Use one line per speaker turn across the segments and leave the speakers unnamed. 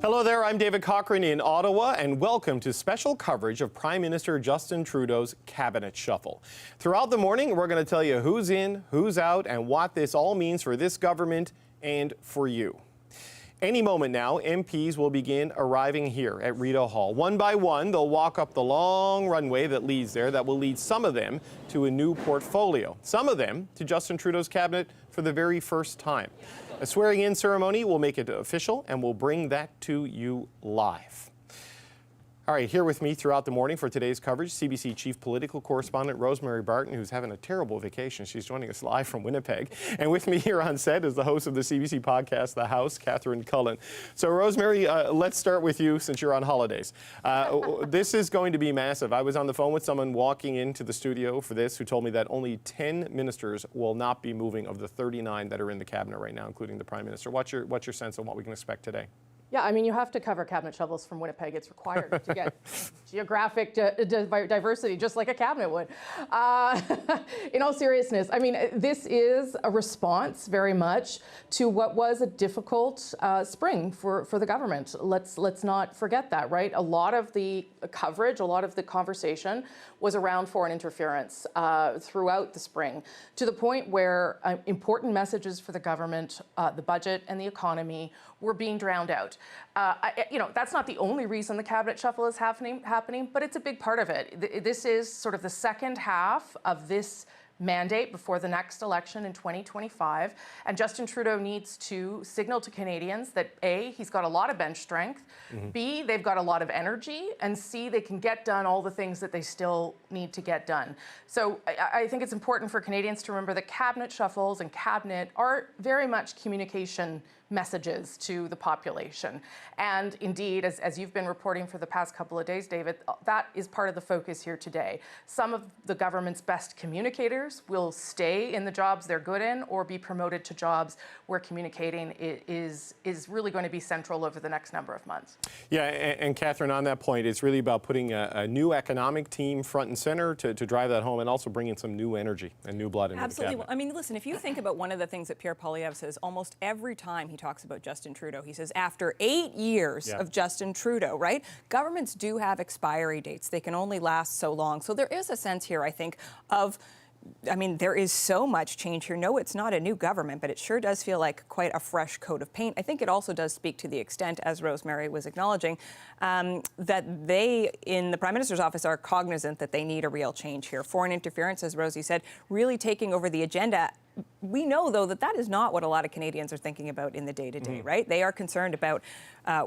Hello there, I'm David Cochrane in Ottawa, and welcome to special coverage of Prime Minister Justin Trudeau's cabinet shuffle. Throughout the morning, we're going to tell you who's in, who's out, and what this all means for this government and for you. Any moment now, MPs will begin arriving here at Rideau Hall. One by one, they'll walk up the long runway that leads there, that will lead some of them to a new portfolio, some of them to Justin Trudeau's cabinet for the very first time. A swearing-in ceremony will make it official, and we'll bring that to you live. All right, here with me throughout the morning for today's coverage, CBC Chief Political Correspondent Rosemary Barton, who's having a terrible vacation. She's joining us live from Winnipeg. And with me here on set is the host of the CBC podcast, The House, Catherine Cullen. So, Rosemary, let's start with you since you're on holidays. This is going to be massive. I was on the phone with someone walking into the studio for this who told me that only 10 ministers will not be moving of the 39 that are in the cabinet right now, including the Prime Minister. What's your sense on what we can expect today?
Yeah, I mean, you have to cover cabinet shovels from Winnipeg. It's required to get geographic diversity, just like a cabinet would. In all seriousness, I mean, this is a response very much to what was a difficult spring for the government. Let's not forget that, right? A lot of the coverage, a lot of the conversation was around foreign interference throughout the spring, to the point where important messages for the government, the budget and the economy were being drowned out. That's not the only reason the cabinet shuffle is happening, but it's a big part of it. This is sort of the second half of this mandate before the next election in 2025. And Justin Trudeau needs to signal to Canadians that A, he's got a lot of bench strength, B, they've got a lot of energy, and C, they can get done all the things that they still need to get done. So I think it's important for Canadians to remember that cabinet shuffles and cabinet are very much communication messages to the population. And indeed, as you've been reporting for the past couple of days, David, that is part of the focus here today. Some of the government's best communicators will stay in the jobs they're good in or be promoted to jobs where communicating is really going to be central over the next number of months.
Yeah, and Catherine, on that point, it's really about putting a new economic team front and center to drive that home, and also bringing some new energy and new blood into
Absolutely.
the cabinet.
Well, I mean, listen, if you think about one of the things that Pierre Poilievre says almost every time he talks about Justin Trudeau, he says after 8 years of Justin Trudeau, right? Governments do have expiry dates. They can only last so long. So there is a sense here, I think, of there is so much change here. No, it's not a new government, but it sure does feel like quite a fresh coat of paint. I think it also does speak to the extent, as Rosemary was acknowledging, that they, in the Prime Minister's office, are cognizant that they need a real change here. Foreign interference, as Rosie said, really taking over the agenda. We know, though, that is not what a lot of Canadians are thinking about in the day-to-day, right? They are concerned about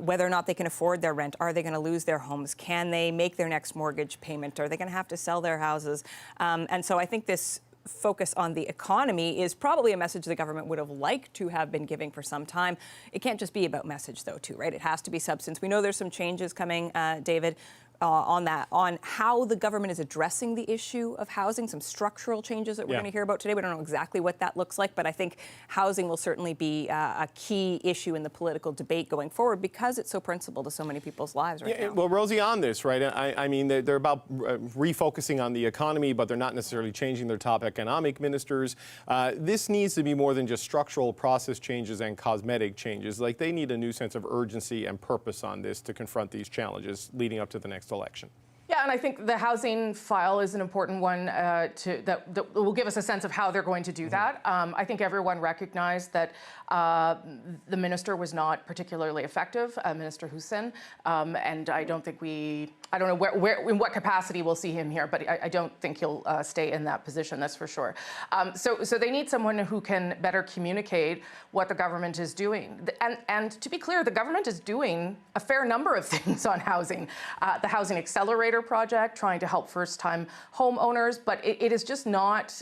whether or not they can afford their rent. Are they going to lose their homes? Can they make their next mortgage payment? Are they going to have to sell their houses? And so I think this focus on the economy is probably a message the government would have liked to have been giving for some time. It can't just be about message, though, too, right? It has to be substance. We know there's some changes coming, David, on how the government is addressing the issue of housing, some structural changes that we're going to hear about today. We don't know exactly what that looks like, but I think housing will certainly be a key issue in the political debate going forward because it's so principal to so many people's lives right now.
Well, Rosie, on this, right, I mean, they're about refocusing on the economy, but they're not necessarily changing their top economic ministers. This needs to be more than just structural process changes and cosmetic changes. Like, they need a new sense of urgency and purpose on this to confront these challenges leading up to the next election.
Yeah, and I think the housing file is an important one that will give us a sense of how they're going to do that. I think everyone recognized that the minister was not particularly effective, Minister Justin, and I don't know where in what capacity we'll see him here, but I don't think he'll stay in that position, that's for sure. So they need someone who can better communicate what the government is doing. And to be clear, the government is doing a fair number of things on housing. The Housing Accelerator project, trying to help first-time homeowners, but it is just not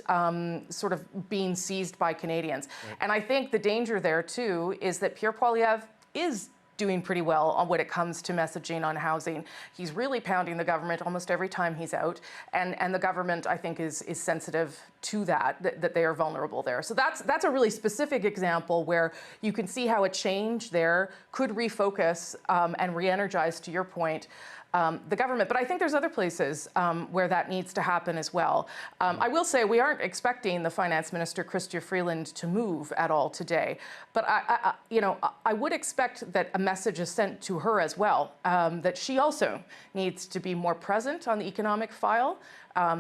sort of being seized by Canadians. Right. And I think the danger there, too, is that Pierre Poilievre is doing pretty well on when it comes to messaging on housing. He's really pounding the government almost every time he's out, and the government, I think, is sensitive to that they are vulnerable there. So that's a really specific example where you can see how a change there could refocus and re-energize, to your point, the government. But I think there's other places where that needs to happen as well. I will say we aren't expecting the Finance Minister, Chrystia Freeland, to move at all today. But I would expect that a message is sent to her as well, that she also needs to be more present on the economic file.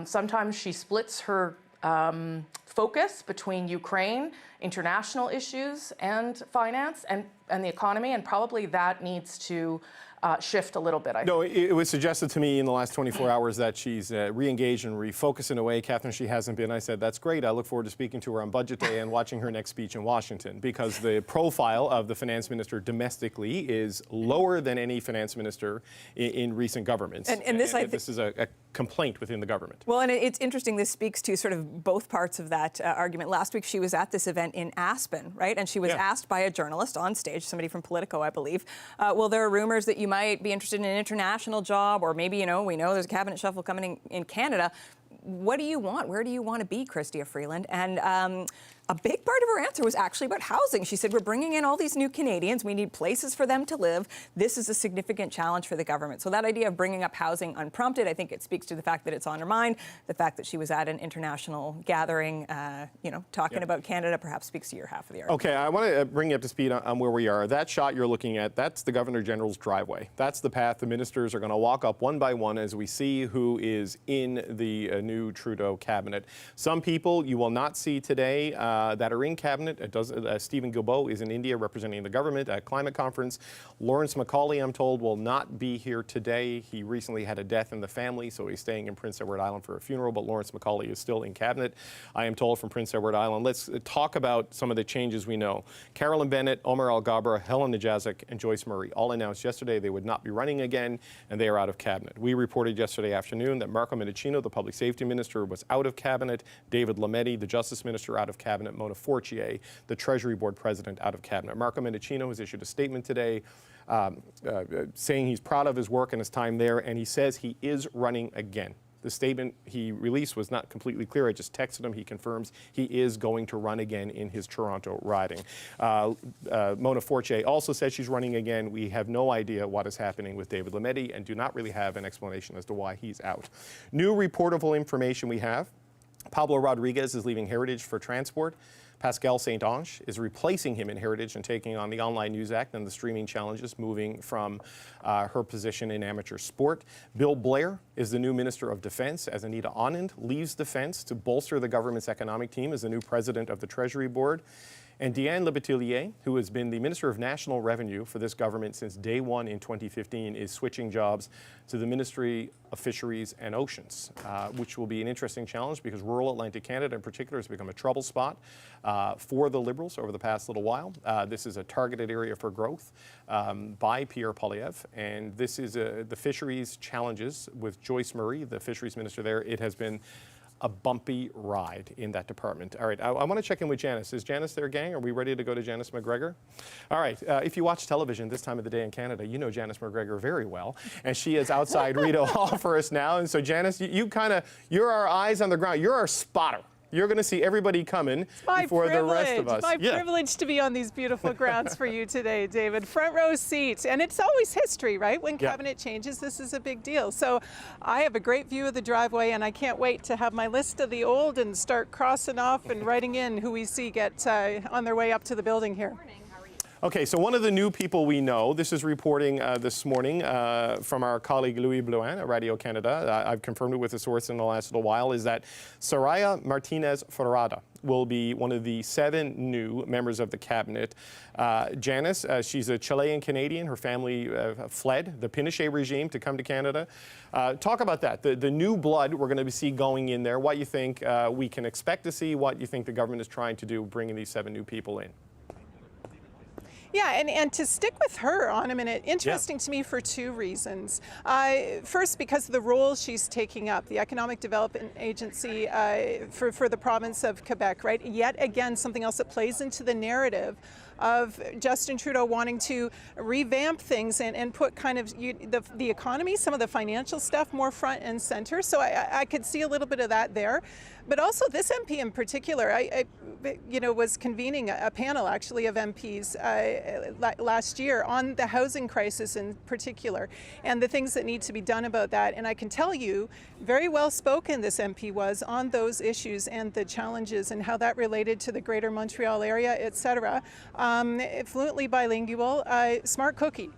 Sometimes she splits her focus between Ukraine, international issues, and finance and the economy, and probably that needs to shift a little bit, I think.
No, it was suggested to me in the last 24 hours that she's re-engaged and refocused in a way, Catherine, she hasn't been. I said, that's great. I look forward to speaking to her on Budget Day and watching her next speech in Washington, because the profile of the finance minister domestically is lower than any finance minister in recent governments.
And this
is a complaint within the government.
Well, and it's interesting. This speaks to sort of both parts of that argument. Last week, she was at this event in Aspen, right? And she was asked by a journalist on stage, somebody from Politico, I believe, well, there are rumors that you might be interested in an international job, or maybe, we know there's a cabinet shuffle coming in Canada. What do you want? Where do you want to be, Chrystia Freeland? And a big part of her answer was actually about housing. She said, we're bringing in all these new Canadians. We need places for them to live. This is a significant challenge for the government. So that idea of bringing up housing unprompted, I think it speaks to the fact that it's on her mind. The fact that she was at an international gathering, talking about Canada, perhaps speaks to your half of the argument.
Okay, I want to bring you up to speed on where we are. That shot you're looking at, that's the Governor General's driveway. That's the path the ministers are going to walk up one by one as we see who is in the new Trudeau cabinet. Some people you will not see today that are in cabinet. Stephen Guilbeault is in India representing the government at a climate conference. Lawrence Macaulay, I'm told, will not be here today. He recently had a death in the family, so he's staying in Prince Edward Island for a funeral, but Lawrence Macaulay is still in cabinet, I am told, from Prince Edward Island. Let's talk about some of the changes we know. Carolyn Bennett, Omar Al-Gabra, Helen Najazik, and Joyce Murray all announced yesterday they would not be running again, and they are out of cabinet. We reported yesterday afternoon that Marco Mendicino, the public safety minister, was out of cabinet. David Lametti, the justice minister, out of cabinet. Mona Fortier, the Treasury Board president, out of cabinet. Marco Mendicino has issued a statement today saying he's proud of his work and his time there, and he says he is running again. The statement he released was not completely clear. I just texted him. He confirms he is going to run again in his Toronto riding. Mona Fortier also says she's running again. We have no idea what is happening with David Lametti and do not really have an explanation as to why he's out. New reportable information we have. Pablo Rodriguez is leaving Heritage for Transport. Pascal Saint-Onge is replacing him in Heritage and taking on the Online News Act and the streaming challenges, moving from her position in amateur sport. Bill Blair is the new Minister of Defense, as Anita Anand leaves Defense to bolster the government's economic team as the new President of the Treasury Board. And Diane Leboutillier, who has been the Minister of National Revenue for this government since day one in 2015, is switching jobs to the Ministry of Fisheries and Oceans, which will be an interesting challenge because rural Atlantic Canada in particular has become a trouble spot for the Liberals over the past little while. This is a targeted area for growth by Pierre Poilievre, and this is the fisheries challenges with Joyce Murray, the Fisheries Minister there. It has been a bumpy ride in that department. All right, I want to check in with Janice. Is Janice there, gang? Are we ready to go to Janice McGregor? All right, if you watch television this time of the day in Canada, you know Janice McGregor very well, and she is outside Rideau Hall for us now. And so Janice, you're our eyes on the ground. You're our spotter. You're going to see everybody coming before the rest of us.
My privilege to be on these beautiful grounds for you today, David. Front row seat. And it's always history, right? When cabinet changes, this is a big deal. So I have a great view of the driveway, and I can't wait to have my list of the old and start crossing off and writing in who we see get on their way up to the building here.
Okay, so one of the new people we know, this is reporting this morning from our colleague Louis Blouin at Radio Canada. I've confirmed it with a source in the last little while, is that Soraya Martinez-Ferrada will be one of the 7 new members of the cabinet. Janice, she's a Chilean-Canadian. Her family fled the Pinochet regime to come to Canada. Talk about that, the new blood we're going to see going in there, what you think we can expect to see, what you think the government is trying to do bringing these 7 new people in.
Yeah, and to stick with her on a minute, interesting to me for 2 reasons. First, because of the role she's taking up, the Economic Development Agency for the province of Quebec, right? Yet again, something else that plays into the narrative of Justin Trudeau wanting to revamp things and put kind of the economy, some of the financial stuff more front and center. So I could see a little bit of that there. But also this MP in particular, I was convening a panel actually of MPs last year on the housing crisis in particular and the things that need to be done about that. And I can tell you, very well spoken this MP was on those issues and the challenges and how that related to the Greater Montreal area, et cetera. Fluently bilingual, smart cookie.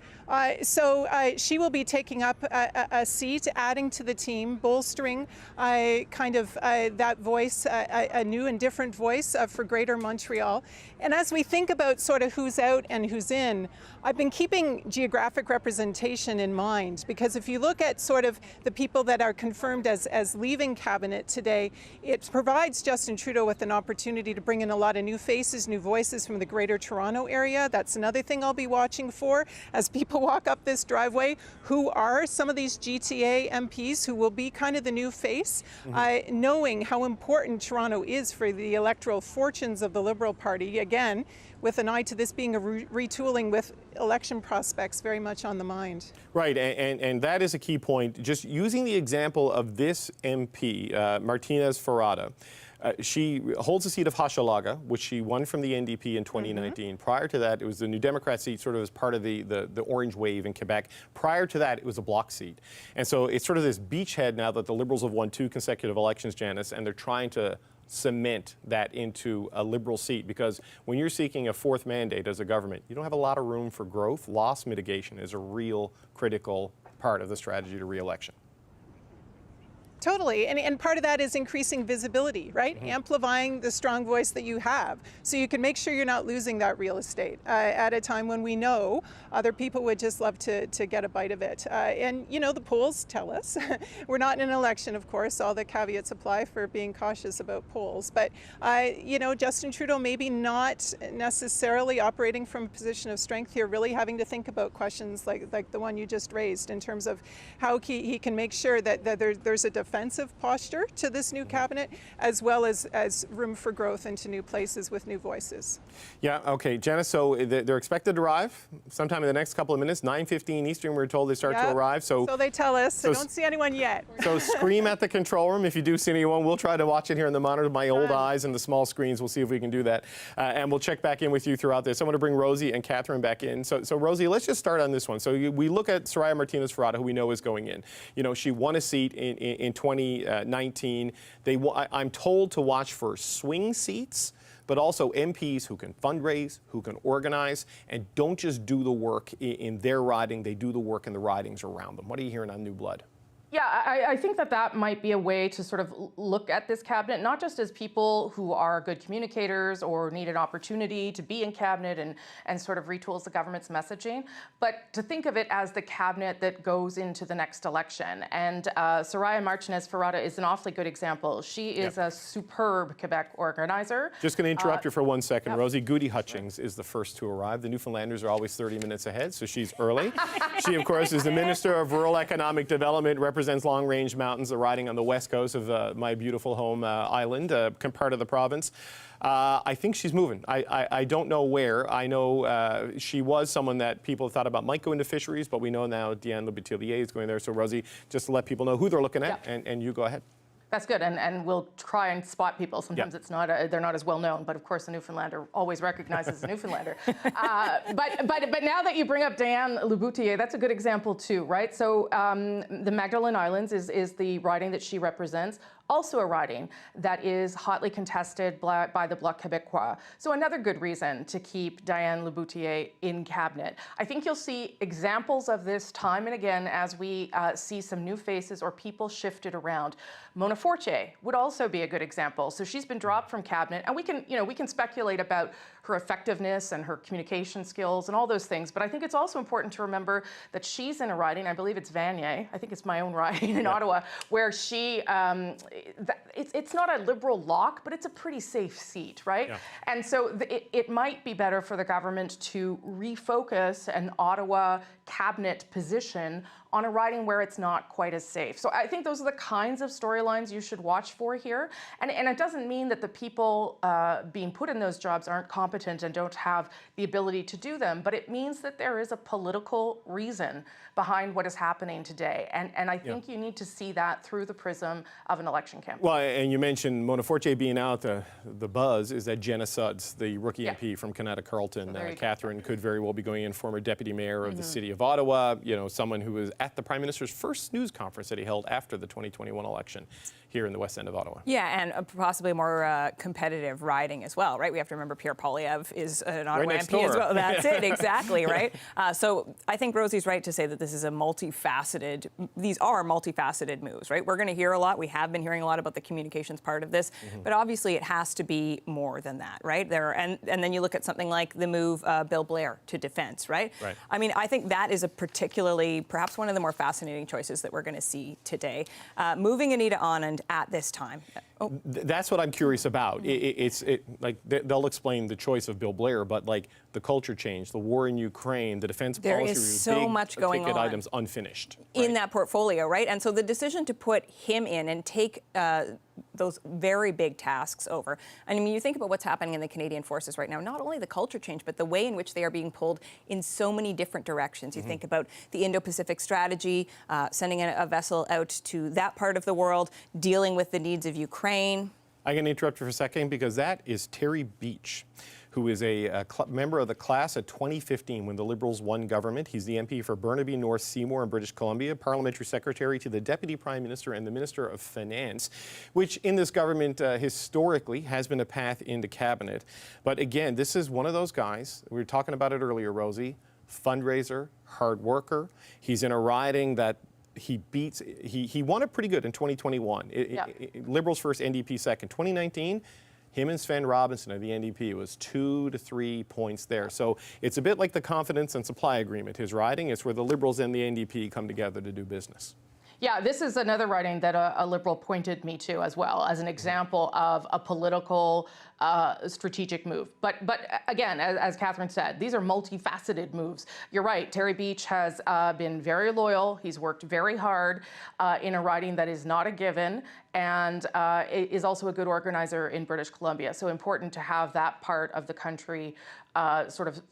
So she will be taking up a seat, adding to the team, bolstering that voice, a new and different voice for Greater Montreal. And as we think about sort of who's out and who's in, I've been keeping geographic representation in mind, because if you look at sort of the people that are confirmed as leaving cabinet today, it provides Justin Trudeau with an opportunity to bring in a lot of new faces, new voices from the Greater Toronto area. That's another thing I'll be watching for as people walk up this driveway. Who are some of these GTA MPs who will be kind of the new face, knowing how important Toronto is for the electoral fortunes of the Liberal Party, again, with an eye to this being a retooling with election prospects very much on the mind.
Right, and that is a key point. Just using the example of this MP, Martinez Ferrada, she holds the seat of Hochelaga, which she won from the NDP in 2019. Prior to that, it was the New Democrat seat, sort of as part of the Orange Wave in Quebec. Prior to that, it was a Bloc seat. And so it's sort of this beachhead now that the Liberals have won 2 consecutive elections, Janice, and they're trying to cement that into a Liberal seat, because when you're seeking a 4th mandate as a government, you don't have a lot of room for growth. Loss mitigation is a real critical part of the strategy to re-election.
Totally, and part of that is increasing visibility, right? Amplifying the strong voice that you have, so you can make sure you're not losing that real estate at a time when we know other people would just love to get a bite of it. And you know, the polls tell us, we're not in an election, of course, all the caveats apply for being cautious about polls, but you know, Justin Trudeau maybe not necessarily operating from a position of strength here, really having to think about questions like the one you just raised in terms of how he can make sure that there's a defensive posture to this new cabinet, as well as room for growth into new places with new voices.
Yeah, okay, Janice, so they're expected to arrive sometime in the next couple of minutes, 9:15 Eastern, we're told they start to arrive. So
they tell us, I don't see anyone yet.
So scream at the control room if you do see anyone. We'll try to watch it here in the monitor, my old eyes and the small screens. We'll see if we can do that. And we'll check back in with you throughout this. I want to bring Rosie and Catherine back in. So Rosie, let's just start on this one. So we look at Soraya Martinez Ferrada, who we know is going in. You know, she won a seat in 2019. I'm told to watch for swing seats, but also MPs who can fundraise, who can organize, and don't just do the work in their riding, they do the work in the ridings around them. What are you hearing on New Blood?
Yeah, I think that might be a way to sort of look at this cabinet, not just as people who are good communicators or need an opportunity to be in cabinet and sort of retools the government's messaging, but to think of it as the cabinet that goes into the next election. And Soraya Martinez Ferrada is an awfully good example. She is a superb Quebec organizer.
Just going to interrupt you for 1 second. Rosie, Goody Hutchings is the first to arrive. The Newfoundlanders are always 30 minutes ahead, so she's early. She, of course, is the Minister of Rural Economic Development, represents Long-Range Mountains, the riding on the west coast of my beautiful home island, part of the province. I think she's moving. I don't know where. I know she was someone that people thought about might go into fisheries, but we know now Diane Leboutillier is going there. So Rosie, just to let people know who they're looking at, and you go ahead.
That's good, and we'll try and spot people. Sometimes it's not they're not as well known, but of course a Newfoundlander always recognizes a Newfoundlander. But now that you bring up Diane Leboutillier, that's a good example too, right? So the Magdalen Islands is the riding that she represents. Also a riding that is hotly contested by the Bloc Québécois. So another good reason to keep Diane Leboutillier in cabinet. I think you'll see examples of this time and again as we see some new faces or people shifted around. Mona Fortier would also be a good example. So she's been dropped from cabinet, and we can speculate about her effectiveness and her communication skills and all those things. But I think it's also important to remember that she's in a riding, I believe it's Vanier, I think it's my own riding in Ottawa, where she, it's not a Liberal lock, but it's a pretty safe seat, right? Yeah. And so it might be better for the government to refocus an Ottawa cabinet position on a riding where it's not quite as safe. So I think those are the kinds of storylines you should watch for here. And it doesn't mean that the people being put in those jobs aren't competent and don't have the ability to do them, but it means that there is a political reason behind what is happening today. And I think you need to see that through the prism of an election campaign.
Well, and you mentioned Mona Fortier being out. The buzz is that Jenna Sudds, the rookie MP from Kanata Carleton, Catherine, could very well be going in, former deputy mayor of the city of Ottawa, you know, someone who was at the Prime Minister's first news conference that he held after the 2021 election here in the west end of Ottawa.
Yeah, and possibly more competitive riding as well, right? We have to remember Pierre Poilievre is an Ottawa MP as well. That's it, exactly, right? So I think Rosie's right to say that this is these are multifaceted moves, right? We're going to hear a lot. We have been hearing a lot about the communications part of this, but obviously it has to be more than that, right? And then you look at something like the move Bill Blair to defense, right? I mean, I think that is perhaps one of the more fascinating choices that we're going to see today. Moving Anita Anand at this time.
That's what I'm curious about. Like they'll explain the choice of Bill Blair, but like the culture change, the war in Ukraine, the defense policy,
there is so much going on
items unfinished
in that portfolio, right? And so the decision to put him in and take those very big tasks over. I mean, you think about what's happening in the Canadian forces right now, not only the culture change, but the way in which they are being pulled in so many different directions. You think about the Indo-Pacific strategy, sending a vessel out to that part of the world, dealing with the needs of Ukraine.
I'm going to interrupt you for a second because that is Terry Beach, who is a member of the class of 2015 when the Liberals won government. He's the MP for Burnaby North Seymour in British Columbia, parliamentary secretary to the Deputy Prime Minister and the Minister of Finance, which in this government historically has been a path into cabinet. But again, this is one of those guys, we were talking about it earlier, Rosie, fundraiser, hard worker. He's in a riding that he won it pretty good in 2021. Liberals first, NDP second. 2019, him and Sven Robinson of the NDP, it was 2 to 3 points there. So it's a bit like the confidence and supply agreement. His riding is where the Liberals and the NDP come together to do business.
Yeah, this is another riding that a Liberal pointed me to as well as an example of a political strategic move. But again, as Catherine said, these are multifaceted moves. You're right, Terry Beach has been very loyal. He's worked very hard in a riding that is not a given and is also a good organizer in British Columbia. So important to have that part of the country sort of,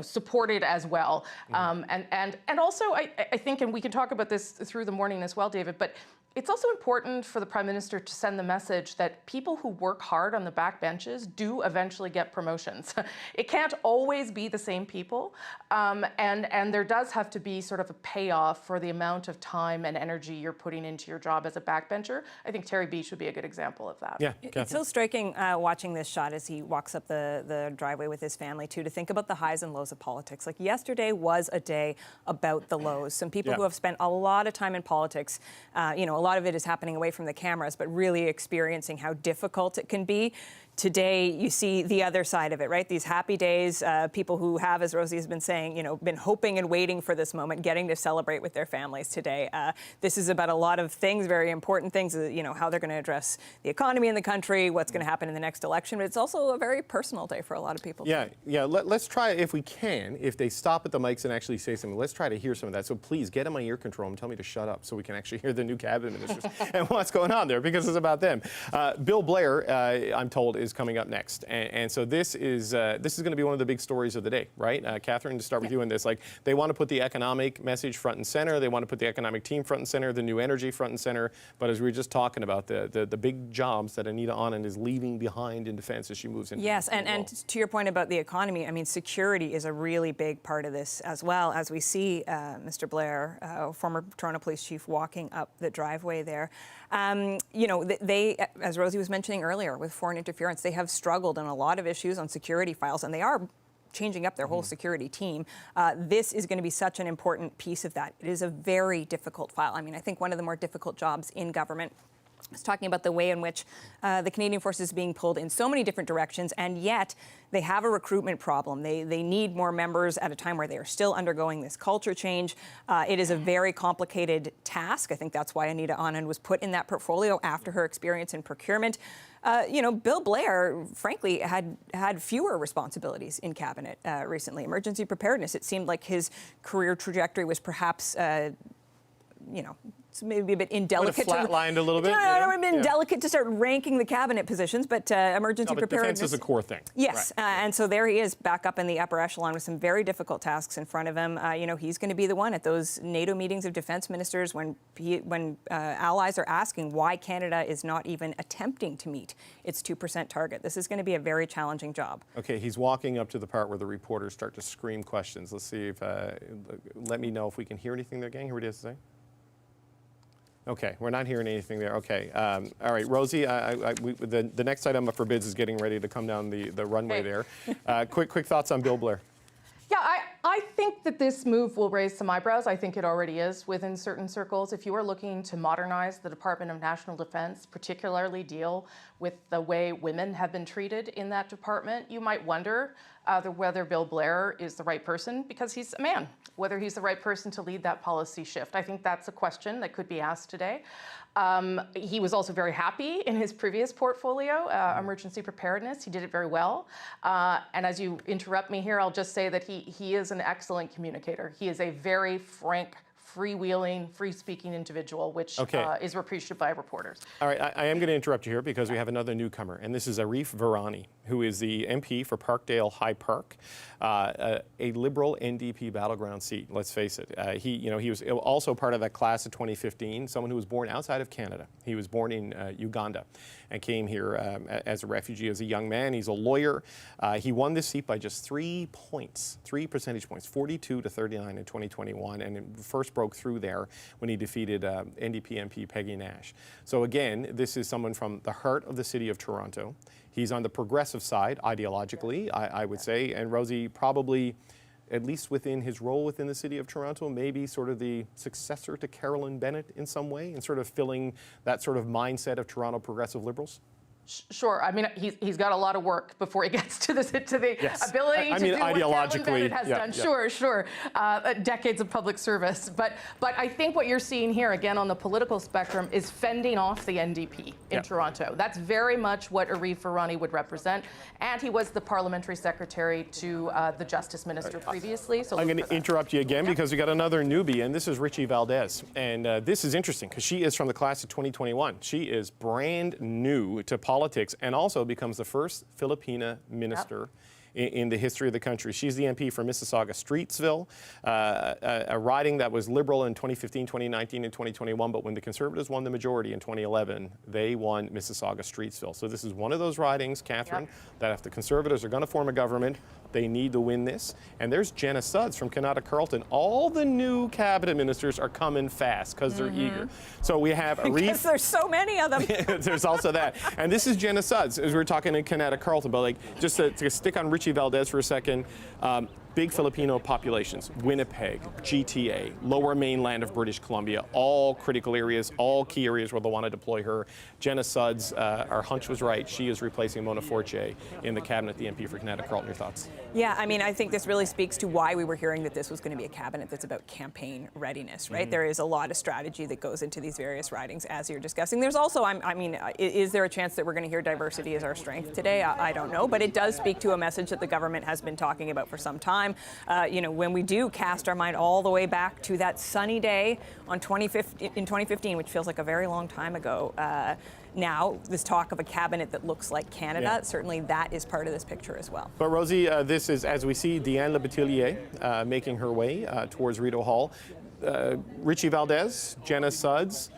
supported as well. And also, I think, and we can talk about this through the morning as well, David, but it's also important for the Prime Minister to send the message that people who work hard on the back benches do eventually get promotions. It can't always be the same people, and there does have to be sort of a payoff for the amount of time and energy you're putting into your job as a backbencher. I think Terry Beach would be a good example of that.
Yeah,
it's so striking watching this shot as he walks up the driveway with his family, too, to think about the highs and lows of politics. Like yesterday was a day about the lows. Some people who have spent a lot of time in politics, a lot of it is happening away from the cameras, but really experiencing how difficult it can be. Today, you see the other side of it, right? These happy days, people who have, as Rosie has been saying, been hoping and waiting for this moment, getting to celebrate with their families today. This is about a lot of things, very important things, how they're going to address the economy in the country, what's going to happen in the next election. But it's also a very personal day for a lot of people.
Yeah. Let's try, if we can, if they stop at the mics and actually say something, let's try to hear some of that. So please get in my ear control and tell me to shut up so we can actually hear the new cabinet ministers and what's going on there, because it's about them. Bill Blair, I'm told, is coming up next, and so this is going to be one of the big stories of the day, right? Catherine, to start with you in this, like they want to put the economic message front and center, they want to put the economic team front and center, the new energy front and center, but as we were just talking about, the big jobs that Anita Anand is leaving behind in defense as she moves into
and to your point about the economy, I mean, security is a really big part of this as well, as we see Mr. Blair, former Toronto Police Chief, walking up the driveway there. They, as Rosie was mentioning earlier, with foreign interference, they have struggled on a lot of issues on security files, and they are changing up their whole security team. This is going to be such an important piece of that. It is a very difficult file. I mean, I think one of the more difficult jobs in government is talking about the way in which the Canadian Force is being pulled in so many different directions, and yet they have a recruitment problem. They need more members at a time where they are still undergoing this culture change. It is a very complicated task. I think that's why Anita Anand was put in that portfolio after her experience in procurement. Bill Blair, frankly, had fewer responsibilities in cabinet recently. Emergency preparedness, it seemed like his career trajectory was perhaps you know, it's maybe a bit indelicate.
Flatlined a little bit.
Indelicate to start ranking the cabinet positions, but emergency preparedness
defense is a core thing.
Yes, right. And so there he is, back up in the upper echelon with some very difficult tasks in front of him. You know, he's going to be the one at those NATO meetings of defense ministers when allies are asking why Canada is not even attempting to meet its 2% target. This is going to be a very challenging job.
Okay, he's walking up to the part where the reporters start to scream questions. Let's see if, let me know if we can hear anything there, gang. Hear what he has to say? Okay, we're not hearing anything there. Okay, all right, Rosie, the next item up for bids is getting ready to come down the runway there. Quick thoughts on Bill Blair.
Yeah, I think that this move will raise some eyebrows. I think it already is within certain circles. If you are looking to modernize the Department of National Defense, particularly deal with the way women have been treated in that department, you might wonder whether Bill Blair is the right person, because he's a man, whether he's the right person to lead that policy shift. I think that's a question that could be asked today. He was also very happy in his previous portfolio, emergency preparedness. He did it very well. And as you interrupt me here, I'll just say that he is an excellent communicator. He is a very frank, freewheeling, free-speaking individual, which is appreciated by reporters.
All right, I am going to interrupt you here because we have another newcomer, and this is Arif Virani, who is the MP for Parkdale High Park, a Liberal NDP battleground seat. Let's face it. He was also part of that class of 2015. Someone who was born outside of Canada. He was born in Uganda, and came here as a refugee as a young man. He's a lawyer. He won this seat by just 3 percentage points, 42 to 39 in 2021, and first broke through there when he defeated NDP MP Peggy Nash. So again, this is someone from the heart of the city of Toronto. He's on the progressive side, ideologically, I would say, and Rosie probably, at least within his role within the city of Toronto, maybe sort of the successor to Carolyn Bennett in some way, and sort of filling that sort of mindset of Toronto progressive Liberals?
Sure. I mean, he's got a lot of work before he gets to the
yes.
ability to do what
ideologically,
Carolyn Bennett has done. Sure. Decades of public service. But I think what you're seeing here, again, on the political spectrum, is fending off the NDP in Toronto. That's very much what Arif Virani would represent. And he was the parliamentary secretary to the Justice Minister previously. So
I'm going to interrupt you again because we got another newbie, and this is Richie Valdez. And this is interesting because she is from the class of 2021. She is brand new to politics and also becomes the first Filipina minister in the history of the country. She's the MP for Mississauga-Streetsville, a riding that was Liberal in 2015, 2019, and 2021, but when the Conservatives won the majority in 2011, they won Mississauga-Streetsville. So this is one of those ridings, Catherine, that if the Conservatives are going to form a government, they need to win this. And there's Jenna Sudds from Kanata Carleton. All the new cabinet ministers are coming fast because they're eager. So we have Arif.
Because there's so many of them.
There's also that. And this is Jenna Sudds, as we were talking in Kanata Carleton, but like just to stick on Richie Valdez for a second. Big Filipino populations, Winnipeg, GTA, lower mainland of British Columbia, all critical areas, all key areas where they want to deploy her. Jenna Sudds, our hunch was right. She is replacing Mona Fortier in the cabinet, the MP for Kanata Carleton. Your thoughts?
Yeah, I mean, I think this really speaks to why we were hearing that this was going to be a cabinet that's about campaign readiness, right? There is a lot of strategy that goes into these various ridings, as you're discussing. There's also, I mean, is there a chance that we're going to hear diversity as our strength today? I don't know, but it does speak to a message that the government has been talking about for some time. You know, when we do cast our mind all the way back to that sunny day in 2015, which feels like a very long time ago, now this talk of a cabinet that looks like Canada, certainly that is part of this picture as well.
But Rosie, this is, as we see, Diane Lebetillier making her way towards Rideau Hall. Richie Valdez, Jenna Sudds,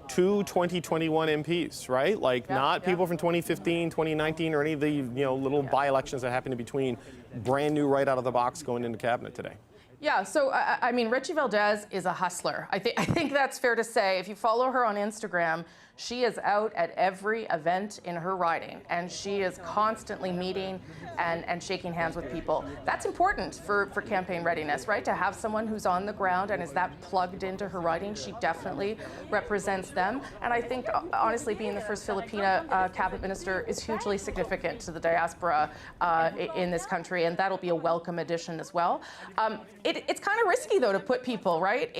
two 2021 MPs, right? Like not people from 2015, 2019, or any of the little by-elections that happened in between. Brand new, right out of the box, going into cabinet today.
Yeah, so I mean, Richie Valdez is a hustler. I think that's fair to say. If you follow her on Instagram, she is out at every event in her riding, and she is constantly meeting and shaking hands with people. That's important for campaign readiness, right? To have someone who's on the ground and is that plugged into her riding. She definitely represents them. And I think, honestly, being the first Filipina cabinet minister is hugely significant to the diaspora in this country, and that'll be a welcome addition as well. It's kind of risky, though, to put people, right,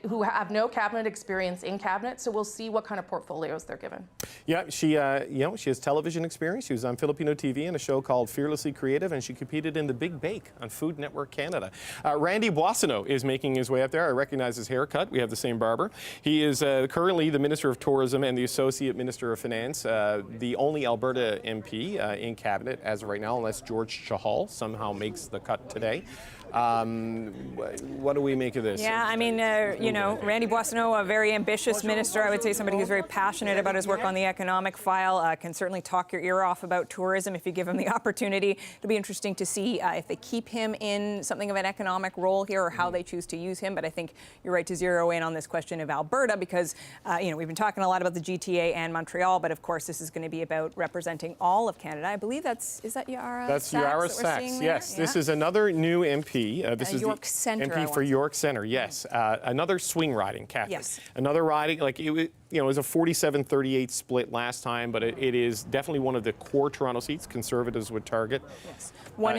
who have no cabinet experience in cabinet, so we'll see what kind of portfolio portfolios they're given.
Yeah, she has television experience. She was on Filipino TV in a show called Fearlessly Creative, and she competed in The Big Bake on Food Network Canada. Randy Boissonnault is making his way up there. I recognize his haircut. We have the same barber. He is currently the Minister of Tourism and the Associate Minister of Finance, the only Alberta MP in cabinet as of right now, unless George Chahal somehow makes the cut today. What do we make of this?
Yeah, I mean, Randy Boissonnault, a very ambitious minister. I would say somebody who's very passionate about his work on the economic file, can certainly talk your ear off about tourism if you give him the opportunity. It'll be interesting to see if they keep him in something of an economic role here or how they choose to use him. But I think you're right to zero in on this question of Alberta because, we've been talking a lot about the GTA and Montreal, but of course this is going to be about representing all of Canada. I believe is that Yara Sachs?
That's Yara Sachs, yes. Yeah. This is another new MP. This is
York
the
Centre,
MP for York Centre, yes. Another swing riding, Catherine.
Yes.
Another riding, like it was a 47-38 split last time, but it is definitely one of the core Toronto seats Conservatives would target.
Yes. One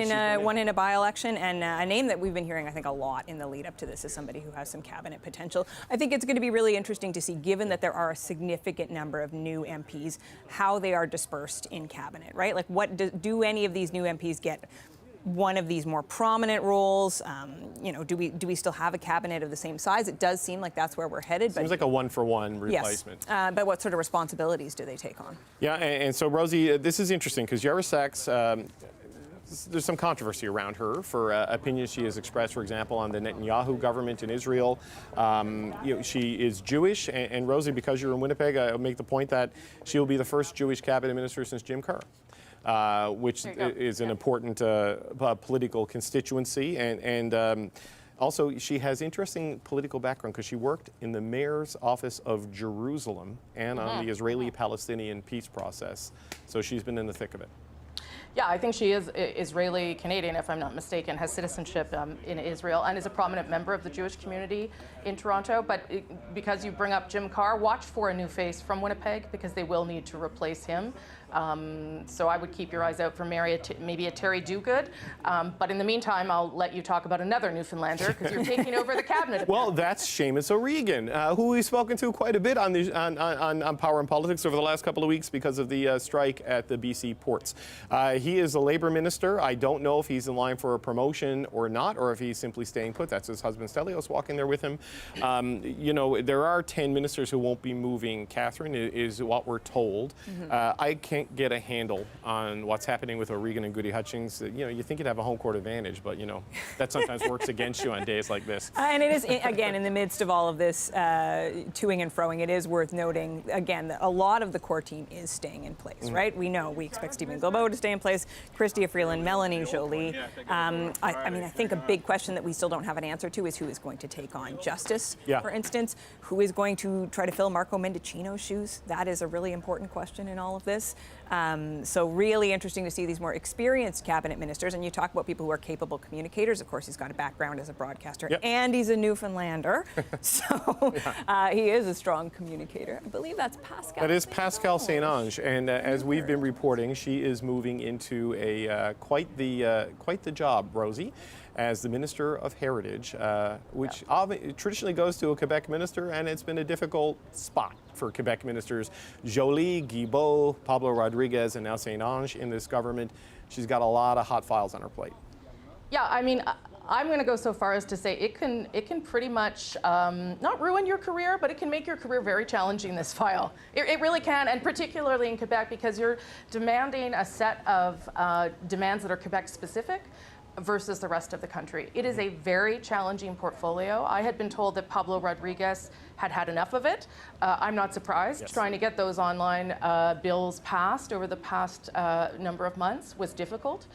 in a by-election, and a name that we've been hearing, I think, a lot in the lead up to this is somebody who has some cabinet potential. I think it's going to be really interesting to see, given that there are a significant number of new MPs, how they are dispersed in cabinet, right? Like, what do any of these new MPs get? One of these more prominent roles, do we still have a cabinet of the same size? It does seem like that's where we're headed.
Seems like a one-for-one replacement.
Yes, but what sort of responsibilities do they take on?
Yeah, and so Rosie, this is interesting because Yara Sachs, there's some controversy around her for opinions she has expressed, for example, on the Netanyahu government in Israel. She is Jewish, and Rosie, because you're in Winnipeg, I'll make the point that she will be the first Jewish cabinet minister since Jim Carr. Which is an important political constituency. And also, she has interesting political background because she worked in the mayor's office of Jerusalem and on the Israeli-Palestinian peace process. So she's been in the thick of it.
Yeah, I think she is Israeli-Canadian, if I'm not mistaken, has citizenship in Israel, and is a prominent member of the Jewish community in Toronto. But because you bring up Jim Carr, watch for a new face from Winnipeg, because they will need to replace him. So I would keep your eyes out for maybe a Terry Dogood. But in the meantime, I'll let you talk about another Newfoundlander, because you're taking over the cabinet.
Well, that's Seamus O'Regan, who we've spoken to quite a bit on Power and Politics over the last couple of weeks because of the strike at the BC ports. He is a Labour minister. I don't know if he's in line for a promotion or not, or if he's simply staying put. That's his husband Stelios walking there with him. There are 10 ministers who won't be moving, Catherine, is what we're told. I can't get a handle on what's happening with O'Regan and Goody Hutchings. You think you'd have a home court advantage, but that sometimes works against you on days like this. And
it is, again, in the midst of all of this toing and froing, it is worth noting, again, that a lot of the core team is staying in place, right? We expect Stephen Guilbeault to stay in place, Chrystia Freeland, Melanie Joly. I think a big question that we still don't have an answer to is who is going to take on Justice, for instance. Who is going to try to fill Marco Mendicino's shoes? That is a really important question in all of this. So really interesting to see these more experienced cabinet ministers. And you talk about people who are capable communicators. Of course, he's got a background as a broadcaster, and he's a Newfoundlander. So he is a strong communicator. I believe that's Pascal.
That is Pascal St. Ange. And as we've been reporting, she is moving into quite the job, Rosie, as the Minister of Heritage, which traditionally goes to a Quebec minister, and it's been a difficult spot for Quebec ministers Joly, Guilbeault, Pablo Rodriguez, and now St. Ange in this government. She's got a lot of hot files on her plate.
Yeah, I mean, I'm going to go so far as to say it can pretty much not ruin your career, but it can make your career very challenging, this file. It really can, and particularly in Quebec, because you're demanding a set of demands that are Quebec specific versus the rest of the country. It is a very challenging portfolio. I had been told that Pablo Rodriguez had enough of it. I'm not surprised. Yes. Trying to get those online bills passed over the past number of months was difficult.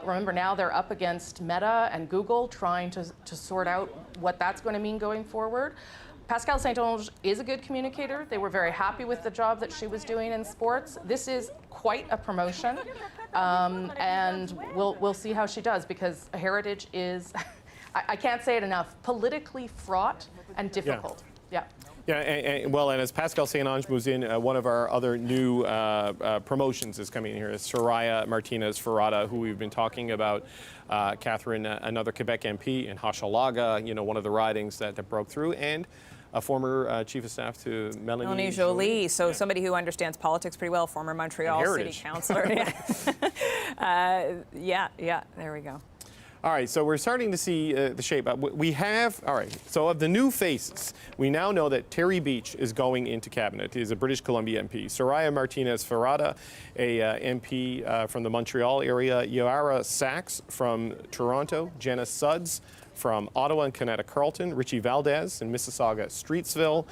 Remember, now they're up against Meta and Google, trying to sort out what that's going to mean going forward. Pascal St. Ange is a good communicator. They were very happy with the job that she was doing in sports. This is quite a promotion, and we'll see how she does, because Heritage is, I can't say it enough, politically fraught and difficult.
Yeah, and as Pascal St. Ange moves in, one of our other new promotions is coming in here. Is Soraya Martinez Ferrada, who we've been talking about. Catherine, another Quebec MP in Hochelaga, one of the ridings that broke through, and a former chief of staff to Melanie
Joly. So somebody who understands politics pretty well, former Montreal City Councillor. Yeah, there we go.
All right, so we're starting to see the shape up. We have, all right, so of the new faces, we now know that Terry Beach is going into cabinet. He's a British Columbia MP. Soraya Martinez-Ferrada, a MP from the Montreal area. Yara Sachs from Toronto. Jenna Sudds from Ottawa and Kanata Carleton. Richie Valdez in Mississauga Streetsville.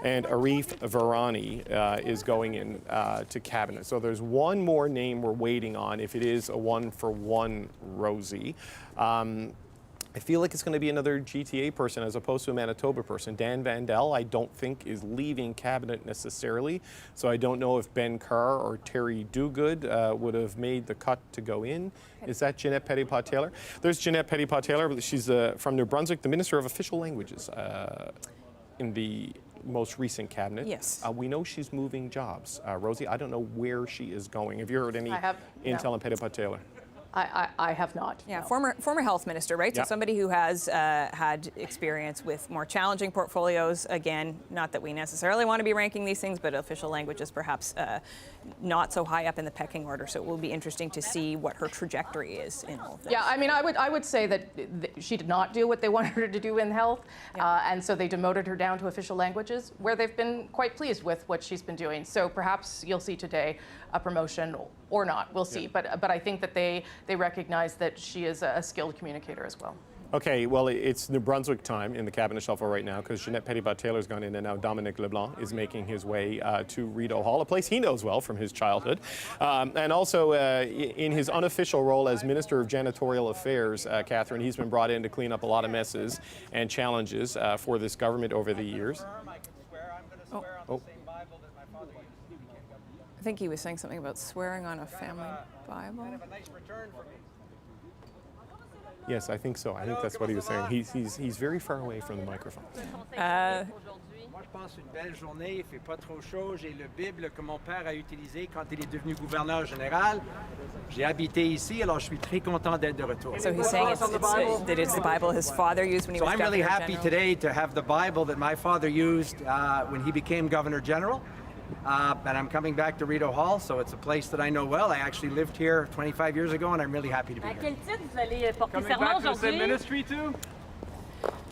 And Arif Virani is going in to cabinet. So there's one more name we're waiting on if it is a one-for-one Rosie. I feel like it's going to be another GTA person as opposed to a Manitoba person. Dan Vandel, I don't think, is leaving cabinet necessarily. So I don't know if Ben Carr or Terry Duguid would have made the cut to go in. Is that Jeanette Petitpas-Taylor? There's Jeanette Petitpas-Taylor. She's from New Brunswick, the Minister of Official Languages in the most recent cabinet.
Yes.
We know she's moving jobs. Rosie, I don't know where she is going. Have you heard any intel on Petitpas-Taylor?
I have not.
Yeah,
no.
former health minister, right?
Yep.
So somebody who has had experience with more challenging portfolios. Again, not that we necessarily want to be ranking these things, but official language is perhaps not so high up in the pecking order. So it will be interesting to see what her trajectory is in all of this.
Yeah, I mean, I would say that she did not do what they wanted her to do in health, and so they demoted her down to official languages, where they've been quite pleased with what she's been doing. So perhaps you'll see today a promotion or not. We'll see.
Yeah.
But I think that they recognize that she is a skilled communicator as well.
Okay, well, it's New Brunswick time in the cabinet shuffle right now because Jeanette Petitpas-Taylor's gone in and now Dominic LeBlanc is making his way to Rideau Hall, a place he knows well from his childhood. And also in his unofficial role as Minister of Janitorial Affairs, Catherine, he's been brought in to clean up a lot of messes and challenges for this government over the years.
I think he was saying something about swearing on a family Bible.
Yes, I think so. I think that's what he was saying. He's very far away from the microphone.
Moi, je pense une belle journée, il fait pas trop chaud. J'ai le Bible que mon père a utilisé quand il est devenu gouverneur général. J'ai habité ici, alors je suis très content d'être de retour.
So he's saying that it's the Bible his father used when he
So
was
I'm really
Governor
happy
General.
today to have the Bible that my father used when he became Governor General. And I'm coming back to Rideau Hall, so it's a place that I know well. I actually lived here 25 years ago, and I'm really happy to be here.
Quel titre vous allez porter
Coming
serment
back to the same
aujourd'hui?
ministry too?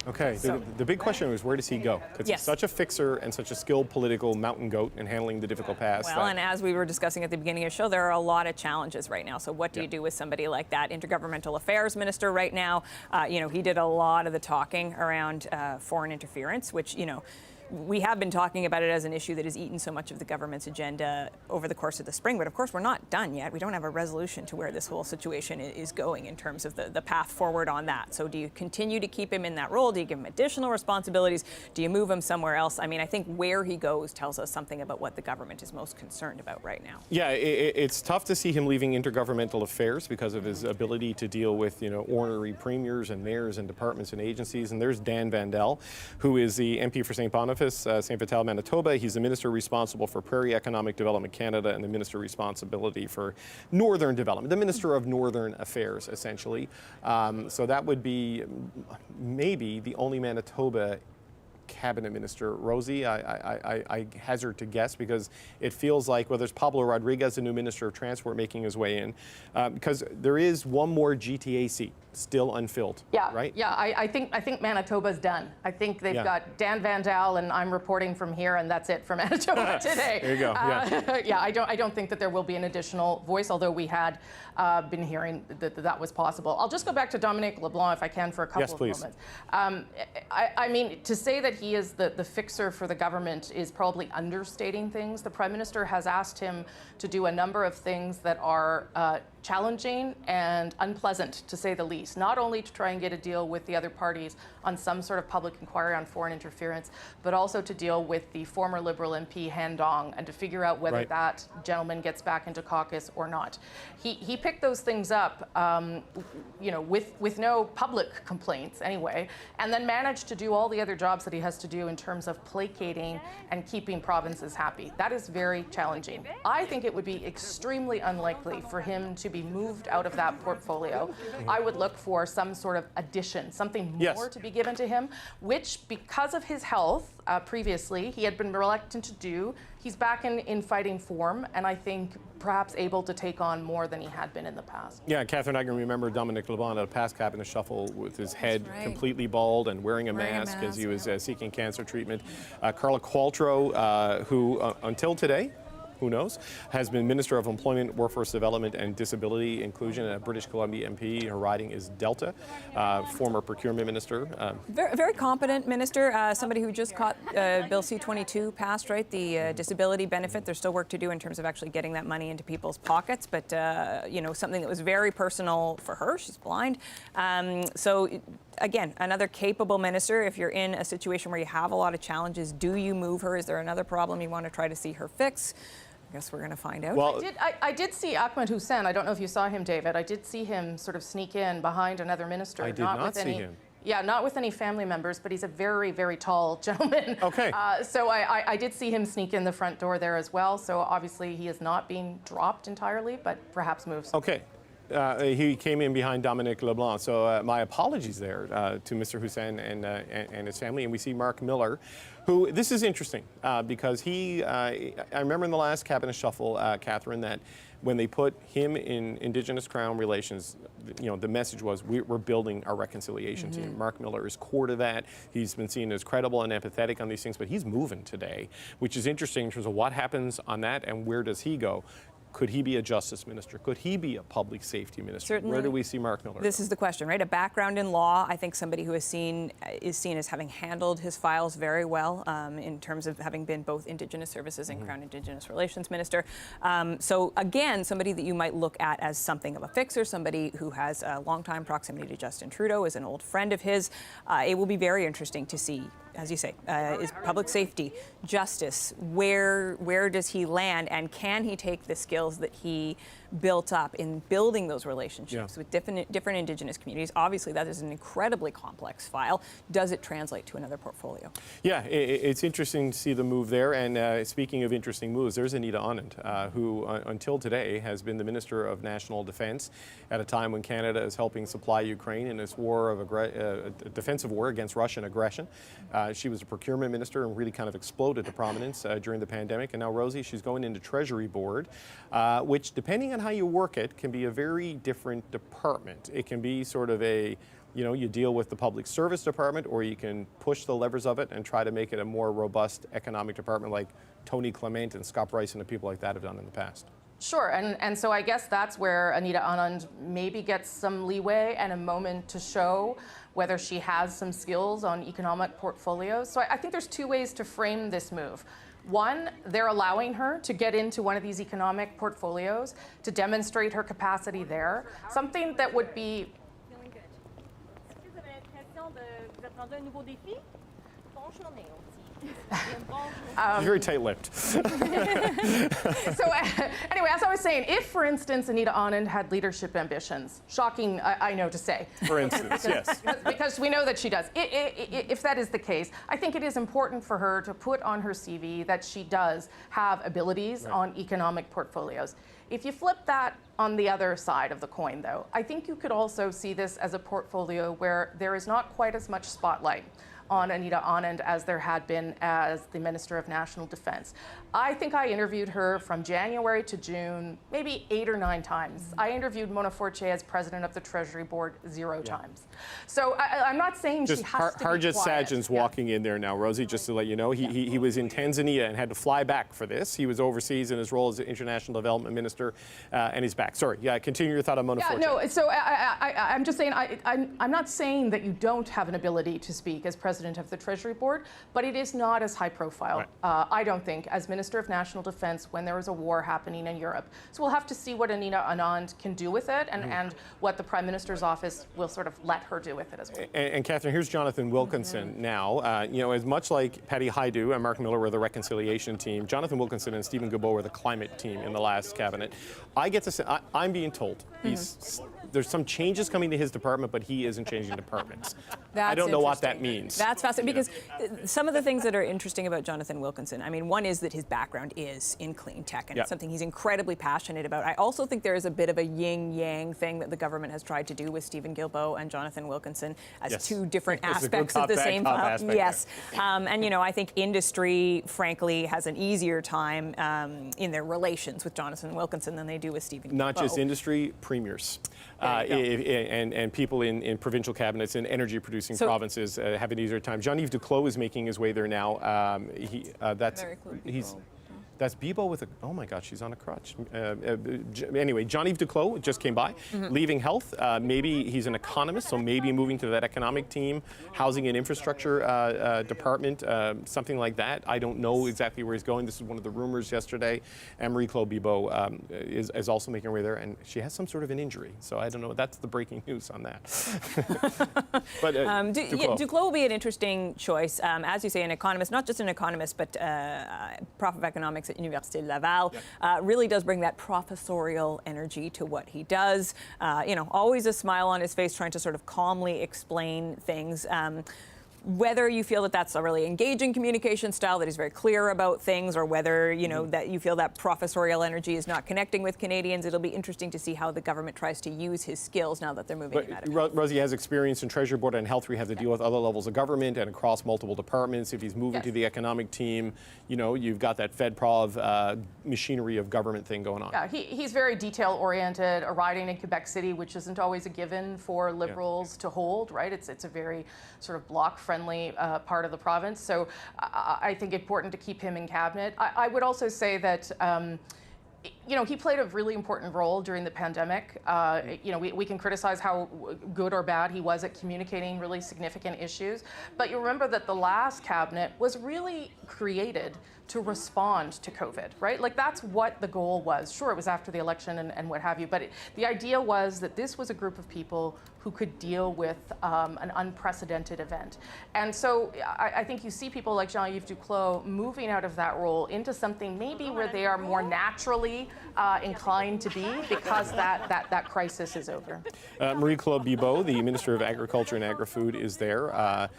Okay, the big question was where does he go? Because
Yes.
he's such a fixer and such a skilled political mountain goat in handling the difficult past.
Well, and as we were discussing at the beginning of the show, there are a lot of challenges right now. So what do you do with somebody like that? Intergovernmental Affairs Minister right now, he did a lot of the talking around foreign interference, which, we have been talking about it as an issue that has eaten so much of the government's agenda over the course of the spring. But of course, we're not done yet. We don't have a resolution to where this whole situation is going in terms of the path forward on that. So do you continue to keep him in that role? Do you give him additional responsibilities? Do you move him somewhere else? I mean, I think where he goes tells us something about what the government is most concerned about right now.
Yeah, it's tough to see him leaving intergovernmental affairs because of his ability to deal with, ornery premiers and mayors and departments and agencies. And there's Dan Vandel, who is the MP for St. Boniface, St. Vital, Manitoba. He's the minister responsible for Prairie Economic Development Canada and the minister responsibility for Northern Development, the Minister of Northern Affairs, essentially. So that would be maybe the only Manitoba cabinet minister. Rosie, I hazard to guess because it feels like, well, there's Pablo Rodriguez, the new Minister of Transport, making his way in, because there is one more GTA seat still unfilled.
Yeah,
right?
Yeah, I think Manitoba's done. I think they've got Dan Vandel, and I'm reporting from here, and that's it for Manitoba today.
There you go.
Yeah, I don't think that there will be an additional voice, although we had been hearing that was possible. I'll just go back to Dominic LeBlanc, if I can, for a couple of moments. I mean, to say that he is the fixer for the government is probably understating things. The Prime Minister has asked him to do a number of things that are challenging and unpleasant, to say the least. Not only to try and get a deal with the other parties on some sort of public inquiry on foreign interference, but also to deal with the former Liberal MP Han Dong and to figure out whether that gentleman gets back into caucus or not. He picked those things up, with no public complaints anyway, and then managed to do all the other jobs that he has to do in terms of placating and keeping provinces happy. That is very challenging. I think it would be extremely unlikely for him to be moved out of that portfolio, I would look for some sort of addition, something more to be given to him, which, because of his health previously, he had been reluctant to do. He's back in fighting form, and I think perhaps able to take on more than he had been in the past.
Yeah, Catherine, I can remember Dominic LeBlanc at a past cabinet shuffle with his head completely bald and wearing a mask as he was seeking cancer treatment. Carla Qualtrough, who until today, who knows, has been Minister of Employment, Workforce Development and Disability Inclusion, a British Columbia MP. Her riding is Delta, former procurement minister.
Very competent minister, somebody who just caught Bill C-22 passed, right? The disability benefit. There's still work to do in terms of actually getting that money into people's pockets, but you know, something that was very personal for her. She's blind. So again, another capable minister. If you're in a situation where you have a lot of challenges, do you move her? Is there another problem you want to try to see her fix? I guess we're going to find out.
Well,
I did see Ahmed Hussein. I don't know if you saw him, David. I did see him sort of sneak in behind another minister.
I did not see him.
Yeah, not with any family members, but he's a very, very tall gentleman.
Okay.
So I did see him sneak in the front door there as well. So obviously he is not being dropped entirely, but perhaps moves.
Okay. He came in behind Dominic LeBlanc. So my apologies there to Mr. Hussein and his family. And we see Mark Miller, who, this is interesting because I remember in the last cabinet shuffle, Catherine, that when they put him in Indigenous Crown Relations, you know, the message was we're building our reconciliation team. Mark Miller is core to that. He's been seen as credible and empathetic on these things, but he's moving today, which is interesting in terms of what happens on that and where does he go. Could he be a justice minister? Could he be a public safety minister?
Certainly.
Where do we see Mark Miller?
This is the question, right? A background in law. I think somebody who is seen as having handled his files very well in terms of having been both Indigenous Services and Crown Indigenous Relations Minister. So again, somebody that you might look at as something of a fixer, somebody who has a long-time proximity to Justin Trudeau, is an old friend of his. It will be very interesting to see, as you say, is public safety, justice, where does he land, and can he take the skills that he built up in building those relationships with different Indigenous communities? Obviously, that is an incredibly complex file. Does it translate to another portfolio?
Yeah, it's interesting to see the move there. And speaking of interesting moves, there's Anita Anand, who until today has been the Minister of National Defense at a time when Canada is helping supply Ukraine in this war of defensive war against Russian aggression. She was a procurement minister and really kind of exploded to prominence during the pandemic. And now, Rosie, she's going into Treasury Board, which, depending on how you work it, can be a very different department. It can be sort of a, you know, you deal with the public service department, or you can push the levers of it and try to make it a more robust economic department like Tony Clement and Scott Bryson and people like that have done in the past.
Sure, and so I guess that's where Anita Anand maybe gets some leeway and a moment to show whether she has some skills on economic portfolios. So I think there's two ways to frame this move. One, they're allowing her to get into one of these economic portfolios to demonstrate her capacity there, something that would be...
Very tight-lipped.
So anyway, as I was saying, if, for instance, Anita Anand had leadership ambitions, shocking, I know to say.
For instance, yes.
Because we know that she does. If that is the case, I think it is important for her to put on her CV that she does have abilities on economic portfolios. If you flip that on the other side of the coin, though, I think you could also see this as a portfolio where there is not quite as much spotlight on Anita Anand as there had been as the Minister of National Defense. I think I interviewed her from January to June, maybe 8 or 9 times. I interviewed Mona Fortier as president of the Treasury Board 0 times. So I'm not saying
just
she has to be quiet.
Harjit Sajjan's walking in there now, Rosie, just to let you know. He was in Tanzania and had to fly back for this. He was overseas in his role as the International Development Minister, and he's back. Sorry, continue your thought on Mona Fortier.
No, so I'm just saying, I'm not saying that you don't have an ability to speak as president of the Treasury Board, but it is not as high profile, I don't think, as Minister of National Defense when there is a war happening in Europe. So we'll have to see what Anita Anand can do with it and what the Prime Minister's office will sort of let her do with it as well.
And Catherine, here's Jonathan Wilkinson now. You know, as much like Patty Hajdu and Mark Miller were the reconciliation team, Jonathan Wilkinson and Stephen Guilbeault were the climate team in the last cabinet. I get to say, I'm being told there's some changes coming to his department, but he isn't changing departments. I don't know what that means.
That's fascinating because some of the things that are interesting about Jonathan Wilkinson, I mean, one is that his background is in clean tech, and it's something he's incredibly passionate about. I also think there is a bit of a yin-yang thing that the government has tried to do with Stephen Guilbeault and Jonathan Wilkinson as two different aspects of the same file. Yes. And, you know, I think industry, frankly, has an easier time in their relations with Jonathan Wilkinson than they do with Stephen Guilbeault.
Not just industry, premiers. And people in provincial cabinets in energy-producing provinces have an easier time. Jean-Yves Duclos is making his way there now. That's Bibo with a, oh my God, she's on a crutch. Anyway, Jean-Yves Duclos just came by, leaving health. Maybe he's an economist, so maybe moving to that economic team, housing and infrastructure department, something like that. I don't know exactly where he's going. This is one of the rumors yesterday. And Marie-Claude Bibeau is also making her way there, and she has some sort of an injury. So I don't know. That's the breaking news on that. But
Duclos will be an interesting choice. As you say, an economist, not just an economist, but prof of economics at Université Laval, really does bring that professorial energy to what he does. You know, always a smile on his face, trying to sort of calmly explain things. Whether you feel that that's a really engaging communication style, that he's very clear about things, or whether, you know, that you feel that professorial energy is not connecting with Canadians, it'll be interesting to see how the government tries to use his skills now that they're moving him out of health.
Rosie has experience in Treasury Board and health. We have to deal with other levels of government and across multiple departments. If he's moving to the economic team, you know, you've got that FedProv machinery of government thing going on.
Yeah, he's very detail-oriented, riding in Quebec City, which isn't always a given for Liberals to hold, right? It's a very sort of bloc-friendly part of the province. So I think it's important to keep him in cabinet. I would also say that you know, he played a really important role during the pandemic. You know, we can criticize how good or bad he was at communicating really significant issues, but you remember that the last cabinet was really created to respond to COVID, right? Like, that's what the goal was. Sure, it was after the election and what have you, but the idea was that this was a group of people who could deal with an unprecedented event. And so I think you see people like Jean-Yves Duclos moving out of that role into something maybe where they are more naturally inclined to be, because that crisis is over.
Marie-Claude Bibeau, the Minister of Agriculture and Agri-Food, is there.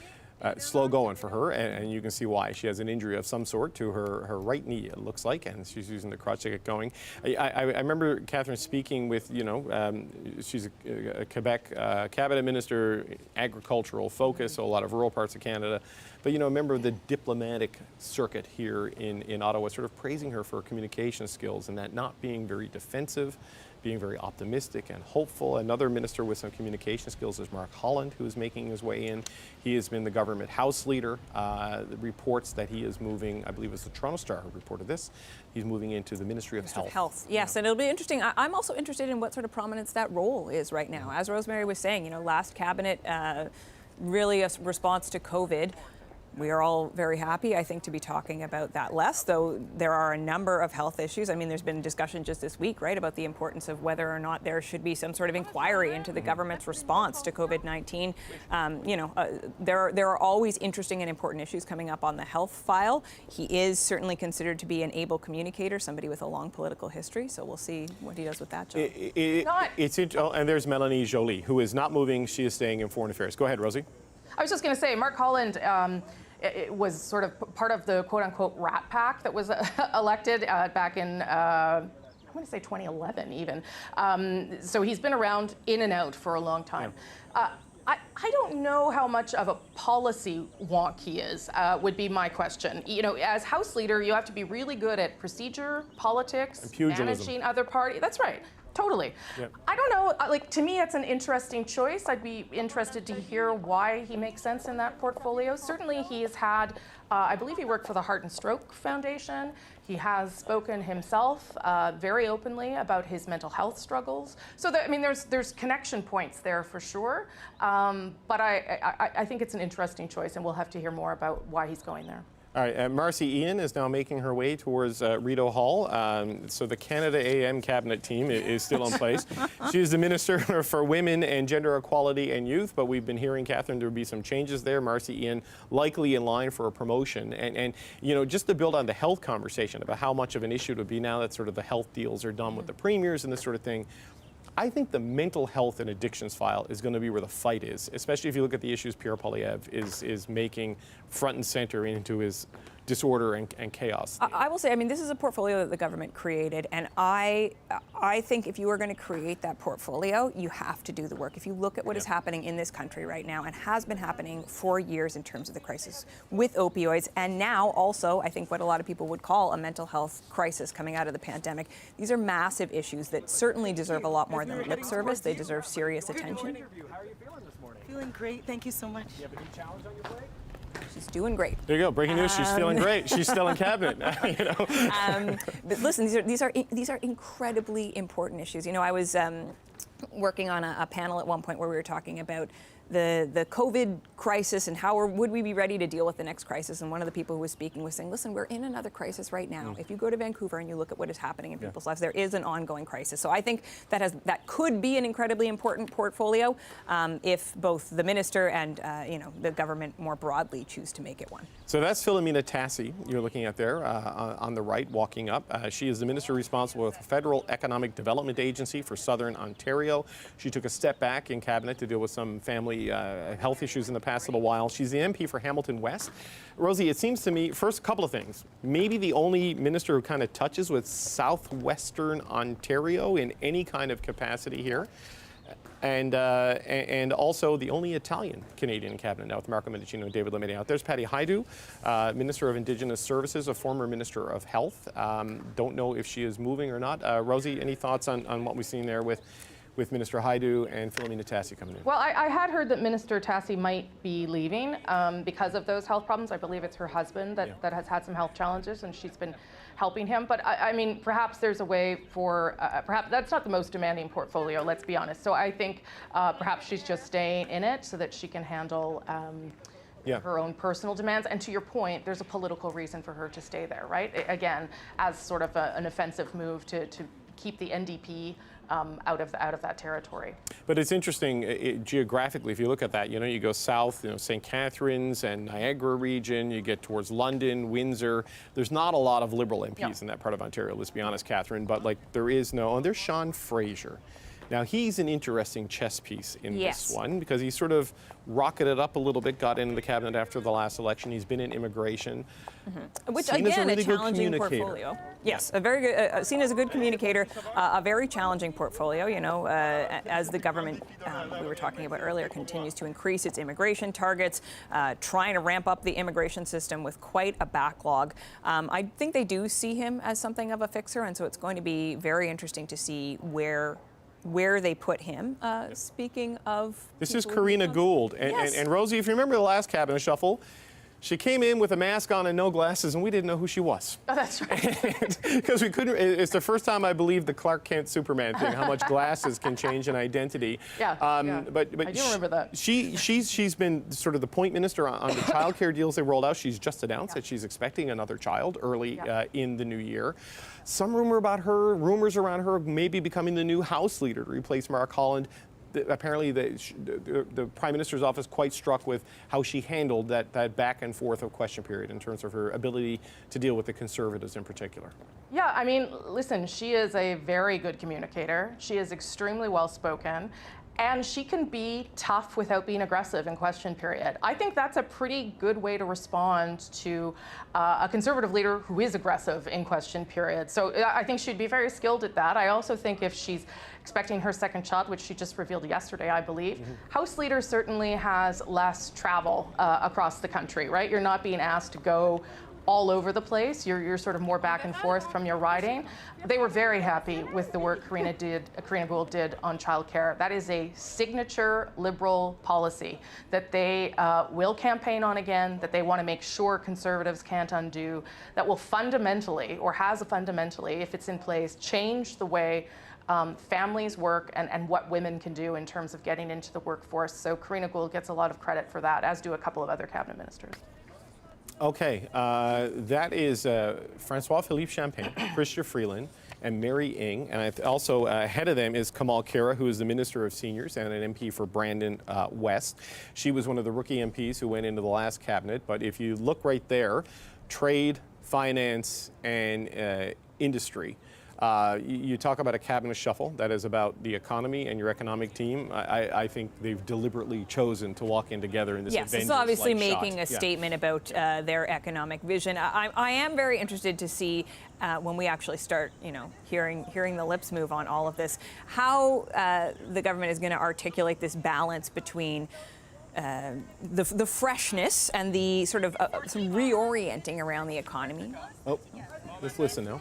Slow going for her, and you can see why. She has an injury of some sort to her right knee, it looks like, and she's using the crutch to get going. I remember Catherine speaking with, you know, she's a Quebec cabinet minister, agricultural focus, so a lot of rural parts of Canada. But, you know, a member of the diplomatic circuit here in Ottawa, sort of praising her for her communication skills and that not being very defensive, being very optimistic and hopeful. Another minister with some communication skills is Mark Holland, who is making his way in. He has been the government House leader. The reports that he is moving, I believe it was the Toronto Star who reported this, he's moving into the Ministry of Health.
Yes, and it'll be interesting. I'm also interested in what sort of prominence that role is right now. As Rosemary was saying, you know, last cabinet, really a response to COVID. We are all very happy, I think, to be talking about that less, though there are a number of health issues. I mean, there's been discussion just this week, right, about the importance of whether or not there should be some sort of inquiry into the government's response to COVID-19. You know, there are always interesting and important issues coming up on the health file. He is certainly considered to be an able communicator, somebody with a long political history, so we'll see what he does with that job.
And there's Melanie Joly, who is not moving. She is staying in Foreign Affairs. Go ahead, Rosie.
I was just going to say, Mark Holland it was sort of part of the quote-unquote rat pack that was elected back in, I want to say 2011 even. So he's been around in and out for a long time. I don't know how much of a policy wonk he is, would be my question. You know, as House leader, you have to be really good at procedure, politics, managing other parties. That's right. Totally. Yep. I don't know, like, to me, it's an interesting choice. I'd be interested to hear why he makes sense in that portfolio. Certainly, he has had, I believe he worked for the Heart and Stroke Foundation. He has spoken himself very openly about his mental health struggles. So, I mean, there's connection points there for sure. But I think it's an interesting choice, and we'll have to hear more about why he's going there.
All right, Marcy Ian is now making her way towards Rideau Hall. So the Canada AM cabinet team is still in place. She is the Minister for Women and Gender Equality and Youth, but we've been hearing, Catherine, there will be some changes there. Marcy Ian likely in line for a promotion. And you know, just to build on the health conversation about how much of an issue it would be now that sort of the health deals are done with the premiers and this sort of thing, I think the mental health and addictions file is going to be where the fight is, especially if you look at the issues Pierre Poilievre is making front and center into his disorder and chaos.
I will say, I mean, this is a portfolio that the government created, and I think if you are going to create that portfolio, you have to do the work. If you look at what is happening in this country right now and has been happening for years in terms of the crisis with opioids, and now also, I think what a lot of people would call a mental health crisis coming out of the pandemic, these are massive issues that certainly deserve a lot more than lip service. They deserve serious attention.
How are you feeling this morning?
Feeling great. Thank you so much.
Do you have a new challenge on your plate?
She's doing great.
There you go. Breaking news. She's feeling great. She's still in cabinet. You know.
But listen, these are incredibly important issues. You know, I was working on a panel at one point where we were talking about the COVID crisis and how would we be ready to deal with the next crisis. And one of the people who was speaking was saying, listen, we're in another crisis right now. If you go to Vancouver and you look at what is happening in people's lives, there is an ongoing crisis. So I think that could be an incredibly important portfolio if both the minister and the government more broadly choose to make it one.
So that's Philomena Tassi you're looking at there on the right, walking up. She is the minister responsible with the Federal Economic Development Agency for Southern Ontario. She took a step back in cabinet to deal with some family health issues in the past little while. She's the MP for Hamilton West. Rosie, it seems to me, first, a couple of things. Maybe the only minister who kind of touches with southwestern Ontario in any kind of capacity here. And also the only Italian Canadian in cabinet now with Marco Mendicino and David Lemay out. There's Patty Hajdu, Minister of Indigenous Services, a former Minister of Health. Don't know if she is moving or not. Rosie, any thoughts on what we've seen there with Minister Hajdu and Philomena Tassi coming in?
Well, I had heard that Minister Tassi might be leaving because of those health problems. I believe it's her husband that has had some health challenges, and she's been helping him. But I mean, perhaps there's a way for, perhaps that's not the most demanding portfolio, let's be honest. So I think perhaps she's just staying in it so that she can handle her own personal demands. And to your point, there's a political reason for her to stay there, right? Again, as sort of an offensive move to keep the NDP out of that territory.
But it's interesting geographically, if you look at that, you go south, St. Catharines and Niagara region, you get towards London, Windsor. There's not a lot of Liberal MPs in that part of Ontario, let's be honest, Catherine, but there's Sean Fraser. Now, he's an interesting chess piece in this one because he sort of rocketed up a little bit, got into the cabinet after the last election. He's been in immigration.
Which,
seen
again,
as a really
a challenging
good
portfolio. Yes, a very good, seen as a good communicator, a very challenging portfolio, as the government, we were talking about earlier, continues to increase its immigration targets, trying to ramp up the immigration system with quite a backlog. I think they do see him as something of a fixer, and so it's going to be very interesting to see where they put him. Speaking of...
This is Karina Gould. And Rosie, if you remember the last cabinet shuffle, she came in with a mask on and no glasses, and we didn't know who she was.
Oh, that's right.
Because we couldn't... It's the first time I believe the Clark Kent Superman thing, how much glasses can change an identity.
But
I
do remember that.
She's been sort of the point minister on the child care deals they rolled out. She's just announced that she's expecting another child early in the new year. Some rumors around her maybe becoming the new House leader to replace Mark Holland. Apparently, the Prime Minister's office quite struck with how she handled that back and forth of question period in terms of her ability to deal with the Conservatives in particular.
Yeah, I mean, listen, she is a very good communicator. She is extremely well spoken. And she can be tough without being aggressive in question period. I think that's a pretty good way to respond to a Conservative leader who is aggressive in question period. So I think she'd be very skilled at that. I also think if she's expecting her second child, which she just revealed yesterday, I believe, House leader certainly has less travel across the country, right? You're not being asked to go all over the place. You're sort of more back and forth from your riding. They were very happy with the work Karina Gould did on childcare. That is a signature Liberal policy that they will campaign on again, that they want to make sure Conservatives can't undo, that will fundamentally, or has fundamentally, if it's in place, change the way families work and what women can do in terms of getting into the workforce. So Karina Gould gets a lot of credit for that, as do a couple of other cabinet ministers.
Okay, that is Francois-Philippe Champagne, Chrystia Freeland, and Mary Ng. And also ahead of them is Kamal Khera, who is the Minister of Seniors and an MP for Brandon West. She was one of the rookie MPs who went into the last cabinet. But if you look right there, trade, finance, and industry. You talk about a cabinet shuffle that is about the economy and your economic team. I think they've deliberately chosen to walk in together in this
Yes, it's
Avengers-like
obviously
shot.
making a statement about their economic vision. I am very interested to see when we actually start, hearing the lips move on all of this, how the government is going to articulate this balance between the freshness and the sort of some reorienting around the economy.
Oh, let's listen now.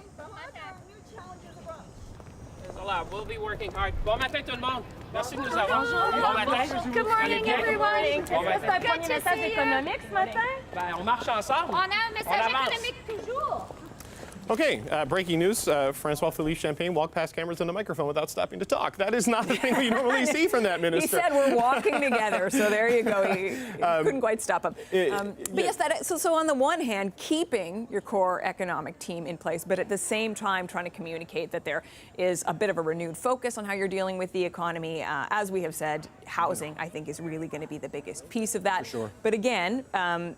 We'll be working hard. Bon matin tout le monde. Merci de nous avoir. Bon matin.
Good morning, everyone.
Bon matin.
Est-ce que c'est un message économique ce matin?
Ben, on marche ensemble.
On a un message
avance.
économique toujours.
Okay, breaking news. Francois-Philippe Champagne walked past cameras and a microphone without stopping to talk. That is not the thing we normally see from that minister.
He said we're walking together, so there you go. He couldn't quite stop him. But yes, so on the one hand, keeping your core economic team in place, but at the same time trying to communicate that there is a bit of a renewed focus on how you're dealing with the economy. As we have said, housing, I think, is really going to be the biggest piece of that.
For sure.
But again, and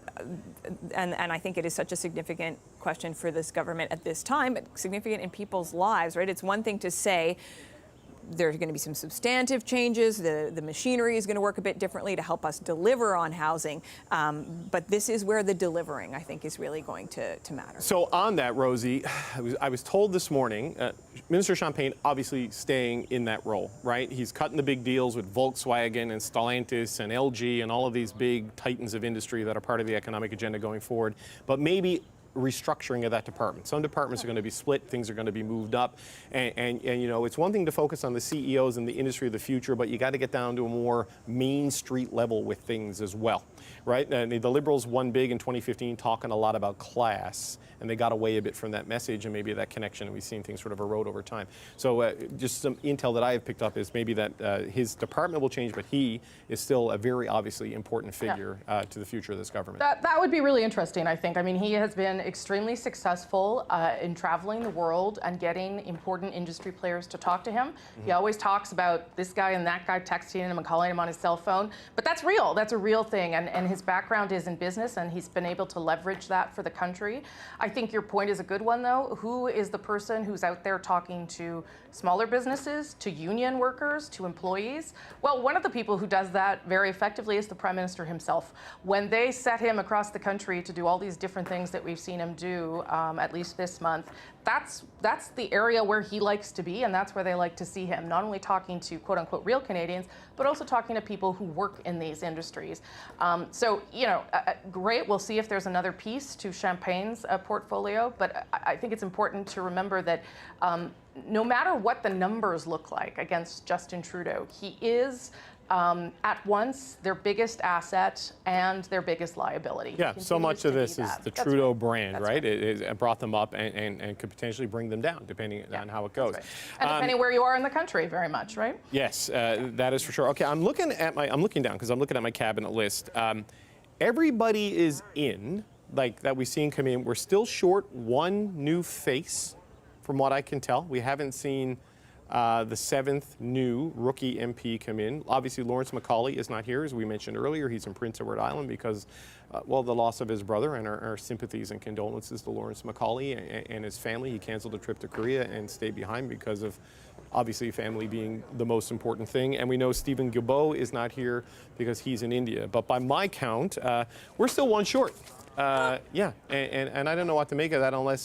I think it is such a significant question for this government at this time, but significant in people's lives, right? It's one thing to say there's going to be some substantive changes, the machinery is going to work a bit differently to help us deliver on housing, but this is where the delivering, I think, is really going to matter.
So on that, Rosie, I was told this morning, Minister Champagne obviously staying in that role, right? He's cutting the big deals with Volkswagen and Stellantis and LG and all of these big titans of industry that are part of the economic agenda going forward, but maybe restructuring of that department. Some departments are going to be split, things are going to be moved up, and it's one thing to focus on the CEOs and the industry of the future, but you got to get down to a more Main Street level with things as well, right? And the Liberals won big in 2015 talking a lot about class, and they got away a bit from that message and maybe that connection, and we've seen things sort of erode over time. So just some intel that I have picked up is maybe that his department will change, but he is still a very obviously important figure to the future of this government.
That would be really interesting, I think. I mean, he has been extremely successful in traveling the world and getting important industry players to talk to him. Mm-hmm. He always talks about this guy and that guy texting him and calling him on his cell phone, but that's real. That's a real thing, and his background is in business, and he's been able to leverage that for the country. I think your point is a good one, though. Who is the person who's out there talking to smaller businesses, to union workers, to employees? Well, one of the people who does that very effectively is the Prime Minister himself. When they set him across the country to do all these different things that we've seen him do, at least this month, that's the area where he likes to be, and that's where they like to see him, not only talking to quote-unquote real Canadians, but also talking to people who work in these industries. Great. We'll see if there's another piece to Champagne's portfolio, but I think it's important to remember that no matter what the numbers look like against Justin Trudeau, he is at once their biggest asset and their biggest liability.
Yeah, so much of this is the Trudeau brand, right?
Right.
It brought them up and could potentially bring them down, depending on how it goes.
Right. And depending where you are in the country, very much, right?
Yes, that is for sure. Okay, I'm looking down because I'm looking at my cabinet list. Everybody is in, like that we've seen come in. We're still short one new face, from what I can tell. We haven't seen the seventh new rookie MP come in. Obviously, Lawrence Macaulay is not here, as we mentioned earlier. He's in Prince Edward Island because, the loss of his brother, and our sympathies and condolences to Lawrence Macaulay and his family. He canceled a trip to Korea and stayed behind because of, obviously, family being the most important thing. And we know Stephen Guilbeault is not here because he's in India. But by my count, we're still one short. And I don't know what to make of that unless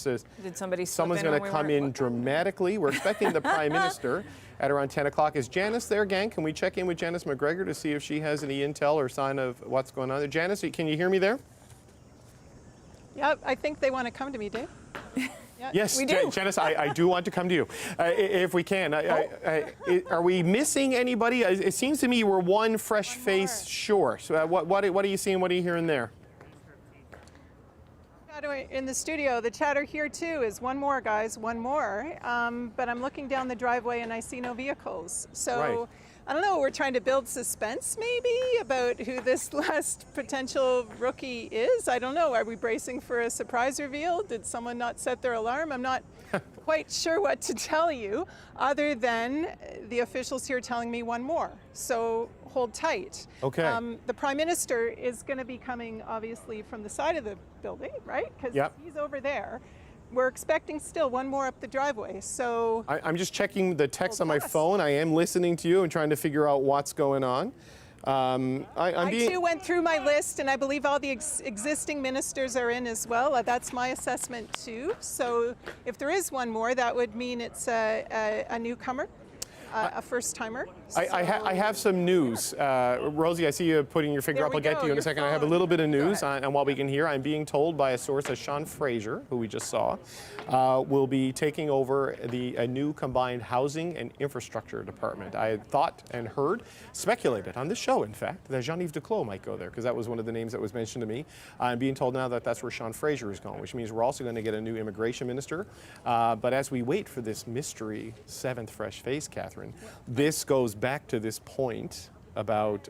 someone's going to come in dramatically. We're expecting the Prime Minister at around 10 o'clock. Is Janice there, gang? Can we check in with Janice McGregor to see if she has any intel or sign of what's going on there? Janice, can you hear me there?
Yep, I think they want to come to me, Dave.
Yes,
we do.
Janice, I do want to come to you, if we can. Are we missing anybody? It seems to me we're one fresh face short. So what are you seeing? What are you hearing there?
In the studio, the chatter here too is one more, guys, one more. But I'm looking down the driveway and I see no vehicles. So
Right.
I don't know, we're trying to build suspense maybe about who this last potential rookie is. I don't know. Are we bracing for a surprise reveal? Did someone not set their alarm? I'm not quite sure what to tell you other than the officials here telling me one more. So hold tight.
Okay.
The Prime Minister is going to be coming obviously from the side of the building, right? Because
Yep.
he's over there. we're expecting still one more up the driveway. So
I'm just checking the text on my phone. I am listening to you and trying to figure out what's going on.
I too went through my list, and I believe all the existing ministers are in as well. That's my assessment too. So if there is one more, that would mean it's a newcomer. A first-timer.
I have some news. Rosie, I see you putting your finger
There
up.
we
I'll get
go,
to you in a
your
second. I have a
phone.
little bit of news
Go ahead.
on what we can hear. I'm being told by a source that Sean Fraser, who we just saw, will be taking over a new combined housing and infrastructure department. I had thought and heard, speculated on this show, in fact, that Jean-Yves Duclos might go there, because that was one of the names that was mentioned to me. I'm being told now that that's where Sean Fraser is going, which means we're also going to get a new immigration minister. But as we wait for this mystery seventh fresh face, Catherine, this goes back to this point about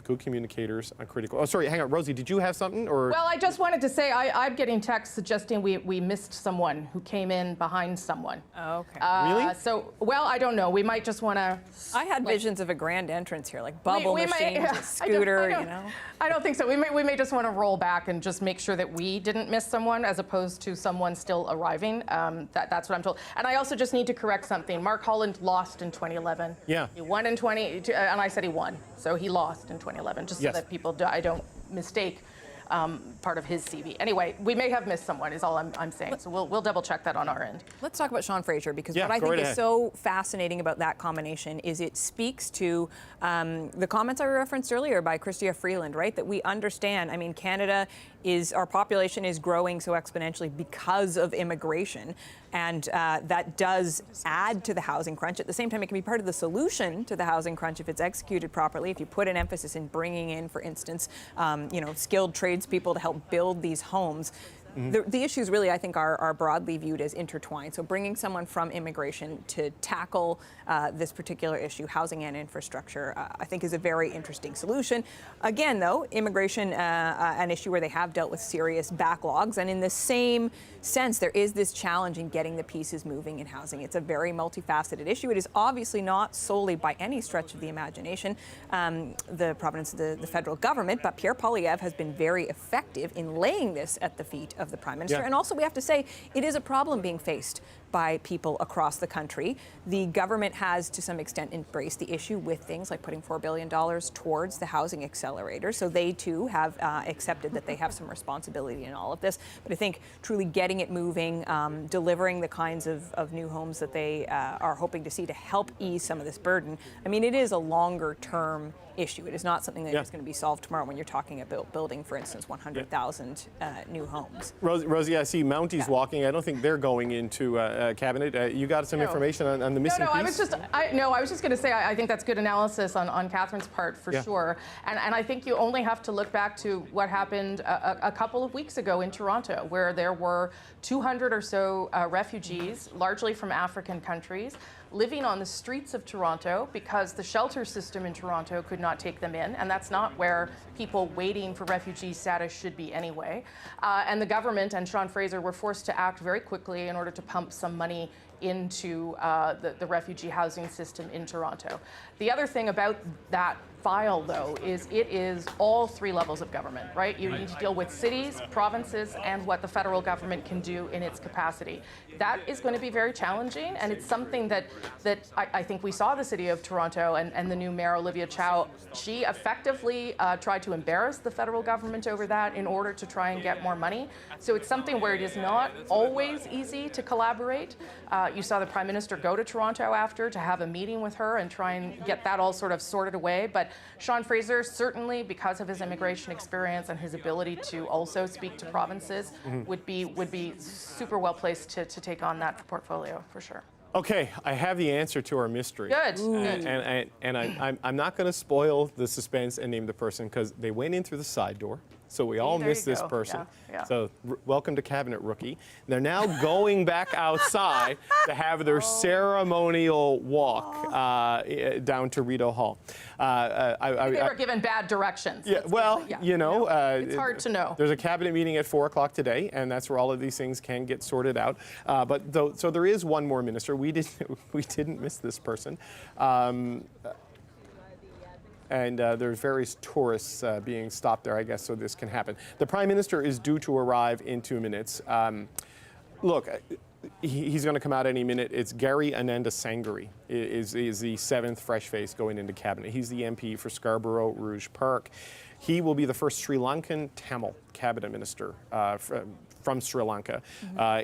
good communicators on critical. Oh, sorry, hang on, Rosie, did you have something? Or
Well, I just wanted to say I'm getting texts suggesting we missed someone who came in behind someone.
Oh, okay.
Really?
So, well, I don't know. We might just want to.
I had visions of a grand entrance here, like bubble machines, a
I
scooter,
don't-
you know.
I don't think so. We may just want to roll back and just make sure that we didn't miss someone as opposed to someone still arriving. That's what I'm told. And I also just need to correct something. Mark Holland lost in 2011.
Yeah.
He won in and I said he won. So he lost in 2011, just
Yes.
so that people I don't mistake part of his CV. Anyway, we may have missed someone is all I'm saying. So we'll double check that on our end.
Let's talk about Sean Fraser, because
Yeah,
what I
go
think
right
is
ahead.
so fascinating about that combination is it speaks to the comments I referenced earlier by Chrystia Freeland, right? That we understand, I mean, Canada our population is growing so exponentially because of immigration. And that does add to the housing crunch. At the same time, it can be part of the solution to the housing crunch if it's executed properly. If you put an emphasis in bringing in, for instance, skilled tradespeople to help build these homes. The issues really, I think, are broadly viewed as intertwined. So bringing someone from immigration to tackle this particular issue, housing and infrastructure, I think is a very interesting solution. Again, though, immigration, an issue where they have dealt with serious backlogs. And in the same sense, there is this challenge in getting the pieces moving in housing. It's a very multifaceted issue. It is obviously not solely by any stretch of the imagination the province of the federal government, but Pierre Poilievre has been very effective in laying this at the feet of the Prime Minister.
Yeah.
And also, we have to say, it is a problem being faced by people across the country. The government has, to some extent, embraced the issue with things like putting $4 billion towards the housing accelerator. So they, too, have accepted that they have some responsibility in all of this. But I think truly getting it moving, delivering the kinds of new homes that they are hoping to see to help ease some of this burden. I mean, it is a longer-term issue. It is not something that is going to be solved tomorrow when you're talking about building, for instance, 100,000 new homes.
Rosie, I see Mounties walking. I don't think they're going into cabinet. You got some information on the missing piece?
I was just going to say I think that's good analysis on Catherine's part for sure. And I think you only have to look back to what happened a couple of weeks ago in Toronto, where there were 200 or so refugees, largely from African countries, living on the streets of Toronto because the shelter system in Toronto could not take them in, and that's not where people waiting for refugee status should be anyway. And the government and Sean Fraser were forced to act very quickly in order to pump some money into the refugee housing system in Toronto. The other thing about that file, though, is it is all three levels of government, right? You need to deal with cities, provinces, and what the federal government can do in its capacity. That is going to be very challenging, and it's something that I think we saw the city of Toronto and the new mayor, Olivia Chow. She effectively tried to embarrass the federal government over that in order to try and get more money. So it's something where it is not always easy to collaborate. You saw the Prime Minister go to Toronto after to have a meeting with her and try and get that all sort of sorted away. But Sean Fraser, certainly because of his immigration experience and his ability to also speak to provinces, would be super well placed to take on that portfolio for sure.
Okay, I have the answer to our mystery.
Good.
And I'm not going to spoil the suspense and name the person because they went in through the side door. So we all
there
missed
you
this
go.
person.
Yeah.
So welcome to Cabinet Rookie. They're now going back outside to have their ceremonial walk down to Rideau Hall.
They were given bad directions.
Yeah, well, you know,
it's hard to know.
There's a cabinet meeting at 4 o'clock today, and that's where all of these things can get sorted out. So there is one more minister. We didn't miss this person. And there's various tourists being stopped there, I guess, so this can happen. The Prime Minister is due to arrive in 2 minutes. Look, he's going to come out any minute. It's Gary Anandasangari is the 7th fresh face going into cabinet. He's the MP for Scarborough Rouge Park. He will be the first Sri Lankan Tamil cabinet minister from Sri Lanka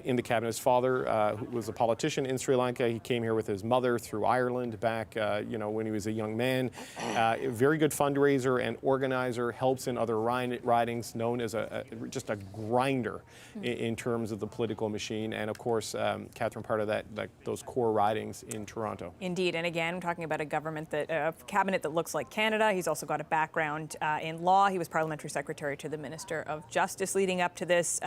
in the cabinet. His father who was a politician in Sri Lanka. He came here with his mother through Ireland back, when he was a young man. A very good fundraiser and organizer, helps in other ridings, known as just a grinder in terms of the political machine. And of course, Catherine, part of those core ridings in Toronto.
Indeed, and again, I'm talking about a cabinet that looks like Canada. He's also got a background in law. He was parliamentary secretary to the Minister of Justice leading up to this.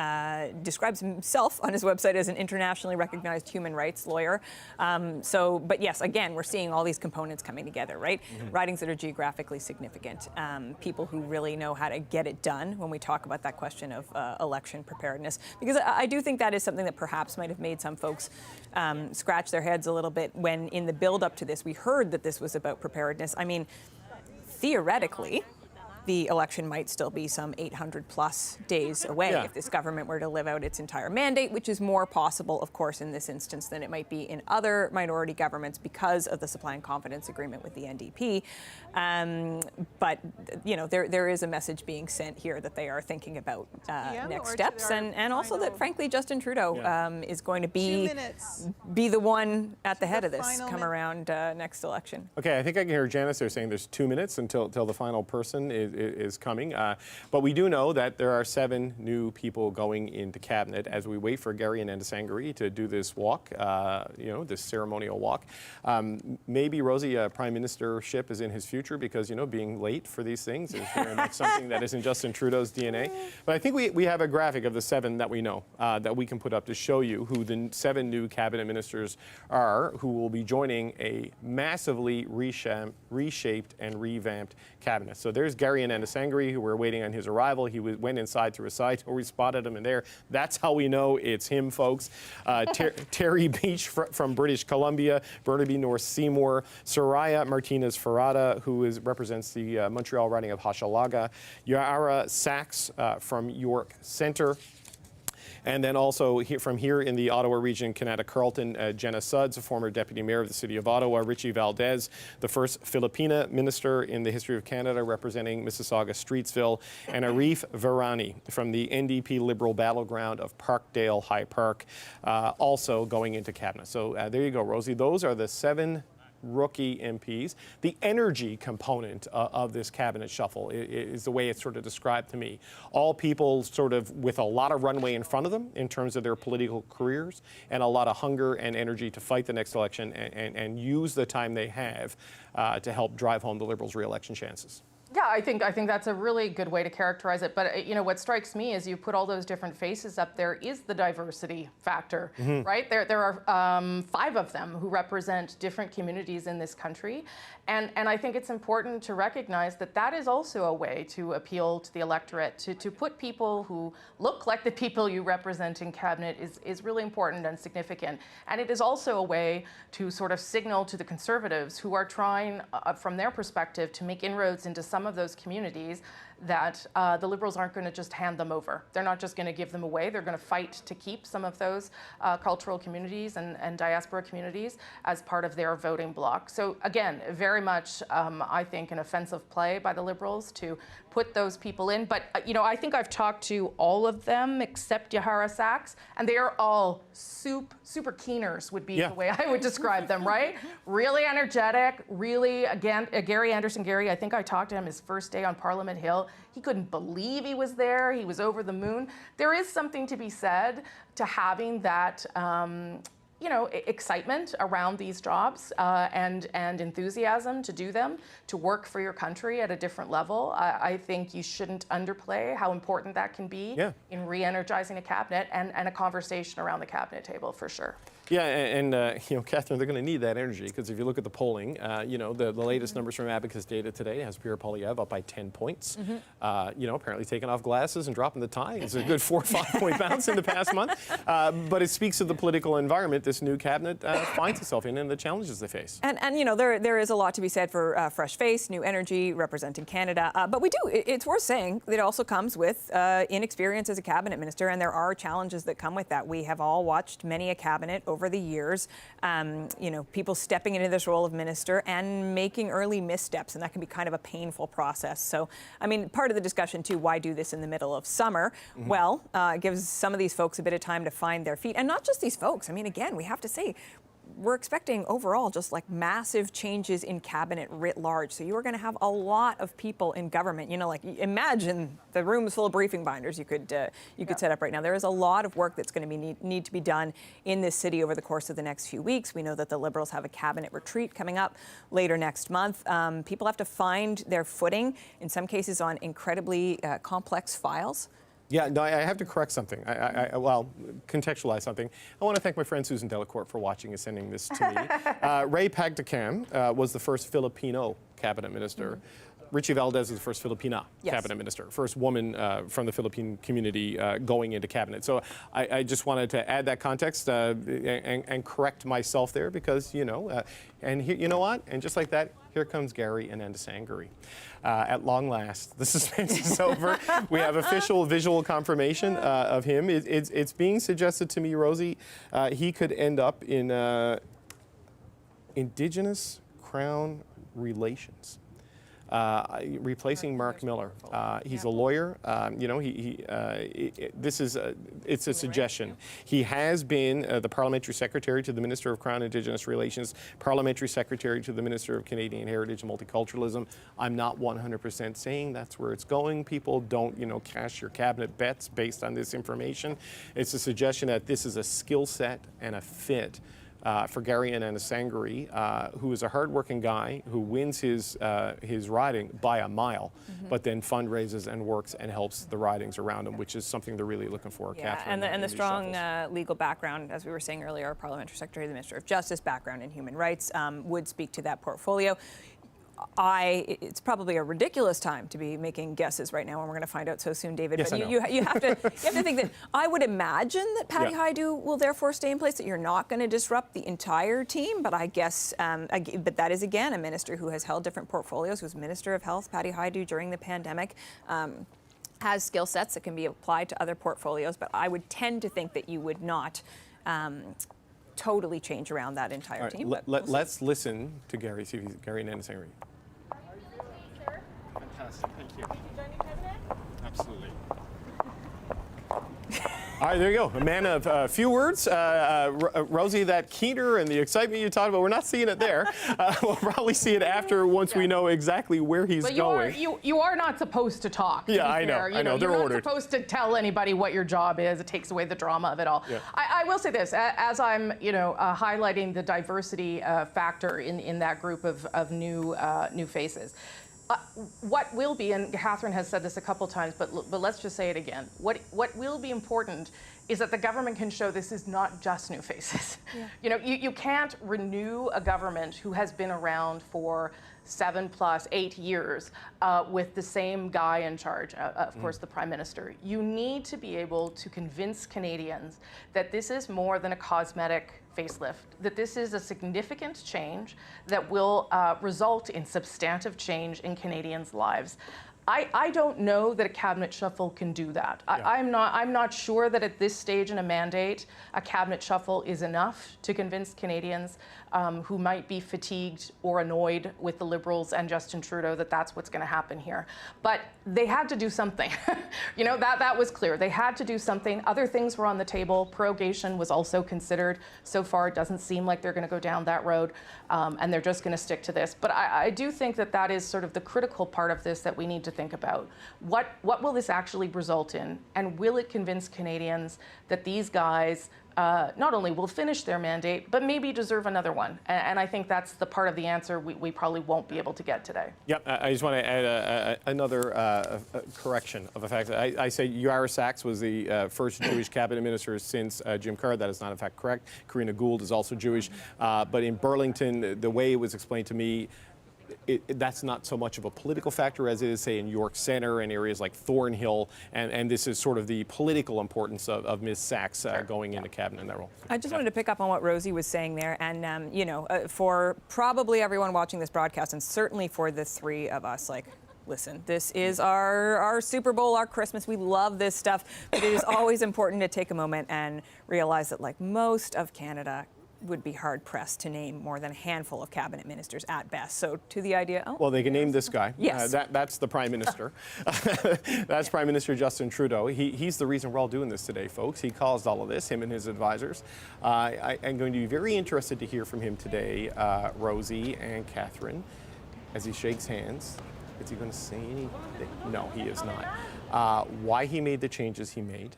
Describes himself on his website as an internationally recognized human rights lawyer. But yes, again, we're seeing all these components coming together, right? Ridings that are geographically significant, people who really know how to get it done when we talk about that question of election preparedness. Because I do think that is something that perhaps might have made some folks scratch their heads a little bit when in the build up to this, we heard that this was about preparedness. I mean, theoretically, the election might still be some 800 plus days away if this government were to live out its entire mandate, which is more possible, of course, in this instance than it might be in other minority governments because of the supply and confidence agreement with the NDP. But, there is a message being sent here that they are thinking about next steps and also that, frankly, Justin Trudeau is going to be the one at the head of this come around next election.
Okay, I think I can hear Janice there saying there's 2 minutes until the final person is coming. But we do know that there are 7 new people going into cabinet as we wait for Gary Anandasangari to do this walk, this ceremonial walk. Maybe, Rosie, prime ministership is in his future because, being late for these things is very much something that is in Justin Trudeau's DNA. But I think we have a graphic of the 7 that we know that we can put up to show you who the 7 new cabinet ministers are who will be joining a massively reshaped and revamped cabinet. So there's Gary Anandasangari, who we're waiting on his arrival. He went inside through a side door. We spotted him in there. That's how we know it's him, folks. Terry Beach from British Columbia, Burnaby North Seymour, Soraya Martinez Ferrada, who represents the Montreal riding of Hochelaga, Yara Sachs from York Centre. And then also from here in the Ottawa region, Canada Carleton, Jenna Sudds, a former deputy mayor of the city of Ottawa, Richie Valdez, the first Filipina minister in the history of Canada representing Mississauga Streetsville, and Arif Virani from the NDP Liberal battleground of Parkdale High Park, also going into cabinet. So there you go, Rosie. Those are the 7 rookie MPs. The energy component of this cabinet shuffle is the way it's sort of described to me. All people sort of with a lot of runway in front of them in terms of their political careers and a lot of hunger and energy to fight the next election and use the time they have to help drive home the Liberals' re-election chances.
Yeah, I think that's a really good way to characterize it. But what strikes me is you put all those different faces up there is the diversity factor, right? There are 5 of them who represent different communities in this country, and I think it's important to recognize that is also a way to appeal to the electorate. To put people who look like the people you represent in cabinet is really important and significant, and it is also a way to sort of signal to the Conservatives who are trying, from their perspective, to make inroads into some of those communities that the Liberals aren't going to just hand them over. They're not just going to give them away. They're going to fight to keep some of those cultural communities and diaspora communities as part of their voting bloc. So again, very much, I think, an offensive play by the Liberals to put those people in. But, I think I've talked to all of them except Yara Sachs, and they are all super keeners would be the way I would describe them, right? Really energetic, really, again, Gary Anandasangari, I think I talked to him his first day on Parliament Hill. He couldn't believe he was there. He was over the moon. There is something to be said to having that, excitement around these jobs and enthusiasm to do them, to work for your country at a different level. I think you shouldn't underplay how important that can be in re-energizing a cabinet and a conversation around the cabinet table, for sure.
Yeah, and you know, Catherine, they're going to need that energy because if you look at the polling, you know, the latest numbers from Abacus data today has Pierre Poilievre up by 10 points. You know, apparently taking off glasses and dropping the tie is a good 4 or 5 point bounce in the past month. But it speaks of the political environment this new cabinet finds itself in and the challenges they face.
And you know, there is a lot to be said for fresh face, new energy, representing Canada. But it's worth saying that it also comes with inexperience as a cabinet minister, and there are challenges that come with that. We have all watched many a cabinet over the years, you know, people stepping into this role of minister and making early missteps, and that can be kind of a painful process. So, I mean, part of the discussion too, why do this in the middle of summer? Well, it gives some of these folks a bit of time to find their feet, and not just these folks. I mean, again, we have to say, we're expecting overall just like massive changes in cabinet writ large. So you are going to have a lot of people in government. You know, like imagine the rooms full of briefing binders you could set up right now. There is a lot of work that's going to need to be done in this city over the course of the next few weeks. We know that the Liberals have a cabinet retreat coming up later next month. People have to find their footing, in some cases on incredibly complex files.
Yeah, no, I have to correct something. Well, contextualize something. I want to thank my friend Susan Delacourt for watching and sending this to me. Ray Pagdicam was the first Filipino cabinet minister. Richie Valdez is the first Filipina cabinet minister, first woman from the Philippine community going into cabinet. So I just wanted to add that context and correct myself there because, you know, and here, you know what? And just like that, here comes Gary and Anandasangari. At long last, the suspense is over. We have official visual confirmation of him. It's being suggested to me, Rosie, he could end up in Indigenous Crown Relations. Replacing Mark Miller. He's a lawyer. You know, it's a suggestion. He has been the Parliamentary Secretary to the Minister of Crown Indigenous Relations, Parliamentary Secretary to the Minister of Canadian Heritage and Multiculturalism. I'm not 100% saying that's where it's going. People don't, you know, cash your cabinet bets based on this information. It's a suggestion that this is a skill set and a fit for Gary Anandasangari, who is a hardworking guy who wins his riding by a mile, but then fundraises and works and helps the ridings around him, which is something they're really looking for.
Yeah,
Catherine,
and the strong legal background, as we were saying earlier, our Parliamentary Secretary, the Minister of Justice, background in human rights, would speak to that portfolio. It's probably a ridiculous time to be making guesses right now, and we're going to find out so soon, David.
Yes,
but you have to think that I would imagine that Patty Hajdu will therefore stay in place. That you're not going to disrupt the entire team. But I guess, but that is again a minister who has held different portfolios, who's Minister of Health, Patty Hajdu, during the pandemic. Has skill sets that can be applied to other portfolios. But I would tend to think that you would not totally change around that entire team.
Let's listen to Gary. See if Gary Anandasangari.
Fantastic, thank you. Absolutely.
All right, there you go. A man of few words. Rosie, that keener and the excitement you talked about, we're not seeing it there. We'll probably see it after once we know exactly where he's going.
You are not supposed to talk.
Yeah, I know. I know. They're
you're
ordered.
Not supposed to tell anybody what your job is. It takes away the drama of it all.
Yeah.
I will say this, as I'm, highlighting the diversity factor in that group of new faces. What will be, and Catherine has said this a couple times, but let's just say it again. What will be important is that the government can show this is not just new faces. Yeah. You can't renew a government who has been around for 7 + 8 years with the same guy in charge, of course, the Prime Minister. You need to be able to convince Canadians that this is more than a cosmetic facelift, that this is a significant change that will result in substantive change in Canadians' lives. I don't know that a cabinet shuffle can do that. Yeah. I'm not sure that at this stage in a mandate, a cabinet shuffle is enough to convince Canadians who might be fatigued or annoyed with the Liberals and Justin Trudeau that that's what's going to happen here. But they had to do something. That was clear. They had to do something. Other things were on the table. Prorogation was also considered. So far, it doesn't seem like they're going to go down that road, and they're just going to stick to this. But I do think that is sort of the critical part of this that we need to think about. What will this actually result in? And will it convince Canadians that these guys not only will finish their mandate, but maybe deserve another one? And I think that's the part of the answer we probably won't be able to get today.
Yep, I just want to add another correction of a fact. I say Yara Sachs was the first Jewish cabinet minister since Jim Carr. That is not in fact correct. Karina Gould is also Jewish. But in Burlington, the way it was explained to me, that's not so much of a political factor as it is, say, in York Centre and areas like Thornhill, and this is sort of the political importance of Ms. Sachs going into cabinet in that role.
I just wanted to pick up on what Rosie was saying there, and you know, for probably everyone watching this broadcast, and certainly for the three of us, like, listen, this is our Super Bowl, our Christmas. We love this stuff, but it is always important to take a moment and realize that, like most of Canada, would be hard-pressed to name more than a handful of cabinet ministers at best. So to the idea,
well, they can name this guy.
Yes.
That's the Prime Minister. That's Prime Minister Justin Trudeau. He's the reason we're all doing this today, folks. He caused all of this, him and his advisors. I'm going to be very interested to hear from him today, Rosie and Catherine, as he shakes hands. Is he going to say anything? No, he is not. Why he made the changes he made,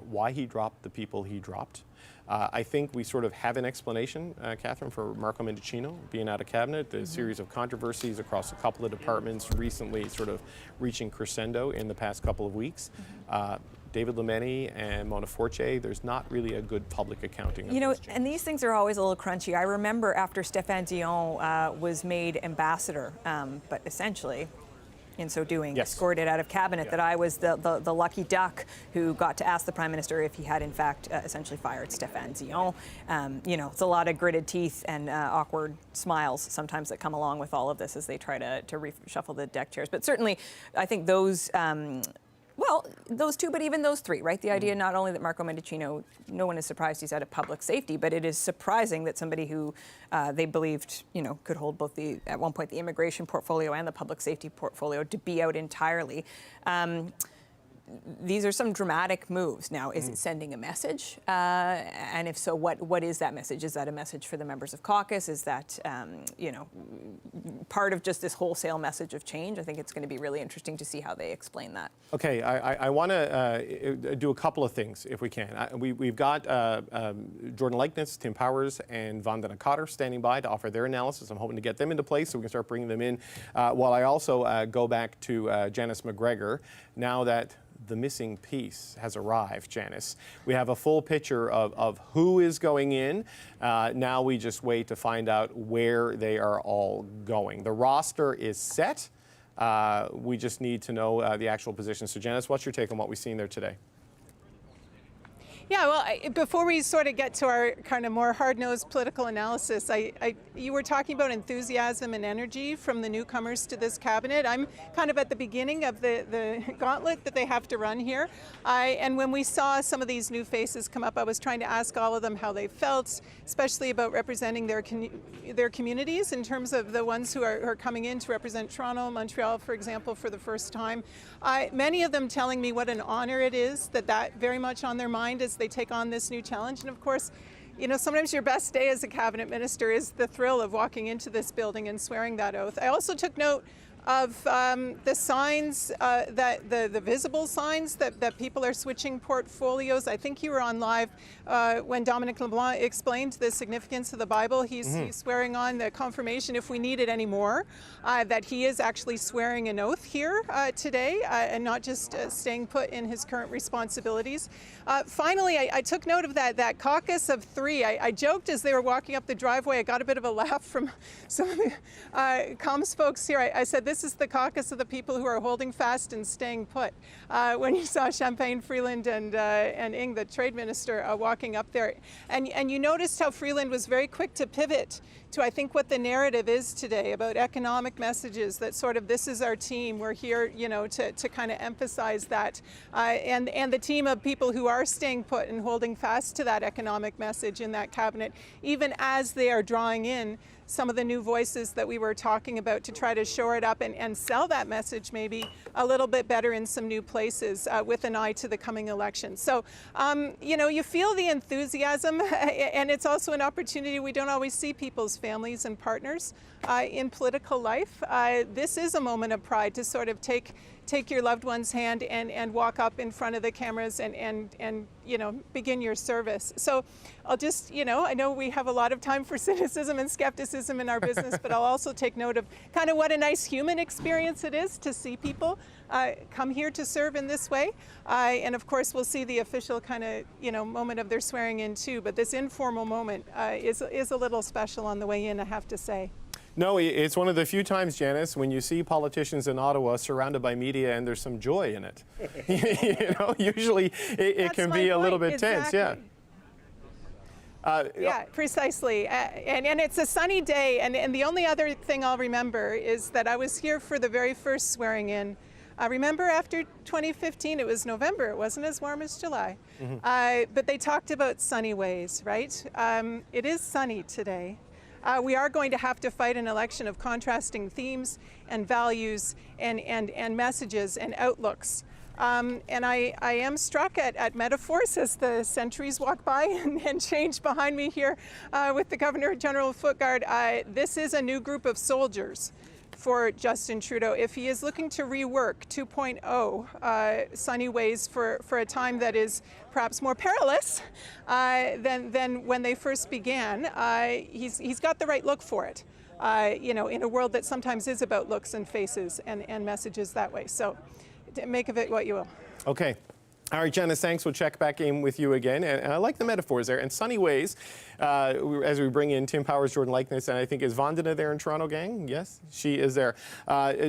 why he dropped the people he dropped. I think we sort of have an explanation, Catherine, for Marco Mendicino being out of cabinet, the series of controversies across a couple of departments recently sort of reaching crescendo in the past couple of weeks. David Lemeni and Mona Fortier, there's not really a good public accounting of
you know,
those changes.
and these things are always a little crunchy. I remember after Stéphane Dion was made ambassador, but essentially, in so doing, escorted out of cabinet, that I was the lucky duck who got to ask the Prime Minister if he had in fact essentially fired Stéphane Dion. You know, it's a lot of gritted teeth and awkward smiles sometimes that come along with all of this as they try to reshuffle the deck chairs. But certainly, I think those well, those two, but even those three, right? The idea not only that Marco Mendicino, no one is surprised he's out of public safety, but it is surprising that somebody who they believed, you know, could hold both at one point, the immigration portfolio and the public safety portfolio to be out entirely. These are some dramatic moves. Now, is it sending a message? And if so, what is that message? Is that a message for the members of caucus? Is that, you know, part of just this wholesale message of change? I think it's going to be really interesting to see how they explain that.
Okay, I want to do a couple of things, if we can. We've got Jordan Likeness, Tim Powers, and Vandana Cotter standing by to offer their analysis. I'm hoping to get them into place so we can start bringing them in. While I also go back to Janice McGregor, now that the missing piece has arrived, Janice. We have a full picture of who is going in. Now we just wait to find out where they are all going. The roster is set. We just need to know the actual position. So Janice, what's your take on what we've seen there today?
Yeah, well, before we sort of get to our kind of more hard-nosed political analysis, you were talking about enthusiasm and energy from the newcomers to this cabinet. I'm kind of at the beginning of the gauntlet that they have to run here. And when we saw some of these new faces come up, I was trying to ask all of them how they felt, especially about representing their communities in terms of the ones who are coming in to represent Toronto, Montreal, for example, for the first time. Many of them telling me what an honor it is, that very much on their mind as they take on this new challenge. And of course, you know, sometimes your best day as a cabinet minister is the thrill of walking into this building and swearing that oath. I also took note of the signs, that the visible signs that people are switching portfolios. I think you were on live when Dominic LeBlanc explained the significance of the Bible. He's swearing on the confirmation, if we need it anymore, that he is actually swearing an oath here today and not just staying put in his current responsibilities. Finally, I took note of that caucus of three. I joked as they were walking up the driveway. I got a bit of a laugh from some of the comms folks here. I said, this is the caucus of the people who are holding fast and staying put. When you saw Champagne Freeland and Ing, the trade minister, walking up there. And you noticed how Freeland was very quick to pivot to, I think, what the narrative is today about economic messages, that sort of this is our team, we're here, you know, to kind of emphasize that. And the team of people who are staying put and holding fast to that economic message in that cabinet, even as they are drawing in some of the new voices that we were talking about to try to shore it up and sell that message maybe a little bit better in some new places with an eye to the coming election. So, you know, you feel the enthusiasm, and it's also an opportunity. We don't always see people's families and partners in political life. This is a moment of pride to sort of take your loved one's hand and walk up in front of the cameras and you know, begin your service. So I'll just, you know, I know we have a lot of time for cynicism and skepticism in our business, but I'll also take note of kind of what a nice human experience it is to see people come here to serve in this way. And of course, we'll see the official kind of, you know, moment of their swearing in too, but this informal moment is a little special on the way in, I have to say.
No, it's one of the few times, Janice, when you see politicians in Ottawa surrounded by media and there's some joy in it. You know, usually it can be a little bit tense, yeah.
Yeah, precisely. And it's a sunny day, and the only other thing I'll remember is that I was here for the very first swearing in. Remember after 2015, it was November, it wasn't as warm as July. But they talked about sunny ways, right? It is sunny today. We are going to have to fight an election of contrasting themes and values and messages and outlooks. And I am struck at metaphors as the sentries walk by and change behind me here with the Governor General of Foot Guard. This is a new group of soldiers for Justin Trudeau. If he is looking to rework 2.0 sunny ways for a time that is perhaps more perilous than when they first began, he's got the right look for it. You know, in a world that sometimes is about looks and faces and messages that way. So make of it what you will.
Okay. All right, Janice, thanks. We'll check back in with you again. And I like the metaphors there. And sunny ways, as we bring in Tim Powers, Jordan Likeness, and I think is Vandana there in Toronto, gang? Yes, she is there.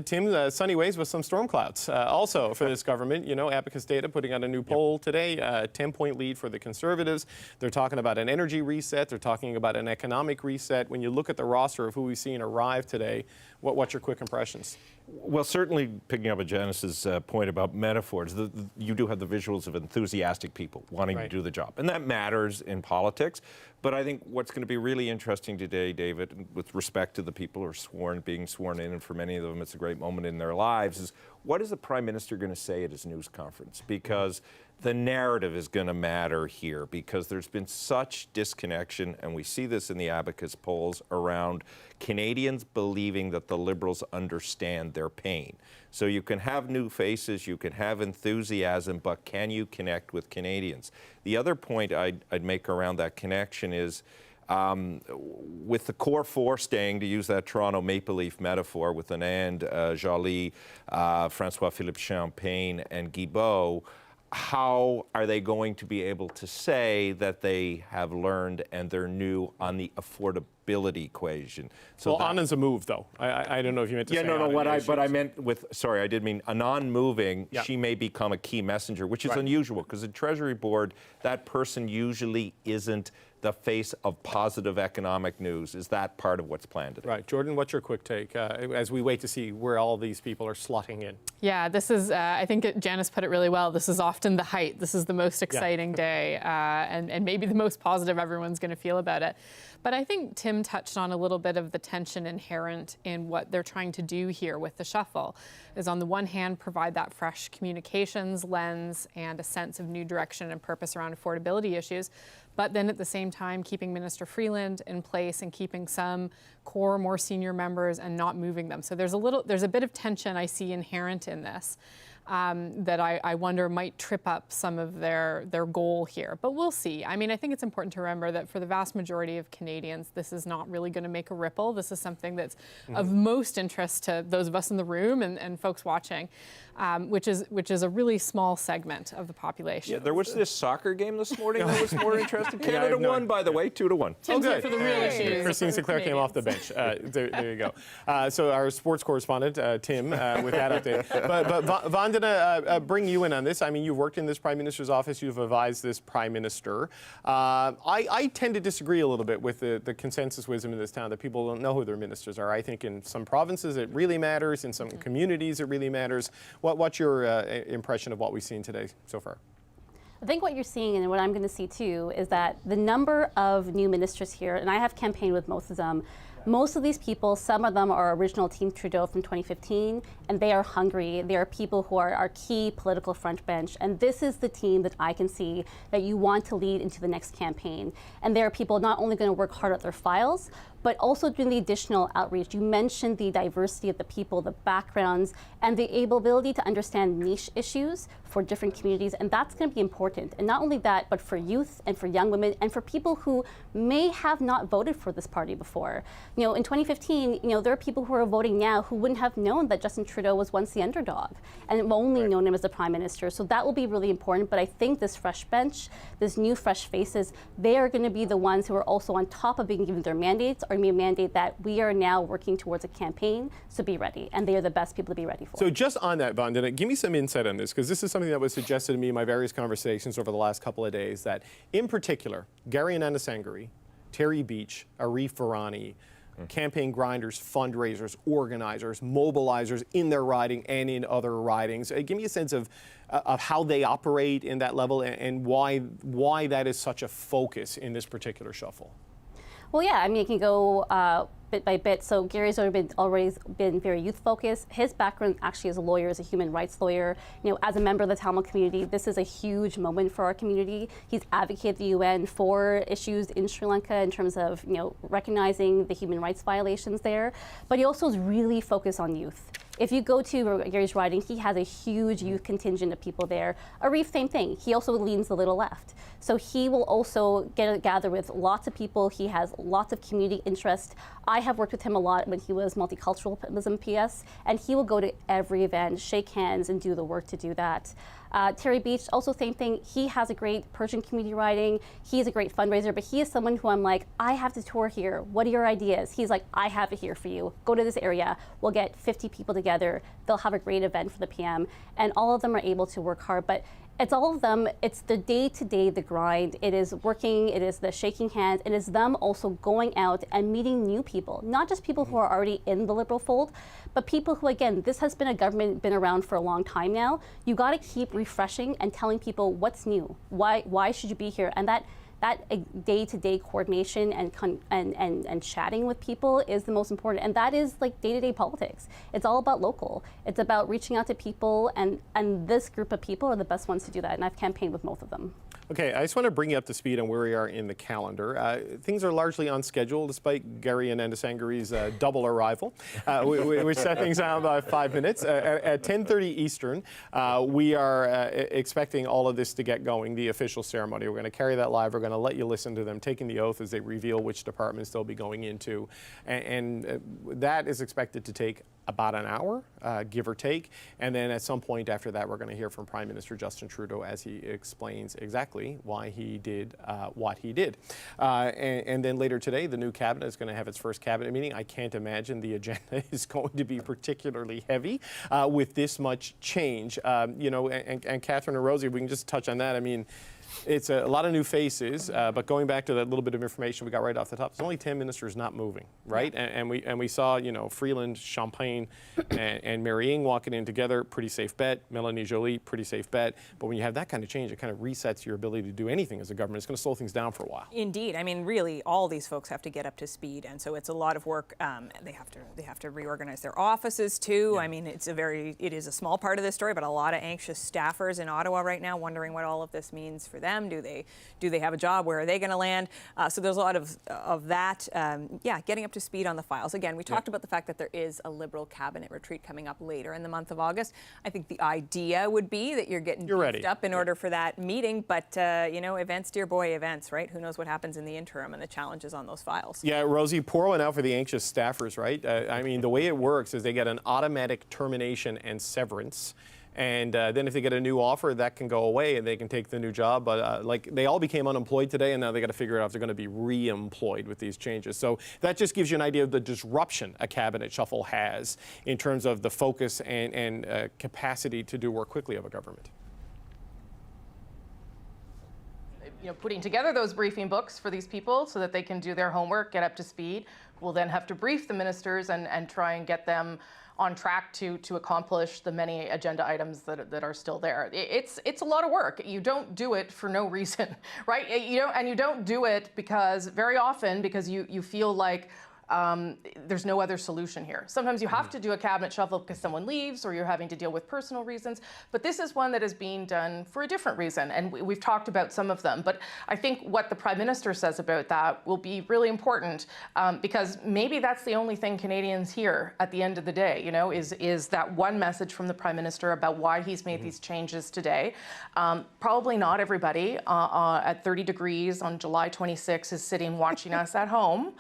Tim, sunny ways with some storm clouds. Also for this government, you know, Abacus Data putting out a new poll today, 10-point lead for the Conservatives. They're talking about an energy reset. They're talking about an economic reset. When you look at the roster of who we've seen arrive today, what's your quick impressions?
Well, certainly picking up on Janice's point about metaphors, you do have the visuals of enthusiastic people wanting to do the job. And that matters in politics. But I think what's going to be really interesting today, David, with respect to the people who are being sworn in, and for many of them it's a great moment in their lives, is what is the Prime Minister going to say at his news conference? Because the narrative is going to matter here, because there's been such disconnection, and we see this in the Abacus polls, around Canadians believing that the Liberals understand their pain. So you can have new faces, you can have enthusiasm, but can you connect with Canadians? The other point I'd make around that connection is with the core four staying, to use that Toronto Maple Leaf metaphor, with Anand, Joly, François-Philippe Champagne, and Guilbeault, how are they going to be able to say that they have learned and they're new on the affordability equation? So
well, Anand's a move, though. I don't know if you meant to say
but I meant with, sorry, I did mean Anand moving, she may become a key messenger, which is unusual, because the Treasury Board, that person usually isn't the face of positive economic news. Is that part of what's planned today?
Right. Jordan, what's your quick take as we wait to see where all these people are slotting in?
Yeah, this is, I think Janice put it really well. This is often the height. This is the most exciting day and maybe the most positive everyone's going to feel about it. But I think Tim touched on a little bit of the tension inherent in what they're trying to do here with the shuffle, is on the one hand provide that fresh communications lens and a sense of new direction and purpose around affordability issues, but then at the same time keeping Minister Freeland in place and keeping some core, more senior members and not moving them. So there's a bit of tension I see inherent in this. That I wonder might trip up some of their goal here. But we'll see. I mean, I think it's important to remember that for the vast majority of Canadians, this is not really going to make a ripple. This is something that's of most interest to those of us in the room and folks watching, which is a really small segment of the population.
Yeah, there was this soccer game this morning that was more interesting. Canada won, by the way, 2-1.
Tim's here for the real issues.
Christine Sinclair came off the bench. There you go. So our sports correspondent, Tim, with that update. But Vandana, bring you in on this. I mean, you've worked in this Prime Minister's office. You've advised this Prime Minister. I tend to disagree a little bit with the consensus wisdom in this town that people don't know who their ministers are. I think in some provinces it really matters. In some communities it really matters. What's your impression of what we've seen today so far?
I think what you're seeing and what I'm going to see too is that the number of new ministers here, and I have campaigned with most of them, Most of these people, some of them are original Team Trudeau from 2015, and they are hungry. They are people who are our key political front bench, and this is the team that I can see that you want to lead into the next campaign. And there are people not only going to work hard at their files, but also doing the additional outreach. You mentioned the diversity of the people, the backgrounds, and the ability to understand niche issues for different communities, and that's going to be important. And not only that, but for youth and for young women and for people who may have not voted for this party before. You know, in 2015, you know, there are people who are voting now who wouldn't have known that Justin Trudeau was once the underdog and only known him as the Prime Minister. So that will be really important. But I think this fresh bench, this new fresh faces, they are going to be the ones who are also on top of being given their mandates, are going to be a mandate that we are now working towards a campaign, so be ready. And they are the best people to be ready for.
So just on that, Vandana, give me some insight on this, because this is something that was suggested to me in my various conversations over the last couple of days, that in particular, Gary Anandasangari, Terry Beach, Arif Virani, campaign grinders, fundraisers, organizers, mobilizers in their riding and in other ridings. Give me a sense of how they operate in that level and why that is such a focus in this particular shuffle.
Well, yeah, I mean, it can go bit by bit. So Gary's always been very youth focused. His background actually as a lawyer, as a human rights lawyer. You know, as a member of the Tamil community, this is a huge moment for our community. He's advocated the UN for issues in Sri Lanka in terms of, you know, recognizing the human rights violations there. But he also is really focused on youth. If you go to Gary's riding, he has a huge youth contingent of people there. Arif, same thing. He also leans a little left. So he will also gather with lots of people. He has lots of community interest. I have worked with him a lot when he was multiculturalism PS, and he will go to every event, shake hands, and do the work to do that. Terry Beach, also same thing. He has a great Persian community riding. He's a great fundraiser, but he is someone who I'm like, I have to tour here. What are your ideas? He's like, I have it here for you. Go to this area. We'll get 50 people together. They'll have a great event for the PM. And all of them are able to work hard. But it's all of them. It's the day-to-day, the grind. It is working. It is the shaking hands. It is them also going out and meeting new people, not just people who are already in the Liberal fold, but people who, again, this has been a government been around for a long time now. You got to keep refreshing and telling people what's new. Why should you be here? And that day-to-day coordination and chatting with people is the most important, and that is like day-to-day politics. It's all about local. It's about reaching out to people, and this group of people are the best ones to do that, and I've campaigned with both of them. Okay, I just want to bring you up to speed on where we are in the calendar. Things are largely on schedule, despite Gary Anandasangari's double arrival. We set things down by 5 minutes. At 10:30 Eastern, we are expecting all of this to get going, the official ceremony. We're going to carry that live. We're going to let you listen to them taking the oath as they reveal which departments they'll be going into. And that is expected to take about an hour, give or take. And then at some point after that, we're going to hear from Prime Minister Justin Trudeau as he explains exactly why he did what he did. And then later today, the new cabinet is going to have its first cabinet meeting. I can't imagine the agenda is going to be particularly heavy with this much change. You know, and Catherine and Rosie, we can just touch on that. I mean, it's a lot of new faces, but going back to that little bit of information we got right off the top, there's only 10 ministers not moving, right? And we saw, you know, Freeland, Champagne, and Mary Ng walking in together, pretty safe bet. Melanie Joly, pretty safe bet. But when you have that kind of change, it kind of resets your ability to do anything as a government. It's going to slow things down for a while. Indeed. I mean, really, all these folks have to get up to speed, and so it's a lot of work. They have to reorganize their offices too. Yeah. I mean, it is a small part of this story, but a lot of anxious staffers in Ottawa right now wondering what all of this means for them. Do they have a job? Where are they going to land? So there's a lot of that. Getting up to speed on the files. Again, we talked about the fact that there is a Liberal cabinet retreat coming up later in the month of August. I think the idea would be that you're beefed up in order for that meeting. But you know, events, dear boy, events, right? Who knows what happens in the interim and the challenges on those files? Yeah, Rosie, pour one out for the anxious staffers, right? I mean, the way it works is they get an automatic termination and severance. And then if they get a new offer, that can go away and they can take the new job. But like they all became unemployed today, and now they got to figure out if they're going to be re-employed with these changes. So that just gives you an idea of the disruption a cabinet shuffle has in terms of the focus and capacity to do work quickly of a government. You know, putting together those briefing books for these people so that they can do their homework, get up to speed. We'll then have to brief the ministers and try and get them on track to accomplish the many agenda items that are still there. It's a lot of work. You don't do it for no reason, right? You don't do it because very often because you feel like
there's no other solution here. Sometimes you have to do a cabinet shuffle because someone leaves or you're having to deal with personal reasons, but this is one that is being done for a different reason, and we've talked about some of them. But I think what the Prime Minister says about that will be really important, because maybe that's the only thing Canadians hear at the end of the day, you know, is that one message from the Prime Minister about why he's made these changes today. Probably not everybody at 30 degrees on July 26 is sitting watching us at home,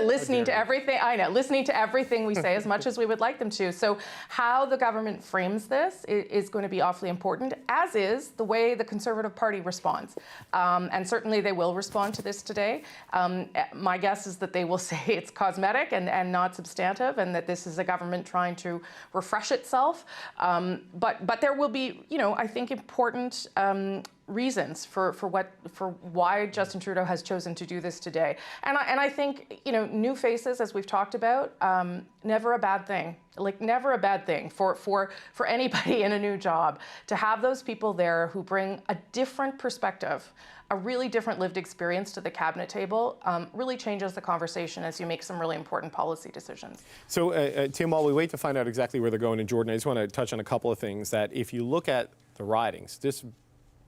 listening to everything. I know, listening to everything we say as much as we would like them to. So how the government frames this is going to be awfully important, as is the way the Conservative Party responds. And certainly they will respond to this today. My guess is that they will say it's cosmetic and not substantive, and that this is a government trying to refresh itself. But there will be, you know, I think important reasons for why Justin Trudeau has chosen to do this today. And I think, you know, new faces, as we've talked about, never a bad thing. Like, never a bad thing for anybody in a new job to have those people there who bring a different perspective, a really different lived experience to the cabinet table. Really changes the conversation as you make some really important policy decisions.
So, Tim, while we wait to find out exactly where they're going in Jordan, I just want to touch on a couple of things that if you look at the ridings, this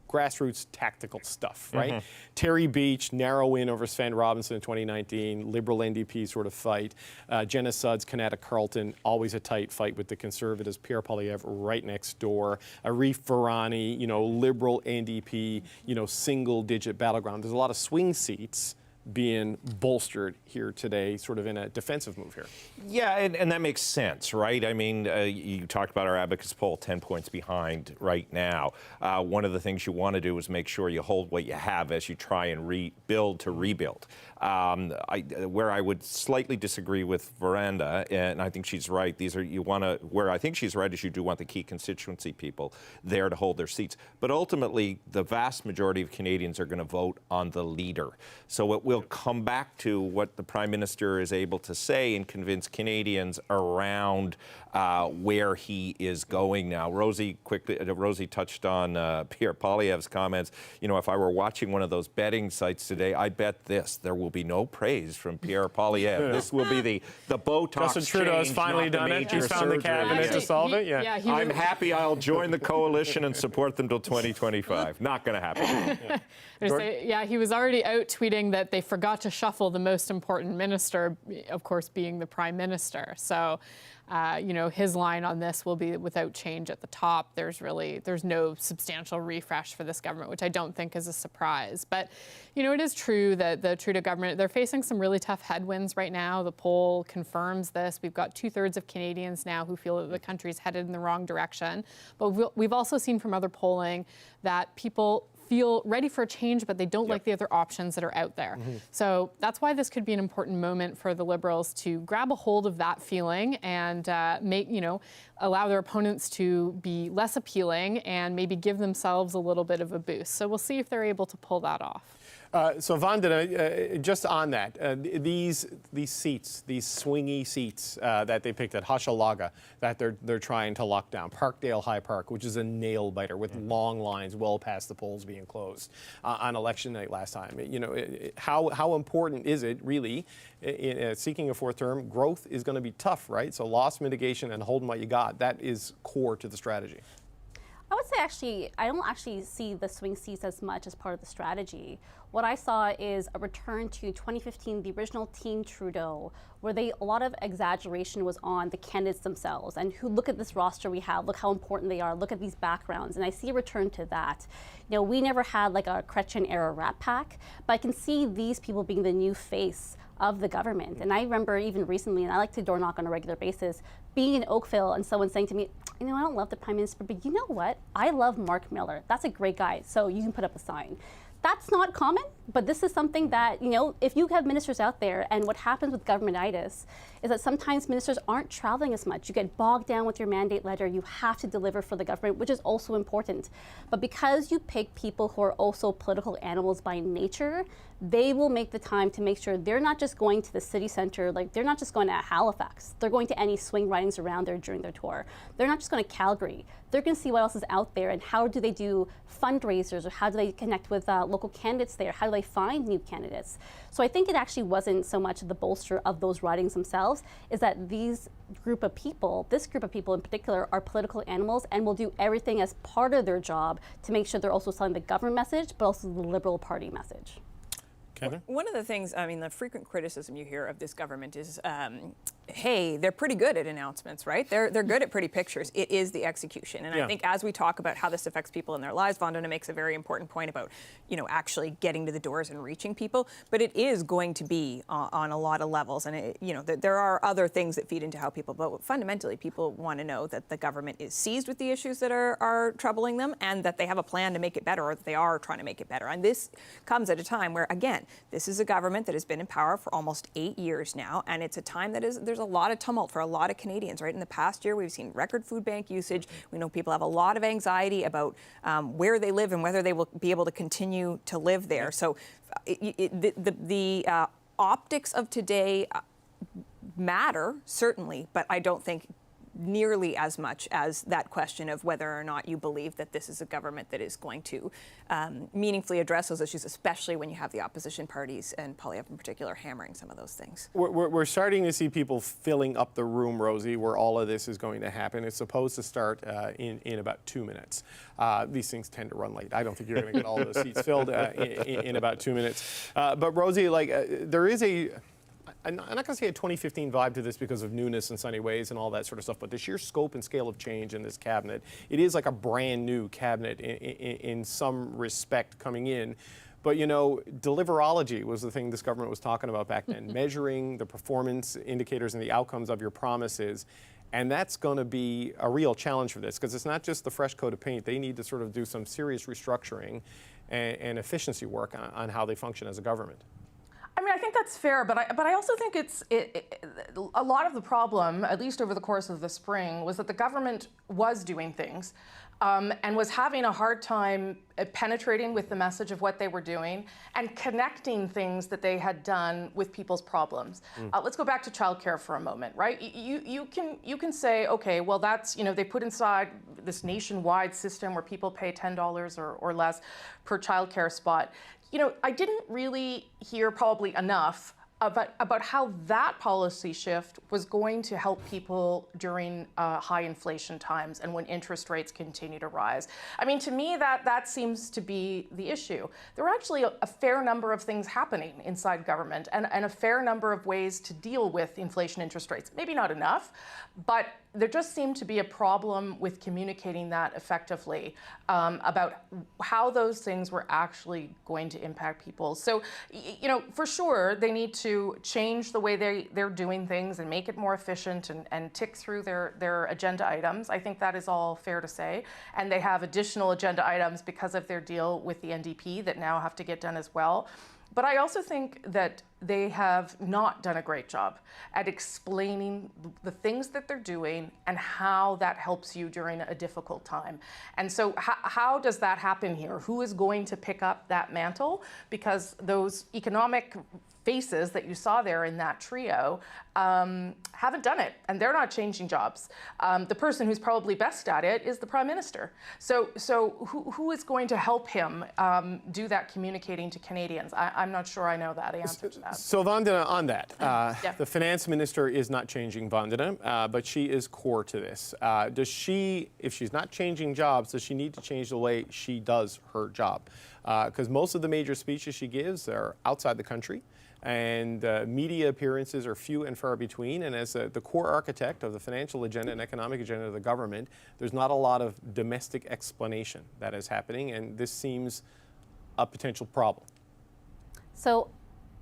grassroots tactical stuff, right? Terry Beach, narrow win over Sven Robinson in 2019, Liberal NDP sort of fight. Jenna Sudds, Kanata Carlton, always a tight fight with the Conservatives. Pierre Poilievre right next door. Arif Virani, you know, Liberal NDP, you know, single-digit battleground. There's a lot of swing seats being bolstered here today, sort of in a defensive move here.
Yeah, and that makes sense, right? I mean, you talked about our Abacus poll, 10 points behind right now. One of the things you want to do is make sure you hold what you have as you try and rebuild to rebuild. Where I would slightly disagree with Veranda, and I think she's right, where I think she's right is you do want the key constituency people there to hold their seats. But ultimately, the vast majority of Canadians are going to vote on the leader. So it will come back to what the Prime Minister is able to say and convince Canadians around where he is going now. Rosie touched on Pierre Poilievre's comments. You know, if I were watching one of those betting sites today, I bet there will be no praise from Pierre Poilievre. This will be the Botox
Justin Trudeau has finally done it. He's found the cabinet to solve it. Yeah.
I'm happy. I'll join the coalition and support them till 2025. Not going to happen.
He was already out tweeting that they forgot to shuffle the most important minister, of course, being the Prime Minister. So, you know, his line on this will be without change at the top. There's no substantial refresh for this government, which I don't think is a surprise. But, you know, it is true that the Trudeau government, they're facing some really tough headwinds right now. The poll confirms this. We've got 2/3 of Canadians now who feel that the country's headed in the wrong direction. But we've also seen from other polling that people feel ready for a change, but they don't like the other options that are out there. So that's why this could be an important moment for the Liberals to grab a hold of that feeling and allow their opponents to be less appealing and maybe give themselves a little bit of a boost. So we'll see if they're able to pull that off.
So Vandana, just on that, these seats, these swingy seats that they picked at Hochelaga that they're trying to lock down, Parkdale High Park, which is a nail biter with long lines well past the polls being closed on election night last time. You know, how important is it really in seeking a fourth term? Growth is going to be tough, right? So loss mitigation and holding what you got, that is core to the strategy.
I would say actually, I don't actually see the swing seats as much as part of the strategy. What I saw is a return to 2015, the original Team Trudeau, where a lot of exaggeration was on the candidates themselves and who, look at this roster we have, look how important they are, look at these backgrounds. And I see a return to that. You know, we never had like a Chrétien era Rat Pack, but I can see these people being the new face of the government. And I remember even recently, and I like to door knock on a regular basis, being in Oakville and someone saying to me, you know, I don't love the Prime Minister, but you know what? I love Mark Miller. That's a great guy, so you can put up a sign. That's not common, but this is something that, you know, if you have ministers out there, and what happens with governmentitis is that sometimes ministers aren't traveling as much. You get bogged down with your mandate letter. You have to deliver for the government, which is also important. But because you pick people who are also political animals by nature, they will make the time to make sure they're not just going to the city center, like they're not just going to Halifax. They're going to any swing ridings around there during their tour. They're not just going to Calgary. They're going to see what else is out there and how do they do fundraisers, or how do they connect with local candidates there? How do they find new candidates. So I think it actually wasn't so much the bolster of those ridings themselves, is that this group of people in particular, are political animals and will do everything as part of their job to make sure they're also selling the government message, but also the Liberal Party message.
Kevin?
One of the things, I mean, the frequent criticism you hear of this government is, hey, they're pretty good at announcements, right? They're good at pretty pictures. It is the execution. And I think as we talk about how this affects people in their lives, Vandana makes a very important point about, actually getting to the doors and reaching people. But it is going to be on a lot of levels. And, there are other things that feed into how people vote. Fundamentally, people want to know that the government is seized with the issues that are troubling them and that they have a plan to make it better, or that they are trying to make it better. And this comes at a time where, again, this is a government that has been in power for almost 8 years now, and it's a time that there's a lot of tumult for a lot of Canadians, right? In the past year, we've seen record food bank usage. We know people have a lot of anxiety about where they live and whether they will be able to continue to live there. So the optics of today matter, certainly, but I don't think nearly as much as that question of whether or not you believe that this is a government that is going to meaningfully address those issues, especially when you have the opposition parties and Poilievre in particular hammering some of those things.
We're starting to see people filling up the room, Rosie, where all of this is going to happen. It's supposed to start in about 2 minutes. These things tend to run late. I don't think you're going to get all those seats filled in about 2 minutes. But Rosie, there is I'm not going to say a 2015 vibe to this because of newness and sunny ways and all that sort of stuff, but the sheer scope and scale of change in this cabinet, it is like a brand new cabinet in some respect coming in. But, deliverology was the thing this government was talking about back then, measuring the performance indicators and the outcomes of your promises. And that's going to be a real challenge for this, because it's not just the fresh coat of paint. They need to sort of do some serious restructuring and efficiency work on how they function as a government.
I mean, I think that's fair, but I also think a lot of the problem, at least over the course of the spring, was that the government was doing things and was having a hard time penetrating with the message of what they were doing and connecting things that they had done with people's problems. Let's go back to childcare for a moment, right? You can say, okay, well, that's, they put inside this nationwide system where people pay $10 or less per childcare spot. I didn't really hear probably enough about how that policy shift was going to help people during high inflation times and when interest rates continue to rise. I mean, to me, that seems to be the issue. There are actually a fair number of things happening inside government and a fair number of ways to deal with inflation interest rates. Maybe not enough, but there just seemed to be a problem with communicating that effectively about how those things were actually going to impact people. So, for sure, they need to change the way they're doing things and make it more efficient and tick through their agenda items. I think that is all fair to say. And they have additional agenda items because of their deal with the NDP that now have to get done as well. But I also think that they have not done a great job at explaining the things that they're doing and how that helps you during a difficult time. And so how does that happen here? Who is going to pick up that mantle? Because those economic faces that you saw there in that trio haven't done it, and they're not changing jobs. The person who's probably best at it is the Prime Minister. So who is going to help him do that communicating to Canadians? I'm not sure I know that answer to that.
So Vandana, on that, the Finance Minister is not changing, Vandana, but she is core to this. Does she, if she's not changing jobs, does she need to change the way she does her job? Because most of the major speeches she gives are outside the country, and media appearances are few and far between. And as the core architect of the financial agenda and economic agenda of the government, there's not a lot of domestic explanation that is happening, and this seems a potential problem.
So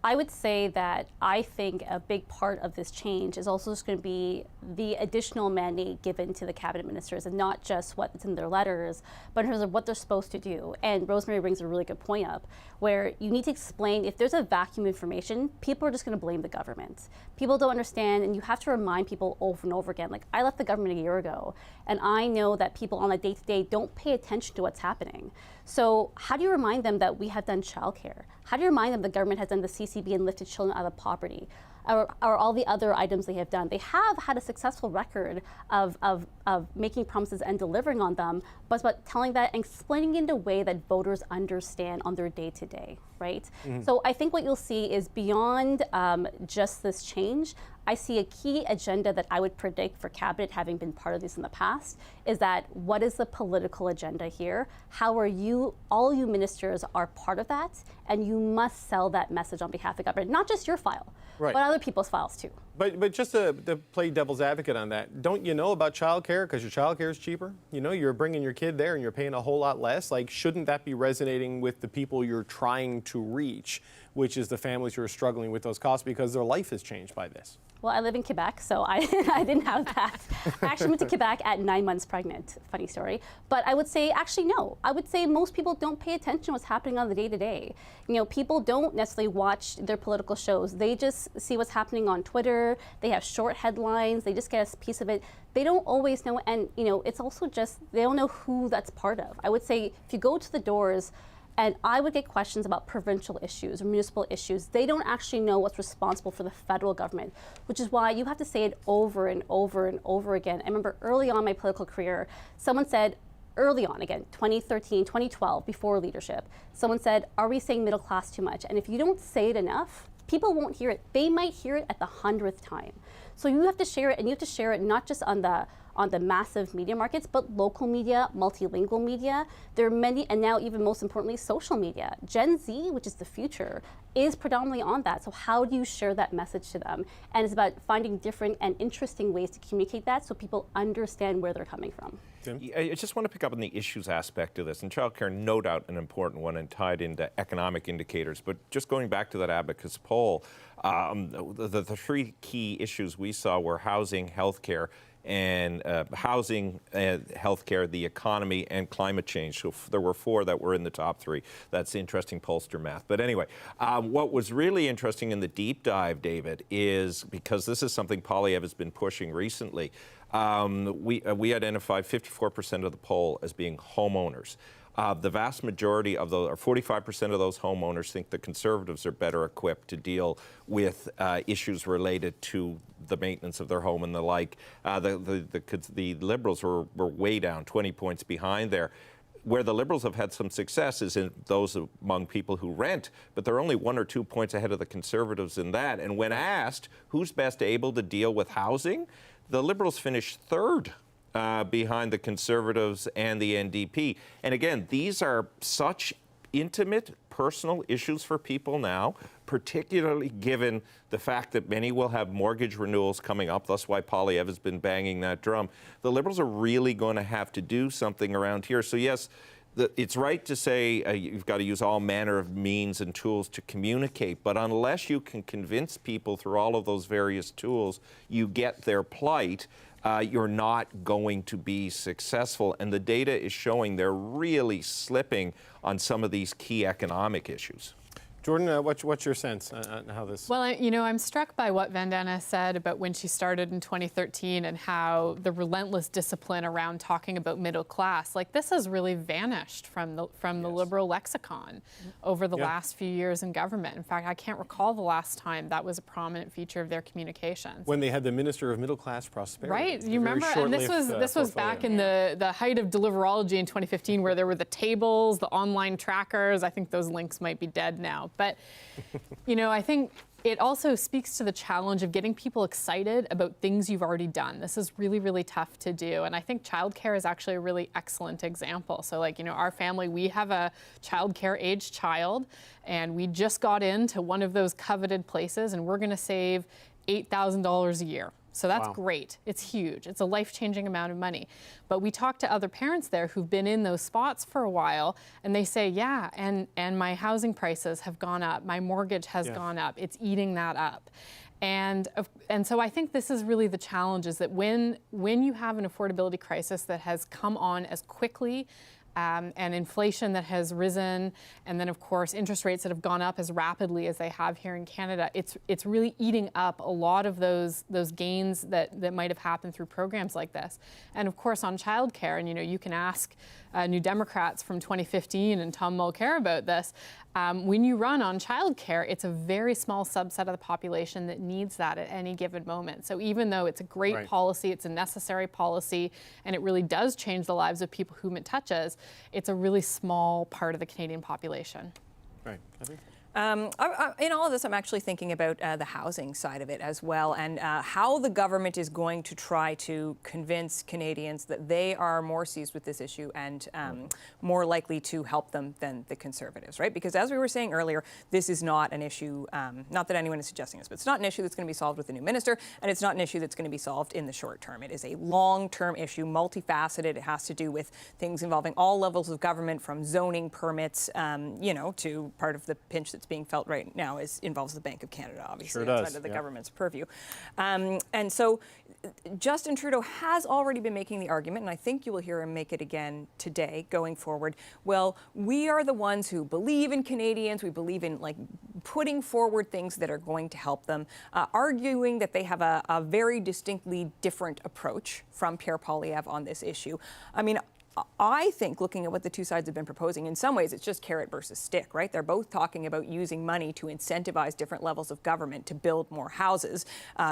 I would say that I think a big part of this change is also just going to be the additional mandate given to the cabinet ministers, and not just what's in their letters, but in terms of what they're supposed to do. And Rosemary brings a really good point up, where you need to explain, if there's a vacuum of information, people are just going to blame the government. People don't understand, and you have to remind people over and over again. Like, I left the government a year ago, and I know that people on a day-to-day don't pay attention to what's happening. So how do you remind them that we have done childcare? How do you remind them the government has done the CCB and lifted children out of poverty? or all the other items they have done. They have had a successful record of making promises and delivering on them, but it's about telling that and explaining it in a way that voters understand on their day-to-day, right? So I think what you'll see is beyond just this change, I see a key agenda that I would predict for Cabinet, having been part of this in the past, is that what is the political agenda here? How are you, all you ministers are part of that, and you must sell that message on behalf of the government, not just your file, but other people's files too.
But just to play devil's advocate on that, don't you know about childcare because your childcare is cheaper? You know, you're bringing your kid there and you're paying a whole lot less. Like, shouldn't that be resonating with the people you're trying to reach, which is the families who are struggling with those costs because their life has changed by this?
Well, I live in Quebec, so I didn't have that. I actually went to Quebec at 9 months pregnant. Funny story. But I would say, actually, no. I would say most people don't pay attention to what's happening on the day-to-day. You know, people don't necessarily watch their political shows. They just see what's happening on Twitter. They have short headlines. They just get a piece of it. They don't always know, and, you know, it's also just, they don't know who that's part of. I would say, if you go to the doors, and I would get questions about provincial issues or municipal issues, they don't actually know what's responsible for the federal government, which is why you have to say it over and over and over again. I remember early on in my political career, someone said, early on, again, 2013, 2012, before leadership, someone said, are we saying middle class too much? And if you don't say it enough, people won't hear it. They might hear it at the 100th time. So you have to share it, and you have to share it not just on the massive media markets, but local media, multilingual media. There are many, and now even most importantly, social media. Gen Z, which is the future, is predominantly on that. So how do you share that message to them? And it's about finding different and interesting ways to communicate that so people understand where they're coming from.
Tim?
I just want to pick up on the issues aspect of this, and childcare, no doubt an important one and tied into economic indicators. But just going back to that Abacus poll, the three key issues we saw were housing, healthcare, and healthcare, the economy, and climate change. So there were four that were in the top three. That's interesting pollster math. But anyway, what was really interesting in the deep dive, David, is because this is something Polyev has been pushing recently, we identified 54% of the poll as being homeowners. The vast majority of those, or 45% of those homeowners, think the Conservatives are better equipped to deal with issues related to the maintenance of their home and the like. The Liberals were way down, 20 points behind there. Where the Liberals have had some success is in those among people who rent, but they're only 1 or 2 points ahead of the Conservatives in that. And when asked who's best able to deal with housing, the Liberals finished third. Behind the Conservatives and the NDP. And again, these are such intimate, personal issues for people now, particularly given the fact that many will have mortgage renewals coming up. That's why Polyev has been banging that drum. The Liberals are really going to have to do something around here. So yes, it's right to say you've got to use all manner of means and tools to communicate, but unless you can convince people through all of those various tools you get their plight, you're not going to be successful. And the data is showing they're really slipping on some of these key economic issues.
Jordan, what's your sense on how this?
Well, you know, I'm struck by what Vandana said about when she started in 2013 and how the relentless discipline around talking about middle class, like this has really vanished from the Liberal lexicon over the last few years in government. In fact, I can't recall the last time that was a prominent feature of their communications.
When they had the Minister of Middle Class Prosperity.
Right, you remember? And this was back in the height of deliverology in 2015, where there were the tables, the online trackers. I think those links might be dead now. But, you know, I think it also speaks to the challenge of getting people excited about things you've already done. This is really, really tough to do. And I think childcare is actually a really excellent example. So like, you know, our family, we have a childcare aged child, and we just got into one of those coveted places, and we're going to save $8,000 a year. So that's great. It's huge. It's a life-changing amount of money. But we talk to other parents there who've been in those spots for a while, and they say, yeah, and my housing prices have gone up. My mortgage has gone up. It's eating that up. And so I think this is really the challenge, is that when you have an affordability crisis that has come on as quickly and inflation that has risen, and then of course interest rates that have gone up as rapidly as they have here in Canada, it's really eating up a lot of those gains that might have happened through programs like this. And of course on childcare, and you can ask New Democrats from 2015 and Tom Mulcair about this. When you run on childcare, it's a very small subset of the population that needs that at any given moment. So even though it's a great policy, it's a necessary policy, and it really does change the lives of people whom it touches, it's a really small part of the Canadian population.
Right. I think.
In all of this, I'm actually thinking about the housing side of it as well, and how the government is going to try to convince Canadians that they are more seized with this issue and more likely to help them than the Conservatives, right? Because as we were saying earlier, this is not an issue, not that anyone is suggesting this, but it's not an issue that's going to be solved with a new minister, and it's not an issue that's going to be solved in the short term. It is a long-term issue, multifaceted. It has to do with things involving all levels of government, from zoning permits, to part of the pinch that's being felt right now involves the Bank of Canada, obviously, outside of the government's purview. And so Justin Trudeau has already been making the argument, and I think you will hear him make it again today going forward. Well, we are the ones who believe in Canadians. We believe in putting forward things that are going to help them, arguing that they have a very distinctly different approach from Pierre Poilievre on this issue. I mean, I think, looking at what the two sides have been proposing, in some ways it's just carrot versus stick, right? They're both talking about using money to incentivize different levels of government to build more houses.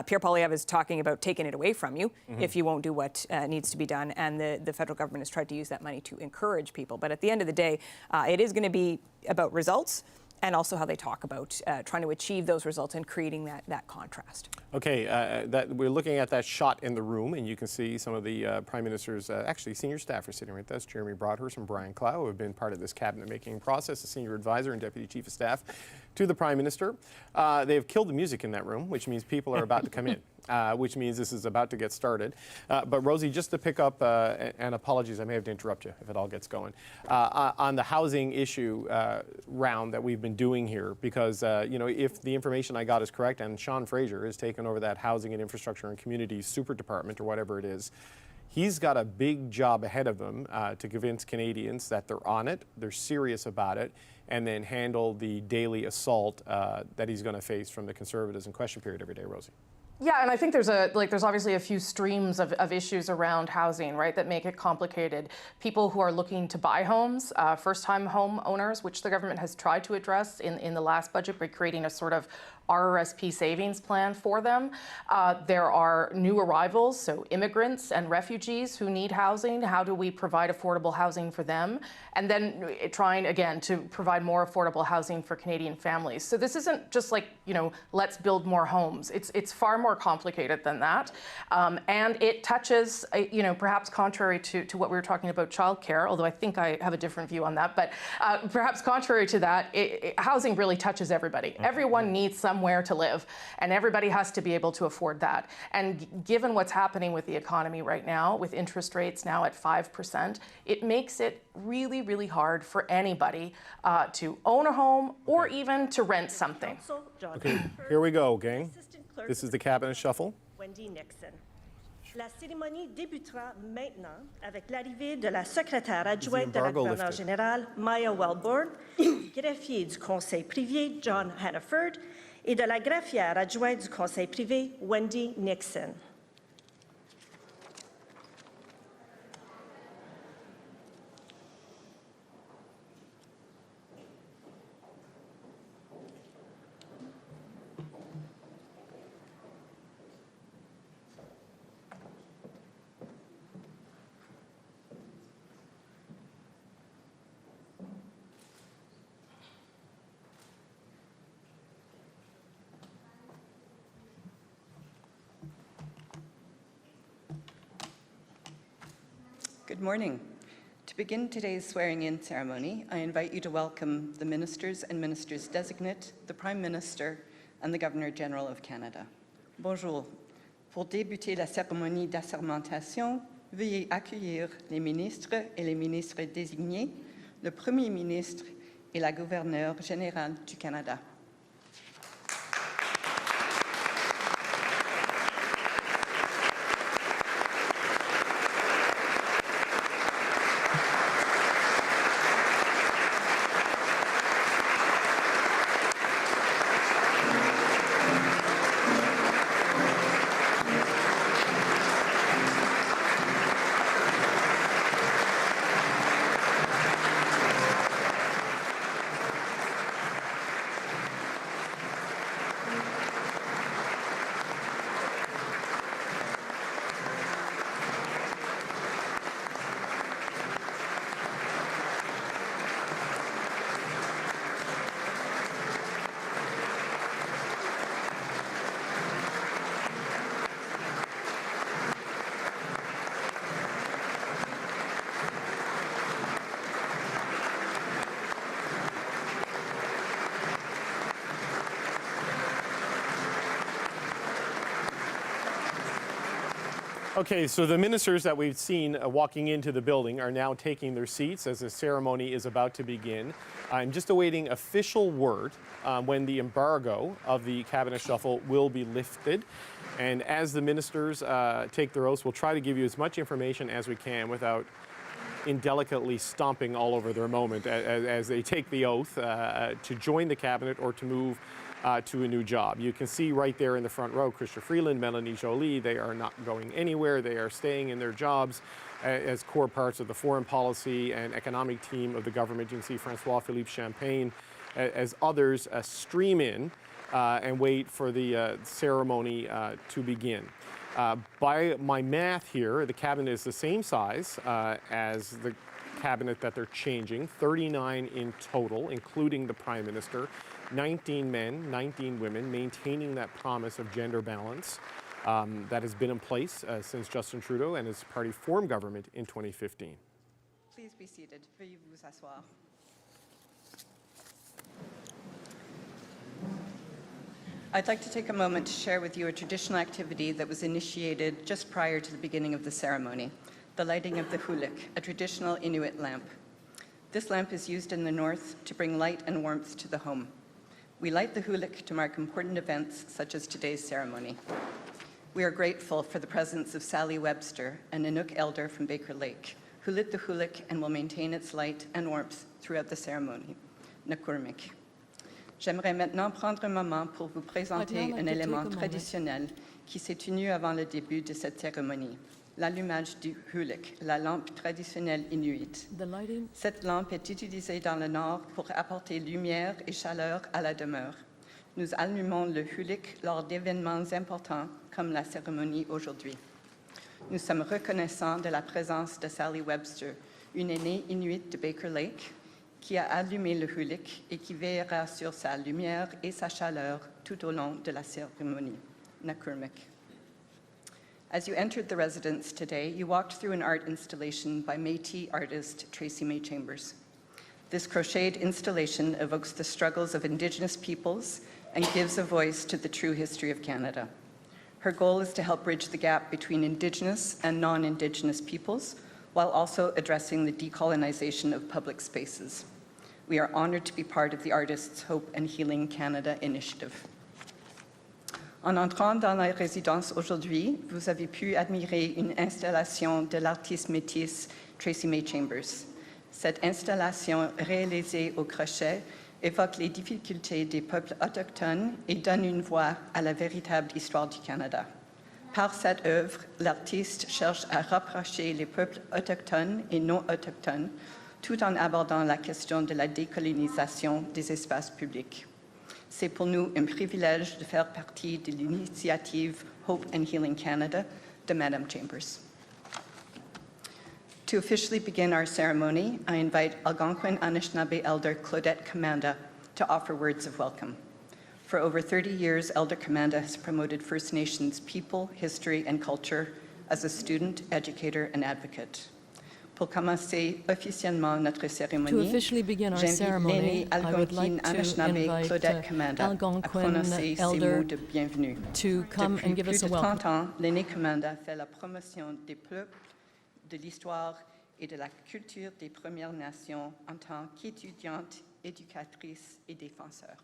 Pierre Poilievre is talking about taking it away from you if you won't do what needs to be done, and the federal government has tried to use that money to encourage people. But at the end of the day, it is going to be about results, and also how they talk about trying to achieve those results and creating that contrast.
Okay, we're looking at that shot in the room, and you can see some of the Prime Minister's actually senior staff are sitting right there. That's Jeremy Broadhurst and Brian Clow, who have been part of this cabinet-making process, a senior advisor and deputy chief of staff to the Prime Minister. They have killed the music in that room, which means people are about to come in. Which means this is about to get started. But Rosie, just to pick up, and apologies, I may have to interrupt you if it all gets going, on the housing issue round that we've been doing here, because if the information I got is correct, and Sean Fraser has taken over that Housing and Infrastructure and Communities Super Department, or whatever it is, he's got a big job ahead of him to convince Canadians that they're on it, they're serious about it, and then handle the daily assault that he's going to face from the Conservatives in question period every day, Rosie.
Yeah, and I think there's obviously a few streams of issues around housing, right, that make it complicated. People who are looking to buy homes, first-time home owners, which the government has tried to address in the last budget by creating a sort of RRSP savings plan for them. There are new arrivals, so immigrants and refugees who need housing. How do we provide affordable housing for them? And then trying, again, to provide more affordable housing for Canadian families. So this isn't just like, let's build more homes. It's far more complicated than that. And it touches, perhaps contrary to what we were talking about childcare, although I think I have a different view on that, but perhaps contrary to that, housing really touches everybody. Everyone needs somewhere to live, and everybody has to be able to afford that. And given what's happening with the economy right now, with interest rates now at 5%, it makes it really, really hard for anybody to own a home or even to rent something.
Okay, here we go, gang. This is the cabinet shuffle.
Wendy Nixon. La cérémonie débutera maintenant avec l'arrivée de la secrétaire adjointe de la gouverneure générale, Maya Wellborn, du greffier du conseil privé, John Hannaford, et de la greffière adjointe du conseil privé, Wendy Nixon.
Good morning. To begin today's swearing-in ceremony, I invite you to welcome the ministers and ministers designate, the Prime Minister, and the Governor-General of Canada. Bonjour. Pour débuter la cérémonie d'assermentation, veuillez accueillir les ministres et les ministres désignés, le Premier ministre et la Gouverneure générale du Canada.
Okay, so the ministers that we've seen walking into the building are now taking their seats as the ceremony is about to begin. I'm just awaiting official word when the embargo of the cabinet shuffle will be lifted. And as the ministers take their oaths, we'll try to give you as much information as we can without indelicately stomping all over their moment as they take the oath to join the cabinet or to move to a new job. You can see right there in the front row, Chrystia Freeland, Melanie Joly, they are not going anywhere. They are staying in their jobs as core parts of the foreign policy and economic team of the government. You can see Francois-Philippe Champagne as others stream in and wait for the ceremony to begin. By my math here, the cabinet is the same size as the cabinet that they're changing, 39 in total, including the Prime Minister, 19 men, 19 women, maintaining that promise of gender balance that has been in place since Justin Trudeau and his party formed government in 2015.
Please be seated. Veuillez vous asseoir. I'd like to take a moment to share with you a traditional activity that was initiated just prior to the beginning of the ceremony, the lighting of the hulik, a traditional Inuit lamp. This lamp is used in the north to bring light and warmth to the home. We light the hulik to mark important events such as today's ceremony. We are grateful for the presence of Sally Webster, an Inuk elder from Baker Lake, who lit the hulik and will maintain its light and warmth throughout the ceremony. Nakurmik. J'aimerais maintenant prendre un moment pour vous présenter un élément traditionnel qui s'est tenu avant le début de cette cérémonie, l'allumage du hulik, la lampe traditionnelle inuite. Cette lampe est utilisée dans le nord pour apporter lumière et chaleur à la demeure. Nous allumons le hulik lors d'événements importants comme la cérémonie aujourd'hui. Nous sommes reconnaissants de la présence de Sally Webster, une aînée inuite de Baker Lake, qui a allumé le hulik et qui veillera sur sa lumière et sa chaleur tout au long de la cérémonie. Nakurmik. As you entered the residence today, you walked through an art installation by Métis artist Tracy May Chambers. This crocheted installation evokes the struggles of Indigenous peoples and gives a voice to the true history of Canada. Her goal is to help bridge the gap between Indigenous and non-Indigenous peoples, while also addressing the decolonization of public spaces. We are honored to be part of the Artists' Hope and Healing Canada initiative. En entrant dans la résidence aujourd'hui, vous avez pu admirer une installation de l'artiste métisse Tracy May Chambers. Cette installation réalisée au crochet évoque les difficultés des peuples autochtones et donne une voix à la véritable histoire du Canada. Par cette œuvre, l'artiste cherche à rapprocher les peuples autochtones et non autochtones, tout en abordant la question de la décolonisation des espaces publics. C'est pour nous un privilège de faire partie de l'initiative Hope and Healing Canada de Madame Chambers. To officially begin our ceremony, I invite Algonquin Anishinaabe Elder Claudette Commanda to offer words of welcome. For over 30 years, Elder Commanda has promoted First Nations people, history, and culture as a student, educator, and advocate. Pour commencer officiellement notre cérémonie,
to officially begin our ceremony, I would like to invite Algonquin Elder to come and give us a welcome.
Depuis plus de 30 ans, l'aîné Commanda fait la promotion des peuples, de l'histoire et de la culture des Premières Nations en tant qu'étudiante, éducatrice et défenseur.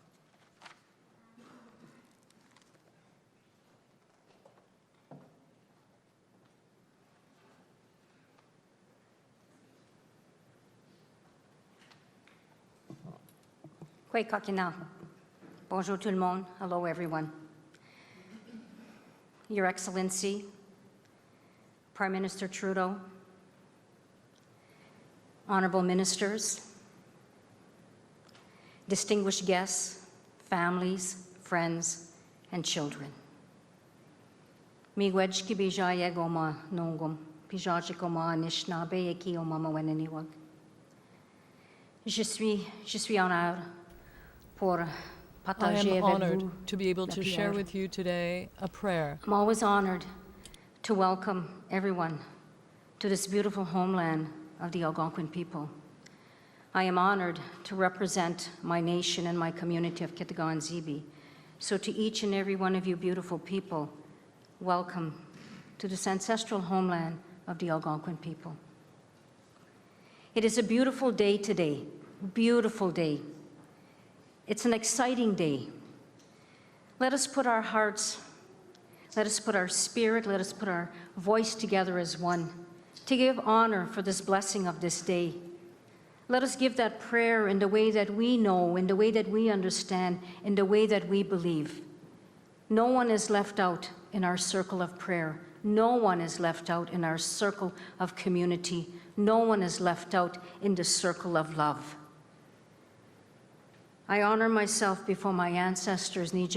Kwei kakina. Bonjour tout le monde. Hello everyone. Your Excellency, Prime Minister Trudeau, honorable ministers, distinguished guests, families, friends, and children. Miigwech ki bijaya goma nongum, pijaji goma Anishinaabe eki o mama weneniwag. Je suis honored pour partager
I am
avec
honored
vous
to be able
la
to share
prière.
with you today a prayer.
I'm always honored to welcome everyone to this beautiful homeland of the Algonquin people. I am honored to represent my nation and my community of Kitagan-Zibi. So to each and every one of you beautiful people, welcome to this ancestral homeland of the Algonquin people. It is a beautiful day today, beautiful day. It's an exciting day. Let us put our hearts, let us put our spirit, let us put our voice together as one to give honor for this blessing of this day. Let us give that prayer in the way that we know, in the way that we understand, in the way that we believe. No one is left out in our circle of prayer. No one is left out in our circle of community. No one is left out in the circle of love. I honor myself before my ancestors, and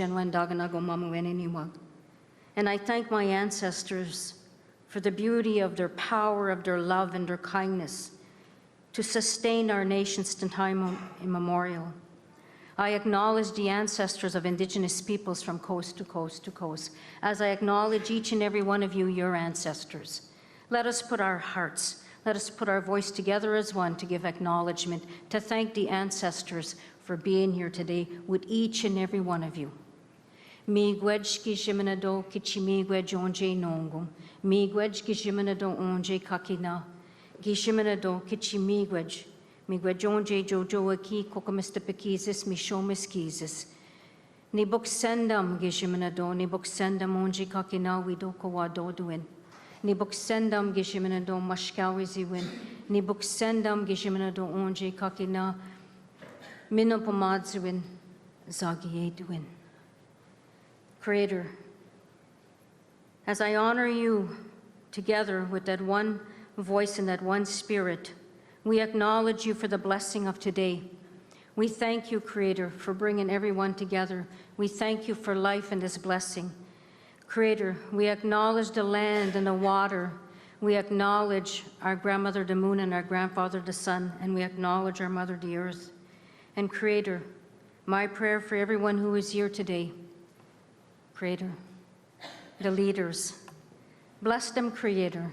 I thank my ancestors for the beauty of their power, of their love, and their kindness to sustain our nation since time immemorial. I acknowledge the ancestors of Indigenous peoples from coast to coast to coast, as I acknowledge each and every one of you, your ancestors. Let us put our hearts, let us put our voice together as one to give acknowledgement, to thank the ancestors for being here today with each and every one of you. Miigwej kijimanado kichimigwej onje nongum, miigwej kijimanado onje kakina, Gishimanado, Kichimigwej, Migwejonje Jojo Aki, Kokomistapakizis, Mishomiskizis. Nibuksendam Gishimanado, Nibuksendam Onji Kakina, Widokowa Doduin. Nibuksendam Gishimanado, Mashkawiziwin. Nibuksendam Gishimanado Onje Kakina, Minopomadzuin, Zagieduin. Creator, as I honor you together with that one voice and that one spirit, we acknowledge you for the blessing of today. We thank you, Creator, for bringing everyone together. We thank you for life and this blessing. Creator, we acknowledge the land and the water. We acknowledge our grandmother, the moon, and our grandfather, the sun, and we acknowledge our mother, the earth. And Creator, my prayer for everyone who is here today, Creator, the leaders, bless them, Creator.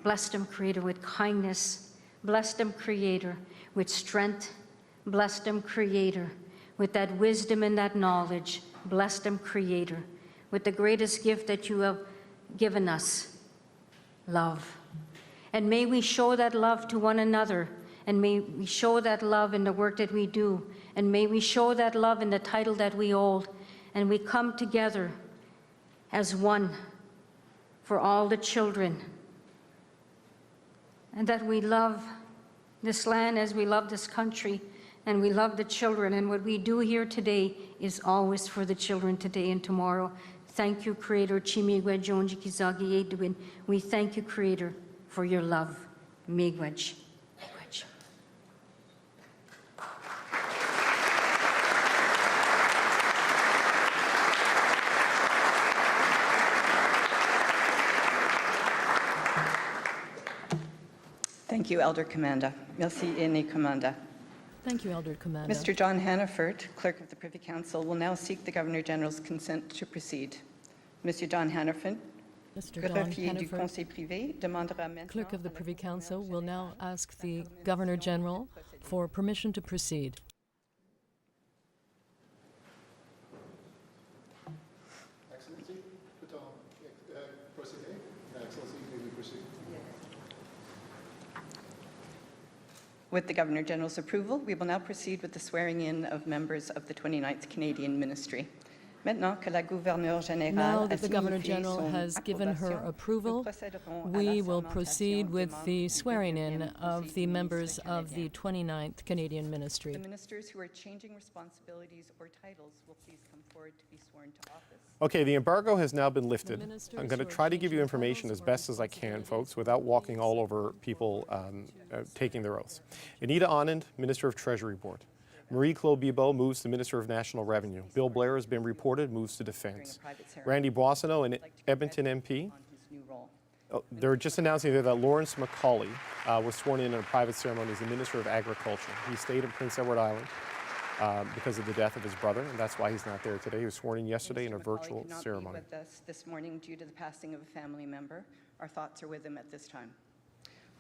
Bless them, Creator, with kindness. Bless them, Creator, with strength. Bless them, Creator, with that wisdom and that knowledge. Bless them, Creator, with the greatest gift that you have given us, love. And may we show that love to one another, and may we show that love in the work that we do, and may we show that love in the title that we hold, and we come together as one for all the children, and that we love this land as we love this country, and we love the children, and what we do here today is always for the children today and tomorrow. Thank you, Creator. We thank you, Creator, for your love. Miigwej.
Thank you, Elder Commanda. Merci, Aîné Commanda.
Thank you, Elder Commanda.
Mr. John Hannaford, Clerk of the Privy Council, will now seek the Governor-General's consent to proceed. Mr. John Hannaford, greffier du Conseil privé, demandera maintenant.
Clerk of the Privy Council will now ask the Governor-General for permission to proceed.
Excellency, proceed. Excellency, may we proceed?
With the Governor-General's approval, we will now proceed with the swearing-in of members of the 29th Canadian Ministry.
Now that the Governor-General has given her approval, we will proceed with the swearing-in of the members of the 29th Canadian Ministry.
The ministers who are changing responsibilities or titles will please come forward to be sworn to office.
Okay, the embargo has now been lifted. I'm going to try to give you information as best as I can, folks, without walking all over people taking their oaths. Anita Anand, Minister of Treasury Board. Marie-Claude Bibeau moves to Minister of National Revenue. Bill Blair has been reported, moves to Defense. Randy Boissonneau, an Edmonton MP. They're just announcing there that Lawrence Macaulay was sworn in a private ceremony as the Minister of Agriculture. He stayed in Prince Edward Island because of the death of his brother, and that's why he's not there today. He was sworn in yesterday in a virtual ceremony.
With us this morning due to the passing of a family member. Our thoughts are with him at this time.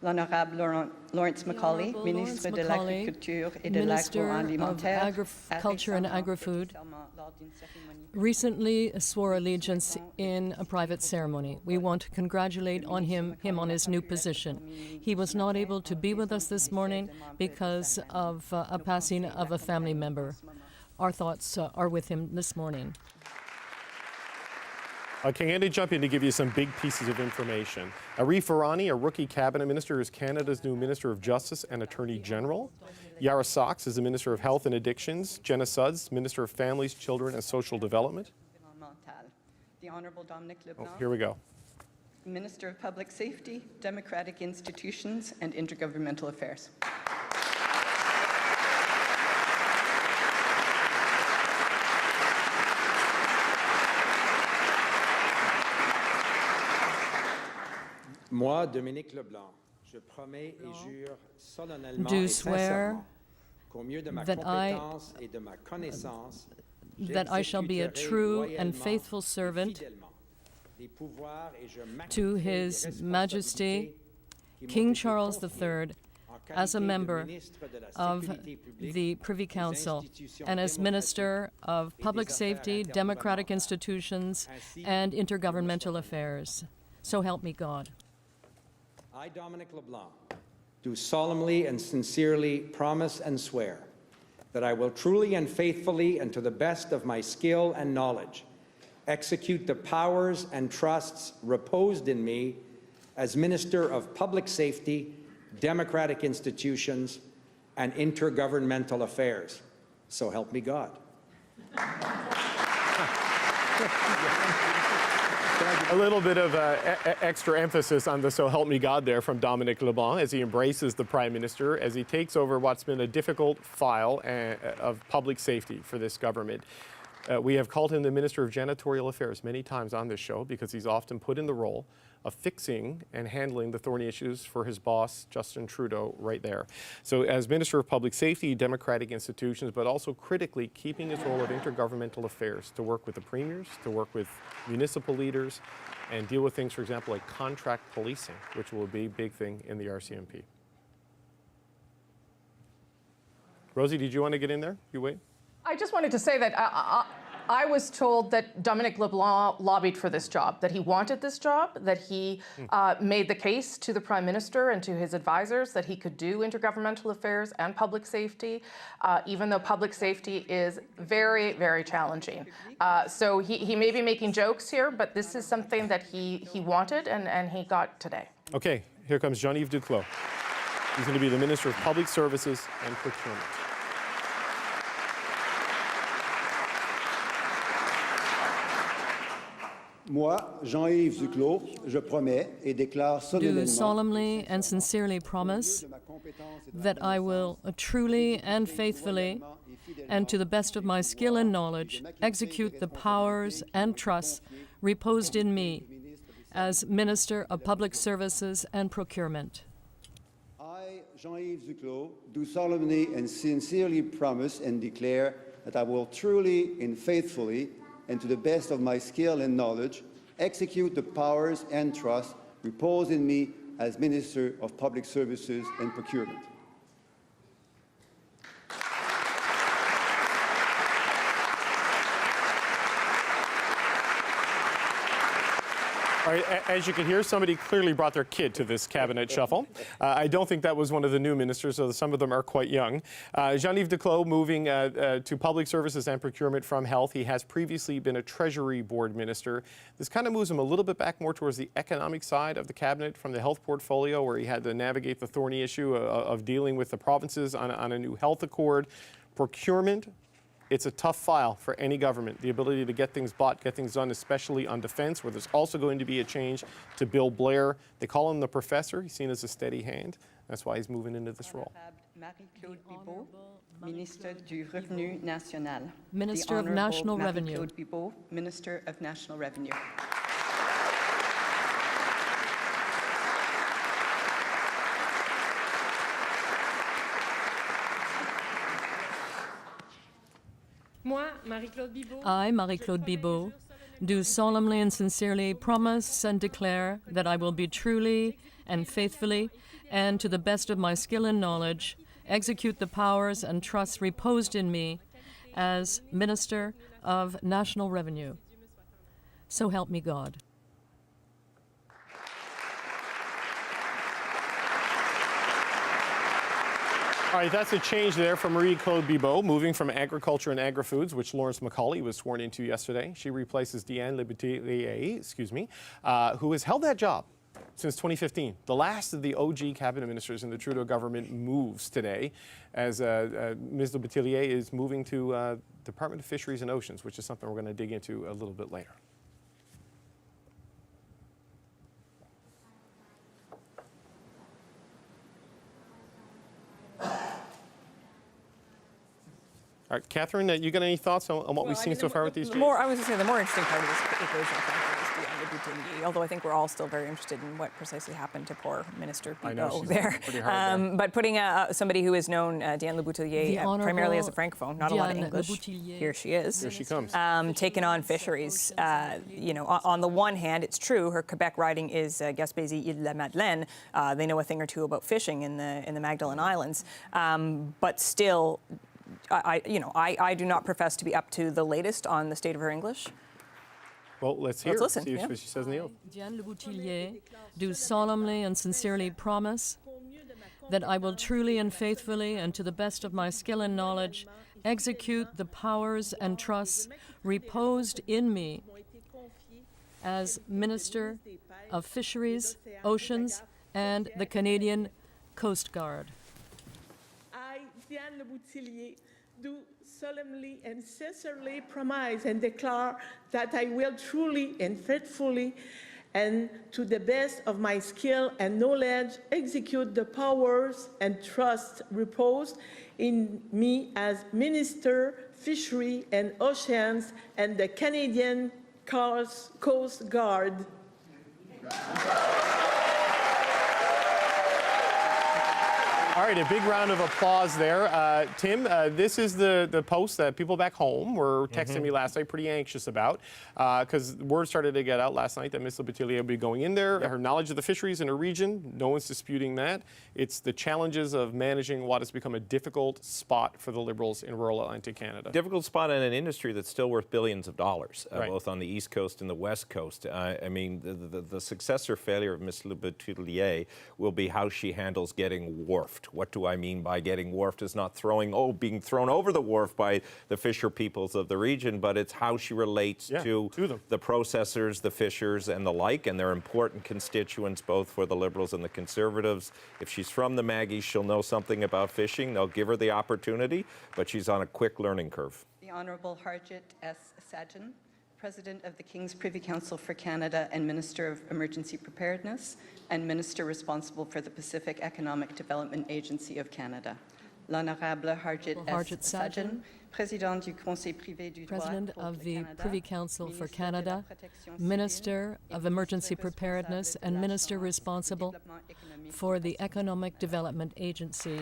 L'Honorable Lawrence Macaulay, Ministre de l'Agriculture et de l'Agroalimentaire,
Agriculture and Agri-Food, recently swore allegiance in a private ceremony. We want to congratulate him on his new position. He was not able to be with us this morning because of a passing of a family member. Our thoughts are with him this morning.
Okay, I'm going to jump in to give you some big pieces of information. Arif Virani, a rookie cabinet minister, is Canada's new Minister of Justice and Attorney General. Yara Sachs is the Minister of Health and Addictions. Jenna Sudds, Minister of Families, Children and Social Development.
The Honourable Dominic LeBlanc,
Here we go.
Minister of Public Safety, Democratic Institutions and Intergovernmental Affairs.
Moi, Dominique Leblanc, je promets et jure solennellement
Do
et
swear
sincèrement qu'au mieux de ma
that
compétence et de ma connaissance,
that I shall be a
j'exécuterai
true and
loyalement
faithful
et
servant
fidèlement les pouvoirs et je
to
m'acquitterai
His
des
Majesty
responsabilités qui m'ont
King
été
Charles
confiées
III
en
as a
qualité de
member
ministre de la
of
Sécurité publique,
the Privy
des
Council
institutions
and as Minister of Public Safety, Democratic Institutions, and Intergovernmental Affairs. So help me God.
I, Dominic LeBlanc, do solemnly and sincerely promise and swear that I will truly and faithfully and to the best of my skill and knowledge execute the powers and trusts reposed in me as Minister of Public Safety, Democratic Institutions, and Intergovernmental Affairs. So help me God.
A little bit of extra emphasis on the "so help me God" there from Dominic LeBlanc as he embraces the Prime Minister as he takes over what's been a difficult file of public safety for this government. We have called him the Minister of Janitorial Affairs many times on this show because he's often put in the role of fixing and handling the thorny issues for his boss, Justin Trudeau, right there. So as Minister of Public Safety, Democratic Institutions, but also critically keeping his role of intergovernmental affairs to work with the premiers, to work with municipal leaders, and deal with things, for example, like contract policing, which will be a big thing in the RCMP. Rosie, did you want to get in there? You wait.
I just wanted to say that I was told that Dominic LeBlanc lobbied for this job, that he wanted this job, that he made the case to the Prime Minister and to his advisors that he could do intergovernmental affairs and public safety, even though public safety is very, very challenging. So he may be making jokes here, but this is something that he wanted and he got today.
Okay, here comes Jean-Yves Duclos. He's going to be the Minister of Public Services and Procurement.
Moi, Jean-Yves Duclos, je promets et déclare
Do solemnly and sincerely promise that I will truly and faithfully and to the best of my skill and knowledge execute the powers and trusts reposed in me as Minister of Public Services and Procurement.
I, Jean-Yves Duclos, do solemnly and sincerely promise and declare that I will truly and faithfully and to the best of my skill and knowledge, execute the powers and trusts reposed in me as Minister of Public Services and Procurement.
All right, as you can hear, somebody clearly brought their kid to this cabinet shuffle. I don't think that was one of the new ministers, so some of them are quite young. Jean-Yves Duclos moving to Public Services and Procurement from Health. He has previously been a Treasury Board minister. This kind of moves him a little bit back more towards the economic side of the cabinet from the health portfolio, where he had to navigate the thorny issue of dealing with the provinces on a new health accord. Procurement. It's a tough file for any government, the ability to get things bought, get things done, especially on defense, where there's also going to be a change to Bill Blair. They call him the professor. He's seen as a steady hand. That's why he's moving into this role.
Marie-Claude Bibeau, Ministre du Revenu National.
Minister of National Revenue.
Marie-Claude Bibeau, Minister of National Revenue.
I, Marie-Claude Bibeau, do solemnly and sincerely promise and declare that I will be truly and faithfully, and to the best of my skill and knowledge, execute the powers and trusts reposed in me as Minister of National Revenue. So help me God.
All right, that's a change there from Marie-Claude Bibeau, moving from agriculture and agri-foods, which Lawrence Macaulay was sworn into yesterday. She replaces Diane Leboutillier, who has held that job since 2015. The last of the OG cabinet ministers in the Trudeau government moves today, as Ms. Leboutillier is moving to Department of Fisheries and Oceans, which is something we're going to dig into a little bit later. All right, Catherine, you got any thoughts on what we've seen so far with these changes?
I was going to say the more interesting part of this equation, frankly, is Diane Leboutillier, although I think we're all still very interested in what precisely happened to poor Minister Bibeau there.
Pretty hard there.
But putting somebody who is known, Diane Leboutillier, primarily as a francophone, not a lot of English. Here she is.
Here she comes.
Taking on fisheries. On the one hand, it's true, her Quebec riding is Gaspésie-Île-de-la-Madeleine. They know a thing or two about fishing in the Magdalen Islands. But still, I do not profess to be up to the latest on the state of her English.
Well, let's hear
listen,
see what she says in the oath.
Diane Leboutillier, do solemnly and sincerely promise that I will truly and faithfully and to the best of my skill and knowledge execute the powers and trusts reposed in me as Minister of Fisheries, Oceans, and the Canadian Coast Guard.
I, Diane Leboutillier, do solemnly and sincerely promise and declare that I will truly and faithfully and to the best of my skill and knowledge execute the powers and trusts reposed in me as Minister, Fishery and Oceans and the Canadian Coast Guard.
All right, a big round of applause there. Tim, this is the post that people back home were texting me last night pretty anxious about, because word started to get out last night that Ms. Leboutillier will be going in there. Her knowledge of the fisheries in her region, no one's disputing that. It's the challenges of managing what has become a difficult spot for the Liberals in rural Atlantic Canada.
Difficult spot in an industry that's still worth billions of dollars, both on the East Coast and the West Coast. I mean, the success or failure of Ms. Leboutillier will be how she handles getting wharfed. What do I mean by getting wharfed? Is not being thrown over the wharf by the fisher peoples of the region, but it's how she relates to the processors, the fishers, and the like, and they're important constituents both for the Liberals and the Conservatives. If she's from the Maggies, she'll know something about fishing. They'll give her the opportunity, but she's on a quick learning curve.
The Honourable Harjit S. Sajjan, President of the King's Privy Council for Canada and Minister of Emergency Preparedness, and Minister responsible for the Pacific Economic Development Agency of Canada. L'Honorable Harjit S. Sajjan, President du Conseil Privé du Droit
President of the Privy Council for Canada, Minister of Emergency Preparedness, and Minister responsible for the Economic Development Agency.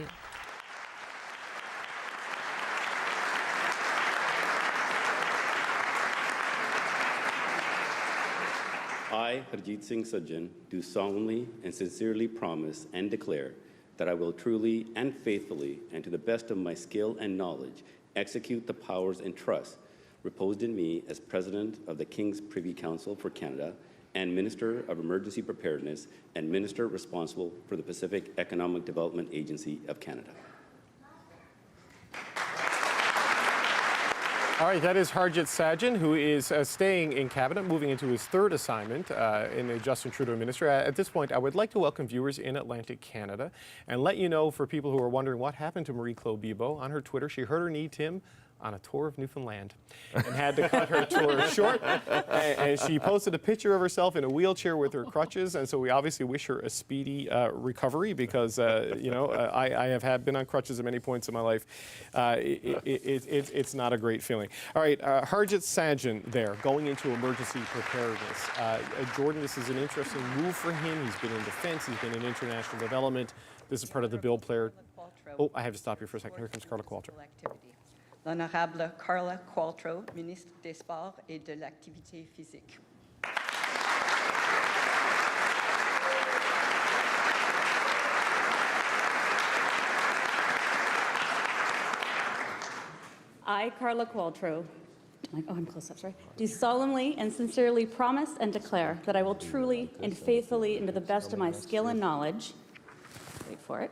I, Harjit Singh Sajjan, do solemnly and sincerely promise and declare that I will truly and faithfully and to the best of my skill and knowledge execute the powers and trusts reposed in me as President of the King's Privy Council for Canada and Minister of Emergency Preparedness and Minister responsible for the Pacific Economic Development Agency of Canada.
All right, that is Harjit Sajjan, who is staying in Cabinet, moving into his third assignment in the Justin Trudeau ministry. At this point, I would like to welcome viewers in Atlantic Canada and let you know, for people who are wondering what happened to Marie-Claude Bibeau, on her Twitter, she hurt her knee, Tim, on a tour of Newfoundland and had to cut her tour short. And she posted a picture of herself in a wheelchair with her crutches. And so we obviously wish her a speedy recovery because, I have been on crutches at many points in my life. It's not a great feeling. All right, Harjit Sajjan there, going into emergency preparedness. Jordan, this is an interesting move for him. He's been in defense. He's been in international development. This is part of the bill player. Oh, I have to stop you for a second. Here comes Carla Qualter.
l'honorable Carla Qualtrough, ministre des Sports et de l'Activité physique.
I, Carla Qualtrough, I'm close up, sorry. Do solemnly and sincerely promise and declare that I will truly and faithfully, and to the best of my skill and knowledge, wait for it,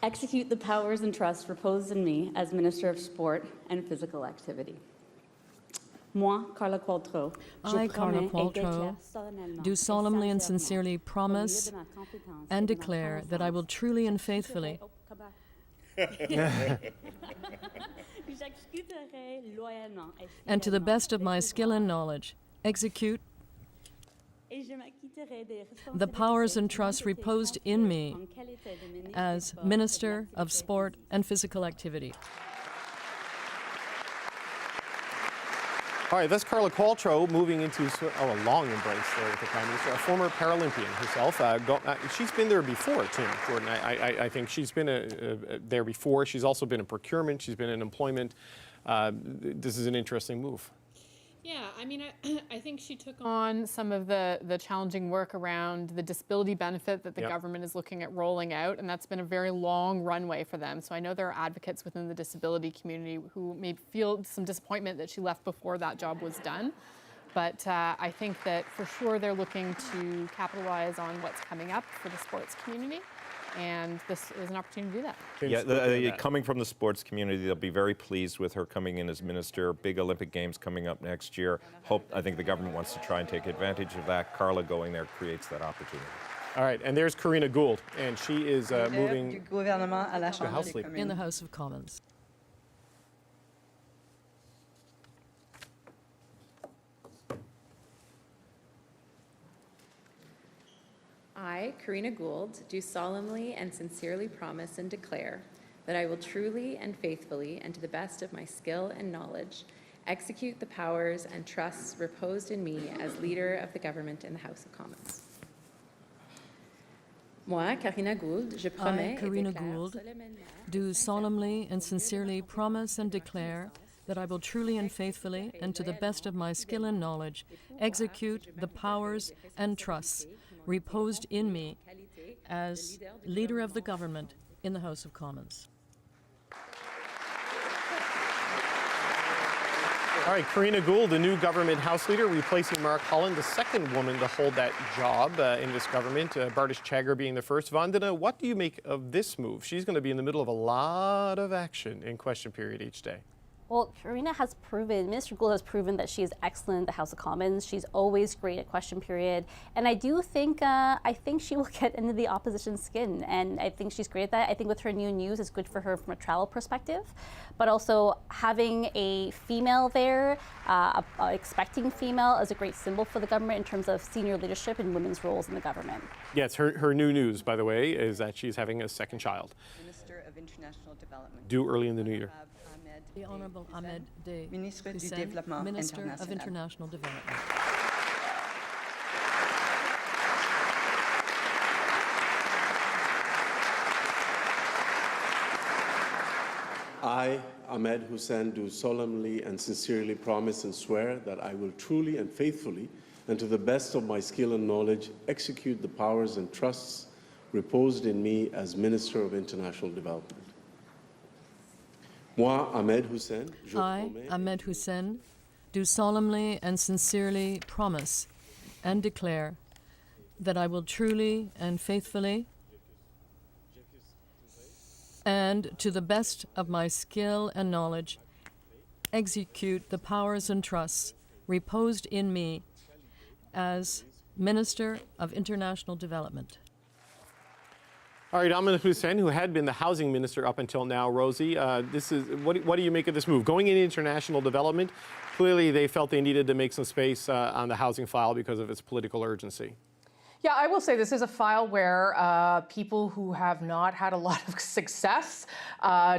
execute the powers and trusts reposed in me as Minister of Sport and Physical Activity. Moi, Carla Qualtrough,
I, Carla Qualtrough, do solemnly and sincerely promise and declare that I will truly and faithfully and to the best of my skill and knowledge, execute the powers and trusts reposed in me as Minister of Sport and Physical Activity.
All right, that's Carla Qualtrough moving into a long embrace there with the Prime Minister, a former Paralympian herself. She's been there before, Tim Jordan. I think she's been there before. She's also been in procurement. She's been in employment. This is an interesting move.
Yeah, I mean, I think she took on some of the challenging work around the disability benefit that the government is looking at rolling out, and that's been a very long runway for them. So I know there are advocates within the disability community who may feel some disappointment that she left before that job was done. But I think that for sure they're looking to capitalize on what's coming up for the sports community. And this is an opportunity to do that.
Yeah, coming from the sports community, they'll be very pleased with her coming in as minister. Big Olympic Games coming up next year. I think the government wants to try and take advantage of that. Carla going there creates that opportunity.
All right, and there's Karina Gould, and she is moving
du gouvernement à la
to House
Chambre des
Leader.
In the House of Commons.
I, Karina Gould, do solemnly and sincerely promise and declare that I will truly and faithfully, and to the best of my skill and knowledge, execute the powers and trusts reposed in me as Leader of the Government in the House of Commons. Moi, Karina Gould, je promets
I, Karina Gould, do solemnly and sincerely promise and declare that I will truly and faithfully, and to the best of my skill and knowledge, execute the powers and trusts reposed in me as Leader of the Government in the House of Commons.
All right, Karina Gould, the new government House Leader, replacing Mark Holland, the second woman to hold that job in this government, Bardish Chagger being the first. Vandana, what do you make of this move? She's going to be in the middle of a lot of action in question period each day.
Well, Karina has proven, Minister Gould has proven that she is excellent in the House of Commons. She's always great at question period. And I do think, I think she will get into the opposition's skin. And I think she's great at that. I think with her new news, it's good for her from a travel perspective. But also having a female there, expecting female, is a great symbol for the government in terms of senior leadership and women's roles in the government.
Yes, her new news, by the way, is that she's having a second child.
Minister of International Development.
Due early in the new year.
The Honourable Ahmed De
Ministre du
Hussein,
Développement
Minister
International.
of International Development.
I, Ahmed Hussein, do solemnly and sincerely promise and swear that I will truly and faithfully, and to the best of my skill and knowledge, execute the powers and trusts reposed in me as Minister of International Development. Moi, Ahmed Hussein,
I, Ahmed Hussein, do solemnly and sincerely promise and declare that I will truly and faithfully, and to the best of my skill and knowledge, execute the powers and trusts reposed in me as Minister of International Development.
All right, Ahmed Hussein, who had been the housing minister up until now, Rosie, this is what do you make of this move? Going into international development, clearly they felt they needed to make some space on the housing file because of its political urgency.
Yeah, I will say this is a file where people who have not had a lot of success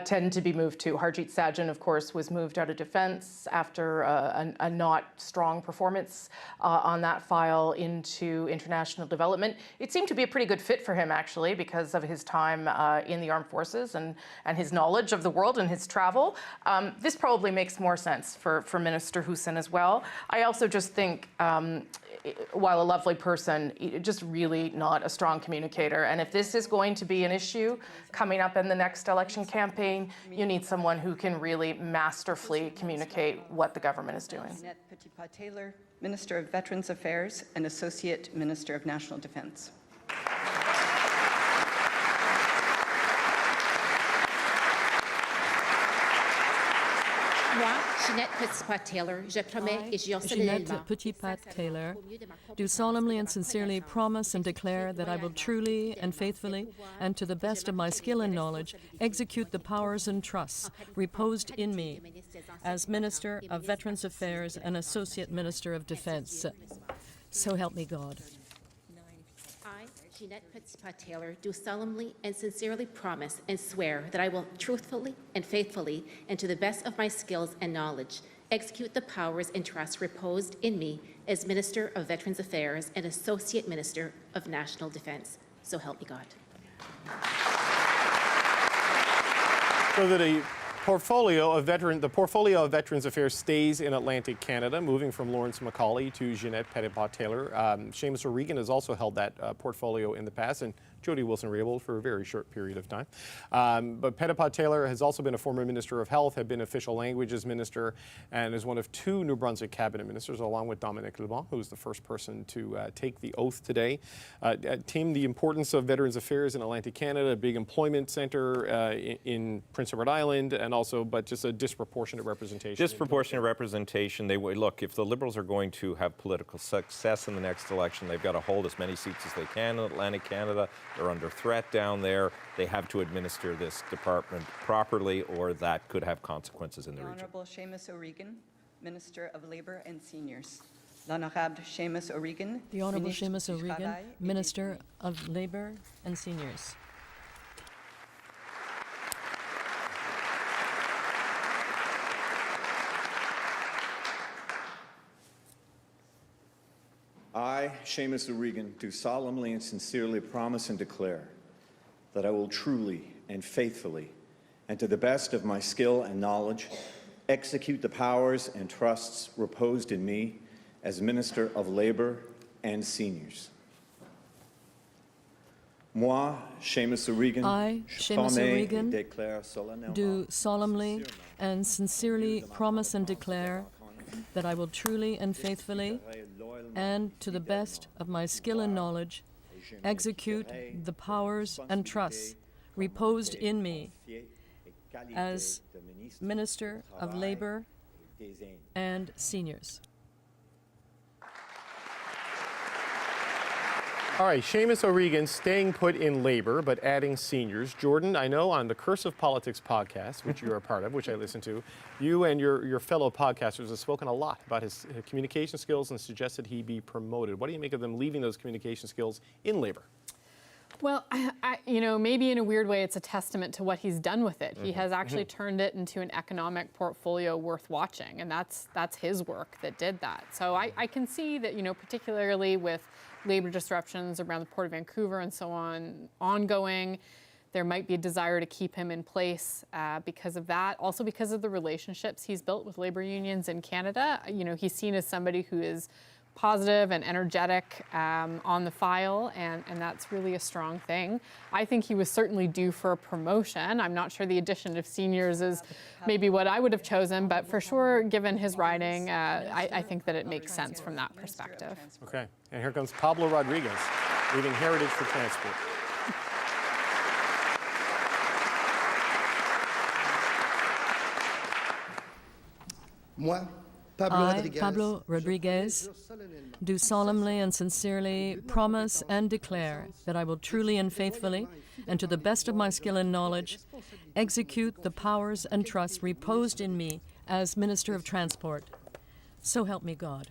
tend to be moved to. Harjit Sajjan, of course, was moved out of defense after a not strong performance on that file into international development. It seemed to be a pretty good fit for him, actually, because of his time in the armed forces and his knowledge of the world and his travel. This probably makes more sense for Minister Hussen as well. I also just think, while a lovely person, just really not a strong communicator. And if this is going to be an issue coming up in the next election campaign, you need someone who can really masterfully communicate what the government is doing.
Taylor, Minister of Veterans Affairs and Associate Minister of National Defence.
Moi, Jeanette Petitpas-Taylor, je promets et j'y
Jeanette Petitpas-Taylor, do solemnly and sincerely promise and declare that I will truly and faithfully, and to the best of my skill and knowledge, execute the powers and trusts reposed in me as Minister of Veterans Affairs and Associate Minister of Defence. So help me God.
Jeanette Petitpas-Taylor, do solemnly and sincerely promise and swear that I will truthfully and faithfully, and to the best of my skills and knowledge, execute the powers and trusts reposed in me as Minister of Veterans Affairs and Associate Minister of National Defence. So help me God.
So that the portfolio of Veterans Affairs stays in Atlantic Canada, moving from Lawrence Macaulay to Jeanette Petitpas-Taylor. Seamus O'Regan has also held that portfolio in the past, and Jody Wilson-Raybould for a very short period of time. But Petitpas-Taylor has also been a former Minister of Health, had been Official Languages Minister, and is one of 2 New Brunswick Cabinet Ministers, along with Dominic LeBlanc, who's the first person to take the oath today. Tim, the importance of Veterans Affairs in Atlantic Canada, a big employment centre in Prince Edward Island, and also, but just a disproportionate representation.
Disproportionate representation. Look, if the Liberals are going to have political success in the next election, they've got to hold as many seats as they can in Atlantic Canada. They're under threat down there. They have to administer this department properly, or that could have consequences in the region.
Honourable Seamus O'Regan, Minister of Labour and Seniors. L'Honourable Seamus O'Regan.
The Honourable Seamus O'Regan, Minister of Labour and Seniors.
I, Seamus O'Regan, do solemnly and sincerely promise and declare that I will truly and faithfully, and to the best of my skill and knowledge, execute the powers and trusts reposed in me as Minister of Labour and Seniors. Moi, Seamus O'Regan,
I, Seamus O'Regan, do solemnly and sincerely promise and declare that I will truly and faithfully, and to the best of my skill and knowledge, execute the powers and trusts reposed in me as Minister of Labour and Seniors.
All right, Seamus O'Regan staying put in Labour, but adding seniors. Jordan, I know on the Cursive Politics podcast, which you're a part of, which I listen to, you and your fellow podcasters have spoken a lot about his communication skills and suggested he be promoted. What do you make of them leaving those communication skills in Labour?
Well, maybe in a weird way, it's a testament to what he's done with it. He has actually turned it into an economic portfolio worth watching, and that's his work that did that. So I can see that, particularly with labor disruptions around the Port of Vancouver and so on ongoing, there might be a desire to keep him in place because of that. Also because of the relationships he's built with labor unions in Canada. He's seen as somebody who is positive and energetic on the file, and that's really a strong thing. I think he was certainly due for a promotion. I'm not sure the addition of seniors is maybe what I would have chosen, but for sure, given his riding, I think that it makes sense from that perspective.
Okay, and here comes Pablo Rodriguez, leading Heritage for Transport.
I, Pablo Rodriguez, do solemnly and sincerely promise and declare that I will truly and faithfully, and to the best of my skill and knowledge, execute the powers and trusts reposed in me as Minister of Transport. So help me God.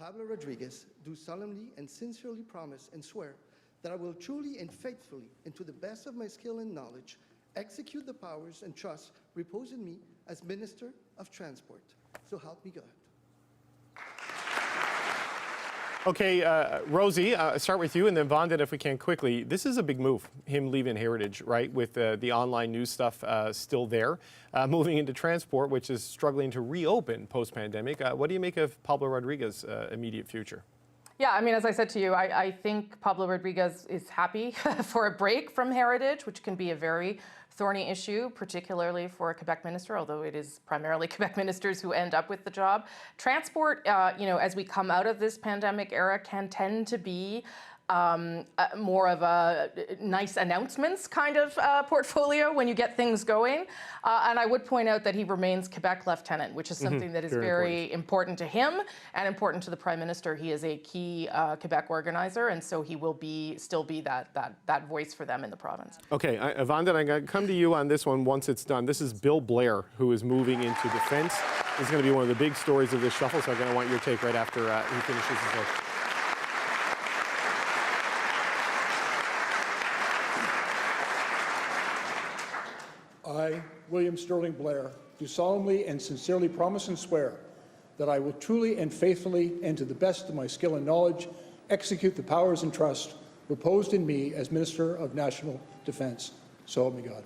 Pablo Rodriguez, do solemnly and sincerely promise and swear that I will truly and faithfully, and to the best of my skill and knowledge, execute the powers and trusts reposed in me as Minister of Transport. So help me God.
Okay, Rosie, start with you, and then Vandana, if we can quickly. This is a big move, him leaving Heritage, right, with the online news stuff still there, moving into transport, which is struggling to reopen post-pandemic. What do you make of Pablo Rodriguez's immediate future?
Yeah, I mean, as I said to you, I think Pablo Rodriguez is happy for a break from Heritage, which can be a very thorny issue, particularly for a Quebec minister, although it is primarily Quebec ministers who end up with the job. Transport, you know, as we come out of this pandemic era, can tend to be more of a nice announcements kind of portfolio when you get things going. And I would point out that he remains Quebec lieutenant, which is something that is very important to him and important to the Prime Minister. He is a key Quebec organizer, and so he will still be that voice for them in the province.
Okay, Vandana, I'm going to come to you on this one once it's done. This is Bill Blair, who is moving into defense. This is going to be one of the big stories of this shuffle, so I'm going to want your take right after he finishes his vote.
I, William Sterling Blair, do solemnly and sincerely promise and swear that I will truly and faithfully, and to the best of my skill and knowledge, execute the powers and trust reposed in me as Minister of National Defence. So help me God.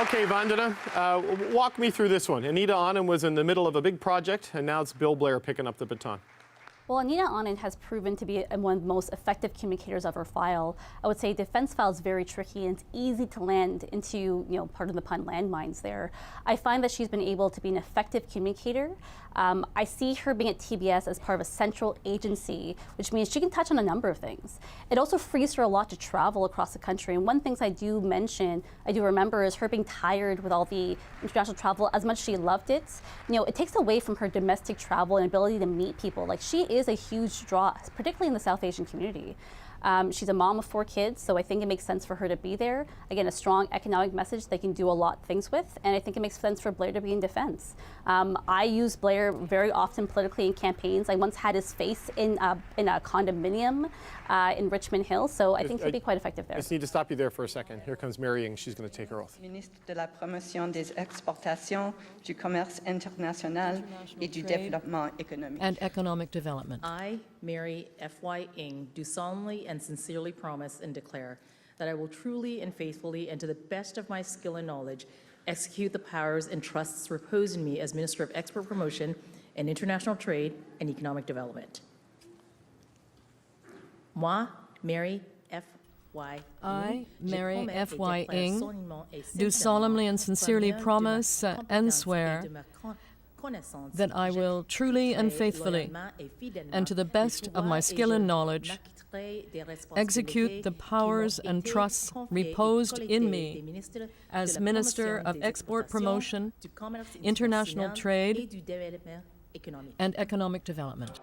Okay, Vandana, walk me through this one. Anita Anand was in the middle of a big project, and now it's Bill Blair picking up the baton.
Well, Anita Anand has proven to be one of the most effective communicators of her file. I would say defense file is very tricky and it's easy to land into, you know, pardon the pun, landmines there. I find that she's been able to be an effective communicator. I see her being at TBS as part of a central agency, which means she can touch on a number of things. It also frees her a lot to travel across the country. And one thing I do remember is her being tired with all the international travel. As much as she loved it, you know, it takes away from her domestic travel and ability to meet people. Like, she is a huge draw, particularly in the South Asian community. She's a mom of 4 kids, so I think it makes sense for her to be there. Again, a strong economic message they can do a lot of things with, and I think it makes sense for Blair to be in defense. I use Blair very often politically in campaigns. I once had his face in a condominium in Richmond Hill, so I think he'd be quite effective there.
I just need to stop you there for a second. Here comes Mary Ng. She's going to take her oath.
Ministre de la Promotion des Exportations, du Commerce International et du Développement Économique.
And Economic Development.
I, Mary F.Y. Ng, do solemnly and sincerely promise and declare that I will truly and faithfully, and to the best of my skill and knowledge, execute the powers and trusts reposed in me as Minister of Export Promotion and International Trade and Economic Development. Moi, Mary F.Y.
I, Mary F.Y. Ng, do solemnly and sincerely promise and swear that I will truly and faithfully, and to the best of my skill and knowledge, execute the powers and trusts reposed in me as Minister of Export Promotion, International Trade, and Economic Development.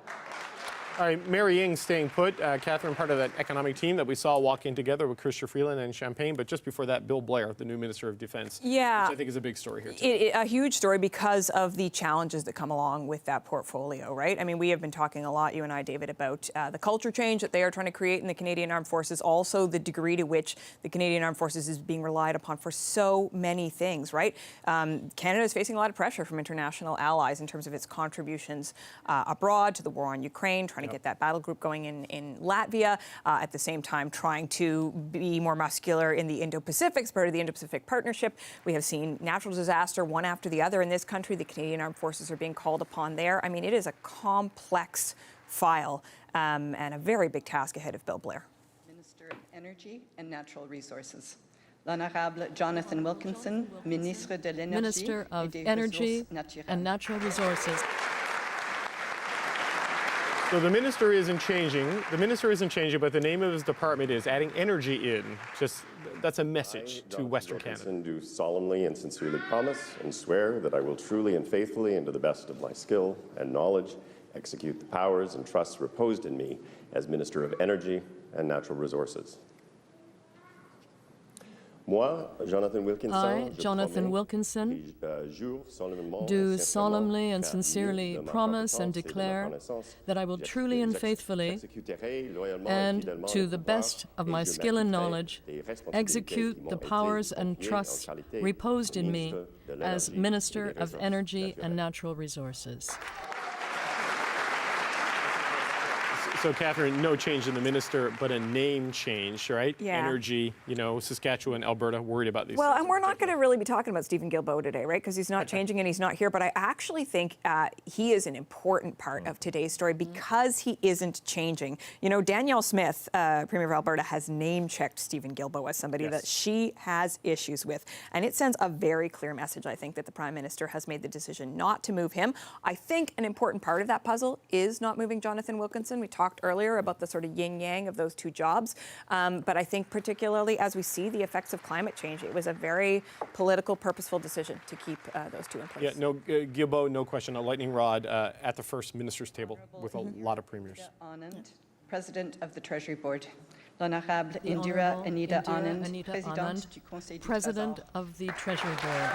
All right, Mary Ng staying put. Catherine, part of that economic team that we saw walking together with Chrystia Freeland and Champagne. But just before that, Bill Blair, the new Minister of Defense.
Yeah.
Which I think is a big story here, too.
A huge story because of the challenges that come along with that portfolio, right? I mean, we have been talking a lot, you and I, David, about the culture change that they are trying to create in the Canadian Armed Forces, also the degree to which the Canadian Armed Forces is being relied upon for so many things, right? Canada is facing a lot of pressure from international allies in terms of its contributions abroad to the war on Ukraine, trying to get that battle group going in Latvia, at the same time trying to be more muscular in the Indo-Pacific, part of the Indo-Pacific Partnership. We have seen natural disaster one after the other in this country. The Canadian Armed Forces are being called upon there. I mean, it is a complex file and a very big task ahead of Bill Blair.
Minister of Energy and Natural Resources. L'Honorable Jonathan Wilkinson, Ministre de l'Énergie,
Minister of Energy and Natural Resources.
So the minister isn't changing. The minister isn't changing, but the name of his department is adding energy in. Just that's a message to Western Canada.
I do solemnly and sincerely promise and swear that I will truly and faithfully, and to the best of my skill and knowledge, execute the powers and trusts reposed in me as Minister of Energy and Natural Resources. Moi, Jonathan Wilkinson,
I, Jonathan Wilkinson, do solemnly and sincerely promise and declare that I will truly and faithfully, and to the best of my skill and knowledge, execute the powers and trusts reposed in me as Minister of Energy and Natural Resources.
So, Catherine, no change in the minister, but a name change, right?
Yeah.
Energy, you know, Saskatchewan, Alberta, worried about these
Well,
things.
and we're not going to really be talking about Stephen Guilbeault today, right? Because he's not changing and he's not here. But I actually think he is an important part of today's story because he isn't changing. You know, Danielle Smith, Premier of Alberta, has name-checked Stephen Guilbeault as somebody that she has issues with. And it sends a very clear message, I think, that the Prime Minister has made the decision not to move him. I think an important part of that puzzle is not moving Jonathan Wilkinson. We talked earlier about the sort of yin-yang of those two jobs. But I think particularly as we see the effects of climate change, it was a very political, purposeful decision to keep those two in place.
Yeah, no, Guilbeault, no question, a lightning rod at the first minister's table with a lot of premiers.
Anand, President of the Treasury Board. L'Honorable Indira Anita Anand, Présidente du Conseil du
President
Trésor.
of the Treasury Board.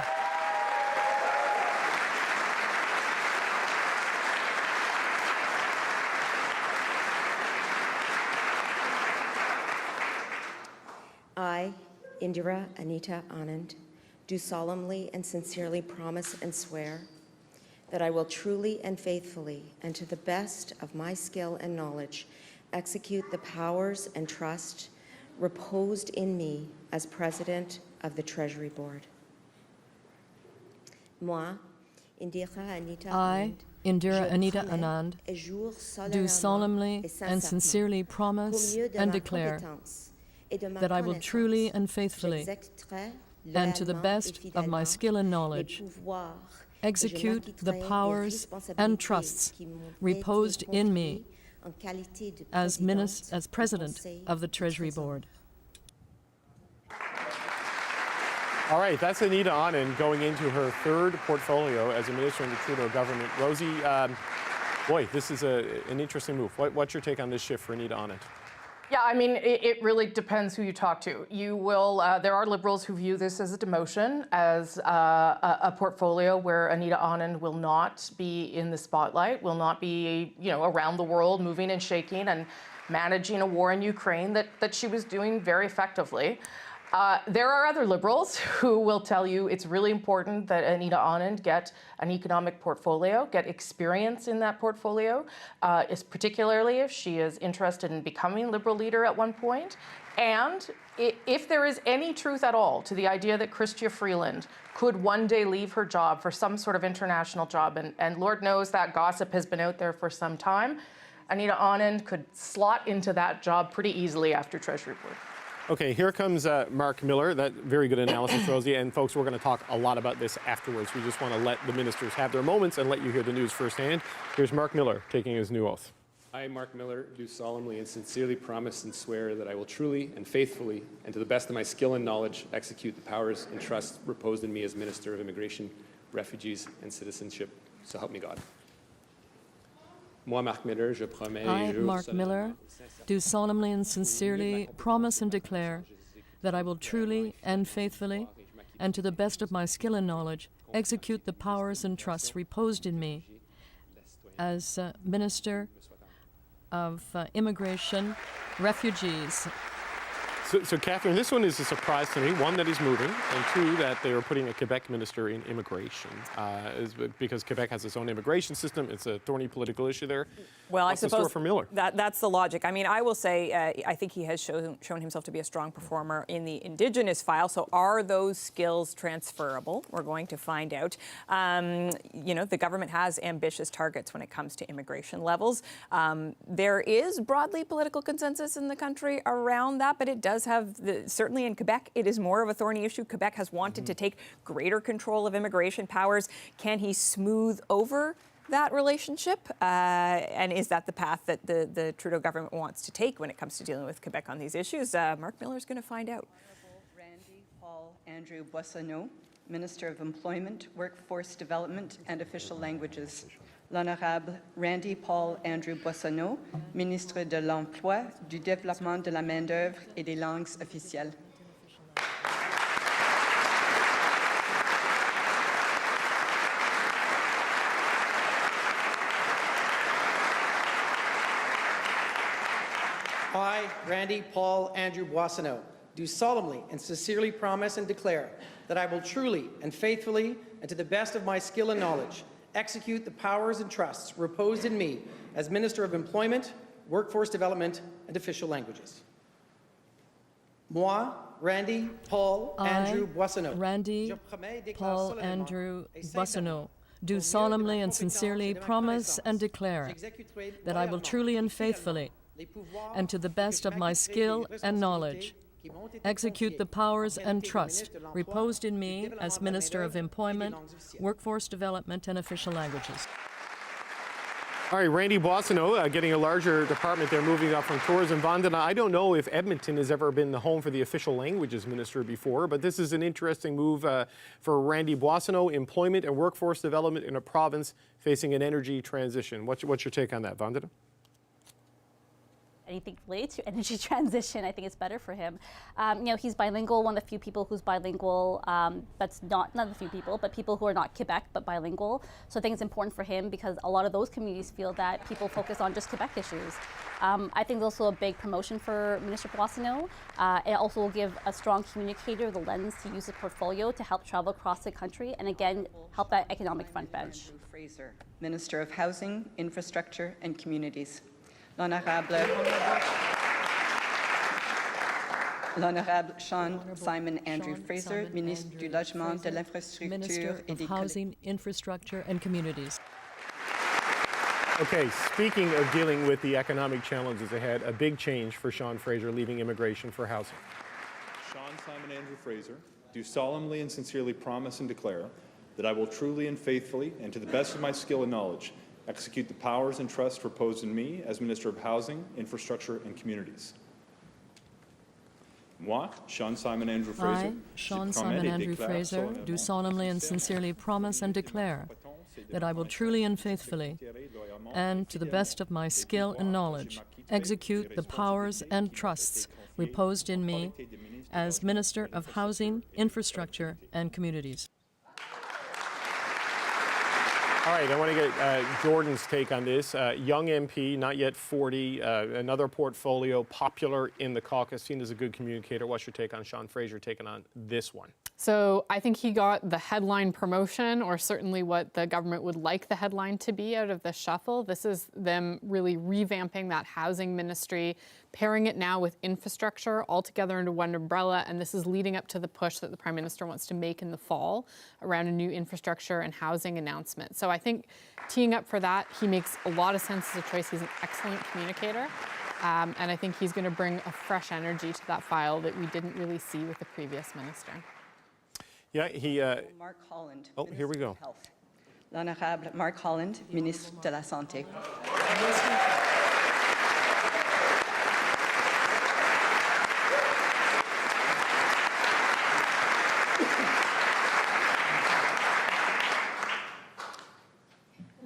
I, Indira Anita Anand, do solemnly and sincerely promise and swear that I will truly and faithfully, and to the best of my skill and knowledge, execute the powers and trust reposed in me as President of the Treasury Board. Moi, Indira Anita
I, Indira Anita Anand, do solemnly and sincerely promise and declare that I will truly and faithfully, and to the best of my skill and knowledge, execute the powers and trusts reposed in me as President of the Treasury Board.
All right, that's Anita Anand going into her third portfolio as a minister in the Trudeau government. Rosie, boy, this is an interesting move. What's your take on this shift for Anita Anand?
Yeah, I mean, it really depends who you talk to. You will, there are Liberals who view this as a demotion, as a portfolio where Anita Anand will not be in the spotlight, will not be, you know, around the world moving and shaking and managing a war in Ukraine that she was doing very effectively. There are other Liberals who will tell you it's really important that Anita Anand get an economic portfolio, get experience in that portfolio, particularly if she is interested in becoming Liberal leader at one point. And if there is any truth at all to the idea that Chrystia Freeland could one day leave her job for some sort of international job, and Lord knows that gossip has been out there for some time, Anita Anand could slot into that job pretty easily after Treasury Board.
Okay, here comes Mark Miller. That very good analysis, Rosie. And folks, we're going to talk a lot about this afterwards. We just want to let the ministers have their moments and let you hear the news firsthand. Here's Mark Miller taking his new oath.
I, Mark Miller, do solemnly and sincerely promise and swear that I will truly and faithfully, and to the best of my skill and knowledge, execute the powers and trusts reposed in me as Minister of Immigration, Refugees, and Citizenship. So help me God. Moi, Mark Miller, je promets
I, Mark Miller, do solemnly and sincerely promise and declare that I will truly and faithfully, and to the best of my skill and knowledge, execute the powers and trusts reposed in me as Minister of Immigration, Refugees.
So, Catherine, this one is a surprise to me. One, that he's moving, and two, that they are putting a Quebec minister in immigration, because Quebec has its own immigration system. It's a thorny political issue there.
Well,
What's
I suppose
in store for Miller?
That's the logic. I mean, I will say I think he has shown himself to be a strong performer in the Indigenous file. So are those skills transferable? We're going to find out. You know, the government has ambitious targets when it comes to immigration levels. There is broadly political consensus in the country around that, but it does have, certainly in Quebec, it is more of a thorny issue. Quebec has wanted to take greater control of immigration powers. Can he smooth over that relationship? And is that the path that the Trudeau government wants to take when it comes to dealing with Quebec on these issues? Mark Miller is going to find out.
Randy Paul Andrew Boissonneau, Minister of Employment, Workforce Development and Official Languages. L'Honorable Randy Paul Andrew Boissonneau, Ministre de l'Emploi, du Développement de la Main-d'œuvre et des Langues officielles.
I, Randy Paul Andrew Boissonneau, do solemnly and sincerely promise and declare that I will truly and faithfully and to the best of my skill and knowledge execute the powers and trusts reposed in me as Minister of Employment, Workforce Development and Official Languages. Moi, Randy Paul Andrew Boissonneau.
Randy Paul Andrew Boissonneau, do solemnly and sincerely promise and declare that I will truly and faithfully, and to the best of my skill and knowledge, execute the powers and trust reposed in me as Minister of Employment, Workforce Development and Official Languages.
All right, Randy Boissonneau getting a larger department there, moving up from tourism. Vandana, I don't know if Edmonton has ever been the home for the official languages minister before, but this is an interesting move for Randy Boissonneau, employment and workforce development in a province facing an energy transition. What's your take on that, Vandana?
Anything related to energy transition, I think it's better for him. You know, he's bilingual, one of the few people who's bilingual, that's not the few people, but people who are not Quebec, but bilingual. So I think it's important for him because a lot of those communities feel that people focus on just Quebec issues. I think it's also a big promotion for Minister Boissonneau. It also will give a strong communicator the lens to use his portfolio to help travel across the country and again, help that economic front bench.
Fraser, Minister of Housing, Infrastructure and Communities. L'Honorable Sean Simon Andrew Fraser, Ministre du Logement, de l'Infrastructure
Minister
et
of
des
Housing, Infrastructure and Communities.
Okay, speaking of dealing with the economic challenges ahead, a big change for Sean Fraser leaving immigration for housing.
Sean Simon Andrew Fraser, do solemnly and sincerely promise and declare that I will truly and faithfully and to the best of my skill and knowledge execute the powers and trust reposed in me as Minister of Housing, Infrastructure and Communities. Moi, Sean Simon Andrew Fraser,
I, Sean Simon Andrew Fraser, do solemnly and sincerely promise and declare that I will truly and faithfully, and to the best of my skill and knowledge, execute the powers and trusts reposed in me as Minister of Housing, Infrastructure and Communities.
All right, I want to get Jordan's take on this. Young MP, not yet 40, another portfolio, popular in the caucus, seen as a good communicator. What's your take on Sean Fraser taking on this one?
So I think he got the headline promotion, or certainly what the government would like the headline to be out of the shuffle. This is them really revamping that housing ministry, pairing it now with infrastructure all together under one umbrella, and this is leading up to the push that the Prime Minister wants to make in the fall around a new infrastructure and housing announcement. So I think teeing up for that, he makes a lot of sense as a choice. He's an excellent communicator, and I think he's going to bring a fresh energy to that file that we didn't really see with the previous minister.
Yeah, he...
Mark Holland.
Oh, here we go.
L'Honorable Mark Holland, Ministre de la Santé.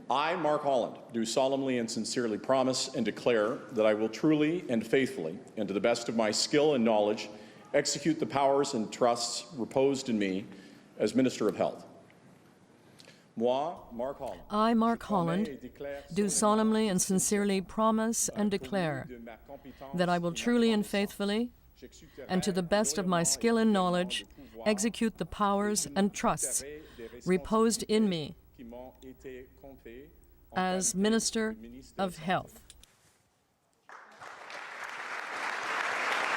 I, Mark Holland, do solemnly and sincerely promise and declare that I will truly and faithfully, and to the best of my skill and knowledge, execute the powers and trusts reposed in me as Minister of Health. Moi, Mark Holland.
I, Mark Holland, do solemnly and sincerely promise and declare that I will truly and faithfully, and to the best of my skill and knowledge, execute the powers and trusts reposed in me as Minister of Health.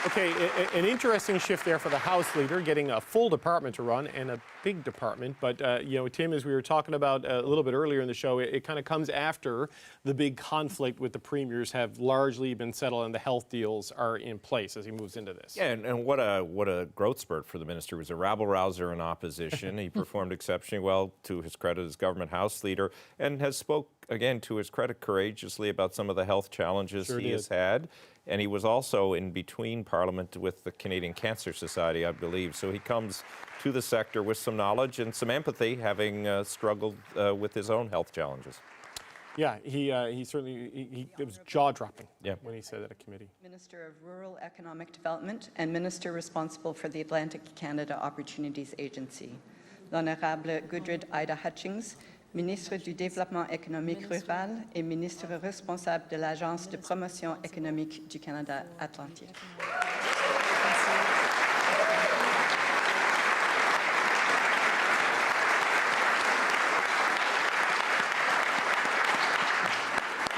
Okay, an interesting shift there for the House Leader, getting a full department to run and a big department. But, you know, Tim, as we were talking about a little bit earlier in the show, it kind of comes after the big conflict with the premiers have largely been settled and the health deals are in place as he moves into this.
Yeah, and what a growth spurt for the minister. He was a rabble-rouser in opposition. He performed exceptionally well, to his credit, as government House Leader, and has spoke, again, to his credit, courageously about some of the health challenges he has had. And he was also in between Parliament with the Canadian Cancer Society, I believe. So he comes to the sector with some knowledge and some empathy, having struggled with his own health challenges.
Yeah, he certainly, it was jaw-dropping when he said at a committee.
Minister of Rural Economic Development and Minister responsible for the Atlantic Canada Opportunities Agency. L'Honorable Gudrid Ida Hutchings, ministre du Développement économique rural et ministre responsable de l'Agence de promotion économique du Canada Atlantique.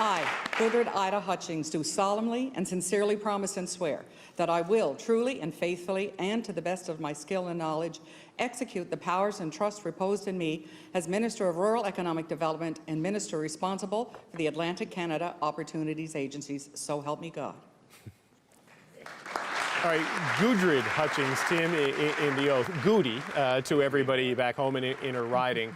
I, Gudrid Ida Hutchings, do solemnly and sincerely promise and swear that I will truly and faithfully and to the best of my skill and knowledge execute the powers and trusts reposed in me as Minister of Rural Economic Development and Minister responsible for the Atlantic Canada Opportunities Agencies. So help me God.
All right, Gudrid Hutchings, Tim, in the oath. Goody to everybody back home in her riding.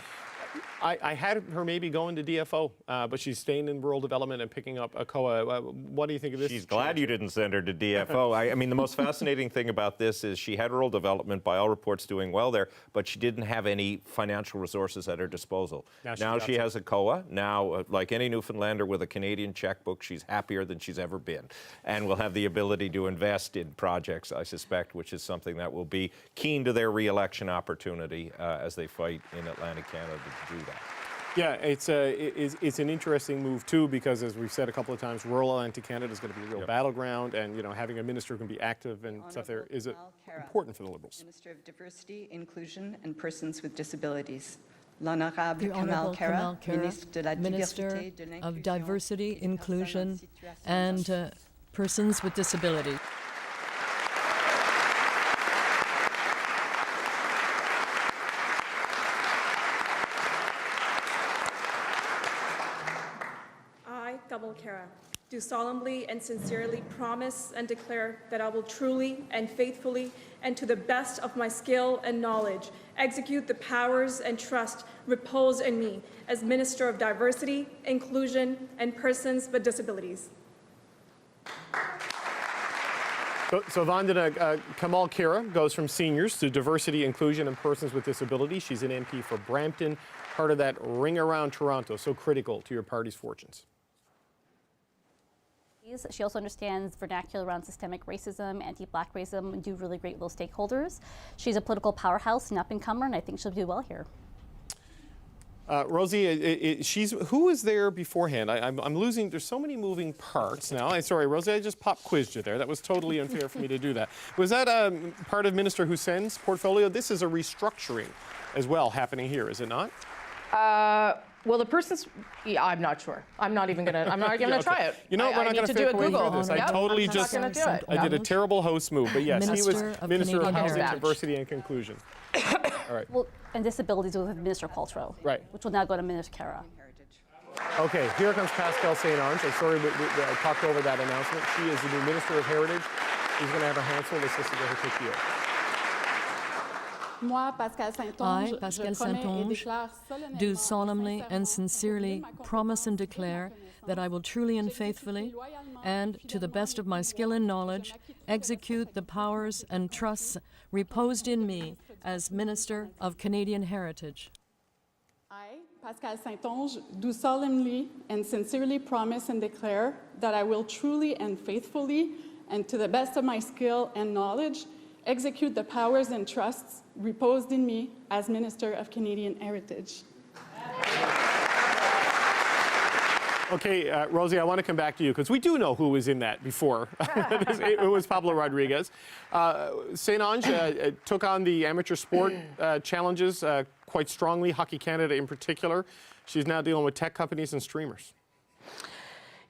I had her maybe going to DFO, but she's staying in rural development and picking up a COA. What do you think of this?
She's glad you didn't send her to DFO. I mean, the most fascinating thing about this is she had rural development, by all reports, doing well there, but she didn't have any financial resources at her disposal. Now she has a COA. Now, like any Newfoundlander with a Canadian checkbook, she's happier than she's ever been, and will have the ability to invest in projects, I suspect, which is something that will be keen to their re-election opportunity as they fight in Atlantic Canada to do that.
Yeah, it's an interesting move too, because as we've said a couple of times, rural Atlantic Canada is going to be a real battleground, and having a minister who can be active and stuff there is important for the Liberals.
Minister of Diversity, Inclusion and Persons with Disabilities. L'Honorable
The Honorable Kamal Kara,
Minister
of Diversity, Inclusion and Persons with Disability.
Kara, do solemnly and sincerely promise and declare that I will truly and faithfully and to the best of my skill and knowledge execute the powers and trust reposed in me as Minister of Diversity, Inclusion and Persons with Disabilities.
So Vandana, Kamal Kara goes from seniors to diversity, inclusion, and persons with disabilities. She's an MP for Brampton, part of that ring around Toronto, so critical to your party's fortunes.
She also understands vernacular around systemic racism, anti-Black racism, and do really great with those stakeholders. She's a political powerhouse, an up-and-comer, and I think she'll do well here.
Rosie, who was there beforehand? I'm losing, there's so many moving parts now. Sorry, Rosie, I just pop quizzed you there. That was totally unfair for me to do that. Was that part of Minister Hussein's portfolio? This is a restructuring as well happening here, is it not?
Well, the person's, I'm not sure. I'm not even going to try it.
You know what, we're not going to fake away through this. I totally just,
I'm not gonna do it.
I did a terrible host move, but yes, he was Minister of Housing,
Heritage.
Diversity and Conclusion. All right.
Well, and disabilities with Minister Qualtrough.
Right.
Which will now go to Minister Kara.
Okay, here comes Pascal St. Ange. I'm sorry I talked over that announcement. She is the new Minister of Heritage. She's going to have her hands full assisted to her take the oath.
I, Pascal Saint-Onge,
do solemnly and sincerely promise and declare that I will truly and faithfully, and to the best of my skill and knowledge, execute the powers and trusts reposed in me as Minister of Canadian Heritage.
I, Pascal Saint-Onge, do solemnly and sincerely promise and declare that I will truly and faithfully, and to the best of my skill and knowledge, execute the powers and trusts reposed in me as Minister of Canadian Heritage.
Okay, Rosie, I want to come back to you because we do know who was in that before. It was Pablo Rodriguez. St. Ange took on the amateur sport challenges quite strongly, Hockey Canada in particular. She's now dealing with tech companies and streamers.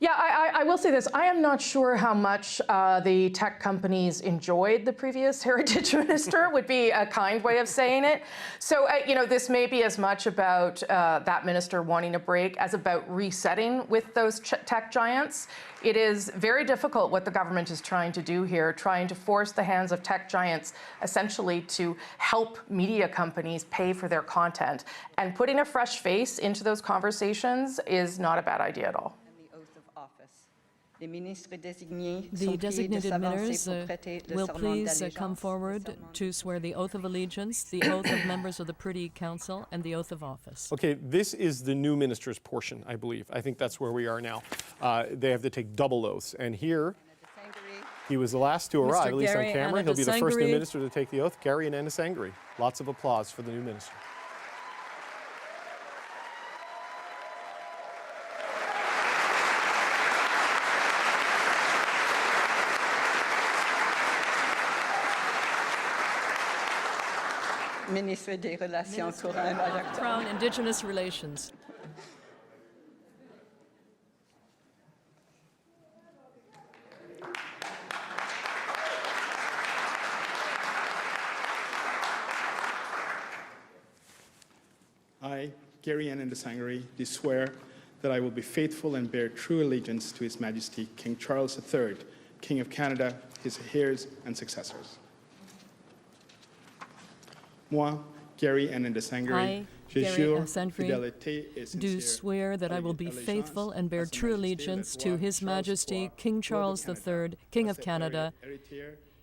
Yeah, I will say this. I am not sure how much the tech companies enjoyed the previous heritage minister, would be a kind way of saying it. So, this may be as much about that minister wanting a break as about resetting with those tech giants. It is very difficult what the government is trying to do here, trying to force the hands of tech giants essentially to help media companies pay for their content. And putting a fresh face into those conversations is not a bad idea at all.
The designated ministers will please come forward to swear the oath of allegiance, the oath of members of the Privy Council, and the oath of office.
Okay, this is the new minister's portion, I believe. I think that's where we are now. They have to take double oaths. And here, he was the last to arrive, at least on camera. He'll be the first new minister to take the oath, Gary Anandasangri. Lots of applause for the new minister.
Ministre des Relations Courantes avec
Crown Indigenous Relations.
I, Gary Anandasangari, do swear that I will be faithful and bear true allegiance to His Majesty King Charles III, King of Canada, his heirs and successors. Moi, Gary Anandasangari,
do swear that I will be faithful and bear true allegiance to His Majesty King Charles III, King of Canada,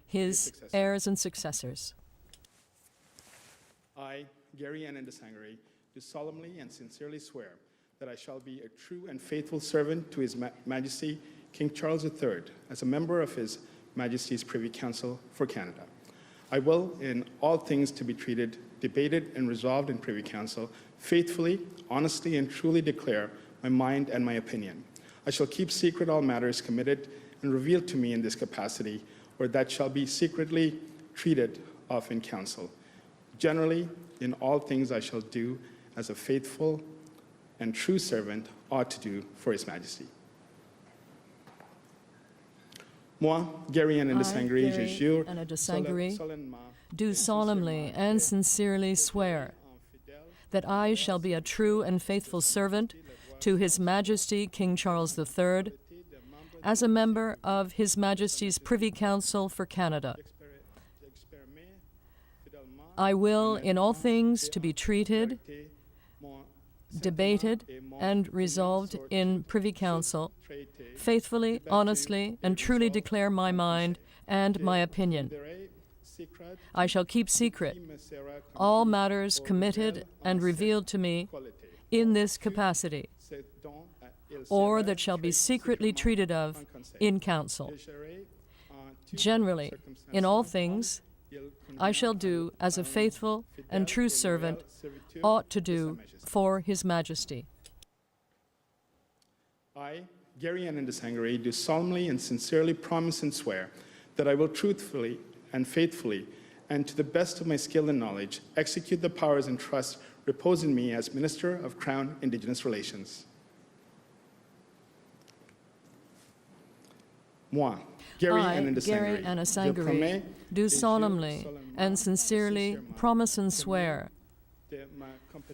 his heirs and successors.
I, Gary Anandasangari, do solemnly and sincerely swear that I shall be a true and faithful servant to His Majesty King Charles III as a member of His Majesty's Privy Council for Canada. I will, in all things to be treated, debated, and resolved in Privy Council, faithfully, honestly, and truly declare my mind and my opinion. I shall keep secret all matters committed and revealed to me in this capacity, or that shall be secretly treated of in Council. Generally, in all things I shall do as a faithful and true servant ought to do for His Majesty. Moi, Gary Anandasangari, je jure
do solemnly and sincerely swear that I shall be a true and faithful servant to His Majesty King Charles III as a member of His Majesty's Privy Council for Canada. I will, in all things to be treated, debated, and resolved in Privy Council, faithfully, honestly, and truly declare my mind and my opinion. I shall keep secret all matters committed and revealed to me in this capacity, or that shall be secretly treated of in Council. Generally, in all things, I shall do as a faithful and true servant ought to do for His Majesty.
I, Gary Anandasangari, do solemnly and sincerely promise and swear that I will truthfully and faithfully, and to the best of my skill and knowledge, execute the powers and trusts reposed in me as Minister of Crown Indigenous Relations. Moi, Gary
Anandasangari, do solemnly and sincerely promise and swear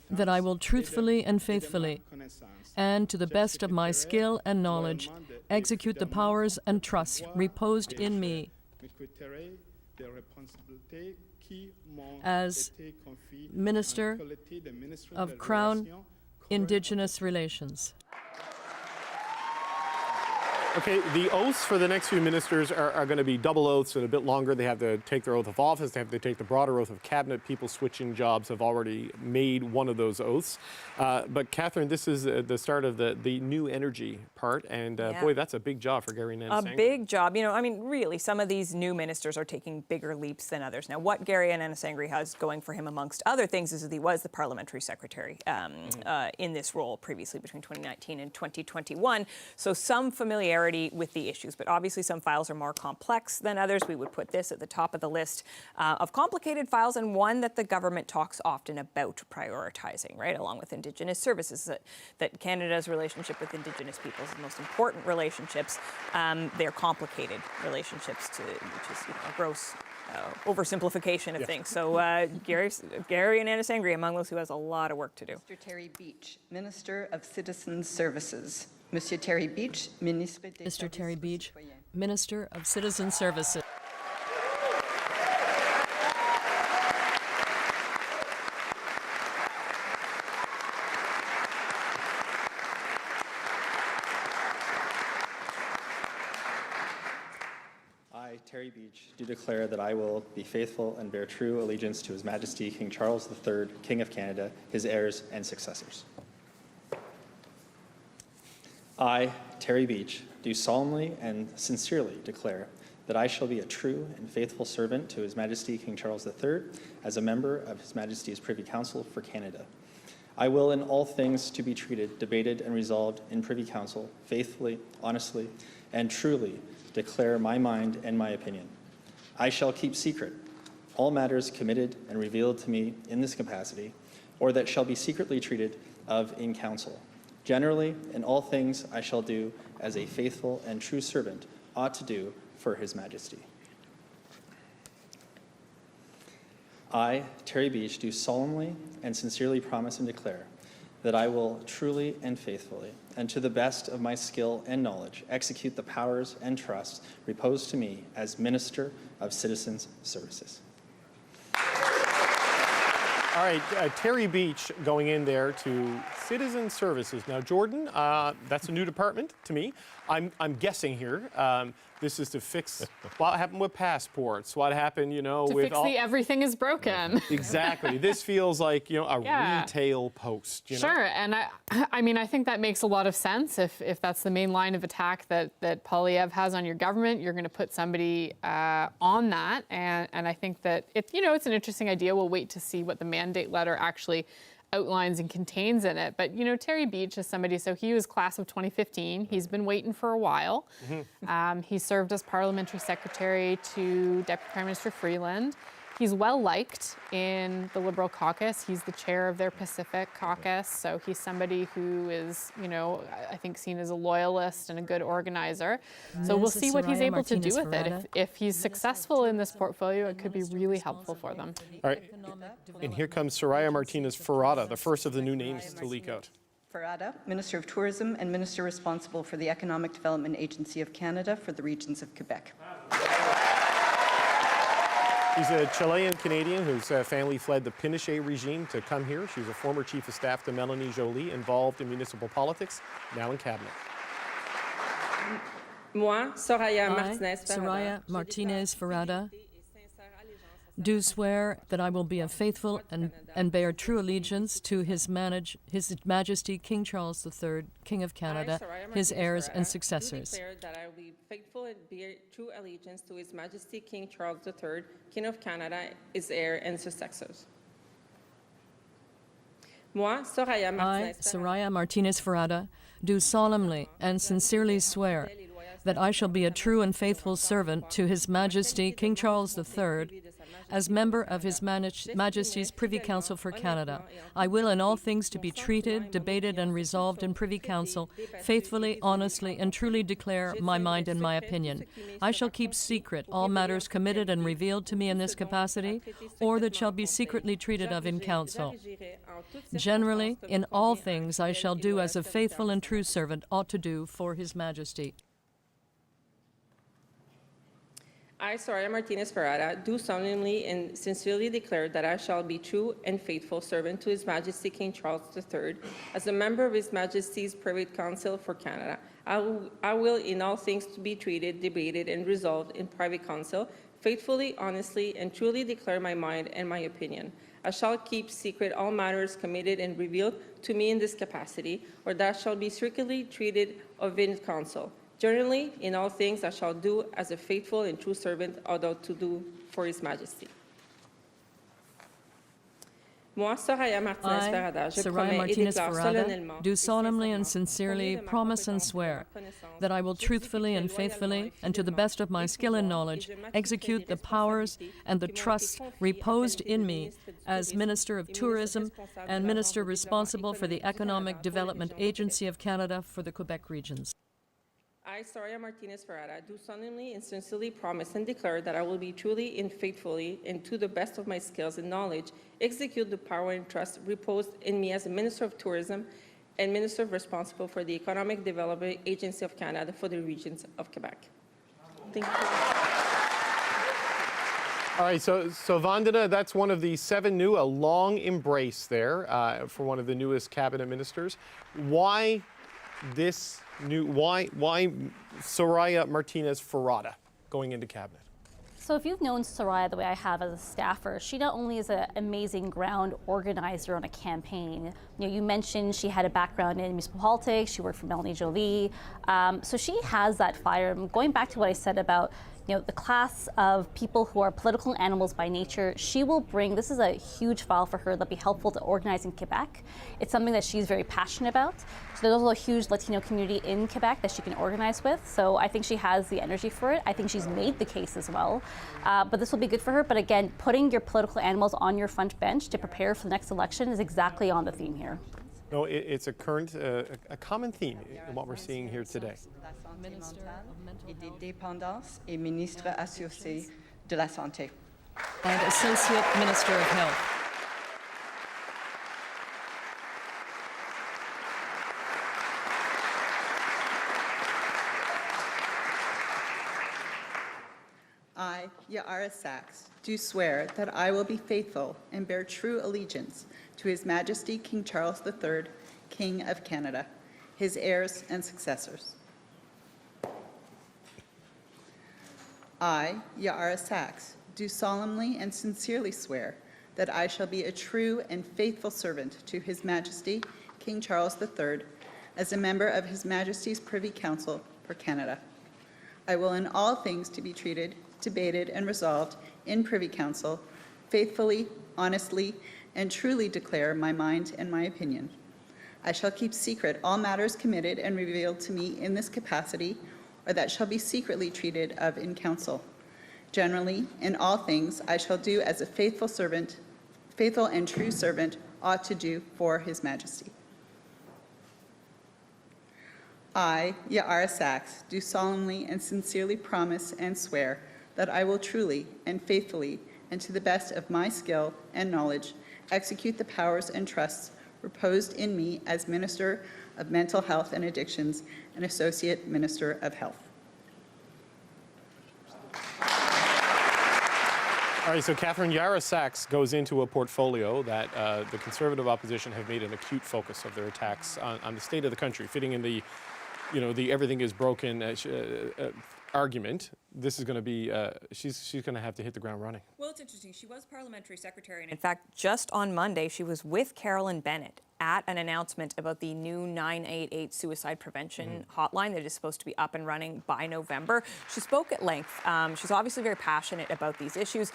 that I will truthfully and faithfully, and to the best of my skill and knowledge, execute the powers and trusts reposed in me as Minister of Crown Indigenous Relations.
Okay, the oaths for the next few ministers are going to be double oaths and a bit longer. They have to take their oath of office. They have to take the broader oath of cabinet. People switching jobs have already made one of those oaths. But Catherine, this is the start of the new energy part. And boy, that's a big job for Gary Anandasangari.
A big job. You know, I mean, really, some of these new ministers are taking bigger leaps than others. Now, what Gary Anandasangari has going for him, amongst other things, is that he was the parliamentary secretary in this role previously between 2019 and 2021. So some familiarity with the issues, but obviously some files are more complex than others. We would put this at the top of the list of complicated files, and one that the government talks often about prioritizing, right, along with Indigenous services, that Canada's relationship with Indigenous peoples is the most important relationships. They're complicated relationships, which is a gross oversimplification of things. So Gary Anandasangari among those who has a lot of work to do.
Mr. Terry Beach, Minister of Citizens Services. Monsieur Terry Beach, Ministre des
Mr. Terry Beach, Minister of Citizen Services.
I, Terry Beach, do declare that I will be faithful and bear true allegiance to His Majesty King Charles III, King of Canada, his heirs and successors. I, Terry Beach, do solemnly and sincerely declare that I shall be a true and faithful servant to His Majesty King Charles III as a member of His Majesty's Privy Council for Canada. I will, in all things to be treated, debated, and resolved in Privy Council, faithfully, honestly, and truly declare my mind and my opinion. I shall keep secret all matters committed and revealed to me in this capacity, or that shall be secretly treated of in council. Generally, in all things I shall do as a faithful and true servant ought to do for His Majesty. I, Terry Beach, do solemnly and sincerely promise and declare that I will truly and faithfully, and to the best of my skill and knowledge, execute the powers and trusts reposed to me as Minister of Citizens Services.
All right, Terry Beach going in there to Citizen Services. Now, Jordan, that's a new department to me. I'm guessing here. This is to fix what happened with passports, what happened, you know,
to
with
fix the everything is broken.
Exactly. This feels like, you know, a retail post. You know?
Sure, and I mean, I think that makes a lot of sense. If that's the main line of attack that Poilievre has on your government, you're going to put somebody on that, and I think that it's an interesting idea. We'll wait to see what the mandate letter actually outlines and contains in it. But, you know, Terry Beach is somebody, so he was class of 2015. He's been waiting for a while. He served as parliamentary secretary to Deputy Prime Minister Freeland. He's well liked in the Liberal caucus. He's the chair of their Pacific caucus. So he's somebody who is, you know, I think seen as a loyalist and a good organizer. So we'll see what he's able to do with it. If he's successful in this portfolio, it could be really helpful for them.
All right, and here comes Soraya Martinez-Ferrada, the first of the new names to leak out.
Ferrada, Minister of Tourism and Minister responsible for the Economic Development Agency of Canada for the regions of Quebec.
She's a Chilean-Canadian whose family fled the Pinochet regime to come here. She's a former chief of staff to Melanie Joly, involved in municipal politics, now in cabinet.
Moi, Soraya
Martinez-Ferrada, do swear that I will be a faithful and bear true allegiance to His Majesty King Charles III, King of Canada, his heirs and successors.
I declare that I will be faithful and bear true allegiance to His Majesty King Charles III, King of Canada, his heirs and successors. Moi,
Soraya Martinez-Ferrada, do solemnly and sincerely swear that I shall be a true and faithful servant to His Majesty King Charles III, as member of His Majesty's Privy Council for Canada. I will in all things to be treated, debated and resolved in Privy Council, faithfully, honestly and truly declare my mind and my opinion. I shall keep secret all matters committed and revealed to me in this capacity, or that shall be secretly treated of in Council. Generally, in all things I shall do as a faithful and true servant ought to do for His Majesty.
I, Soraya Martinez-Ferrada, do solemnly and sincerely declare that I shall be true and faithful servant to His Majesty King Charles III, as a member of His Majesty's Privy Council for Canada. I will in all things be treated, debated, and resolved in private council, faithfully, honestly, and truly declare my mind and my opinion. I shall keep secret all matters committed and revealed to me in this capacity, or that shall be strictly treated of in council. Generally, in all things I shall do as a faithful and true servant ought to do for His Majesty. Moi, Soraya Martinez-Ferrada, je promets et déclare solennellement,
do solemnly and sincerely promise and swear that I will truthfully and faithfully, and to the best of my skill and knowledge, execute the powers and the trusts reposed in me as Minister of Tourism and Minister responsible for the Economic Development Agency of Canada for the Quebec regions.
I, Soraya Martinez-Ferrada, do solemnly and sincerely promise and declare that I will be truly and faithfully, and to the best of my skills and knowledge, execute the power and trust reposed in me as a Minister of Tourism and Minister responsible for the Economic Development Agency of Canada for the regions of Quebec. Thank you.
All right, so Vandana, that's one of the 7 new, a long embrace there for one of the newest cabinet ministers. Why this new, why Soraya Martinez-Ferrada going into cabinet?
So if you've known Soraya the way I have as a staffer, she not only is an amazing ground organizer on a campaign. You know, you mentioned she had a background in municipal politics. She worked for Melanie Joly, so she has that fire. Going back to what I said about, the class of people who are political animals by nature, she will bring, this is a huge file for her that'll be helpful to organize in Quebec. It's something that she's very passionate about. So there's also a huge Latino community in Quebec that she can organize with. So I think she has the energy for it. I think she's made the case as well. But this will be good for her. But again, putting your political animals on your front bench to prepare for the next election is exactly on the theme here.
No, it's a current, a common theme in what we're seeing here today.
Minister et des Dépendances et ministre associé de la Santé.
And Associate Minister of Health.
I, Ya'ara Sachs, do swear that I will be faithful and bear true allegiance to His Majesty King Charles III, King of Canada, his heirs and successors. I, Ya'ara Sachs, do solemnly and sincerely swear that I shall be a true and faithful servant to His Majesty King Charles III as a member of His Majesty's Privy Council for Canada. I will in all things to be treated, debated, and resolved in Privy Council faithfully, honestly, and truly declare my mind and my opinion. I shall keep secret all matters committed and revealed to me in this capacity or that shall be secretly treated of in council. Generally, in all things, I shall do as a faithful servant, faithful and true servant ought to do for His Majesty. I, Ya'ara Sachs, do solemnly and sincerely promise and swear that I will truly and faithfully and to the best of my skill and knowledge execute the powers and trusts reposed in me as Minister of Mental Health and Addictions and Associate Minister of Health.
All right, so Catherine, Ya'ara Sachs goes into a portfolio that the Conservative opposition have made an acute focus of their attacks on the state of the country, fitting in the, the everything is broken argument. This is going to be, she's going to have to hit the ground running.
Well, it's interesting. She was parliamentary secretary, and in fact, just on Monday, she was with Carolyn Bennett at an announcement about the new 988 suicide prevention hotline that is supposed to be up and running by November. She spoke at length. She's obviously very passionate about these issues.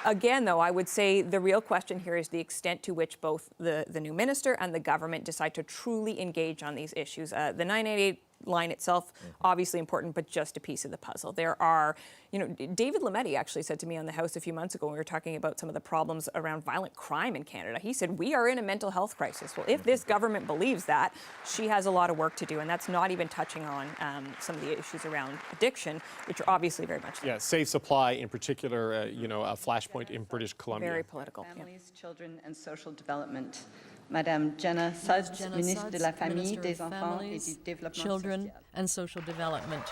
Again, though, I would say the real question here is the extent to which both the new minister and the government decide to truly engage on these issues. The 988 line itself, obviously important, but just a piece of the puzzle. There are, David Lametti actually said to me on the House a few months ago when we were talking about some of the problems around violent crime in Canada. He said, we are in a mental health crisis. Well, if this government believes that, she has a lot of work to do, and that's not even touching on some of the issues around addiction, which are obviously very much there.
Yeah, safe supply in particular, a flashpoint in British Columbia.
Very political.
Families, children, and social development. Madame Jenna Sudds, Ministre de la Famille, des Enfants et du Développement
Children
Social.
and Social Development.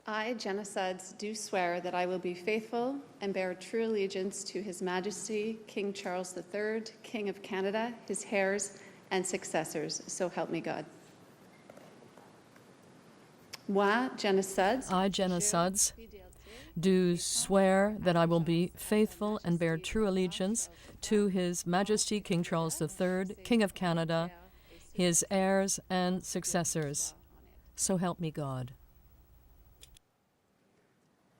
I, Jenna Sudds, do swear that I will be faithful and bear true allegiance to His Majesty King Charles III, King of Canada, his heirs and successors, so help me God. Moi, Jenna Sudds.
I, Jenna Sudds, do swear that I will be faithful and bear true allegiance to His Majesty King Charles III, King of Canada, his heirs and successors. So help me God.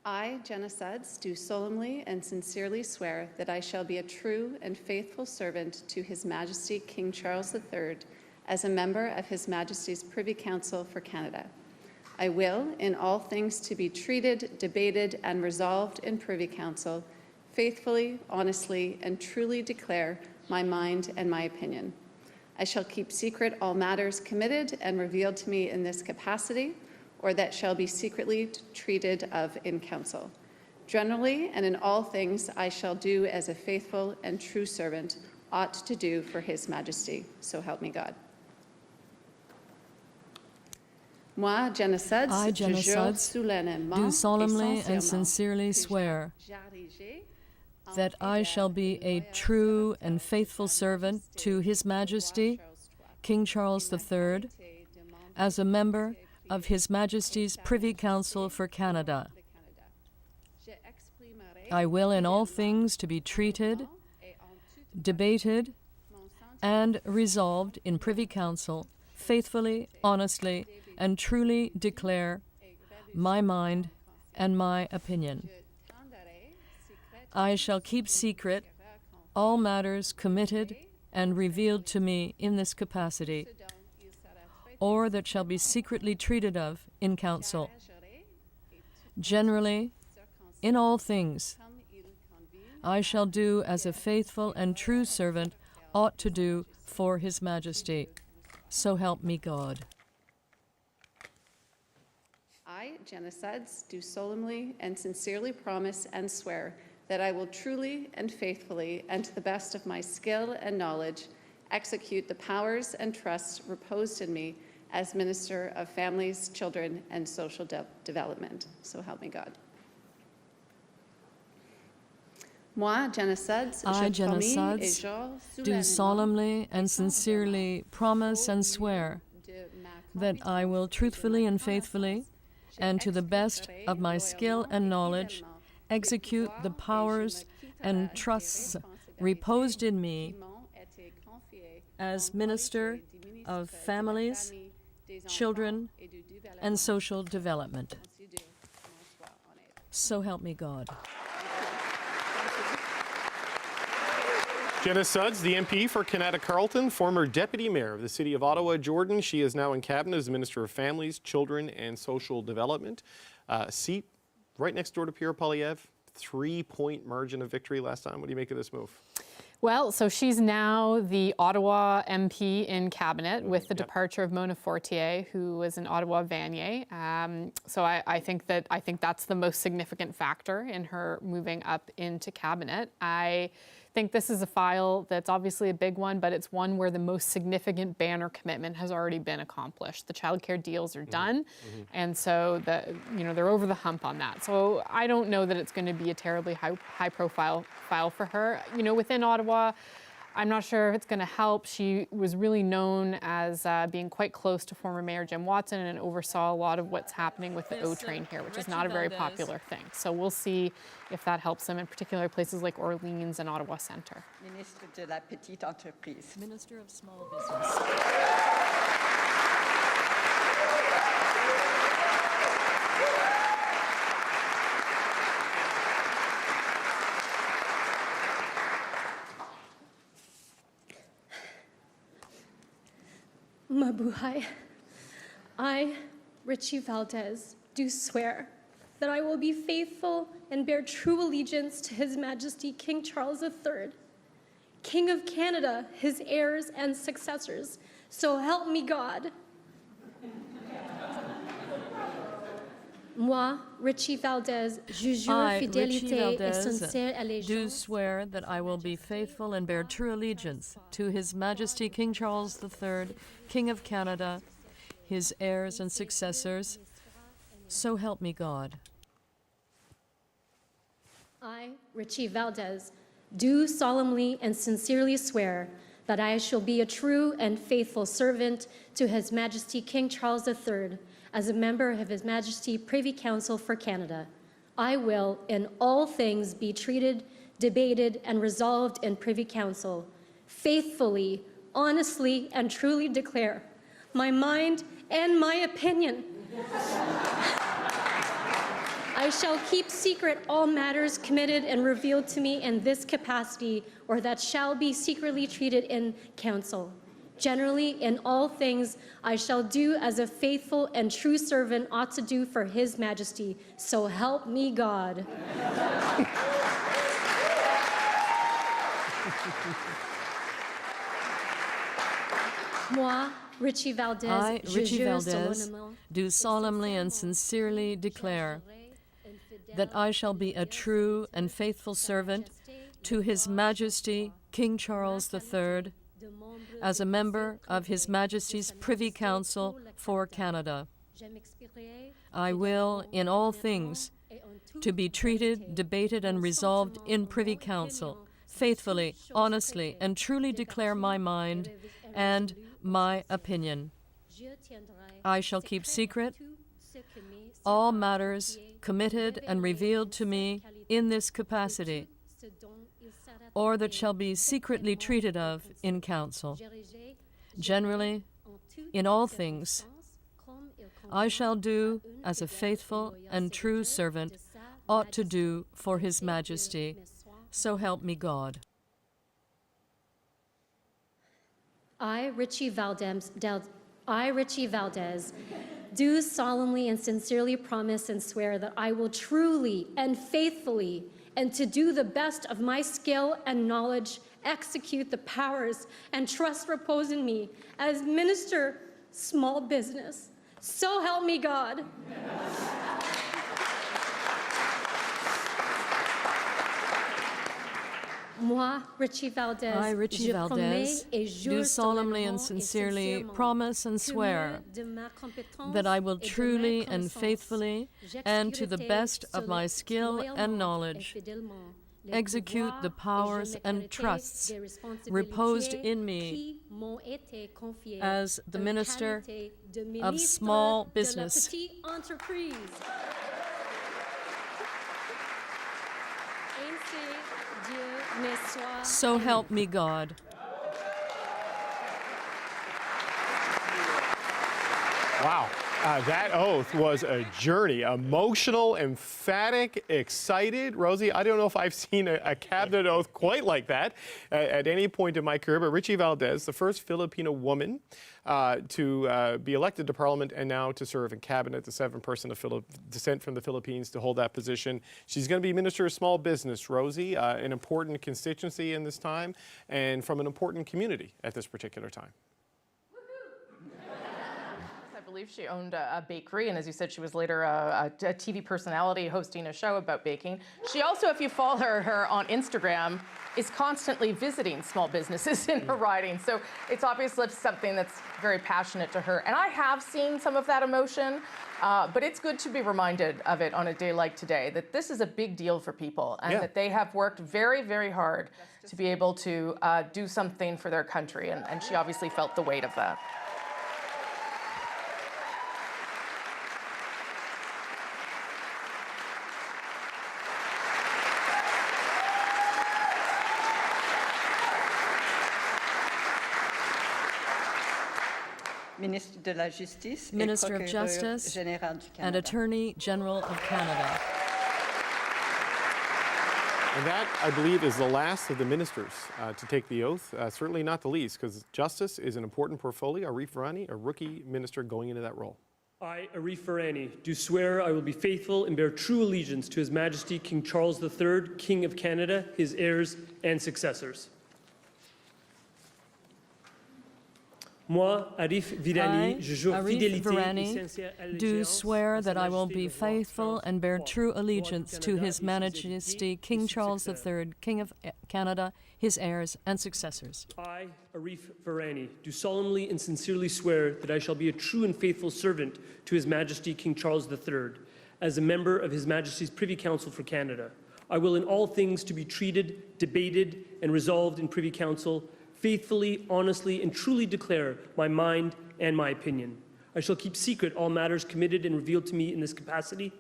I, Jenna Sudds, do solemnly and sincerely swear that I shall be a true and faithful servant to His Majesty King Charles III as a member of His Majesty's Privy Council for Canada. I will, in all things to be treated, debated, and resolved in Privy Council, faithfully, honestly, and truly declare my mind and my opinion. I shall keep secret all matters committed and revealed to me in this capacity, or that shall be secretly treated of in council. Generally, and in all things, I shall do as a faithful and true servant ought to do for His Majesty. So help me God. Moi, Jenna Sudds,
I, Jenna Sudds, do solemnly and sincerely swear that I shall be a true and faithful servant to His Majesty, King Charles III, as a member of His Majesty's Privy Council for Canada. I will in all things to be treated, debated, and resolved in Privy Council, faithfully, honestly, and truly declare my mind and my opinion. I shall keep secret all matters committed and revealed to me in this capacity, or that shall be secretly treated of in council. Generally, in all things, I shall do as a faithful and true servant ought to do for His Majesty. So help me God.
I, Jenna Suds, do solemnly and sincerely promise and swear that I will truly and faithfully, and to the best of my skill and knowledge, execute the powers and trusts reposed in me as Minister of Families, Children, and Social Development. So help me God. Moi, Jenna Suds,
I, Jenna Suds, do solemnly and sincerely promise and swear that I will truthfully and faithfully, and to the best of my skill and knowledge, execute the powers and trusts reposed in me as Minister of Families, Children, and Social Development. So help me God.
Jenna Suds, the MP for Canada Carleton, former Deputy Mayor of the City of Ottawa, Jordan. She is now in Cabinet as the Minister of Families, Children and Social Development. Seat right next door to Pierre Poilievre. 3-point margin of victory last time. What do you make of this move?
Well, so she's now the Ottawa MP in Cabinet with the departure of Mona Fortier, who was an Ottawa Vanier. So I think that's the most significant factor in her moving up into Cabinet. I think this is a file that's obviously a big one, but it's one where the most significant banner commitment has already been accomplished. The childcare deals are done, and so they're over the hump on that. So I don't know that it's going to be a terribly high-profile file for her. Within Ottawa, I'm not sure if it's going to help. She was really known as being quite close to former Mayor Jim Watson and oversaw a lot of what's happening with the O train here, which is not a very popular thing. So we'll see if that helps them, in particular places like Orleans and Ottawa Centre.
Ministre de la Petite Entreprise.
Minister of Small Business.
Mabuhay. I, Richie Valdez, do swear that I will be faithful and bear true allegiance to His Majesty King Charles III, King of Canada, his heirs and successors. So help me God. Moi, Richie Valdez, je jure fidélité et sincère allégeance.
Do swear that I will be faithful and bear true allegiance to His Majesty King Charles III, King of Canada, his heirs and successors. So help me God.
I, Richie Valdez, do solemnly and sincerely swear that I shall be a true and faithful servant to His Majesty King Charles III, as a member of His Majesty Privy Council for Canada. I will, in all things, be treated, debated, and resolved in Privy Council, faithfully, honestly, and truly declare my mind and my opinion. I shall keep secret all matters committed and revealed to me in this capacity, or that shall be secretly treated in council. Generally, in all things, I shall do as a faithful and true servant ought to do for His Majesty. So help me God. Moi, Richie Valdez,
I, Richie Valdez, do solemnly and sincerely declare that I shall be a true and faithful servant to His Majesty King Charles III, as a member of His Majesty's Privy Council for Canada. I will, in all things, to be treated, debated, and resolved in Privy Council, faithfully, honestly, and truly declare my mind and my opinion. I shall keep secret all matters committed and revealed to me in this capacity, or that shall be secretly treated of in council. Generally, in all things, I shall do as a faithful and true servant ought to do for His Majesty. So help me God.
I, Richie Valdez, do solemnly and sincerely promise and swear that I will truly and faithfully, and to do the best of my skill and knowledge, execute the powers and trust repose in me as Minister, Small Business. So help me God. Moi, Richie Valdez,
I, Richie Valdez, do solemnly and sincerely promise and swear that I will truly and faithfully, and to the best of my skill and knowledge, execute the powers and trusts reposed in me as the Minister of Small Business. So help me God.
Wow. That oath was a journey. Emotional, emphatic, excited. Rosie, I don't know if I've seen a cabinet oath quite like that at any point in my career, but Richie Valdez, the first Filipino woman to be elected to Parliament and now to serve in cabinet, the seventh person of descent from the Philippines to hold that position. She's going to be Minister of Small Business, Rosie, an important constituency in this time and from an important community at this particular time.
I believe she owned a bakery, and as you said, she was later a TV personality hosting a show about baking. She also, if you follow her on Instagram, is constantly visiting small businesses in her riding. So it's obviously something that's very passionate to her. And I have seen some of that emotion, but it's good to be reminded of it on a day like today, that this is a big deal for people and that they have worked very, very hard to be able to do something for their country. And she obviously felt the weight of that.
Minister of Justice and Attorney General of Canada.
And that, I believe, is the last of the ministers to take the oath. Certainly not the least, because justice is an important portfolio. Arif Virani, a rookie minister going into that role.
I, Arif Virani, do swear I will be faithful and bear true allegiance to His Majesty King Charles III, King of Canada, his heirs and successors. Moi, Arif Virani, je jure fidélité,
do swear that I will be faithful and bear true allegiance to His Majesty King Charles III, King of Canada, his heirs and successors.
I, Arif Virani, do solemnly and sincerely swear that I shall be a true and faithful servant to His Majesty King Charles III, as a member of His Majesty's Privy Council for Canada. I will in all things to be treated, debated, and resolved in Privy Council faithfully, honestly, and truly declare my mind and my opinion. I shall keep secret all matters committed and revealed to me in this capacity,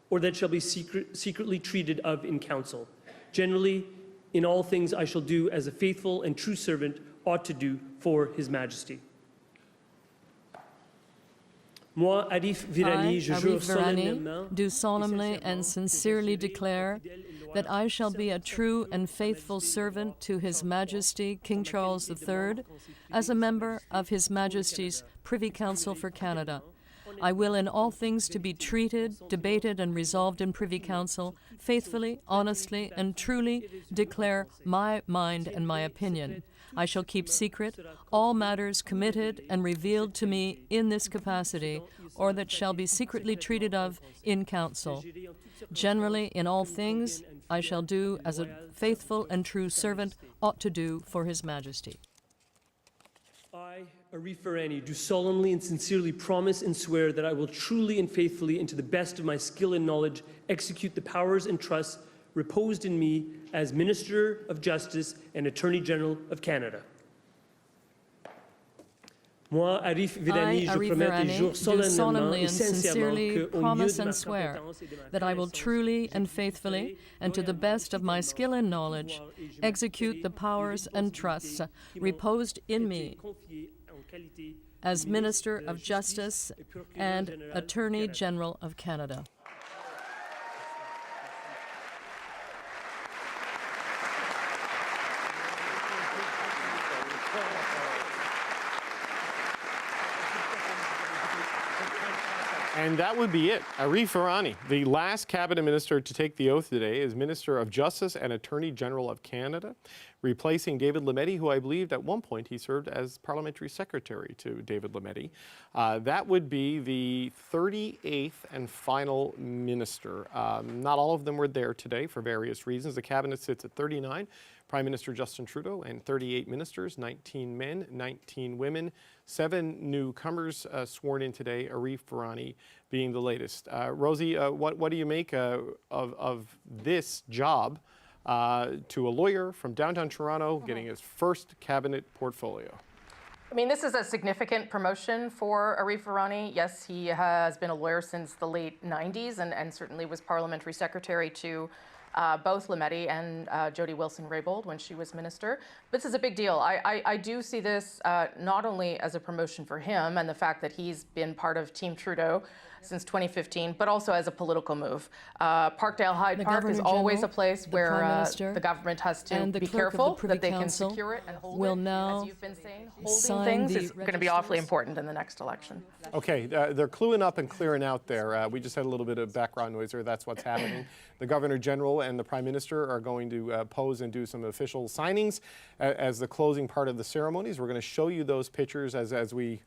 or that shall be secretly treated of in council. Generally, in all things I shall do as a faithful and true servant ought to do for His Majesty. Moi, Arif Virani, je jure solennellement,
do solemnly and sincerely declare that I shall be a true and faithful servant to His Majesty King Charles III, as a member of His Majesty's Privy Council for Canada. I will in all things to be treated, debated, and resolved in Privy Council, faithfully, honestly, and truly declare my mind and my opinion. I shall keep secret all matters committed and revealed to me in this capacity, or that shall be secretly treated of in council. Generally, in all things, I shall do as a faithful and true servant ought to do for His Majesty.
I, Arif Virani, do solemnly and sincerely promise and swear that I will truly and faithfully and to the best of my skill and knowledge execute the powers and trusts reposed in me as Minister of Justice and Attorney General of Canada. Moi, Arif Virani, je promets et jure solennellement et sincèrement qu'au mieux de ma compétence et de ma
that I will truly and faithfully, and to the best of my skill and knowledge, execute the powers and trusts reposed in me as Minister of Justice and Attorney General of Canada.
And that would be it. Arif Virani, the last cabinet minister to take the oath today, is Minister of Justice and Attorney General of Canada, replacing David Lametti, who I believed at one point he served as parliamentary secretary to David Lametti. That would be the 38th and final minister. Not all of them were there today for various reasons. The cabinet sits at 39. Prime Minister Justin Trudeau and 38 ministers, 19 men, 19 women, 7 newcomers sworn in today, Arif Virani being the latest. Rosie, what do you make of this job to a lawyer from downtown Toronto getting his first cabinet portfolio?
I mean, this is a significant promotion for Arif Virani. Yes, he has been a lawyer since the late 90s and certainly was parliamentary secretary to both Lametti and Jody Wilson-Raybould when she was minister. This is a big deal. I do see this not only as a promotion for him and the fact that he's been part of Team Trudeau since 2015, but also as a political move. Parkdale Hyde Park is always a place where the government has to be careful that they can secure it and hold it. As you've been saying, holding things is going to be awfully important in the next election.
Okay, they're cluing up and clearing out there. We just had a little bit of background noise there. That's what's happening. The Governor General and the Prime Minister are going to pose and do some official signings as the closing part of the ceremonies. We're going to show you those pictures as we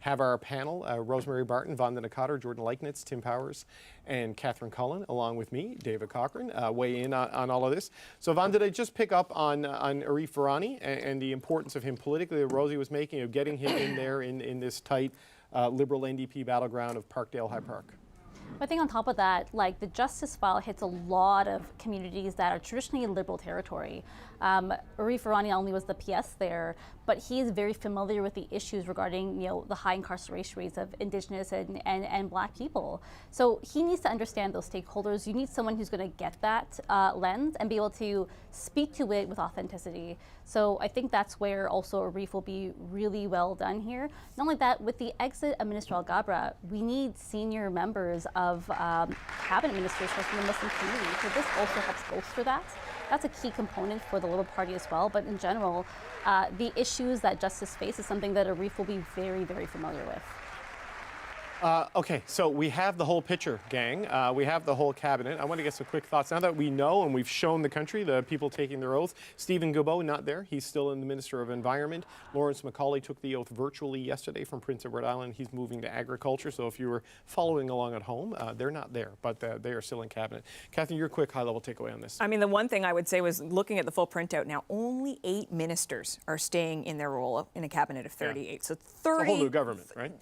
have our panel, Rosemary Barton, Vandana Cotter, Jordan Leichnitz, Tim Powers, and Catherine Cullen, along with me, David Cochran, weigh in on all of this. So Vandana, just pick up on Arif Virani and the importance of him politically that Rosie was making of getting him in there in this tight Liberal NDP battleground of Parkdale High Park.
I think on top of that, like the justice file hits a lot of communities that are traditionally in Liberal territory. Arif Virani only was the PS there, but he is very familiar with the issues regarding, the high incarceration rates of Indigenous and Black people. So he needs to understand those stakeholders. You need someone who's going to get that lens and be able to speak to it with authenticity. So I think that's where also Arif will be really well done here. Not only that, with the exit of Minister Alghabra, we need senior members of cabinet ministers from the Muslim community. So this also helps bolster that. That's a key component for the Liberal Party as well. But in general, the issues that justice faces is something that Arif will be very, very familiar with.
Okay, so we have the whole picture, gang. We have the whole cabinet. I want to get some quick thoughts. Now that we know and we've shown the country, the people taking their oath, Stephen Guilbeault, not there. He's still in the Minister of Environment. Lawrence MacAulay took the oath virtually yesterday from Prince Edward Island. He's moving to agriculture. So if you were following along at home, they're not there, but they are still in cabinet. Catherine, your quick high-level takeaway on this.
I mean, the one thing I would say was looking at the full printout now, only 8 ministers are staying in their role in a cabinet of 38. Yeah. So 30. It's a whole
new government, right?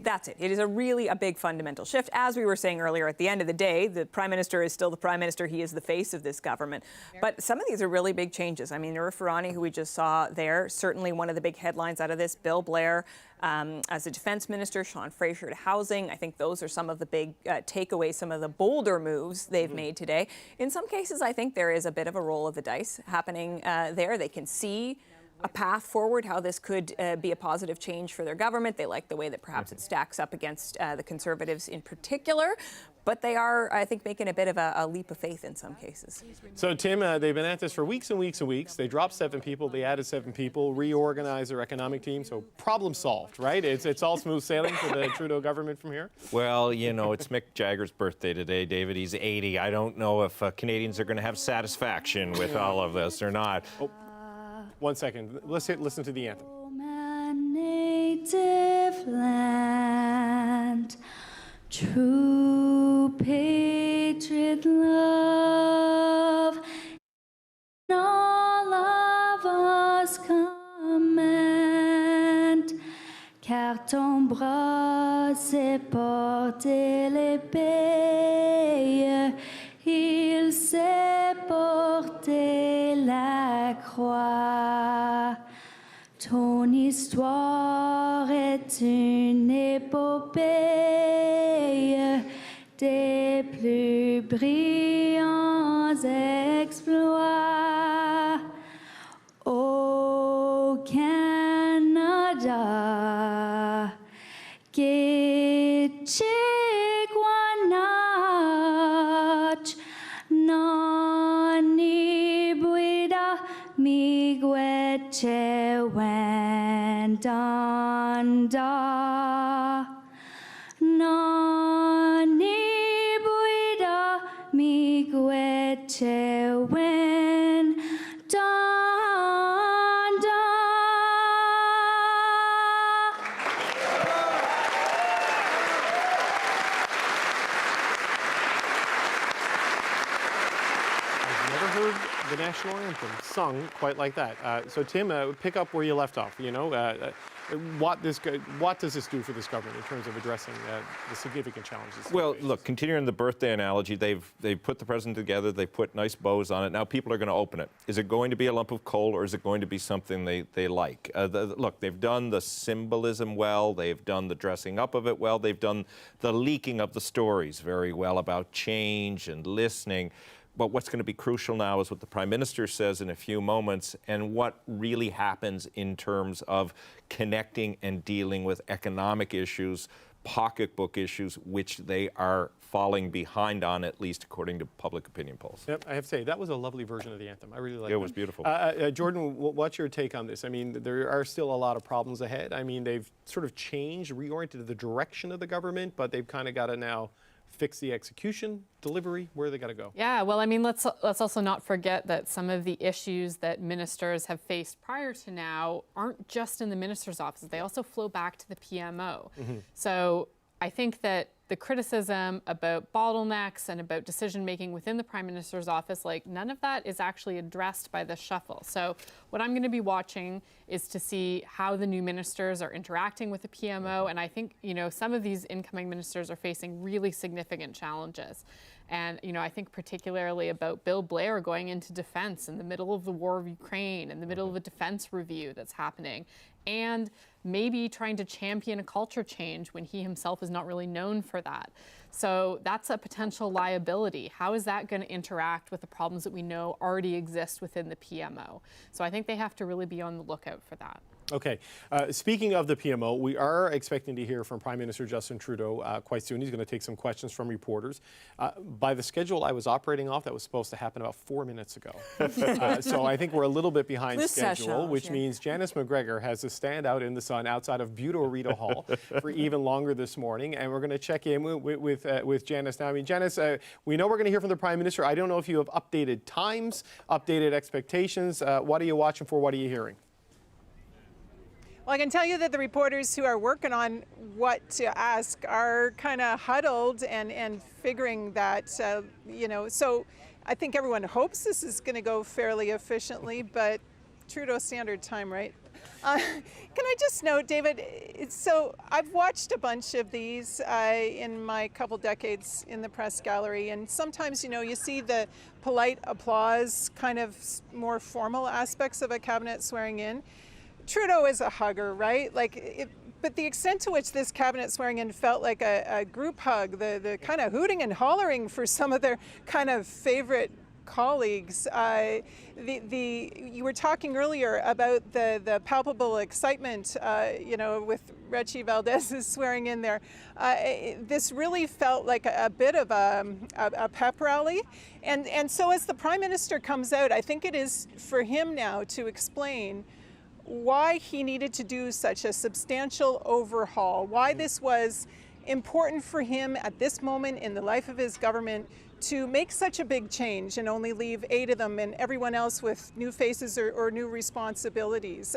That's it. It is really a big fundamental shift. As we were saying earlier, at the end of the day, the Prime Minister is still the Prime Minister. He is the face of this government. But some of these are really big changes. I mean, Arif Virani, who we just saw there, certainly one of the big headlines out of this. Bill Blair as a defense minister, Sean Fraser to housing. I think those are some of the big takeaways, some of the bolder moves they've made today. In some cases, I think there is a bit of a roll of the dice happening there. They can see a path forward, how this could be a positive change for their government. They like the way that perhaps it stacks up against the Conservatives in particular. But they are, I think, making a bit of a leap of faith in some cases.
So, Tim, they've been at this for weeks and weeks and weeks. They dropped 7 people. They added 7 people, reorganized their economic team. So problem solved, right? It's all smooth sailing for the Trudeau government from here?
Well, it's Mick Jagger's birthday today, David. He's 80. I don't know if Canadians are going to have satisfaction with all of this or not.
Oh. 1 second. Let's listen to the anthem.
Oh, my native land, true patriot love, all of us command, car ton bras sait porter l'épée, il sait porter la croix. Ton histoire est est une épopée des plus brillants exploits. Au Canada, Kitchikwanach, Nani Buida, Migweche Wendanda. Nani Buida, Migweche Wendanda.
The national anthem sung quite like that. So Tim, pick up where you left off. You know, what does this do for this government in terms of addressing the significant challenges?
Well, look, continuing the birthday analogy, they've put the president together, they put nice bows on it. Now people are going to open it. Is it going to be a lump of coal, or is it going to be something they like? Look, they've done the symbolism well, they've done the dressing up of it well, they've done the leaking of the stories very well about change and listening. But what's going to be crucial now is what the Prime Minister says in a few moments, and what really happens in terms of connecting and dealing with economic issues, pocketbook issues, which they are falling behind on, at least according to public opinion polls.
Yep, I have to say, that was a lovely version of the anthem. I really liked it.
It was beautiful.
Jordan, what's your take on this? I mean, there are still a lot of problems ahead. I mean, they've sort of changed, reoriented the direction of the government, but they've kind of got to now fix the execution, delivery, where they got to go.
Yeah, well, I mean, let's also not forget that some of the issues that ministers have faced prior to now aren't just in the minister's office. They also flow back to the PMO. Mm-hmm. So I think that the criticism about bottlenecks and about decision-making within the Prime Minister's office, like none of that is actually addressed by the shuffle. So what I'm going to be watching is to see how the new ministers are interacting with the PMO. And I think, you know, some of these incoming ministers are facing really significant challenges. And, you know, I think particularly about Bill Blair going into defense in the middle of the war of Ukraine, in the middle of a defense review that's happening, and maybe trying to champion a culture change when he himself is not really known for that. So that's a potential liability. How is that going to interact with the problems that we know already exist within the PMO? So I think they have to really be on the lookout for that.
Okay. Speaking of the PMO, we are expecting to hear from Prime Minister Justin Trudeau quite soon. He's going to take some questions from reporters. By the schedule I was operating off, that was supposed to happen about 4 minutes ago. So I think we're a little bit behind schedule, which means Janice McGregor has to stand out in the sun outside of Buto-Rito Hall for even longer this morning. And we're going to check in with Janice now. I mean, Janice, we know we're going to hear from the Prime Minister. I don't know if you have updated times, updated expectations. What are you watching for? What are you hearing?
Well, I can tell you that the reporters who are working on what to ask are kind of huddled and figuring that, you know, so I think everyone hopes this is going to go fairly efficiently, but Trudeau Standard Time, right? Can I just note, David, so I've watched a bunch of these in my couple decades in the press gallery, and sometimes, you know, you see the polite applause, kind of more formal aspects of a cabinet swearing in. Trudeau is a hugger, right? But the extent to which this cabinet swearing in felt like a group hug, the kind of hooting and hollering for some of their kind of favorite colleagues. You were talking earlier about the palpable excitement, you know, with Rechi Valdez's swearing in there. This really felt like a bit of a pep rally. And so as the Prime Minister comes out, I think it is for him now to explain why he needed to do such a substantial overhaul, why this was important for him at this moment in the life of his government to make such a big change and only leave 8 of them and everyone else with new faces or new responsibilities.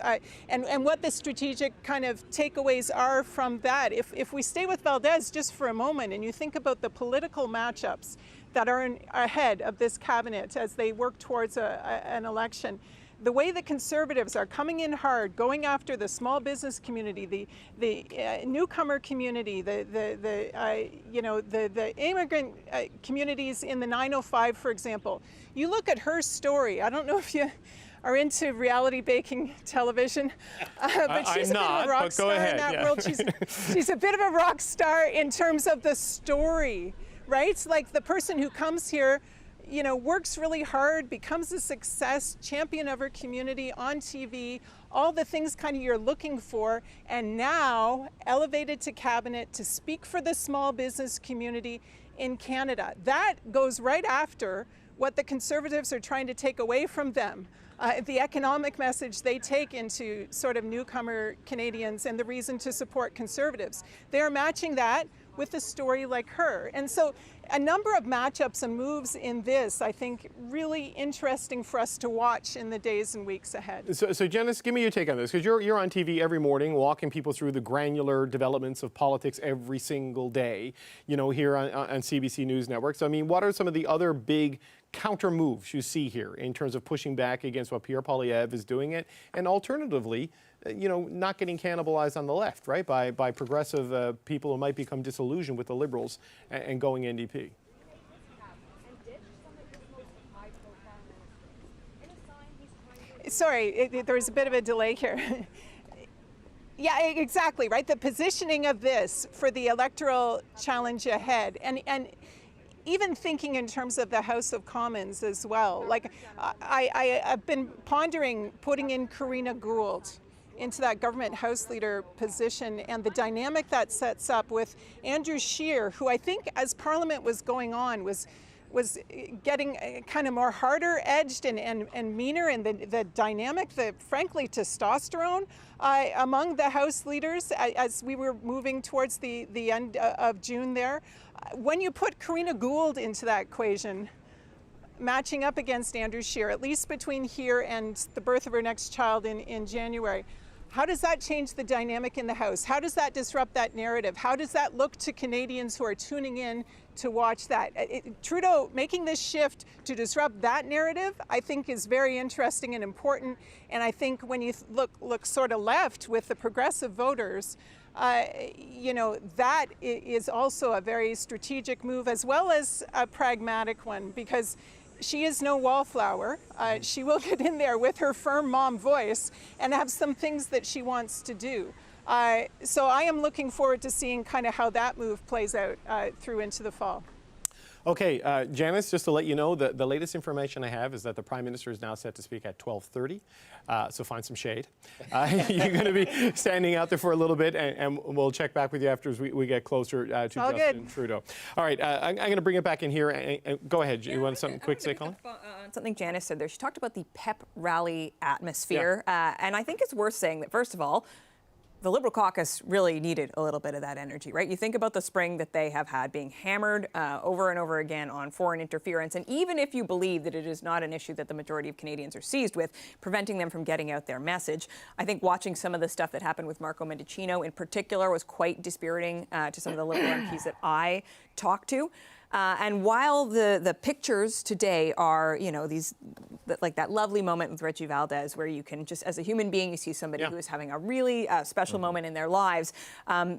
And what the strategic kind of takeaways are from that. If we stay with Valdez just for a moment and you think about the political matchups that are ahead of this cabinet as they work towards an election, the way the Conservatives are coming in hard, going after the small business community, the newcomer community, you know, the immigrant communities in the 905, for example. You look at her story. I don't know if you are into reality baking television. But she's
I'm
a bit
not,
of a rock
but go
star
ahead,
in that
yeah.
world. She's a bit of a rock star in terms of the story, right? It's like the person who comes here, you know, works really hard, becomes a success, champion of her community on TV, all the things kind of you're looking for, and now elevated to cabinet to speak for the small business community in Canada. That goes right after what the Conservatives are trying to take away from them. The economic message they take into sort of newcomer Canadians and the reason to support Conservatives. They're matching that with a story like her. And so a number of matchups and moves in this, I think, really interesting for us to watch in the days and weeks ahead.
So Janice, give me your take on this, because you're on TV every morning walking people through the granular developments of politics every single day, you know, here on CBC News Network. So, I mean, what are some of the other big counter moves you see here in terms of pushing back against what Pierre Poilievre is doing it, and alternatively, you know, not getting cannibalized on the left, right, by progressive people who might become disillusioned with the Liberals and going NDP?
Sorry, there was a bit of a delay here. Yeah, exactly, right? The positioning of this for the electoral challenge ahead, and even thinking in terms of the House of Commons as well. Like, I've been pondering putting in Karina Gould into that government House Leader position, and the dynamic that sets up with Andrew Scheer, who I think as Parliament was going on was getting kind of more harder edged and meaner, and the dynamic, the frankly testosterone among the House leaders as we were moving towards the end of June there. When you put Karina Gould into that equation, matching up against Andrew Scheer, at least between here and the birth of her next child in January, how does that change the dynamic in the House? How does that disrupt that narrative? How does that look to Canadians who are tuning in to watch that? Trudeau making this shift to disrupt that narrative, I think, is very interesting and important. And I think when you look sort of left with the progressive voters, you know, that is also a very strategic move as well as a pragmatic one, because she is no wallflower. She will get in there with her firm mom voice and have some things that she wants to do. So I am looking forward to seeing kind of how that move plays out through into the fall.
Okay, Janice, just to let you know, the latest information I have is that the Prime Minister is now set to speak at 12:30, so find some shade. You're going to be standing out there for a little bit, and we'll check back with you after as we get closer to Justin Trudeau. All right, I'm going to bring it back in here. And go ahead. You want something quick to say, Colin?
Something Janice said there. She talked about the pep rally atmosphere, and I think it's worth saying that, first of all, the Liberal caucus really needed a little bit of that energy, right? You think about the spring that they have had being hammered over and over again on foreign interference. And even if you believe that it is not an issue that the majority of Canadians are seized with, preventing them from getting out their message, I think watching some of the stuff that happened with Marco Mendicino in particular was quite dispiriting to some of the Liberal MPs that I talked to. And while the pictures today are, you know, these, like that lovely moment with Richie Valdez, where you can just, as a human being, you see somebody who is having a really special moment in their lives.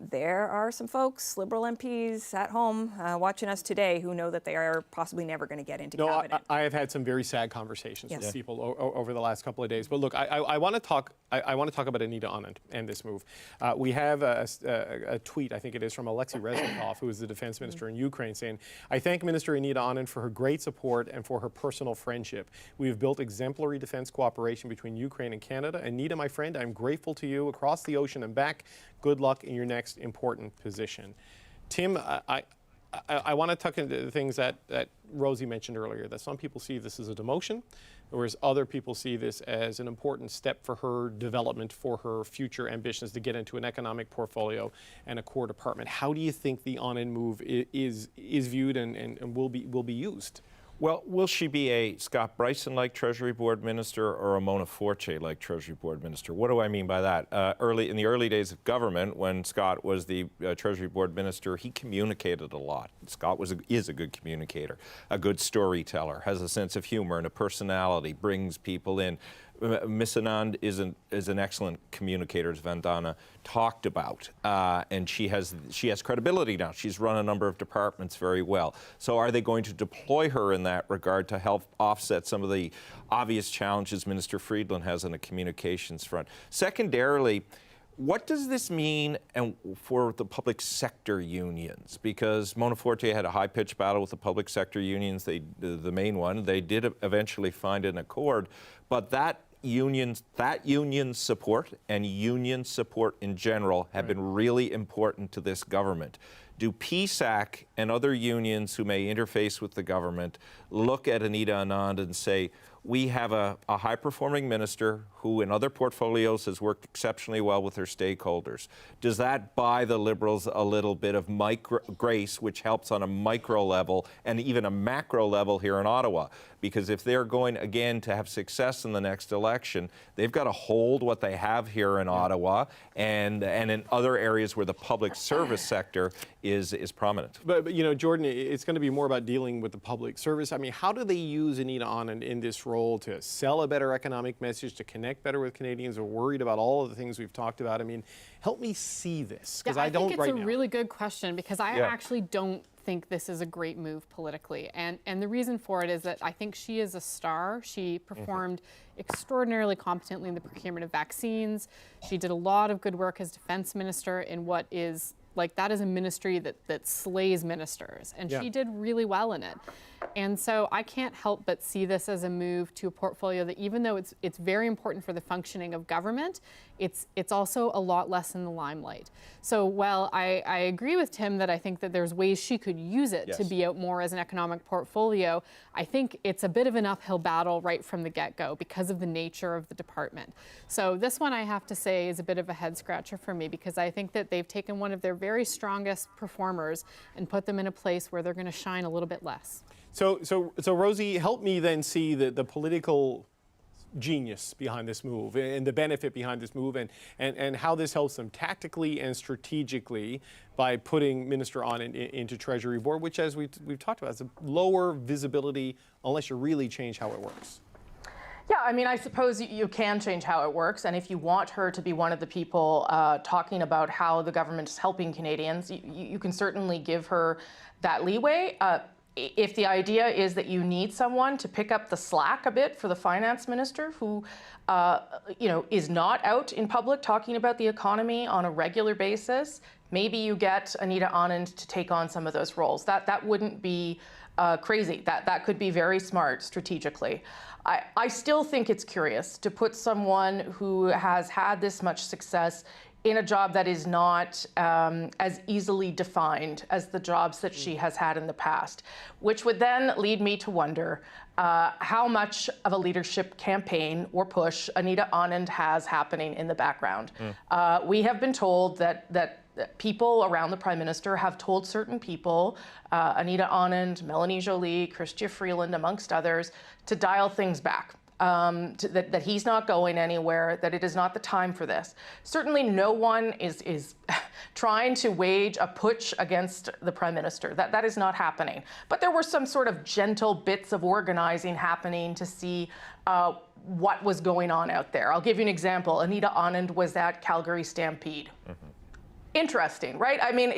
There are some folks, Liberal MPs at home watching us today, who know that they are possibly never going to get into cabinet.
I have had some very sad conversations with people over the last couple of days. But look, I want to talk. I want to talk about Anita Anand and this move. We have a tweet, I think it is, from Alexei Reznikov, who is the defense minister in Ukraine, saying, "I thank Minister Anita Anand for her great support and for her personal friendship. We have built exemplary defense cooperation between Ukraine and Canada. Anita, my friend, I'm grateful to you across the ocean and back. Good luck in your next important position." Tim, I want to tuck into the things that Rosie mentioned earlier, that some people see this as a demotion, whereas other people see this as an important step for her development, for her future ambitions to get into an economic portfolio and a core department. How do you think the Anand move is viewed and will be used?
Well, will she be a Scott Bryson-like Treasury Board Minister or a Mona Forte-like Treasury Board Minister? What do I mean by that? In the early days of government, when Scott was the Treasury Board Minister, he communicated a lot. Scott is a good communicator, a good storyteller, has a sense of humor and a personality, brings people in. Miss Anand is an excellent communicator, as Vandana talked about, and she has credibility now. She's run a number of departments very well. So are they going to deploy her in that regard to help offset some of the obvious challenges Minister Friedland has on the communications front? Secondarily, what does this mean for the public sector unions? Because Mona Fortier had a high-pitched battle with the public sector unions, the main one. They did eventually find an accord, but that union support and union support in general have been really important to this government. Do PSAC and other unions who may interface with the government look at Anita Anand and say, we have a high-performing minister who in other portfolios has worked exceptionally well with her stakeholders? Does that buy the Liberals a little bit of grace, which helps on a micro level and even a macro level here in Ottawa? Because if they're going, again, to have success in the next election, they've got to hold what they have here in Ottawa and in other areas where the public service sector is prominent.
But, you know, Jordan, it's going to be more about dealing with the public service. I mean, how do they use Anita Anand in this role to sell a better economic message, to connect better with Canadians? Are worried about all of the things we've talked about. I mean, help me see this, because I don't right now.
I think it's a really good question, because I actually don't think this is a great move politically. And the reason for it is that I think she is a star. She performed extraordinarily competently in the procurement of vaccines. She did a lot of good work as defense minister in what is, like, that is a ministry that slays ministers. And she did really well in it. And so I can't help but see this as a move to a portfolio that, even though it's very important for the functioning of government, it's also a lot less in the limelight. So while I agree with Tim that I think that there's ways she could use it to be out more as an economic portfolio, I think it's a bit of an uphill battle right from the get-go because of the nature of the department. So this one, I have to say, is a bit of a head-scratcher for me, because I think that they've taken one of their very strongest performers and put them in a place where they're going to shine a little bit less.
So Rosie, help me then see the political genius behind this move and the benefit behind this move, and how this helps them tactically and strategically by putting Minister Anand into Treasury Board, which, as we've talked about, is a lower visibility unless you really change how it works.
Yeah, I mean, I suppose you can change how it works, and if you want her to be one of the people talking about how the government is helping Canadians, you can certainly give her that leeway. If the idea is that you need someone to pick up the slack a bit for the finance minister, who is not out in public talking about the economy on a regular basis, maybe you get Anita Anand to take on some of those roles. That wouldn't be crazy. That could be very smart strategically. I still think it's curious to put someone who has had this much success in a job that is not as easily defined as the jobs that she has had in the past, which would then lead me to wonder how much of a leadership campaign or push Anita Anand has happening in the background. We have been told that people around the Prime Minister have told certain people, Anita Anand, Melanie Joly, Chrystia Freeland, amongst others, to dial things back. That he's not going anywhere, that it is not the time for this. Certainly no one is trying to wage a putsch against the Prime Minister. That is not happening. But there were some sort of gentle bits of organizing happening to see what was going on out there. I'll give you an example. Anita Anand was at Calgary Stampede. Interesting, right? I mean,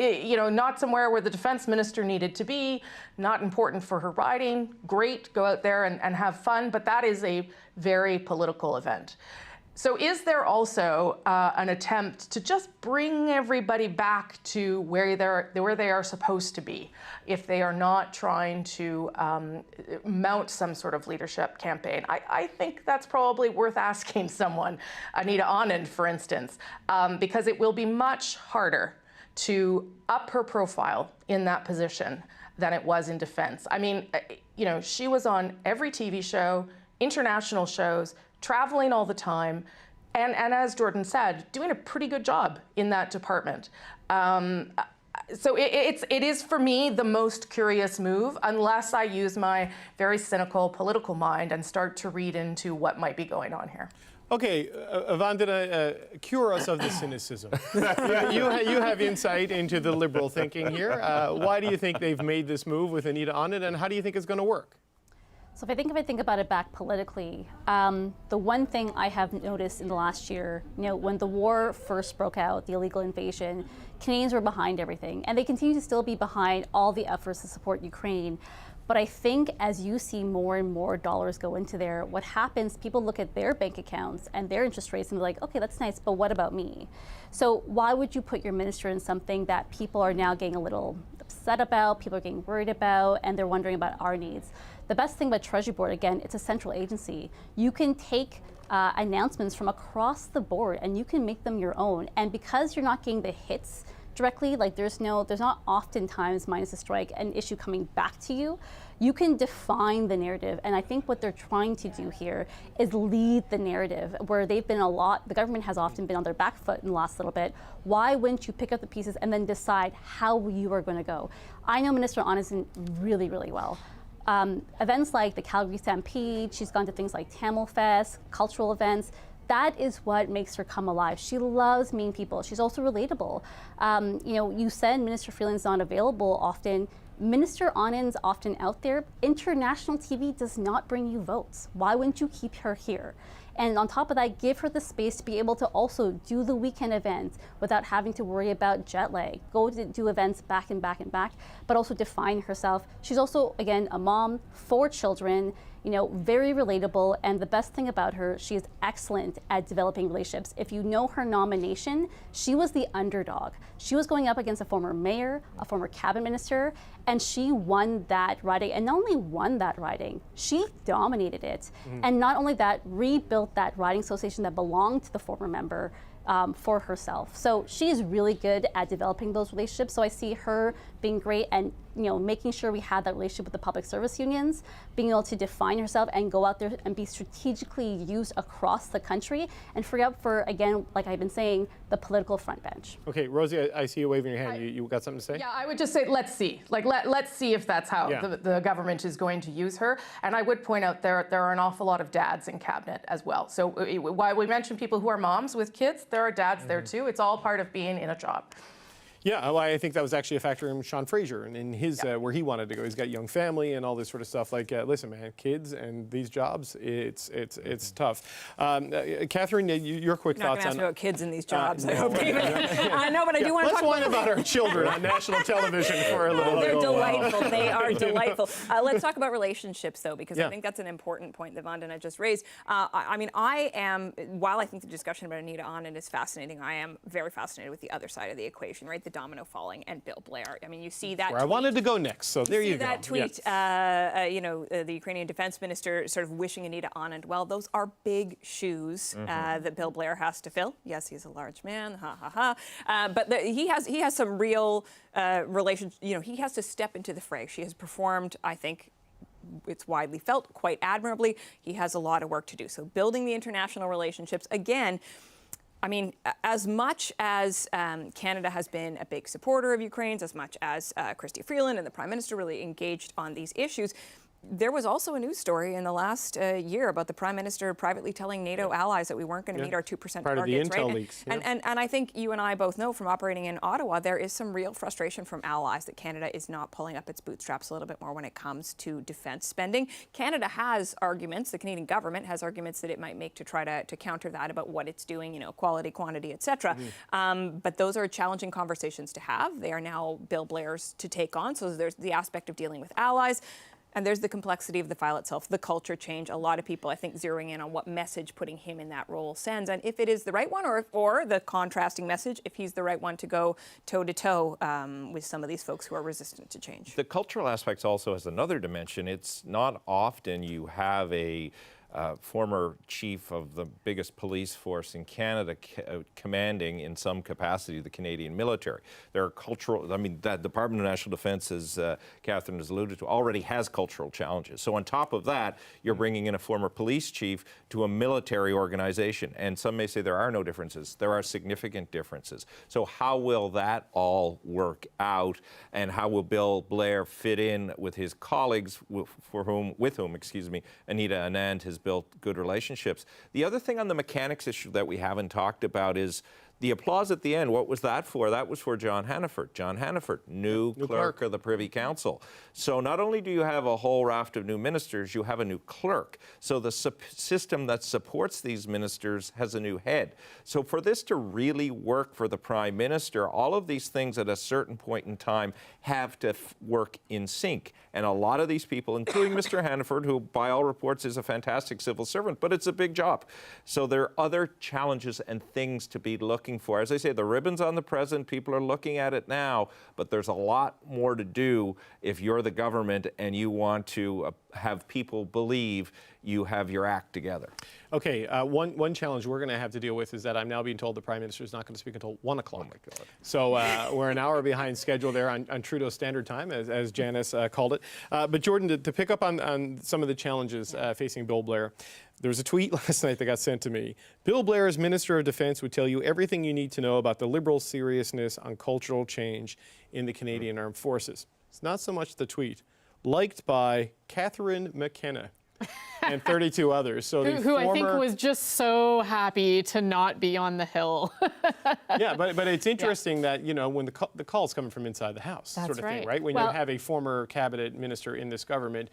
not somewhere where the defense minister needed to be, not important for her riding. Great, go out there and have fun, but that is a very political event. So is there also an attempt to just bring everybody back to where they are supposed to be, if they are not trying to mount some sort of leadership campaign? I think that's probably worth asking someone, Anita Anand, for instance, because it will be much harder to up her profile in that position than it was in defense. I mean, she was on every TV show, international shows, traveling all the time, and as Jordan said, doing a pretty good job in that department. So it is, for me, the most curious move, unless I use my very cynical political mind and start to read into what might be going on here.
Okay, Vandana, cure us of the cynicism. you have insight into the Liberal thinking here. Why do you think they've made this move with Anita Anand, and how do you think it's going to work?
So if I think about it back politically, the one thing I have noticed in the last year, when the war first broke out, the illegal invasion, Canadians were behind everything, and they continue to still be behind all the efforts to support Ukraine. But I think as you see more and more dollars go into there, what happens, people look at their bank accounts and their interest rates and be like, okay, that's nice, but what about me? So why would you put your minister in something that people are now getting a little upset about, people are getting worried about, and they're wondering about our needs? The best thing about Treasury Board, again, it's a central agency. You can take announcements from across the board and you can make them your own. And because you're not getting the hits directly, like there's not oftentimes, minus a strike, an issue coming back to you, you can define the narrative. And I think what they're trying to do here is lead the narrative, where they've been the government has often been on their back foot in the last little bit. Why wouldn't you pick up the pieces and then decide how you are going to go? I know Minister Onesen really, really well. Events like the Calgary Stampede, she's gone to things like Tamil Fest, cultural events. That is what makes her come alive. She loves meeting people. She's also relatable. You said Minister Freeland's not available often. Minister Onen's often out there. International TV does not bring you votes. Why wouldn't you keep her here? And on top of that, give her the space to be able to also do the weekend events without having to worry about jet lag. Go to do events back and back and back, but also define herself. She's also, again, a mom, 4 children, very relatable. And the best thing about her, she is excellent at developing relationships. If you know her nomination, she was the underdog. She was going up against a former mayor, a former cabinet minister, and she won that riding. And not only won that riding, she dominated it. And not only that, rebuilt that riding association that belonged to the former member for herself. So she's really good at developing those relationships. So I see her being great and making sure we have that relationship with the public service unions, being able to define herself and go out there and be strategically used across the country and free up for, again, like I've been saying, the political front bench.
Okay, Rosie, I see you waving your hand. You got something to say?
Yeah, I would just say, let's see. Let's see if that's how the government is going to use her. And I would point out there are an awful lot of dads in cabinet as well. So while we mention people who are moms with kids, there are dads there too. It's all part of being in a job.
Yeah, well, I think that was actually a factor in Sean Fraser and in his where he wanted to go. He's got young family and all this sort of stuff. Like, listen, man, kids and these jobs, it's tough. Catherine, your quick
You're not
thoughts
ask
on
about kids in these jobs.
No.
I hope. I know, but I do want to talk
Let's whine about our children on national television for a little.
They're delightful.
While.
They are delightful. Let's talk about relationships, though, because I think that's an important point that Vandana just raised. I am, while I think the discussion about Anita Anand is fascinating, I am very fascinated with the other side of the equation, right? The domino falling and Bill Blair. I mean, you see that.
Where I wanted to go next, so there you go.
That tweet,
yes.
The Ukrainian defense minister sort of wishing Anita Anand well. Those are big shoes that Bill Blair has to fill. Yes, he's a large man, but he has some real relations. He has to step into the fray. She has performed, I think, it's widely felt, quite admirably. He has a lot of work to do. So building the international relationships, again, I mean, as much as Canada has been a big supporter of Ukraine, as much as Chrystia Freeland and the Prime Minister really engaged on these issues, there was also a news story in the last year about the Prime Minister privately telling NATO allies that we weren't going to meet our 2%
Part
targets,
of the intel
right?
leaks.
And I think you and I both know from operating in Ottawa, there is some real frustration from allies that Canada is not pulling up its bootstraps a little bit more when it comes to defense spending. Canada has arguments, the Canadian government has arguments that it might make to try to counter that about what it's doing, quality, quantity, et cetera. But those are challenging conversations to have. They are now Bill Blair's to take on. So there's the aspect of dealing with allies. And there's the complexity of the file itself, the culture change. A lot of people, I think, zeroing in on what message putting him in that role sends, and if it is the right one, or the contrasting message, if he's the right one to go toe-to-toe with some of these folks who are resistant to change.
The cultural aspect also has another dimension. It's not often you have a former chief of the biggest police force in Canada commanding in some capacity the Canadian military. There are cultural, that Department of National Defense, as Catherine has alluded to, already has cultural challenges. So on top of that, you're bringing in a former police chief to a military organization. And some may say there are no differences. There are significant differences. So how will that all work out? And how will Bill Blair fit in with his colleagues with whom Anita Anand has built good relationships? The other thing on the mechanics issue that we haven't talked about is The applause at the end, what was that for? That was for John Hannaford. John Hannaford, new clerk of the Privy Council. So not only do you have a whole raft of new ministers, you have a new clerk. So the system that supports these ministers has a new head. So for this to really work for the Prime Minister, all of these things at a certain point in time have to work in sync. And a lot of these people, including Mr. Hannaford, who by all reports is a fantastic civil servant, but it's a big job. So there are other challenges and things to be looking for. As I say, the ribbon's on the president, people are looking at it now, but there's a lot more to do if you're the government and you want to have people believe you have your act together.
Okay, one challenge we're going to have to deal with is that I'm now being told the Prime Minister is not going to speak until 1 o'clock. Oh my God. So we're an hour behind schedule there on Trudeau's Standard Time, as Janice called it. But Jordan, to pick up on some of the challenges facing Bill Blair, there was a tweet last night that got sent to me. Bill Blair, as Minister of Defence, would tell you everything you need to know about the Liberals' seriousness on cultural change in the Canadian Armed Forces. It's not so much the tweet. Liked by Catherine McKenna and 32 others. So
who I think was just so happy to not be on the Hill.
Yeah, but it's interesting that, you know, when the call's coming from inside the House,
That's
sort of
right.
thing, right? When you have a former cabinet minister in this government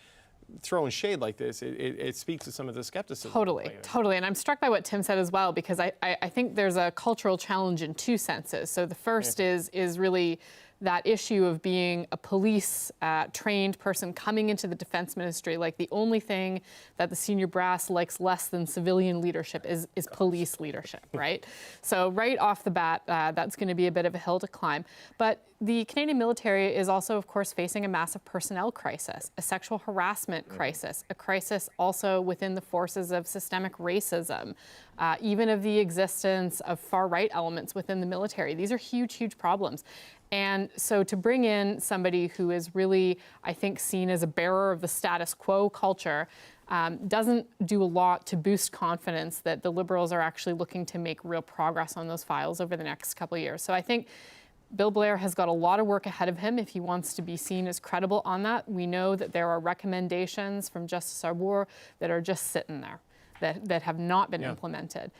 throwing shade like this, it speaks to some of the skepticism.
Totally. And I'm struck by what Tim said as well, because I think there's a cultural challenge in two senses. So the first is really that issue of being a police trained person coming into the defense ministry. Like, the only thing that the senior brass likes less than civilian leadership is police leadership, right? So right off the bat, that's going to be a bit of a hill to climb. But the Canadian military is also, of course, facing a massive personnel crisis, a sexual harassment crisis, a crisis also within the forces of systemic racism, even of the existence of far-right elements within the military. These are huge, huge problems. And so to bring in somebody who is really, I think, seen as a bearer of the status quo culture doesn't do a lot to boost confidence that the Liberals are actually looking to make real progress on those files over the next couple of years. So I think Bill Blair has got a lot of work ahead of him if he wants to be seen as credible on that. We know that there are recommendations from Justice Arbour that are just sitting there, that have not been implemented.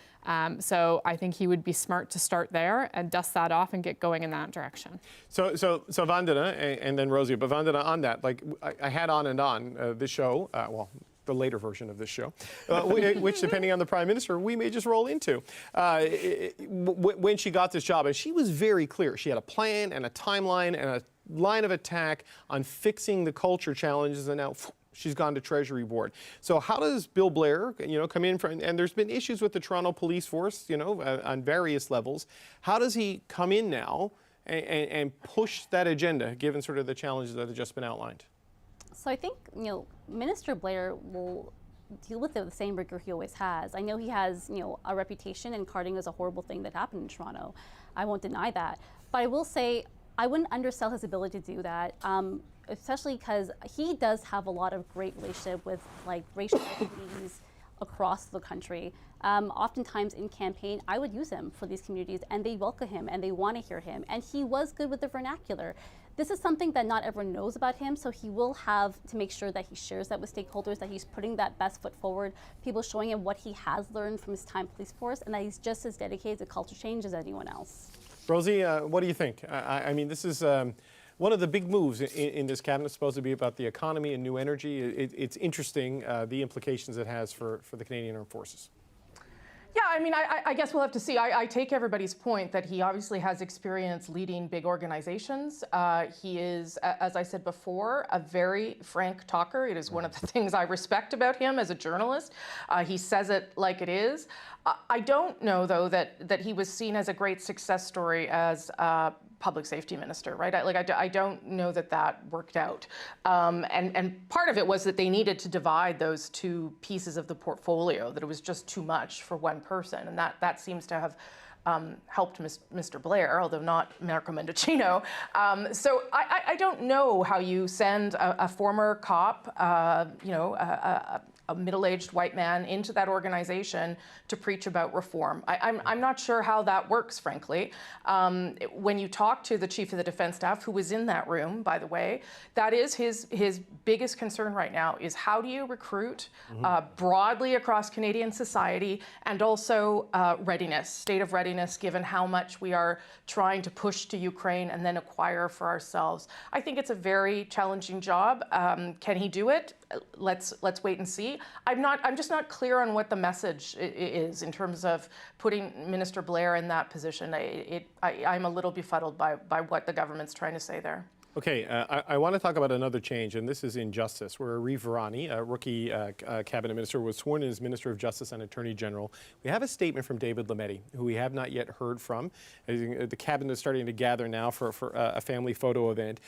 So I think he would be smart to start there and dust that off and get going in that direction.
So Vandana and then Rosie, but Vandana, on that, like I had on and on this show, well, the later version of this show, which, depending on the Prime Minister, we may just roll into. When she got this job, and she was very clear. She had a plan and a timeline and a line of attack on fixing the culture challenges, and now she's gone to Treasury Board. So how does Bill Blair, come in from, and there's been issues with the Toronto Police Force, on various levels. How does he come in now and push that agenda, given sort of the challenges that have just been outlined?
So I think, Minister Blair will deal with it with the same rigor he always has. I know he has, a reputation, and carding is a horrible thing that happened in Toronto. I won't deny that. But I will say, I wouldn't undersell his ability to do that, especially because he does have a lot of great relationship with racial communities across the country. Oftentimes in campaign, I would use him for these communities, and they welcome him and they want to hear him. And he was good with the vernacular. This is something that not everyone knows about him, so he will have to make sure that he shares that with stakeholders, that he's putting that best foot forward, people showing him what he has learned from his time police force, and that he's just as dedicated to culture change as anyone else.
Rosie, what do you think? I mean, this is one of the big moves in this cabinet. It's supposed to be about the economy and new energy. It's interesting, the implications it has for the Canadian Armed Forces.
Yeah, I mean, I guess we'll have to see. I take everybody's point that he obviously has experience leading big organizations. He is, as I said before, a very frank talker. It is one of the things I respect about him as a journalist. He says it like it is. I don't know, though, that he was seen as a great success story as public safety minister, right? I don't know that worked out. And part of it was that they needed to divide those two pieces of the portfolio, that it was just too much for one person. And that seems to have helped Mr. Blair, although not Marco Mendocino. So I don't know how you send a former cop, a middle-aged white man into that organization to preach about reform. I'm not sure how that works, frankly. When you talk to the Chief of the Defense Staff, who was in that room, by the way, that is his biggest concern right now, is how do you recruit broadly across Canadian society, and also readiness, state of readiness, given how much we are trying to push to Ukraine and then acquire for ourselves. I think it's a very challenging job. Can he do it? Let's wait and see. I'm just not clear on what the message is in terms of putting Minister Blair in that position. I'm a little befuddled by what the government's trying to say there.
Okay, I want to talk about another change, and this is in justice, where Arif Virani, a rookie cabinet minister, was sworn in as Minister of Justice and Attorney General. We have a statement from David Lametti, who we have not yet heard from. The cabinet is starting to gather now for a family photo event.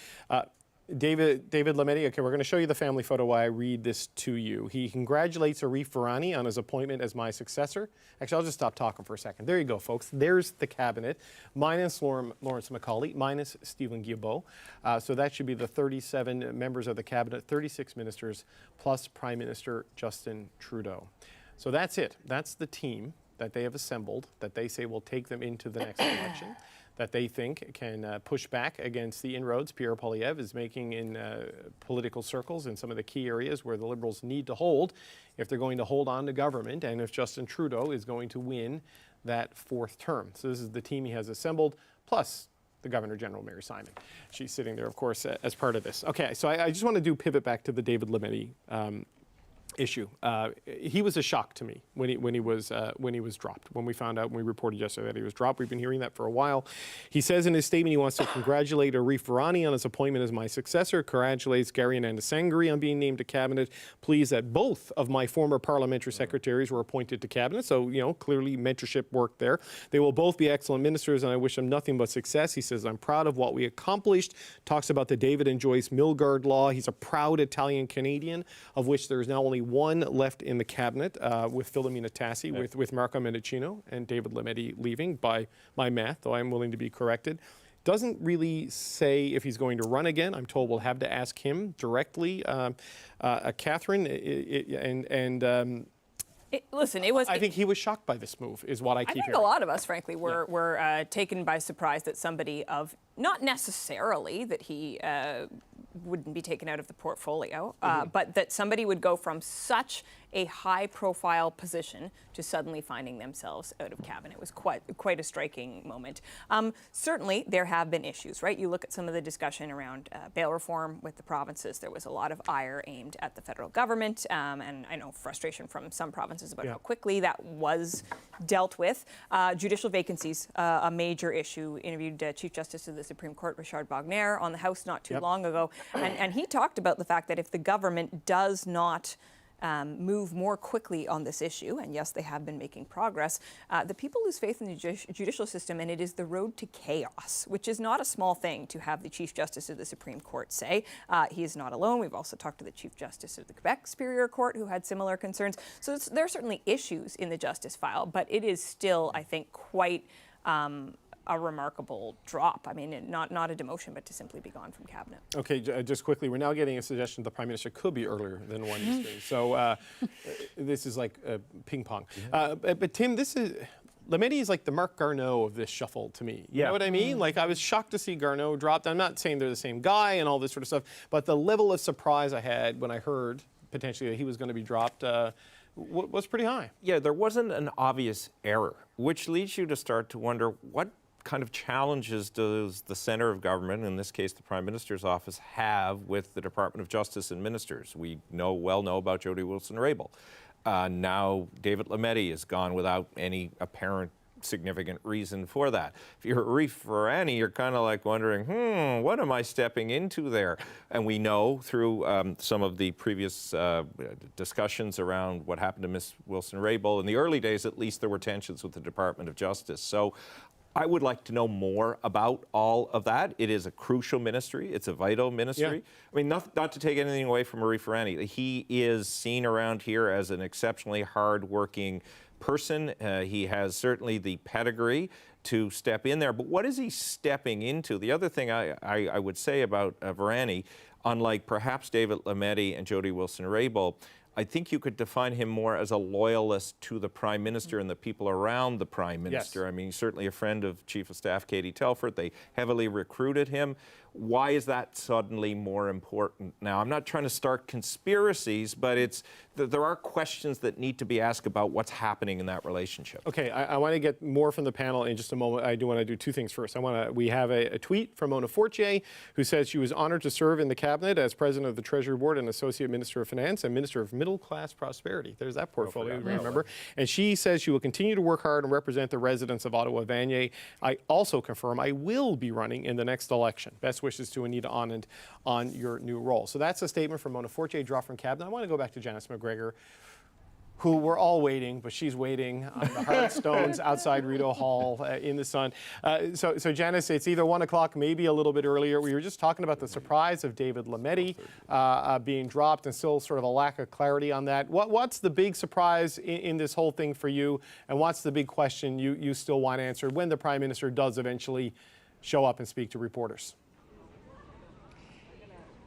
David Lametti, okay, we're going to show you the family photo while I read this to you. He congratulates Arif Virani on his appointment as my successor. Actually, I'll just stop talking for a second. There you go, folks. There's the cabinet, minus Lawrence MacAulay, minus Stephen Guilbeault. So that should be the 37 members of the cabinet, 36 ministers, plus Prime Minister Justin Trudeau. So that's it. That's the team that they have assembled, that they say will take them into the next election, that they think can push back against the inroads Pierre Poilievre is making in political circles in some of the key areas where the Liberals need to hold if they're going to hold on to government and if Justin Trudeau is going to win that fourth term. So this is the team he has assembled, plus the Governor-General, Mary Simon. She's sitting there, of course, as part of this. Okay, so I just want to pivot back to the David Lametti issue. He was a shock to me when he was dropped. When we found out, when we reported yesterday that he was dropped, we've been hearing that for a while. He says in his statement he wants to congratulate Arif Virani on his appointment as my successor, congratulates Gary Anandasangri on being named to cabinet, pleased that both of my former parliamentary secretaries were appointed to cabinet. So, you know, clearly mentorship worked there. They will both be excellent ministers and I wish them nothing but success. He says, I'm proud of what we accomplished. Talks about the David and Joyce Milgaard law. He's a proud Italian Canadian, of which there is now only one left in the cabinet, with Philomena Tassi, with Marco Mendicino and David Lametti leaving by my math, though I'm willing to be corrected. Doesn't really say if he's going to run again. I'm told we'll have to ask him directly. Catherine,
listen, it was.
I
think he was shocked by this move, is what I keep hearing.
I think a lot of us, frankly, were taken by surprise that somebody of, not necessarily that he wouldn't be taken out of the portfolio, but that somebody would go from such a high-profile position to suddenly finding themselves out of cabinet. It was quite a striking moment. Certainly, there have been issues, right? You look at some of the discussion around bail reform with the provinces. There was a lot of ire aimed at the federal government, and I know frustration from some provinces about how quickly that was dealt with. Judicial vacancies, a major issue. Interviewed Chief Justice of the Supreme Court, Richard Wagner, on the House not too long ago, and he talked about the fact that if the government does not move more quickly on this issue, and yes, they have been making progress, the people lose faith in the judicial system, and it is the road to chaos, which is not a small thing to have the Chief Justice of the Supreme Court say. He is not alone. We've also talked to the Chief Justice of the Quebec Superior Court, who had similar concerns. So there are certainly issues in the justice file, but it is still, I think, quite a remarkable drop. I mean, not a demotion, but to simply be gone from cabinet.
Okay, just quickly, we're now getting a suggestion the Prime Minister could be earlier than Wednesday. So this is like ping pong. But Tim, Lametti is like the Marc Garneau of this shuffle to me. You know what I mean? Like, I was shocked to see Garneau dropped. I'm not saying they're the same guy and all this sort of stuff, but the level of surprise I had when I heard potentially that he was going to be dropped was pretty high.
Yeah, there wasn't an obvious error, which leads you to start to wonder what kind of challenges does the center of government, in this case the Prime Minister's office, have with the Department of Justice and ministers? We well know about Jody Wilson-Raybould. Now David Lametti is gone without any apparent significant reason for that. If you're Arif Virani, you're kind of like wondering, what am I stepping into there? And we know through some of the previous discussions around what happened to Ms. Wilson-Raybould, in the early days at least, there were tensions with the Department of Justice. So I would like to know more about all of that. It is a crucial ministry. It's a vital ministry. I mean, not to take anything away from Arif Virani. He is seen around here as an exceptionally hard-working person. He has certainly the pedigree to step in there. But what is he stepping into? The other thing I would say about Virani, unlike perhaps David Lametti and Jody Wilson-Raybould, I think you could define him more as a loyalist to the Prime Minister and the people around the Prime Minister.
Yes.
I mean, he's certainly a friend of Chief of Staff Katie Telford. They heavily recruited him. Why is that suddenly more important now? I'm not trying to start conspiracies, but there are questions that need to be asked about what's happening in that relationship.
Okay, I want to get more from the panel in just a moment. I do want to do two things first. We have a tweet from Mona Fortier, who says she was honored to serve in the cabinet as president of the Treasury Board and Associate Minister of Finance and Minister of Middle Class Prosperity. There's that portfolio, remember? And she says she will continue to work hard and represent the residents of Ottawa-Vanier. I also confirm I will be running in the next election. Best wishes to Anita Anand on your new role. So that's a statement from Mona Fortier, draw from cabinet. I want to go back to Janice McGregor, who we're all waiting, but she's waiting on the hard stones outside Rideau Hall in the sun. So Janice, it's either 1 o'clock, maybe a little bit earlier. We were just talking about the surprise of David Lametti being dropped and still sort of a lack of clarity on that. What's the big surprise in this whole thing for you? And what's the big question you still want answered when the Prime Minister does eventually show up and speak to reporters?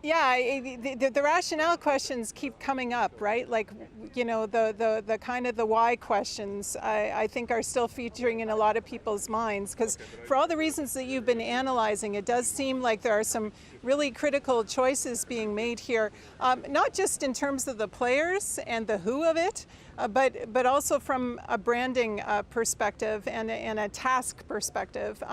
Yeah, the rationale questions keep coming up, right? Like, you know, the kind of the why questions, I think are still featuring in a lot of people's minds, because for all the reasons that you've been analyzing, it does seem like there are some really critical choices being made here, not just in terms of the players and the who of it, but also from a branding perspective and a task perspective.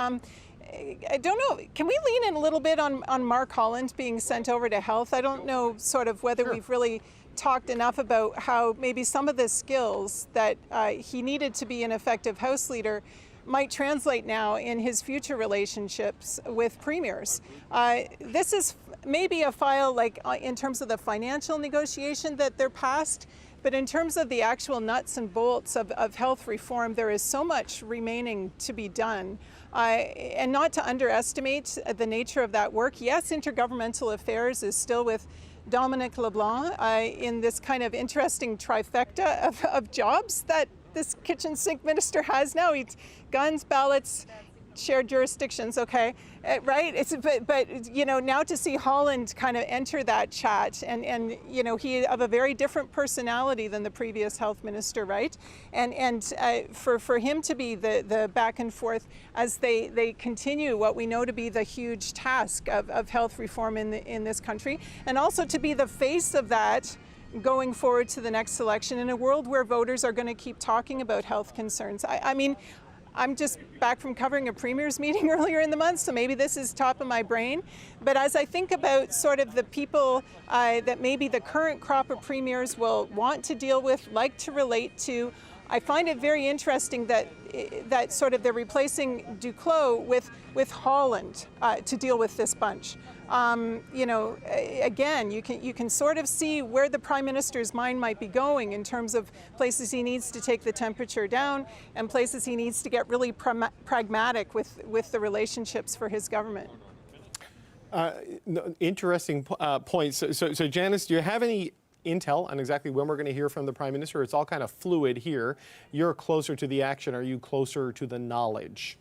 I don't know, can we lean in a little bit on Mark Holland being sent over to health? I don't know sort of whether we've really talked enough about how maybe some of the skills that he needed to be an effective House leader might translate now in his future relationships with premiers. This is maybe a file like in terms of the financial negotiation that they're past, but in terms of the actual nuts and bolts of health reform, there is so much remaining to be done. And not to underestimate the nature of that work. Yes, intergovernmental affairs is still with Dominic LeBlanc in this kind of interesting trifecta of jobs that this kitchen sink minister has now. He's guns, ballots, shared jurisdictions, okay, right? But you know, now to see Holland kind of enter that chat, and you know, he of a very different personality than the previous health minister, right? And for him to be the back and forth as they continue what we know to be the huge task of health reform in this country, and also to be the face of that going forward to the next election in a world where voters are going to keep talking about health concerns. I mean, I'm just back from covering a premier's meeting earlier in the month, so maybe this is top of my brain. But as I think about sort of the people that maybe the current crop of premiers will want to deal with, like to relate to, I find it very interesting that sort of they're replacing Duclos with Holland to deal with this bunch. You know, again, you can sort of see where the Prime Minister's mind might be going in terms of places he needs to take the temperature down and places he needs to get really pragmatic with the relationships for his government.
Interesting points. So Janice, do you have any intel on exactly when we're going to hear from the Prime Minister? It's all kind of fluid here. You're closer to the action. Are you closer to the knowledge?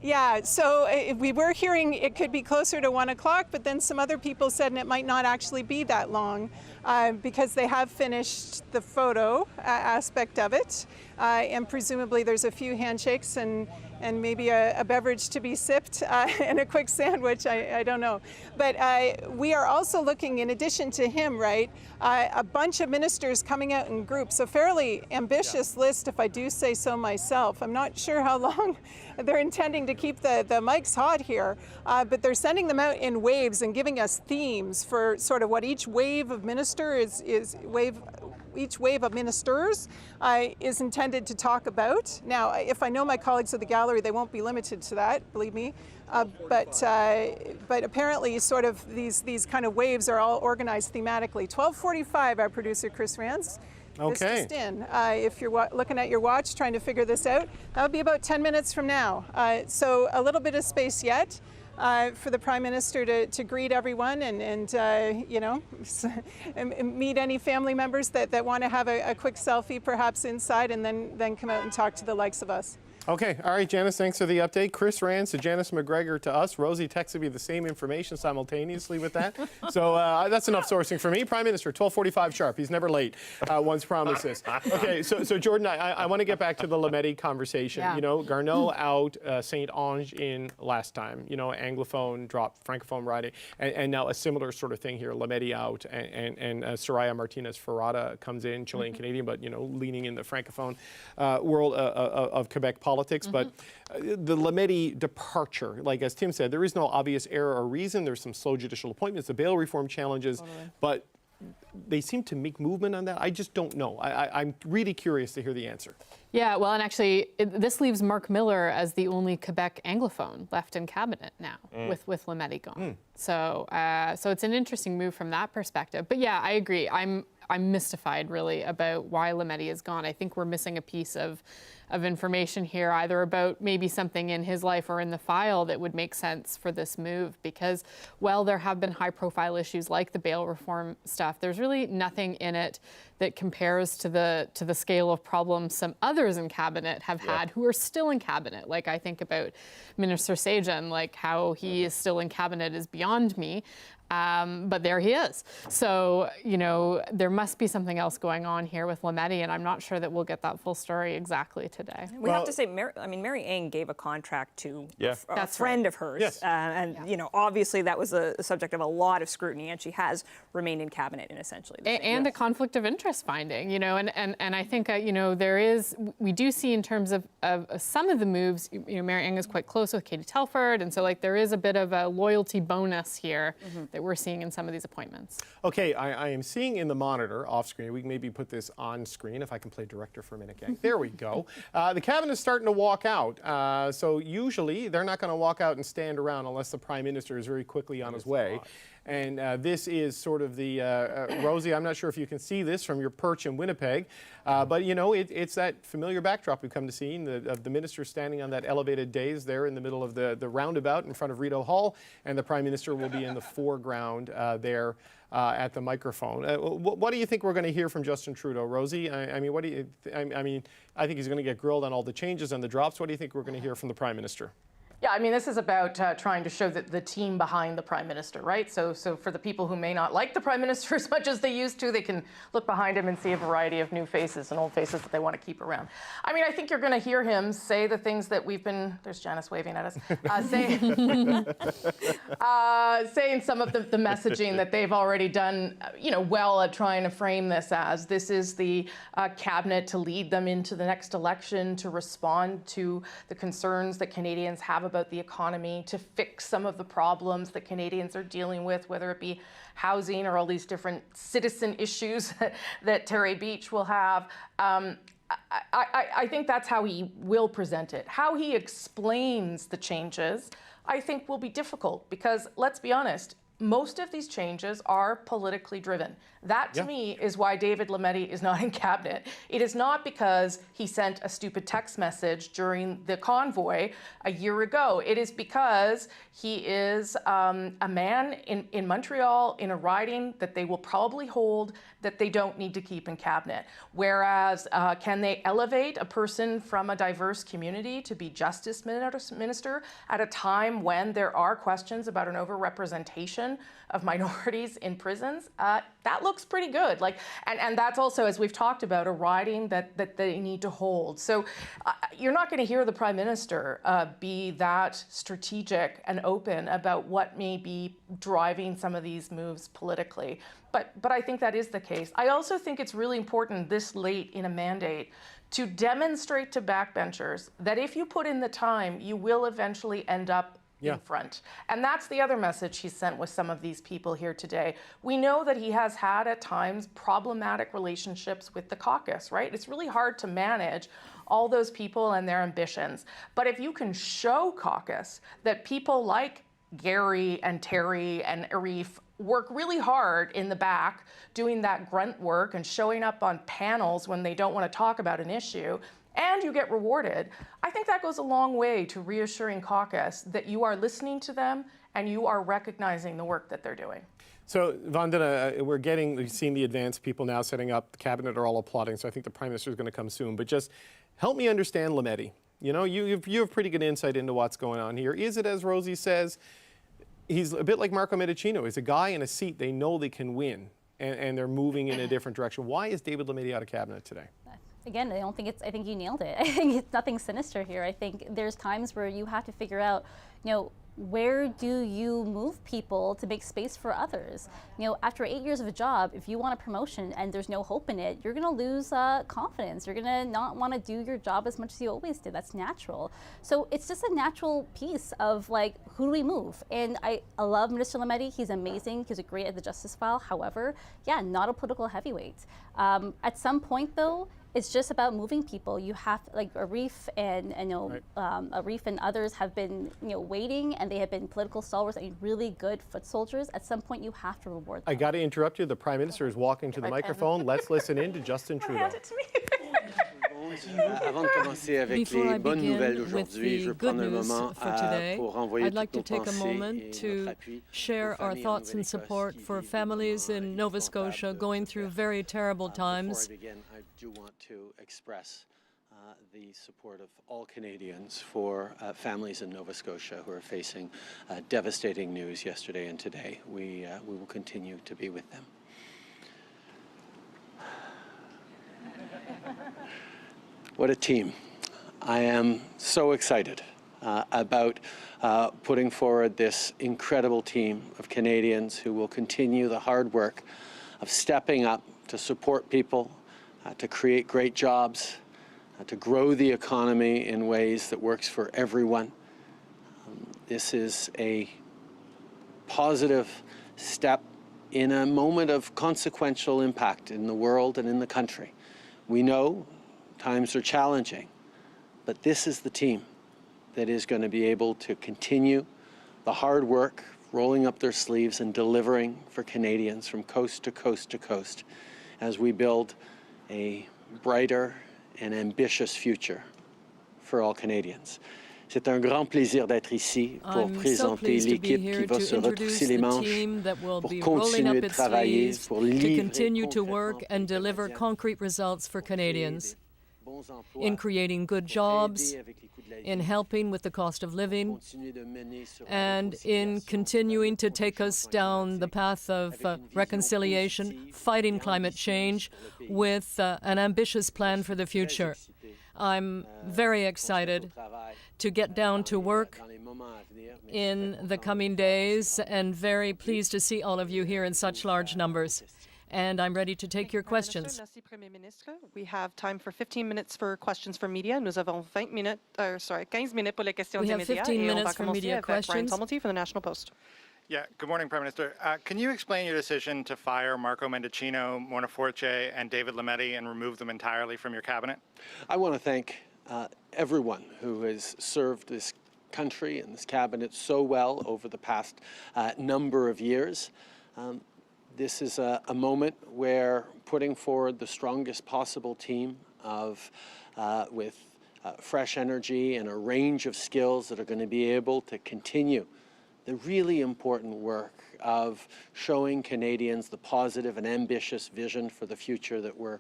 Yeah, so we were hearing it could be closer to 1 o'clock, but then some other people said it might not actually be that long because they have finished the photo aspect of it, and presumably there's a few handshakes and maybe a beverage to be sipped and a quick sandwich, I don't know. But we are also looking, in addition to him, right, a bunch of ministers coming out in groups, a fairly ambitious list, if I do say so myself. I'm not sure how long they're intending to keep the mics hot here, but they're sending them out in waves and giving us themes for sort of what each wave of minister each wave of ministers is intended to talk about. Now, if I know my colleagues at the gallery, they won't be limited to that, believe me. But apparently, sort of these kind of waves are all organized thematically. 12:45, our producer Chris Rance.
Okay.
Just in. If you're looking at your watch, trying to figure this out, that would be about 10 minutes from now. So a little bit of space yet for the Prime Minister to greet everyone and you know, meet any family members that want to have a quick selfie perhaps inside and then come out and talk to the likes of us.
Okay, all right, Janice, thanks for the update. Chris Rance to Janice McGregor to us. Rosie texted me the same information simultaneously with that. So that's enough sourcing for me. Prime Minister, 12:45 sharp. He's never late, once promised this. Okay, so Jordan, I want to get back to the Lametti conversation.
Yeah.
You know, Garneau out, St. Ange in last time. You know, Anglophone dropped, Francophone riding, and now a similar sort of thing here. Lametti out, and Soraya Martinez-Ferrada comes in, Chilean Canadian, but you know, leaning in the Francophone world of Quebec politics. But the Lametti departure, like as Tim said, there is no obvious error or reason. There's some slow judicial appointments, the bail reform challenges, but they seem to make movement on that. I just don't know. I'm really curious to hear the answer.
Yeah, well, and actually, this leaves Mark Miller as the only Quebec Anglophone left in cabinet now, with Lametti gone. So it's an interesting move from that perspective. But yeah, I agree. I'm mystified really about why Lametti is gone. I think we're missing a piece of information here, either about maybe something in his life or in the file that would make sense for this move. Because while there have been high-profile issues like the bail reform stuff, there's really nothing in it that compares to the scale of problems some others in cabinet have had who are still in cabinet. Like I think about Minister Sajan, like how he is still in cabinet is beyond me. But there he is. So, you know, there must be something else going on here with Lametti, and I'm not sure that we'll get that full story exactly today.
We have to say, Mary Ng gave a contract to a friend of hers.
Yes.
You know, obviously that was a subject of a lot of scrutiny, and she has remained in cabinet in essentially the same
and a conflict of interest finding, you know, and I think, you know, we do see in terms of some of the moves, you know, Mary Ng is quite close with Katie Telford, and so like there is a bit of a loyalty bonus here that we're seeing in some of these appointments.
Okay, I am seeing in the monitor off screen, we can maybe put this on screen if I can play director for a minute, gang. There we go. The cabinet's starting to walk out. So usually they're not going to walk out and stand around unless the Prime Minister is very quickly on his way. And this is sort of the, Rosie, I'm not sure if you can see this from your perch in Winnipeg, but you know, it's that familiar backdrop we've come to see of the minister standing on that elevated dais there in the middle of the roundabout in front of Rideau Hall, and the Prime Minister will be in the foreground there at the microphone. What do you think we're going to hear from Justin Trudeau, Rosie? I mean, what do you? I think he's going to get grilled on all the changes and the drops. What do you think we're going to hear from the Prime Minister?
Yeah, I mean, this is about trying to show the team behind the Prime Minister, right? So for the people who may not like the Prime Minister as much as they used to, they can look behind him and see a variety of new faces and old faces that they want to keep around. I mean, I think you're going to hear him say the things that we've been, there's Janice waving at us, saying some of the messaging that they've already done, you know, well at trying to frame this as this is the cabinet to lead them into the next election, to respond to the concerns that Canadians have about the economy, to fix some of the problems that Canadians are dealing with, whether it be housing or all these different citizen issues that Terry Beach will have. I think that's how he will present it. How he explains the changes, I think, will be difficult because, let's be honest, most of these changes are politically driven. That, to me, is why David Lametti is not in cabinet. It is not because he sent a stupid text message during the convoy a year ago. It is because he is a man in Montreal in a riding that they will probably hold that they don't need to keep in cabinet. Whereas, can they elevate a person from a diverse community to be justice minister at a time when there are questions about an overrepresentation of minorities in prisons? That looks pretty good. Like, and that's also, as we've talked about, a riding that they need to hold. So you're not going to hear the Prime Minister be that strategic and open about what may be driving some of these moves politically. But I think that is the case. I also think it's really important this late in a mandate to demonstrate to backbenchers that if you put in the time, you will eventually end up in front. And that's the other message he sent with some of these people here today. We know that he has had at times problematic relationships with the caucus, right? It's really hard to manage all those people and their ambitions. But if you can show caucus that people like Gary and Terry and Arif work really hard in the back doing that grunt work and showing up on panels when they don't want to talk about an issue, and you get rewarded, I think that goes a long way to reassuring caucus that you are listening to them and you are recognizing the work that they're doing.
So, Vandana, we've seen the advanced people now setting up, the cabinet are all applauding, so I think the Prime Minister is going to come soon. But just help me understand Lametti. You know, you have pretty good insight into what's going on here. Is it, as Rosie says, he's a bit like Marco Mendicino. He's a guy in a seat they know they can win, and they're moving in a different direction. Why is David Lametti out of cabinet today?
Again, I think you nailed it. I think it's nothing sinister here. I think there's times where you have to figure out, you know, where do you move people to make space for others? You know, after 8 years of a job, if you want a promotion and there's no hope in it, you're gonna lose confidence. You're gonna not wanna do your job as much as you always did. That's natural. So it's just a natural piece of like, who do we move? And I love Minister Lametti. He's amazing. He's great at the justice file. However, yeah, not a political heavyweight. At some point though, it's just about moving people. You have to, like Arif and Arif and others have been waiting, and they have been political stalwarts and really good foot soldiers. At some point, you have to reward them.
I got to interrupt you. The Prime Minister is walking to the microphone. Let's listen in to Justin Trudeau.
Before I begin with the good news for today, I'd like to take a moment to share our thoughts and support for families in Nova Scotia going through very terrible times.
Before I begin, I do want to express the support of all Canadians for families in Nova Scotia who are facing devastating news yesterday and today. We will continue to be with them. What a team. I am so excited about putting forward this incredible team of Canadians who will continue the hard work of stepping up to support people, to create great jobs, to grow the economy in ways that works for everyone. This is a positive step in a moment of consequential impact in the world and in the country. We know times are challenging, but this is the team that is going to be able to continue the hard work, rolling up their sleeves and delivering for Canadians from coast to coast to coast as we build a brighter and ambitious future for all Canadians. C'est un grand plaisir d'être ici pour présenter l'équipe qui va se retrousser les manches pour continuer de travailler, pour livrer
to continue to work and deliver concrete results for Canadians in creating good jobs, in helping with the cost of living, and in continuing to take us down the path of reconciliation, fighting climate change with an ambitious plan for the future. I'm very excited to get down to work in the coming days and very pleased to see all of you here in such large numbers. And I'm ready to take your questions.
Merci, Premier Ministre. We have time for 15 minutes for questions from media. Nous avons 15 minutes pour les questions des médias.
We have 15 minutes for media questions.
Brian Tumulty from the National Post.
Yeah, good morning, Prime Minister. Can you explain your decision to fire Marco Mendicino, Mona Forte, and David Lametti and remove them entirely from your cabinet?
I want to thank everyone who has served this country and this cabinet so well over the past number of years. This is a moment where putting forward the strongest possible team with fresh energy and a range of skills that are going to be able to continue the really important work of showing Canadians the positive and ambitious vision for the future that we're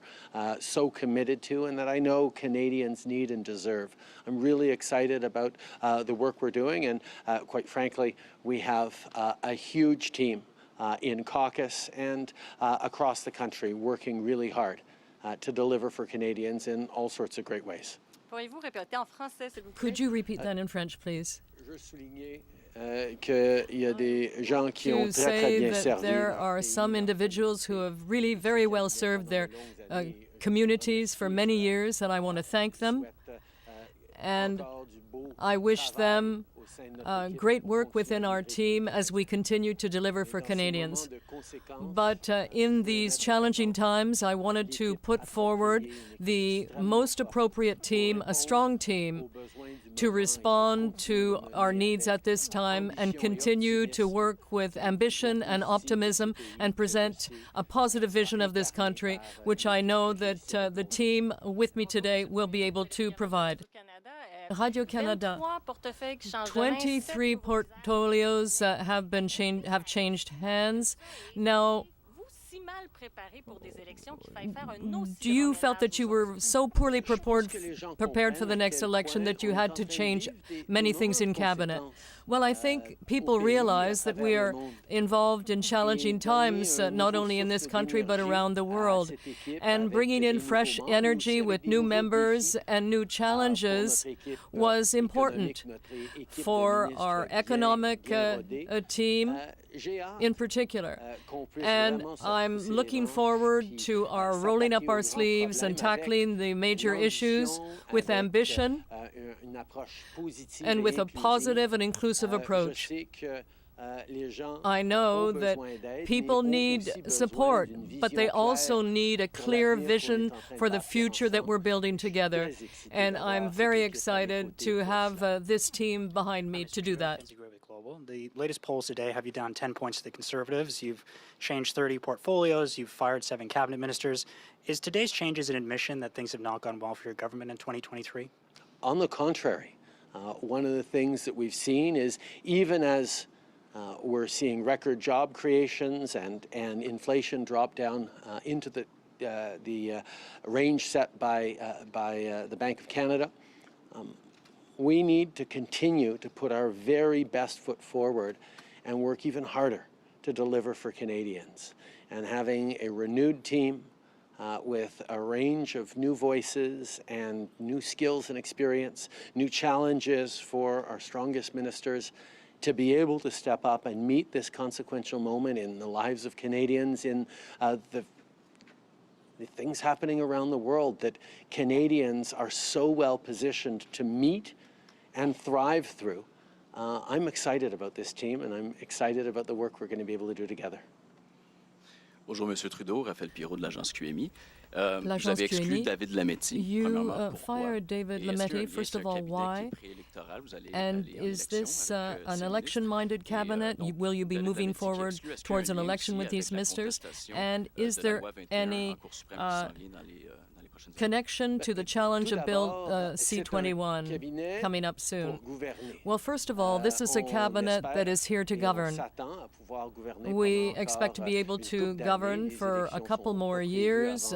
so committed to and that I know Canadians need and deserve. I'm really excited about the work we're doing, and quite frankly, we have a huge team in caucus and across the country working really hard to deliver for Canadians in all sorts of great ways.
Could you repeat that in French, please?
To say
that there are some individuals who have really very well served their communities for many years, and I want to thank them. And I wish them great work within our team as we continue to deliver for Canadians. But in these challenging times, I wanted to put forward the most appropriate team, a strong team, to respond to our needs at this time and continue to work with ambition and optimism and present a positive vision of this country, which I know that the team with me today will be able to provide. Radio-Canada, 23 portfolios have changed hands. Now, Do you felt that you were so poorly prepared for the next election that you had to change many things in cabinet? Well, I think people realize that we are involved in challenging times, not only in this country but around the world. And bringing in fresh energy with new members and new challenges was important for our economic team in particular. And I'm looking forward to our rolling up our sleeves and tackling the major issues with ambition and with a positive and inclusive approach. I know that people need support, but they also need a clear vision for the future that we're building together. And I'm very excited to have this team behind me to do that.
The latest polls today have you down 10 points to the Conservatives. You've changed 30 portfolios. You've fired 7 cabinet ministers. Is today's changes an admission that things have not gone well for your government in 2023?
On the contrary, one of the things that we've seen is even as we're seeing record job creations and inflation drop down into the range set by the Bank of Canada, we need to continue to put our very best foot forward and work even harder to deliver for Canadians. And having a renewed team with a range of new voices and new skills and experience, new challenges for our strongest ministers to be able to step up and meet this consequential moment in the lives of Canadians, in the things happening around the world that Canadians are so well positioned to meet and thrive through. I'm excited about this team, and I'm excited about the work we're going to be able to do together.
Bonjour, Monsieur Trudeau. Raphaël Pirot de l'agence QMI. Vous avez exclu David Lametti.
You fired David Lametti. First of all, why? And is this an election-minded cabinet? Will you be moving forward towards an election with these ministers? And is there any connection to the challenge of Bill C-21 coming up soon? Well, first of all, this is a cabinet that is here to govern. We expect to be able to govern for a couple more years.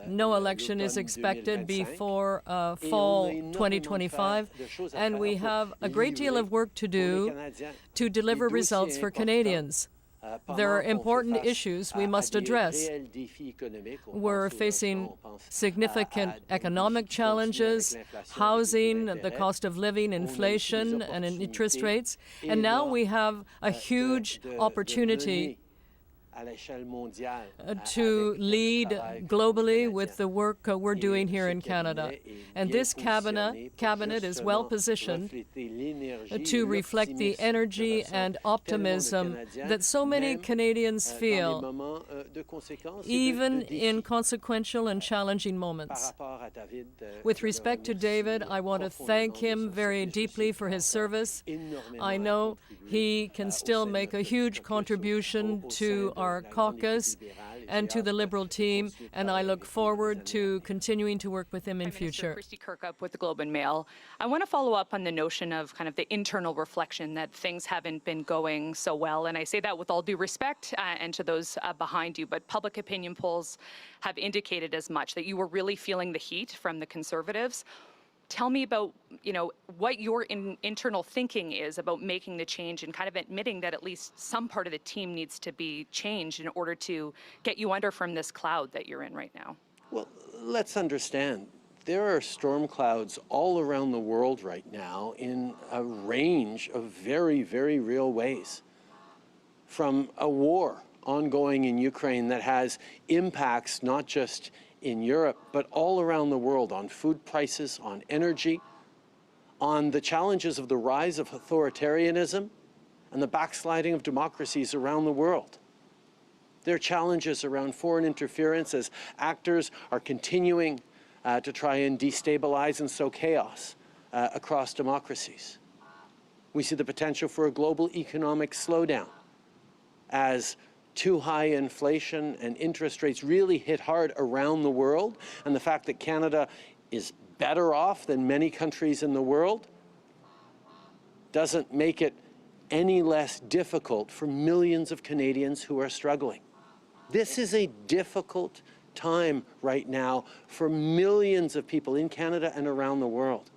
No election is expected before fall 2025, and we have a great deal of work to do to deliver results for Canadians. There are important issues we must address. We're facing significant economic challenges, housing, the cost of living, inflation, and interest rates. And now we have a huge opportunity to lead globally with the work we're doing here in Canada. And this cabinet is well positioned to reflect the energy and optimism that so many Canadians feel, even in consequential and challenging moments. With respect to David, I want to thank him very deeply for his service. I know he can still make a huge contribution to our caucus and to the Liberal team, and I look forward to continuing to work with him in future.
Christy Kirkup with the Globe and Mail. I want to follow up on the notion of kind of the internal reflection that things haven't been going so well, and I say that with all due respect and to those behind you, but public opinion polls have indicated as much, that you were really feeling the heat from the Conservatives. Tell me about, what your internal thinking is about making the change and kind of admitting that at least some part of the team needs to be changed in order to get you under from this cloud that you're in right now.
Well, let's understand. There are storm clouds all around the world right now in a range of very, very real ways. From a war ongoing in Ukraine that has impacts not just in Europe, but all around the world, on food prices, on energy, on the challenges of the rise of authoritarianism and the backsliding of democracies around the world. There are challenges around foreign interference as actors are continuing to try and destabilize and sow chaos across democracies. We see the potential for a global economic slowdown as too high inflation and interest rates really hit hard around the world, and the fact that Canada is better off than many countries in the world doesn't make it any less difficult for millions of Canadians who are struggling. This is a difficult time right now for millions of people in Canada and around the world.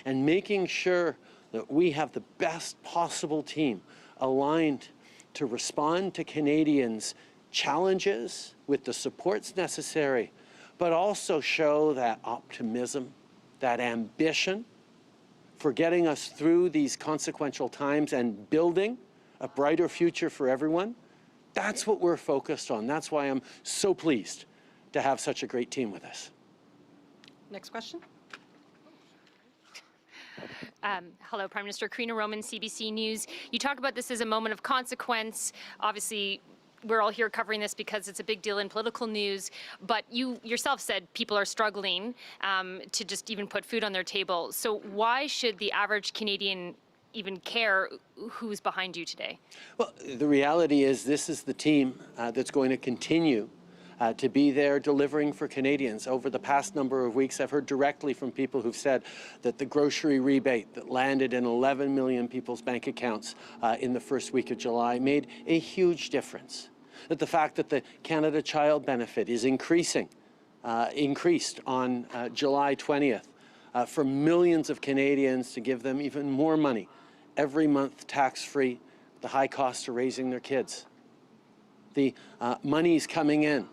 And making sure that we have the best possible team aligned to respond to Canadians' challenges with the supports necessary, but also show that optimism, that ambition for getting us through these consequential times and building a brighter future for everyone. That's what we're focused on. That's why I'm so pleased to have such a great team with us.
Next question.
Hello, Prime Minister. Karina Roman, CBC News. You talk about this as a moment of consequence. Obviously, we're all here covering this because it's a big deal in political news, but you yourself said people are struggling to just even put food on their table. So why should the average Canadian even care who's behind you today?
Well, the reality is this is the team that's going to continue to be there delivering for Canadians. Over the past number of weeks, I've heard directly from people who've said that the grocery rebate that landed in 11 million people's bank accounts in the first week of July made a huge difference. That the fact that the Canada Child Benefit is increased on July 20th for millions of Canadians to give them even more money every month tax-free, the high cost of raising their kids. The money's coming in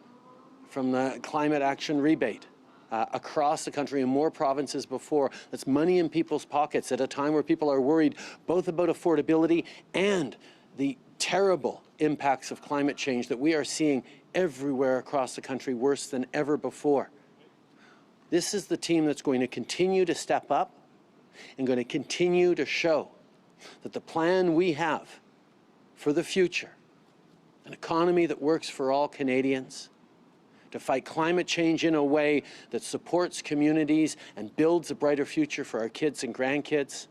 from the climate action rebate across the country in more provinces before. That's money in people's pockets at a time where people are worried both about affordability and the terrible impacts of climate change that we are seeing everywhere across the country, worse than ever before. This is the team that's going to continue to step up and going to continue to show that the plan we have for the future, an economy that works for all Canadians, to fight climate change in a way that supports communities and builds a brighter future for our kids and grandkids,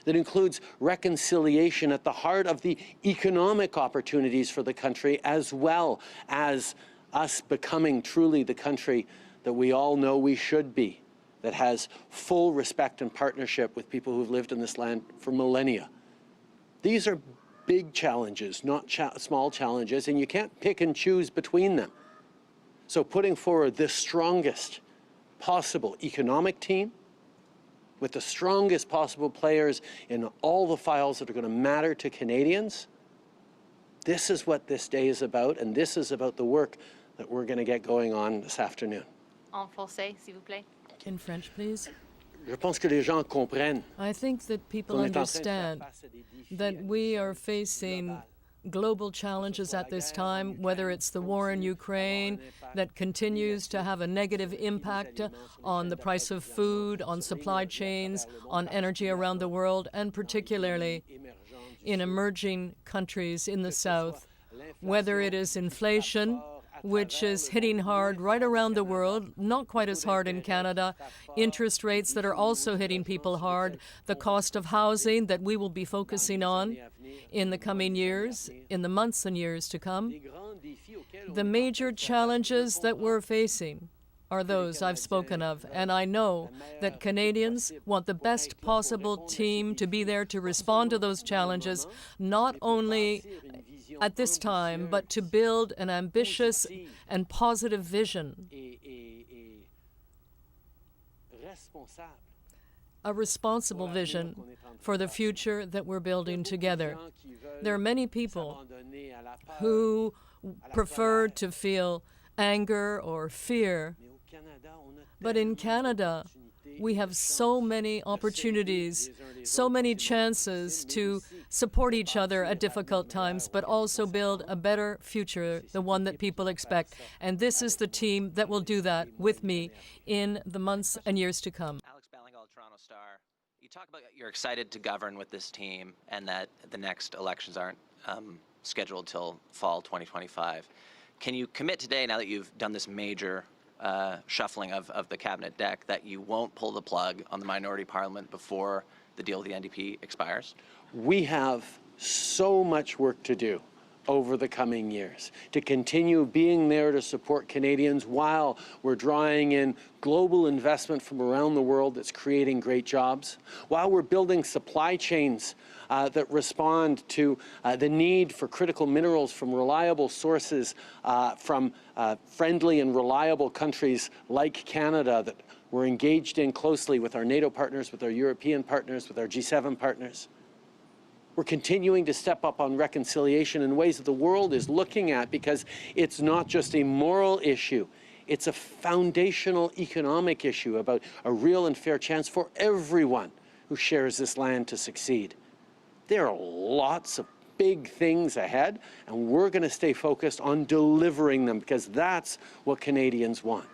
that includes reconciliation at the heart of the economic opportunities for the country, as well as us becoming truly the country that we all know we should be, that has full respect and partnership with people who've lived in this land for millennia. These are big challenges, not small challenges, and you can't pick and choose between them. So putting forward the strongest possible economic team with the strongest possible players in all the files that are going to matter to Canadians, this is what this day is about, and this is about the work that we're going to get going on this afternoon.
En français, s'il vous plaît.
In French, please.
Je pense que les gens comprennent.
I think that people understand that we are facing global challenges at this time, whether it's the war in Ukraine that continues to have a negative impact on the price of food, on supply chains, on energy around the world, and particularly in emerging countries in the South, whether it is inflation, which is hitting hard right around the world, not quite as hard in Canada, interest rates that are also hitting people hard, the cost of housing that we will be focusing on in the coming years, in the months and years to come. The major challenges that we're facing are those I've spoken of, and I know that Canadians want the best possible team to be there to respond to those challenges, not only at this time, but to build an ambitious and positive vision, a responsible vision for the future that we're building together. There are many people who prefer to feel anger or fear, but in Canada, we have so many opportunities, so many chances to support each other at difficult times, but also build a better future, the one that people expect. And this is the team that will do that with me in the months and years to come.
Alex Ballingal, Toronto Star. You talk about you're excited to govern with this team and that the next elections aren't scheduled till fall 2025. Can you commit today, now that you've done this major shuffling of the cabinet deck, that you won't pull the plug on the minority parliament before the deal with the NDP expires?
We have so much work to do over the coming years, to continue being there to support Canadians while we're drawing in global investment from around the world that's creating great jobs, while we're building supply chains that respond to the need for critical minerals from reliable sources from friendly and reliable countries like Canada that we're engaged in closely with our NATO partners, with our European partners, with our G7 partners. We're continuing to step up on reconciliation in ways that the world is looking at, because it's not just a moral issue, it's a foundational economic issue about a real and fair chance for everyone who shares this land to succeed. There are lots of big things ahead, and we're going to stay focused on delivering them, because that's what Canadians want.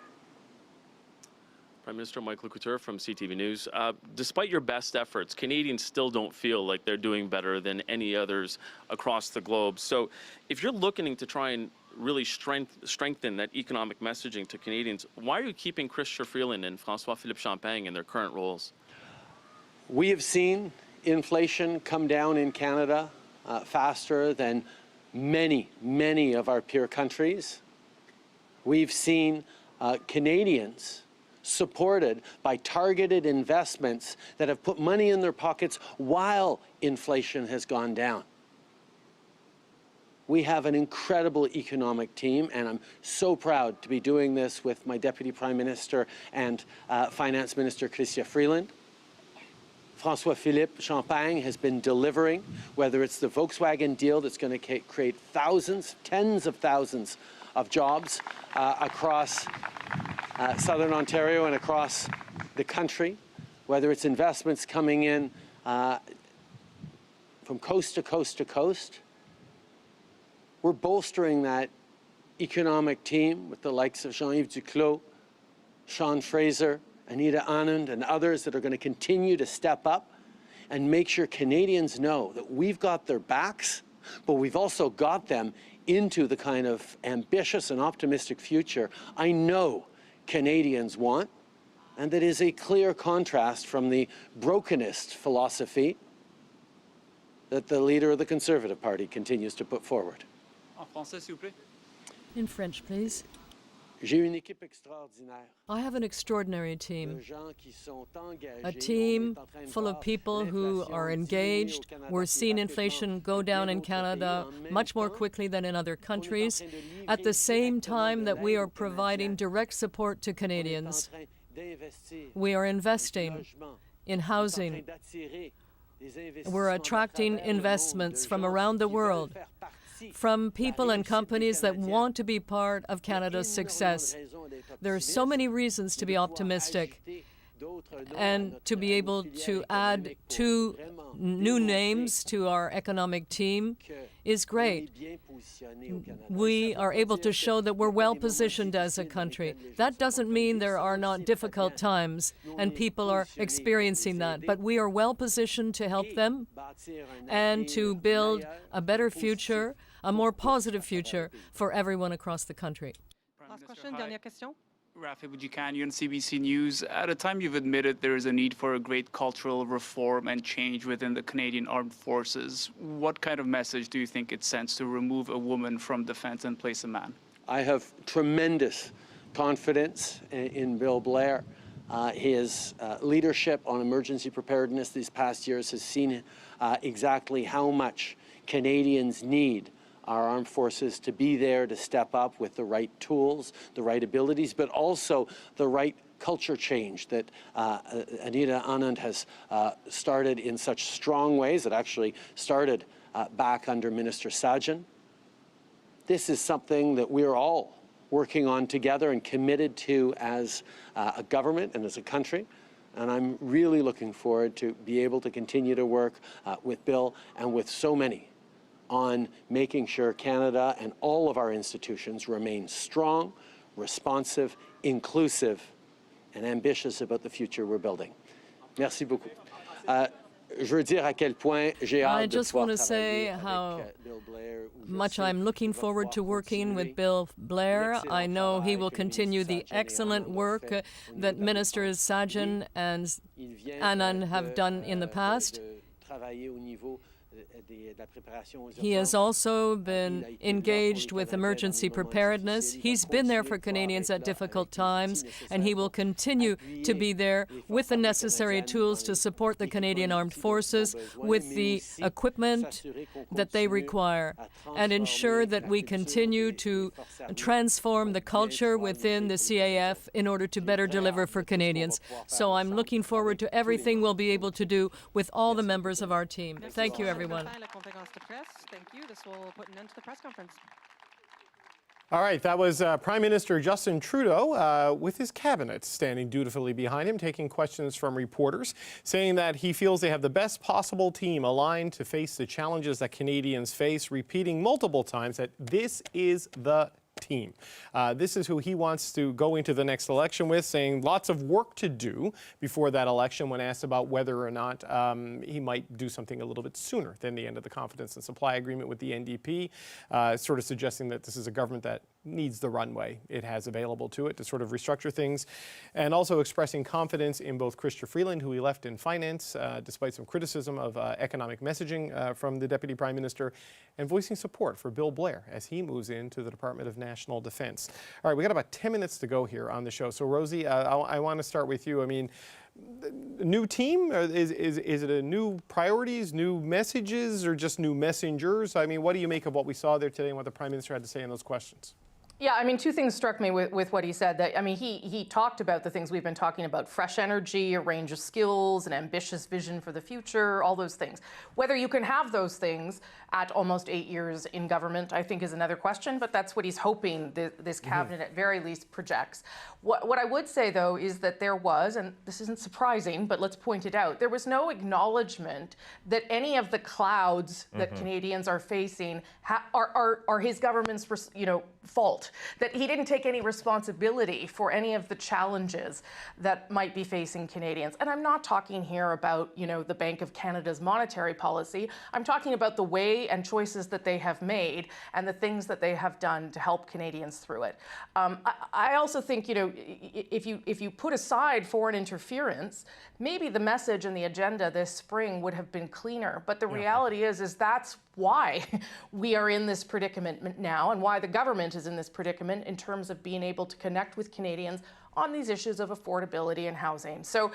Prime Minister Michael Couture from CTV News. Despite your best efforts, Canadians still don't feel like they're doing better than any others across the globe. So if you're looking to try and really strengthen that economic messaging to Canadians, why are you keeping Chrystia Freeland and François-Philippe Champagne in their current roles?
We have seen inflation come down in Canada faster than many of our peer countries. We've seen Canadians supported by targeted investments that have put money in their pockets while inflation has gone down. We have an incredible economic team, and I'm so proud to be doing this with my Deputy Prime Minister and Finance Minister Chrystia Freeland. François-Philippe Champagne has been delivering, whether it's the Volkswagen deal that's going to create thousands, tens of thousands of jobs across Southern Ontario and across the country, whether it's investments coming in from coast to coast to coast. We're bolstering that economic team with the likes of Jean-Yves Duclos, Sean Fraser, Anita Anand, and others that are going to continue to step up and make sure Canadians know that we've got their backs, but we've also got them into the kind of ambitious and optimistic future I know Canadians want, and that is a clear contrast from the brokenist philosophy that the leader of the Conservative Party continues to put forward.
En français, s'il vous plaît.
In French, please.
J'ai une équipe extraordinaire.
I have an extraordinary team, a team full of people who are engaged. We're seeing inflation go down in Canada much more quickly than in other countries, at the same time that we are providing direct support to Canadians. We are investing in housing. We're attracting investments from around the world, from people and companies that want to be part of Canada's success. There are so many reasons to be optimistic, and to be able to add 2 new names to our economic team is great. We are able to show that we're well positioned as a country. That doesn't mean there are not difficult times, and people are experiencing that, but we are well positioned to help them and to build a better future, a more positive future for everyone across the country.
Last question, dernière question.
Rafi Boudjikanian on CBC News. At a time you've admitted there is a need for a great cultural reform and change within the Canadian Armed Forces, what kind of message do you think it sends to remove a woman from defense and place a man?
I have tremendous confidence in Bill Blair. His leadership on emergency preparedness these past years has seen exactly how much Canadians need our armed forces to be there to step up with the right tools, the right abilities, but also the right culture change that Anita Anand has started in such strong ways. It actually started back under Minister Sajjan. This is something that we're all working on together and committed to as a government and as a country. And I'm really looking forward to be able to continue to work with Bill and with so many on making sure Canada and all of our institutions remain strong, responsive, inclusive, and ambitious about the future we're building. Merci beaucoup.
I just want to say how much I'm looking forward to working with Bill Blair. I know he will continue the excellent work that Ministers Sajjan and Anand have done in the past. He has also been engaged with emergency preparedness. He's been there for Canadians at difficult times, and he will continue to be there with the necessary tools to support the Canadian Armed Forces with the equipment that they require, and ensure that we continue to transform the culture within the CAF in order to better deliver for Canadians. So I'm looking forward to everything we'll be able to do with all the members of our team. Thank you, everyone.
Thank you. This will put an end to the press conference.
All right, that was Prime Minister Justin Trudeau with his cabinet standing dutifully behind him, taking questions from reporters, saying that he feels they have the best possible team aligned to face the challenges that Canadians face, repeating multiple times that this is the team. This is who he wants to go into the next election with, saying lots of work to do before that election when asked about whether or not he might do something a little bit sooner than the end of the confidence and supply agreement with the NDP, sort of suggesting that this is a government that needs the runway it has available to it to sort of restructure things, and also expressing confidence in both Chrystia Freeland, who he left in finance, despite some criticism of economic messaging from the Deputy Prime Minister, and voicing support for Bill Blair as he moves into the Department of National Defense. All right, we got about 10 minutes to go here on the show. So Rosie, I want to start with you. I mean, new team? Is it a new priorities, new messages, or just new messengers? I mean, what do you make of what we saw there today and what the Prime Minister had to say on those questions?
Yeah, I mean, two things struck me with what he said. That, I mean, he talked about the things we've been talking about: fresh energy, a range of skills, an ambitious vision for the future, all those things. Whether you can have those things at almost 8 years in government, I think, is another question, but that's what he's hoping this cabinet at very least projects. What I would say, though, is that there was, and this isn't surprising, but let's point it out, there was no acknowledgement that any of the clouds that Canadians are facing are his government's, fault, that he didn't take any responsibility for any of the challenges that might be facing Canadians. And I'm not talking here about, the Bank of Canada's monetary policy. I'm talking about the way and choices that they have made and the things that they have done to help Canadians through it. I also think, if you put aside foreign interference, maybe the message and the agenda this spring would have been cleaner. But the reality is that's why we are in this predicament now, and why the government is in this predicament in terms of being able to connect with Canadians on these issues of affordability and housing. So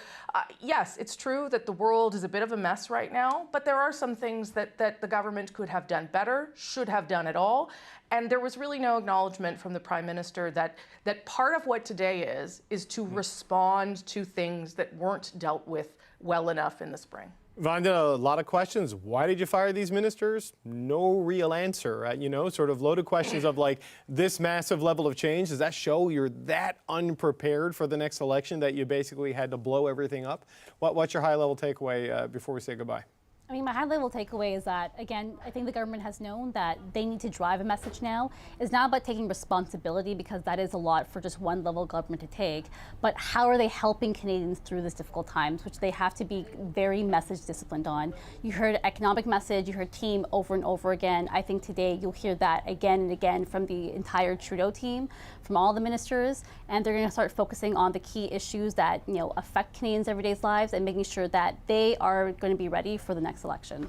yes, it's true that the world is a bit of a mess right now, but there are some things that the government could have done better, should have done at all. And there was really no acknowledgement from the Prime Minister that part of what today is to respond to things that weren't dealt with well enough in the spring.
Vanda, a lot of questions. Why did you fire these ministers? No real answer. Sort of loaded questions of like this massive level of change. Does that show you're that unprepared for the next election that you basically had to blow everything up? What's your high-level takeaway before we say goodbye?
I mean, my high-level takeaway is that, again, I think the government has known that they need to drive a message now. It's not about taking responsibility, because that is a lot for just one level of government to take, but how are they helping Canadians through these difficult times, which they have to be very message disciplined on. You heard economic message, you heard team over and over again. I think today you'll hear that again and again from the entire Trudeau team, from all the ministers, and they're going to start focusing on the key issues that affect Canadians' everyday lives and making sure that they are going to be ready for the next election.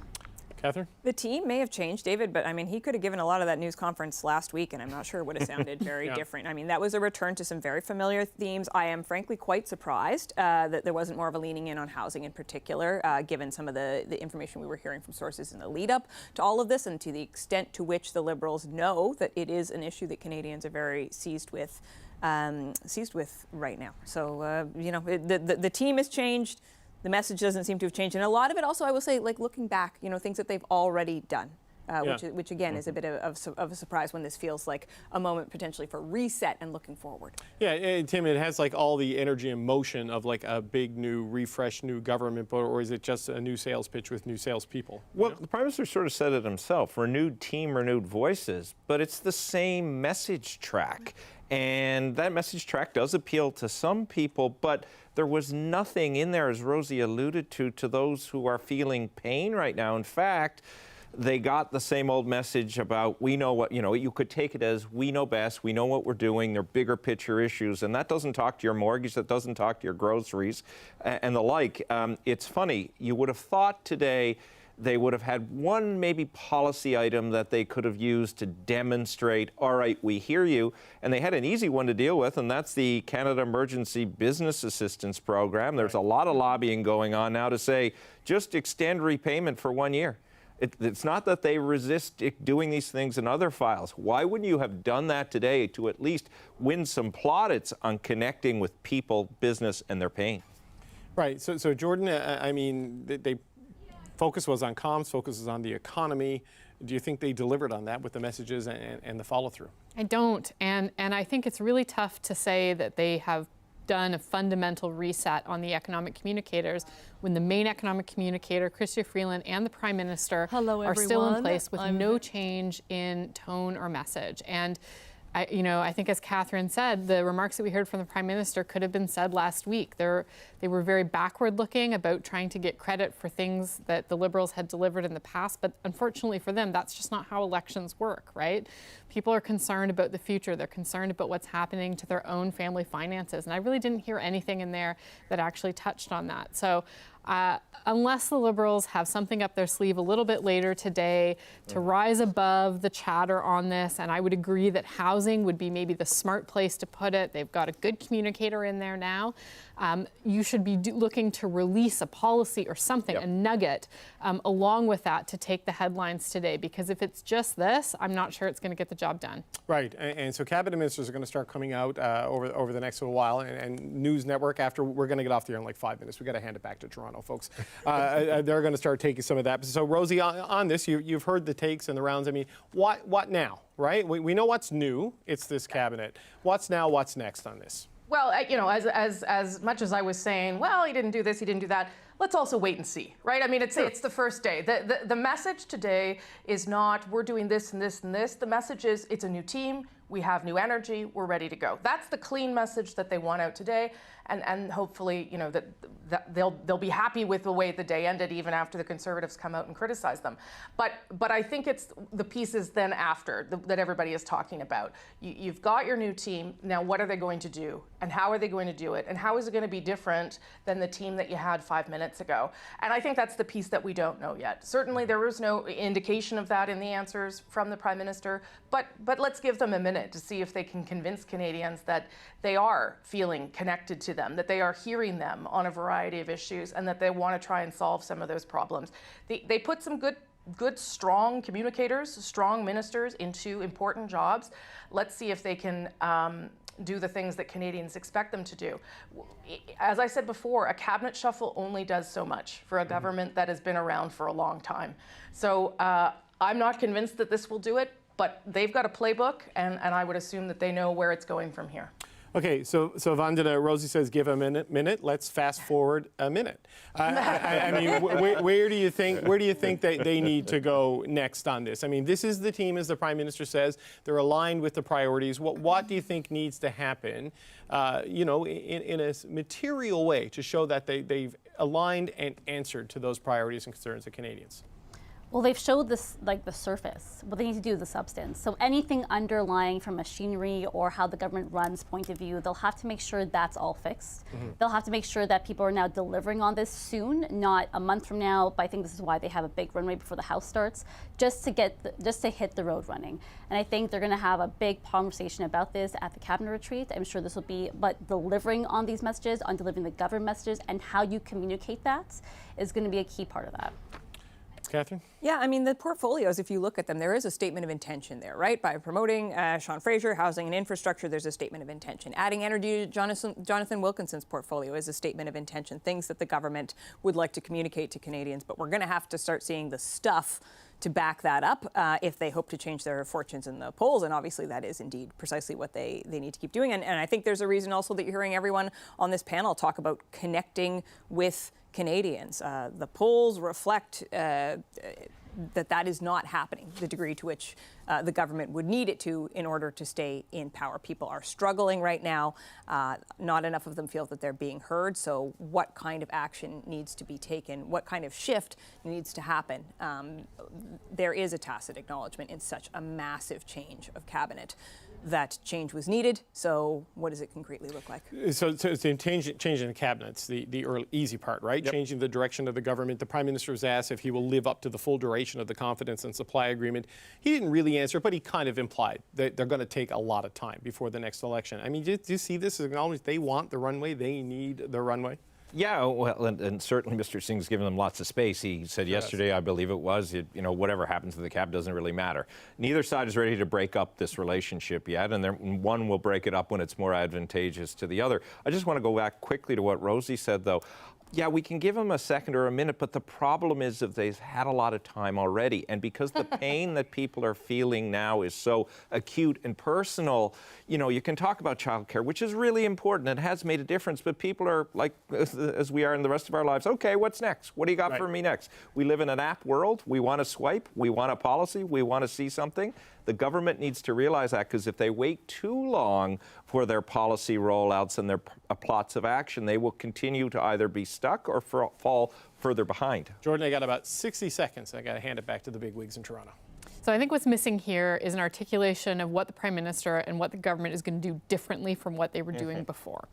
Catherine?
The team may have changed, David, but I mean, he could have given a lot of that news conference last week, and I'm not sure it would have sounded very different. I mean, that was a return to some very familiar themes. I am frankly quite surprised that there wasn't more of a leaning in on housing in particular, given some of the information we were hearing from sources in the lead up to all of this, and to the extent to which the Liberals know that it is an issue that Canadians are very seized with right now. So, the team has changed. The message doesn't seem to have changed. And a lot of it also, I will say, like looking back, things that they've already done, which again is a bit of a surprise when this feels like a moment potentially for reset and looking forward.
Yeah, Tim, it has like all the energy and motion of like a big new, refreshed new government, or is it just a new sales pitch with new salespeople?
Well, the Prime Minister sort of said it himself, renewed team, renewed voices, but it's the same message track. And that message track does appeal to some people, but there was nothing in there, as Rosie alluded to those who are feeling pain right now. In fact, they got the same old message about, we know what, you could take it as, we know best, we know what we're doing, they're bigger picture issues, and that doesn't talk to your mortgage, that doesn't talk to your groceries, and the like. It's funny, you would have thought today they would have had one maybe policy item that they could have used to demonstrate, all right, we hear you. And they had an easy one to deal with, and that's the Canada Emergency Business Assistance Program. There's a lot of lobbying going on now to say, just extend repayment for 1 year. It's not that they resist doing these things in other files. Why wouldn't you have done that today to at least win some plaudits on connecting with people, business, and their pain?
Right. So Jordan, I mean, they focus was on comms, focus was on the economy. Do you think they delivered on that with the messages and the follow-through?
I don't. And I think it's really tough to say that they have done a fundamental reset on the economic communicators when the main economic communicator, Chrystia Freeland, and the Prime Minister are still in place with no change in tone or message. And I think, as Catherine said, the remarks that we heard from the Prime Minister could have been said last week. They were very backward-looking about trying to get credit for things that the Liberals had delivered in the past, but unfortunately for them, that's just not how elections work, right? People are concerned about the future. They're concerned about what's happening to their own family finances, and I really didn't hear anything in there that actually touched on that. So unless the Liberals have something up their sleeve a little bit later today to rise above the chatter on this, and I would agree that housing would be maybe the smart place to put it. They've got a good communicator in there now. You should be looking to release a policy or something, a nugget, along with that to take the headlines today. Because if it's just this, I'm not sure it's going to get the job done. Right. And so cabinet ministers are going to start coming out over the next little while. And News Network, after we're going to get off the air in like 5 minutes. We've got to hand it back to Toronto, folks. They're going to start taking some of that. So, Rosie, on this, you've heard the takes and the rounds. I mean, what now, right? We know what's new. It's this cabinet. What's now? What's next on this?
Well, as much as I was saying, well, he didn't do this, he didn't do that, let's also wait and see, right? I mean, it's the first day. The message today is not, we're doing this and this and this. The message is, it's a new team, we have new energy, we're ready to go. That's the clean message that they want out today. And hopefully, that they'll be happy with the way the day ended, even after the Conservatives come out and criticize them. But I think it's the pieces then after that everybody is talking about. You've got your new team. Now, what are they going to do? And how are they going to do it? And how is it going to be different than the team that you had 5 minutes ago? And I think that's the piece that we don't know yet. Certainly, there was no indication of that in the answers from the Prime Minister. But let's give them a minute to see if they can convince Canadians that they are feeling connected to them, that they are hearing them on a variety of issues, and that they want to try and solve some of those problems. They put some good, strong communicators, strong ministers into important jobs. Let's see if they can do the things that Canadians expect them to do. As I said before, a cabinet shuffle only does so much for a government that has been around for a long time. So I'm not convinced that this will do it, but they've got a playbook, and I would assume that they know where it's going from here.
Okay, so Vandana, Rosie says give a minute. Let's fast forward a minute. I mean, where do you think that they need to go next on this? I mean, this is the team, as the Prime Minister says. They're aligned with the priorities. What do you think needs to happen, in a material way to show that they've aligned and answered to those priorities and concerns of Canadians?
Well, they've showed this, like the surface. What they need to do is the substance. So anything underlying from machinery or how the government runs point of view, they'll have to make sure that's all fixed. They'll have to make sure that people are now delivering on this soon, not a month from now. But I think this is why they have a big runway before the House starts, just to hit the road running. And I think they're going to have a big conversation about this at the cabinet retreat. I'm sure this will be, but delivering on these messages, on delivering the government messages, and how you communicate that is going to be a key part of that.
Catherine?
Yeah, I mean, the portfolios, if you look at them, there is a statement of intention there, right? By promoting Sean Fraser, housing and infrastructure, there's a statement of intention. Adding energy to Jonathan Wilkinson's portfolio is a statement of intention, things that the government would like to communicate to Canadians. But we're going to have to start seeing the stuff to back that up if they hope to change their fortunes in the polls. And obviously that is indeed precisely what they need to keep doing. And I think there's a reason also that you're hearing everyone on this panel talk about connecting with Canadians. The polls reflect that is not happening, the degree to which the government would need it to in order to stay in power. People are struggling right now. Not enough of them feel that they're being heard. So what kind of action needs to be taken? What kind of shift needs to happen? There is a tacit acknowledgement in such a massive change of cabinet that change was needed. So what does it concretely look like?
So changing the cabinets, the early, easy part, right? Yep. Changing the direction of the government. The Prime Minister was asked if he will live up to the full duration of the confidence and supply agreement. He didn't really answer, but he kind of implied that they're going to take a lot of time before the next election. I mean, do you see this as acknowledged? They want the runway. They need the runway.
Yeah, well, and certainly Mr. Singh's given them lots of space. He said yesterday, I believe it was, whatever happens to the cab doesn't really matter. Neither side is ready to break up this relationship yet, and one will break it up when it's more advantageous to the other. I just want to go back quickly to what Rosie said, though. Yeah, we can give them a second or a minute, but the problem is that they've had a lot of time already. And because the pain that people are feeling now is so acute and personal, you can talk about childcare, which is really important. It has made a difference, but people are like, as we are in the rest of our lives, okay, what's next? What do you got for me next? We live in an app world. We want to swipe. We want a policy. We want to see something. The government needs to realize that, because if they wait too long for their policy rollouts and their plots of action, they will continue to either be stuck or fall further behind.
Jordan, I got about 60 seconds. I got to hand it back to the bigwigs in Toronto.
So I think what's missing here is an articulation of what the Prime Minister and what the government is going to do differently from what they were doing before.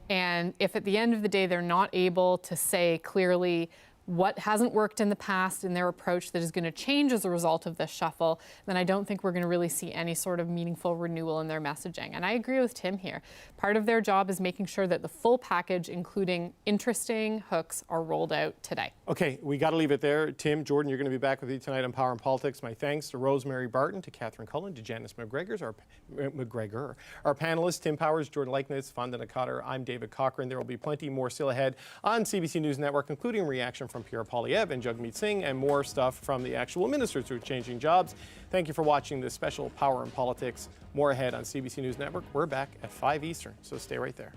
And if at the end of the day they're not able to say clearly what hasn't worked in the past in their approach that is going to change as a result of this shuffle, then I don't think we're going to really see any sort of meaningful renewal in their messaging. And I agree with Tim here. Part of their job is making sure that the full package, including interesting hooks, are rolled out today. Okay, we got to leave it there. Tim, Jordan, you're going to be back with you tonight on Power and Politics. My thanks to Rosemary Barton, to Catherine Cullen, to Janice McGregor, our panelists, Tim Powers, Jordan Leiknitz, Vandana Cotter. I'm David Cochran. There will be plenty more still ahead on CBC News Network, including reaction from Pierre Poilievre and Jagmeet Singh, and more stuff from the actual ministers who are changing jobs. Thank you for watching this special Power and Politics. More ahead on CBC News Network. We're back at 5 Eastern, so stay right there.